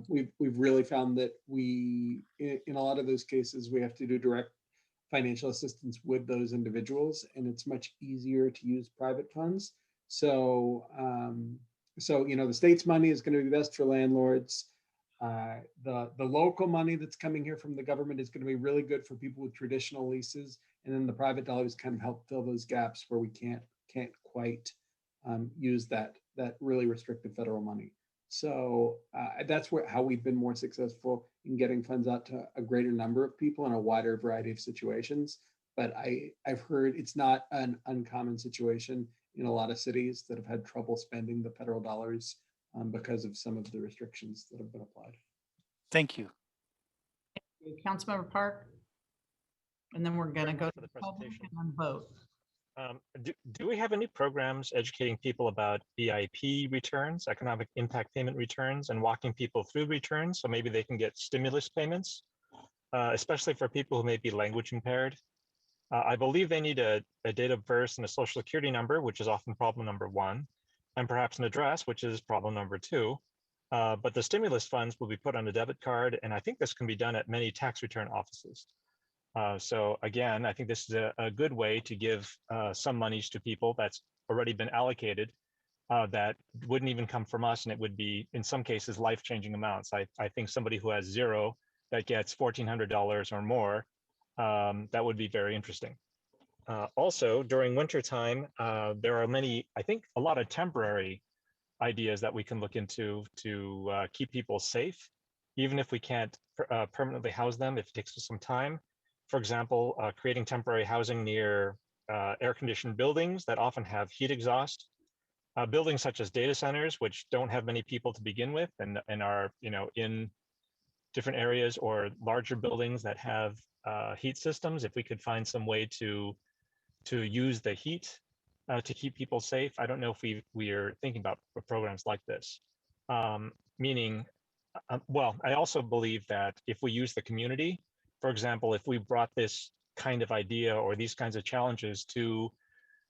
We've really found that in a lot of those cases, we have to do direct financial assistance with those individuals, and it's much easier to use private funds. So, the state's money is going to be best for landlords. The local money that's coming here from the government is going to be really good for people with traditional leases, and then the private dollars kind of help fill those gaps where we can't quite use that really restricted federal money. So that's how we've been more successful in getting funds out to a greater number of people in a wider variety of situations. But I've heard it's not an uncommon situation in a lot of cities that have had trouble spending the federal dollars because of some of the restrictions that have been applied. Thank you. Councilmember Park. And then we're going to go to the public presentation. and then vote. Do we have any programs educating people about EIP returns, economic impact payment returns, and walking people through returns so maybe they can get stimulus payments, especially for people who may be language impaired? I believe they need a date of birth and a social security number, which is often problem number 1, and perhaps an address, which is problem number 2. But the stimulus funds will be put on a debit card, and I think this can be done at many tax return offices. So again, I think this is a good way to give some monies to people that's already been allocated that wouldn't even come from us, and it would be, in some cases, life-changing amounts. I think somebody who has 0 that gets $1,400 or more, that would be very interesting. Also, during wintertime, there are many, I think, a lot of temporary ideas that we can look into to keep people safe, even if we can't permanently house them, if it takes some time. For example, creating temporary housing near air-conditioned buildings that often have heat exhaust. Buildings such as data centers, which don't have many people to begin with and are in different areas, or larger buildings that have heat systems. If we could find some way to use the heat to keep people safe. I don't know if we are thinking about programs like this. Meaning, well, I also believe that if we use the community, for example, if we brought this kind of idea or these kinds of challenges to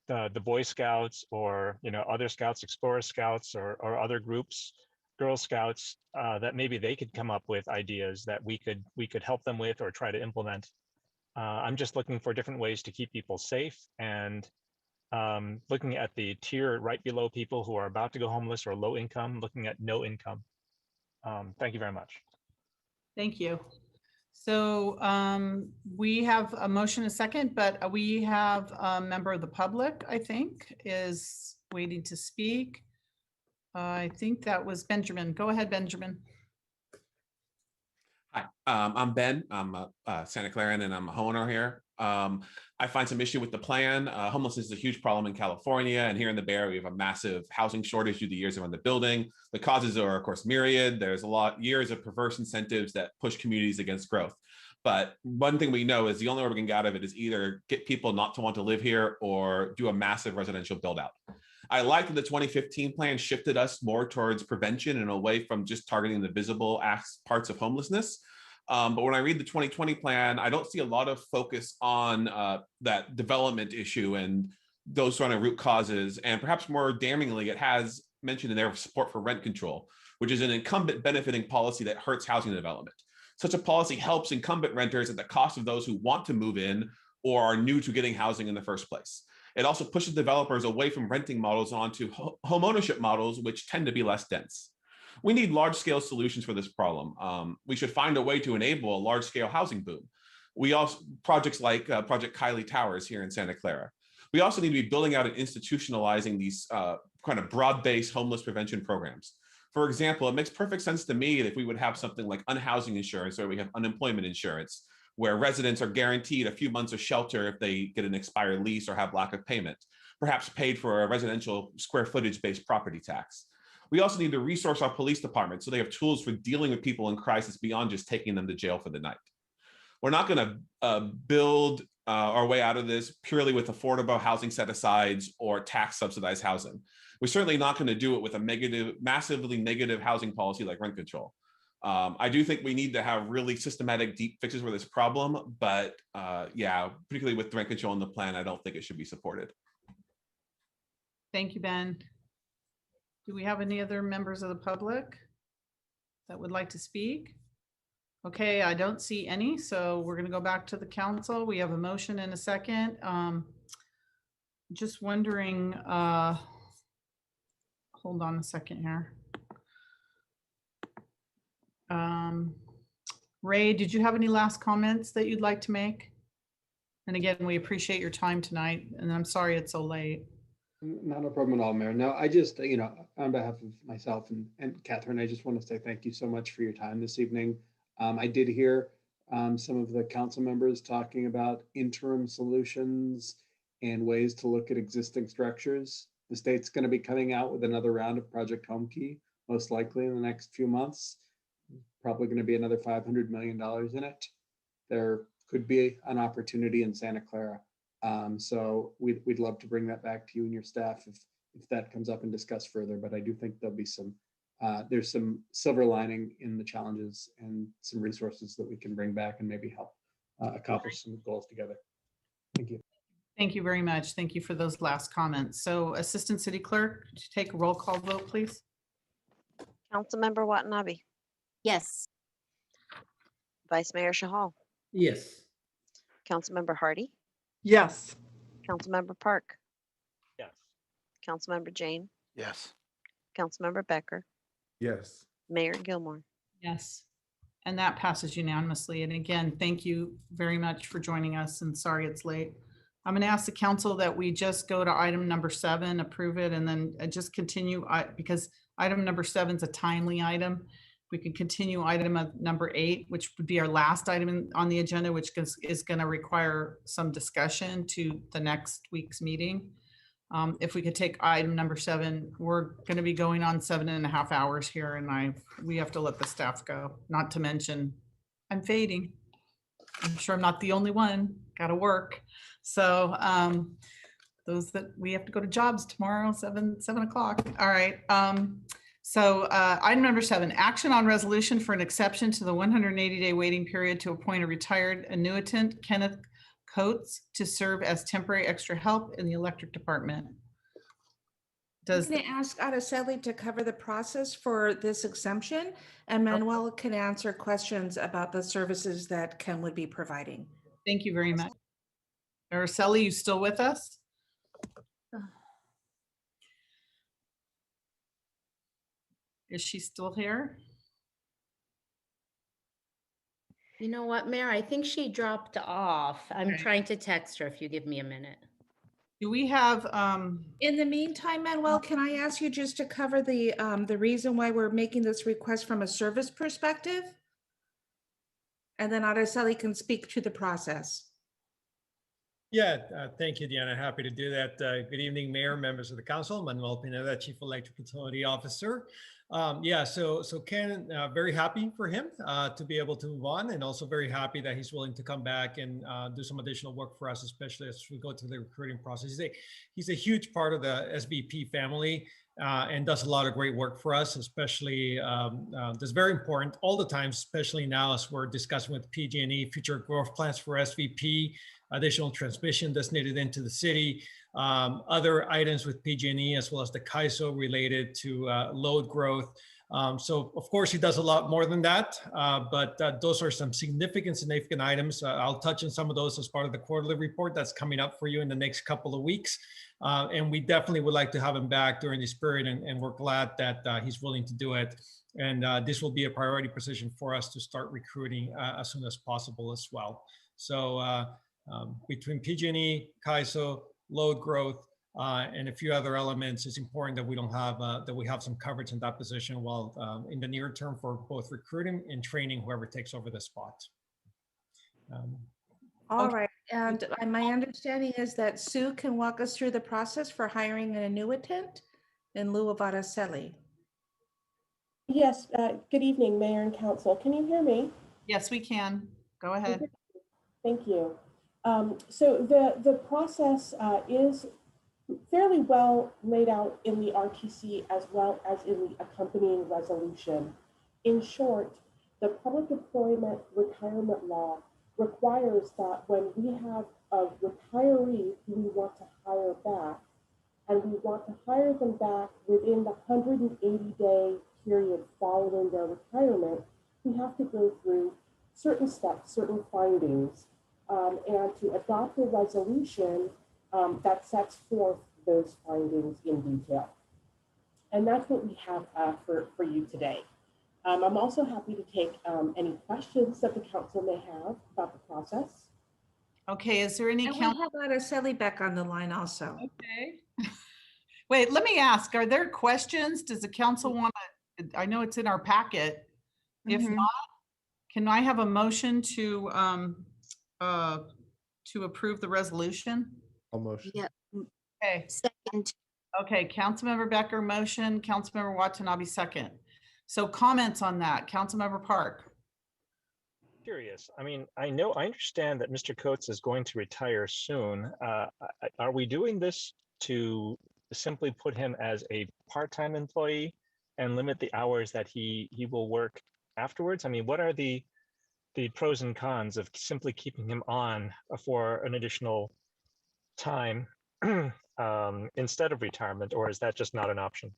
the Boy Scouts or other Scouts, Explorer Scouts, or other groups, Girl Scouts, that maybe they could come up with ideas that we could help them with or try to implement. I'm just looking for different ways to keep people safe, and looking at the tier right below people who are about to go homeless or low income, looking at no income. Thank you very much. Thank you. So we have a motion, a second, but we have a member of the public, I think, is waiting to speak. I think that was Benjamin. Go ahead, Benjamin. Hi, I'm Ben. I'm a Santa Claran and I'm a homeowner here. I find some issue with the plan. Homelessness is a huge problem in California, and here in the Bay Area, we have a massive housing shortage due to the years around the building. The causes are, of course, myriad. There's years of perverse incentives that push communities against growth. But one thing we know is the only way we can get out of it is either get people not to want to live here or do a massive residential build out. I like that the 2015 plan shifted us more towards prevention and away from just targeting the visible parts of homelessness. But when I read the 2020 plan, I don't see a lot of focus on that development issue and those sort of root causes. And perhaps more damningly, it has mentioned in there support for rent control, which is an incumbent benefiting policy that hurts housing development. Such a policy helps incumbent renters at the cost of those who want to move in or are new to getting housing in the first place. It also pushes developers away from renting models onto home ownership models, which tend to be less dense. We need large-scale solutions for this problem. We should find a way to enable a large-scale housing boom. We also, projects like Project Kylie Towers here in Santa Clara. We also need to be building out and institutionalizing these kind of broad-based homeless prevention programs. For example, it makes perfect sense to me that if we would have something like unhousing insurance, or we have unemployment insurance, where residents are guaranteed a few months of shelter if they get an expired lease or have lack of payment, perhaps paid for a residential square footage-based property tax. We also need to resource our police department so they have tools for dealing with people in crisis beyond just taking them to jail for the night. We're not going to build our way out of this purely with affordable housing set-asides or tax subsidized housing. We're certainly not going to do it with a massively negative housing policy like rent control. I do think we need to have really systematic, deep fixes for this problem, but yeah, particularly with rent control in the plan, I don't think it should be supported. Thank you, Ben. Do we have any other members of the public that would like to speak? Okay, I don't see any, so we're going to go back to the council. We have a motion and a second. Just wondering, hold on a second here. Ray, did you have any last comments that you'd like to make? And again, we appreciate your time tonight, and I'm sorry it's so late. Not a problem at all, Mayor. No, I just, on behalf of myself and Catherine, I just want to say thank you so much for your time this evening. I did hear some of the council members talking about interim solutions and ways to look at existing structures. The state's going to be coming out with another round of Project Home Key, most likely in the next few months. Probably going to be another $500 million in it. There could be an opportunity in Santa Clara. So we'd love to bring that back to you and your staff if that comes up and discuss further. But I do think there'll be there's some silver lining in the challenges and some resources that we can bring back and maybe help accomplish some goals together. Thank you. Thank you very much. Thank you for those last comments. So Assistant City Clerk, take a roll call vote, please. Councilmember Watanabe. Yes. Vice Mayor Shahal. Yes. Councilmember Hardy. Yes. Councilmember Park. Yes. Councilmember Jane. Yes. Councilmember Becker. Yes. Mayor Gilmore. Yes. And that passes unanimously. And again, thank you very much for joining us, and sorry it's late. I'm going to ask the council that we just go to item number 7, approve it, and then just continue because item number 7 is a timely item. We can continue item number 8, which would be our last item on the agenda, which is going to require some discussion to the next week's meeting. If we could take item number 7, we're going to be going on 7.5 hours here, and we have to let the staff go. Not to mention, I'm fading. I'm sure I'm not the only one. Got to work. So those that we have to go to jobs tomorrow, 7 o'clock. All right. So item number 7, action on resolution for an exception to the 180-day waiting period to appoint a retired annuitant, Kenneth Coates, to serve as temporary extra help in the electric department. I'm going to ask Araceli to cover the process for this exemption, and Manuel can answer questions about the services that Ken would be providing. Thank you very much. Araceli, you still with us? Is she still here? You know what, Mayor? I think she dropped off. I'm Okay. trying to text her if you give me a minute. Do we have In the meantime, Manuel, can I ask you just to cover the reason why we're making this request from a service perspective? And then Araceli can speak to the process. Yeah, thank you, Deanna. Happy to do that. Good evening, Mayor, members of the council. Manuel Pineda, Chief Electric Utility Officer. Yeah, so Ken, very happy for him to be able to move on, and also very happy that he's willing to come back and do some additional work for us, especially as we go through the recruiting process. He's a huge part of the SVP family and does a lot of great work for us, especially that's very important all the time, especially now as we're discussing with PG&E future growth plans for SVP, additional transmission that's needed into the city, other items with PG&E, as well as the CAISO related to load growth. So of course he does a lot more than that, but those are some significant items. I'll touch on some of those as part of the quarterly report that's coming up for you in the next couple of weeks. And we definitely would like to have him back during this period, and we're glad that he's willing to do it. And this will be a priority position for us to start recruiting as soon as possible as well. So between PG&E, CAISO, load growth, and a few other elements, it's important that we don't have that we have some coverage in that position while in the near term for both recruiting and training whoever takes over the spot. All right, and my understanding is that Sue can walk us through the process for hiring an annuitant in lieu of Araceli. Yes, good evening, Mayor and Council. Can you hear me? Yes, we can. Go ahead. Thank you. So the process is fairly well laid out in the RTC as well as in the accompanying resolution. In short, the public employment retirement law requires that when we have a retiree who we want to hire back, and we want to hire them back within the 180-day period following their retirement, we have to go through certain steps, certain findings, and to adopt a resolution that sets forth those findings in detail. And that's what we have for you today. I'm also happy to take any questions that the council may have about the process. Okay, is there any And we council? have Araceli back on the line also. Okay. Wait, let me ask, are there questions? Does the council want to, I know it's in our packet. If not, can I have a motion to approve the resolution? I'll motion. Yeah. Okay. Second. Okay, Councilmember Becker motion, Councilmember Watanabe second. So comments on that, Councilmember Park. Curious. I mean, I understand that Mr. Coates is going to retire soon. Are we doing this to simply put him as a part-time employee and limit the hours that he will work afterwards? I mean, what are the pros and cons of simply keeping him on for an additional time instead of retirement, or is that just not an option?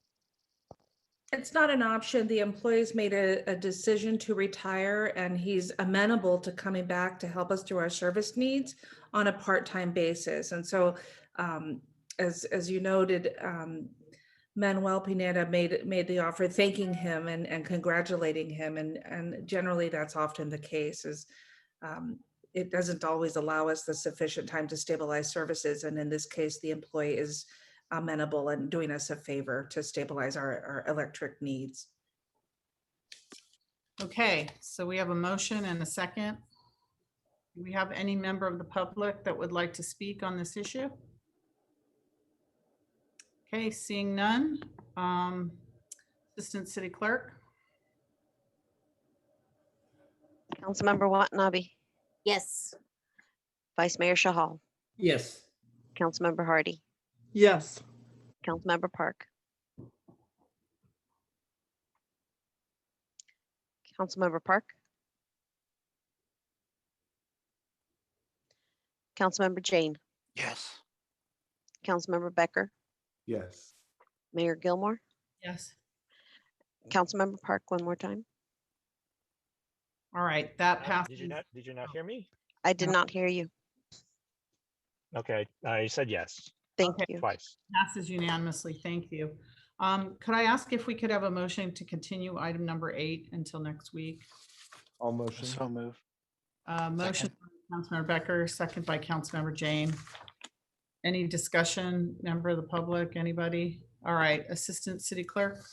It's not an option. The employee's made a decision to retire, and he's amenable to coming back to help us through our service needs on a part-time basis. And so, as you noted, Manuel Pineda made the offer, thanking him and congratulating him. And generally, that's often the case. It doesn't always allow us the sufficient time to stabilize services, and in this case, the employee is amenable and doing us a favor to stabilize our electric needs. Okay, so we have a motion and a second. Do we have any member of the public that would like to speak on this issue? Okay, seeing none. Assistant City Clerk. Councilmember Watanabe, Yes. Vice Mayor Shahal, Yes. Councilmember Hardy, Yes. Councilmember Park, Councilmember Park, Councilmember Jane, Yes. Councilmember Becker, Yes. Mayor Gilmore, Yes. Councilmember Park one more time. All right, that passes. Did you not hear me? I did not hear you. Okay, I said yes. Thank Okay. you. Twice. Passes unanimously. Thank you. Could I ask if we could have a motion to continue item number 8 until next week? I'll motion. So move. Motion by Councilmember Becker, second by Councilmember Jane. Any discussion, member of the public, anybody? All right, Assistant City Clerk.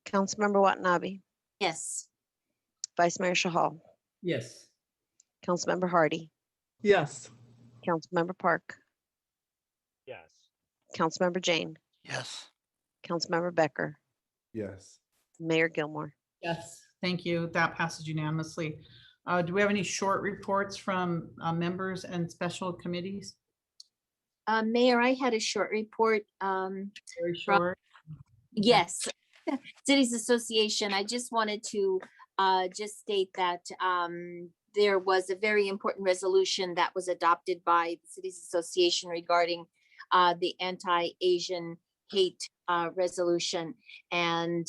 Councilmember Watanabe, Yes. Vice Mayor Shahal, Yes. Councilmember Hardy, Yes. Councilmember Park, Yes. Councilmember Jane, Yes. Councilmember Becker, Yes. Mayor Gilmore. Yes. Thank you. That passes unanimously. Do we have any short reports from members and special committees? Mayor, I had a short report. Very from- short. Yes, Cities Association. I just wanted to just state that there was a very important resolution that was adopted by the Cities Association regarding the anti-Asian hate resolution. And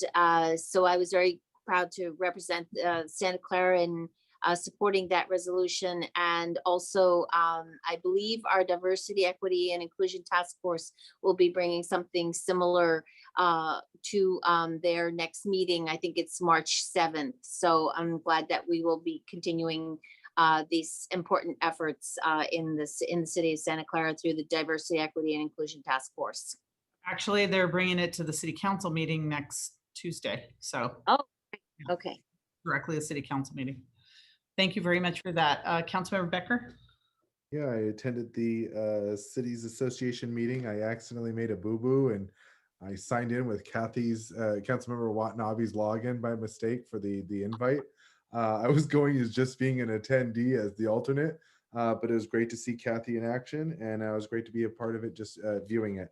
so I was very proud to represent Santa Clara and supporting that resolution. And also, I believe our Diversity, Equity, and Inclusion Task Force will be bringing something similar to their next meeting. I think it's March 7th. So I'm glad that we will be continuing these important efforts in the city of Santa Clara through the Diversity, Equity, and Inclusion Task Force. Actually, they're bringing it to the city council meeting next Tuesday. So Oh, okay. directly to city council meeting. Thank you very much for that. Councilmember Becker? Yeah, I attended the Cities Association meeting. I accidentally made a boo-boo and I signed in with Kathy's, Councilmember Watanabe's login by mistake for the invite. I was going as just being an attendee as the alternate, but it was great to see Kathy in action, and it was great to be a part of it, just viewing it.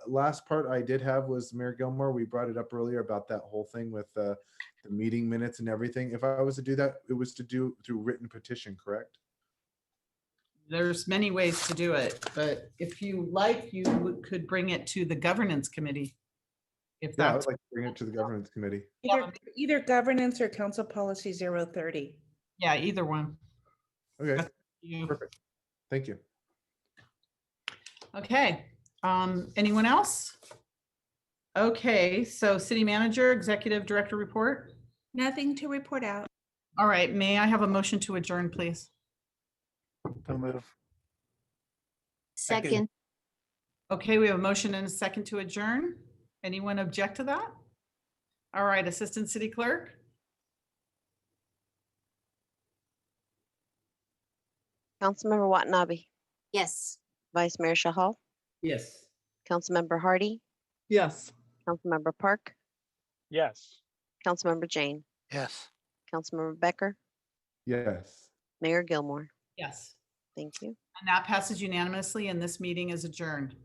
Last part I did have was Mayor Gilmore. We brought it up earlier about that whole thing with the meeting minutes and everything. If I was to do that, it was to do through written petition, correct? There's many ways to do it, but if you like, you could bring it to the governance committee. If Yeah, I that's would like to bring it to the governance committee. Either governance or council policy 030. Yeah, either one. Okay, You. perfect. Thank you. Okay, anyone else? Okay, so city manager, executive director report. Nothing to report out. All right, may I have a motion to adjourn, please? So move. Second. Okay, we have a motion and a second to adjourn. Anyone object to that? All right, Assistant City Clerk? Councilmember Watanabe, Yes. Vice Mayor Shahal, Yes. Councilmember Hardy, Yes. Councilmember Park, Yes. Councilmember Jane, Yes. Councilmember Becker, Yes. Mayor Gilmore. Yes. Thank you. And that passes unanimously and this meeting is adjourned.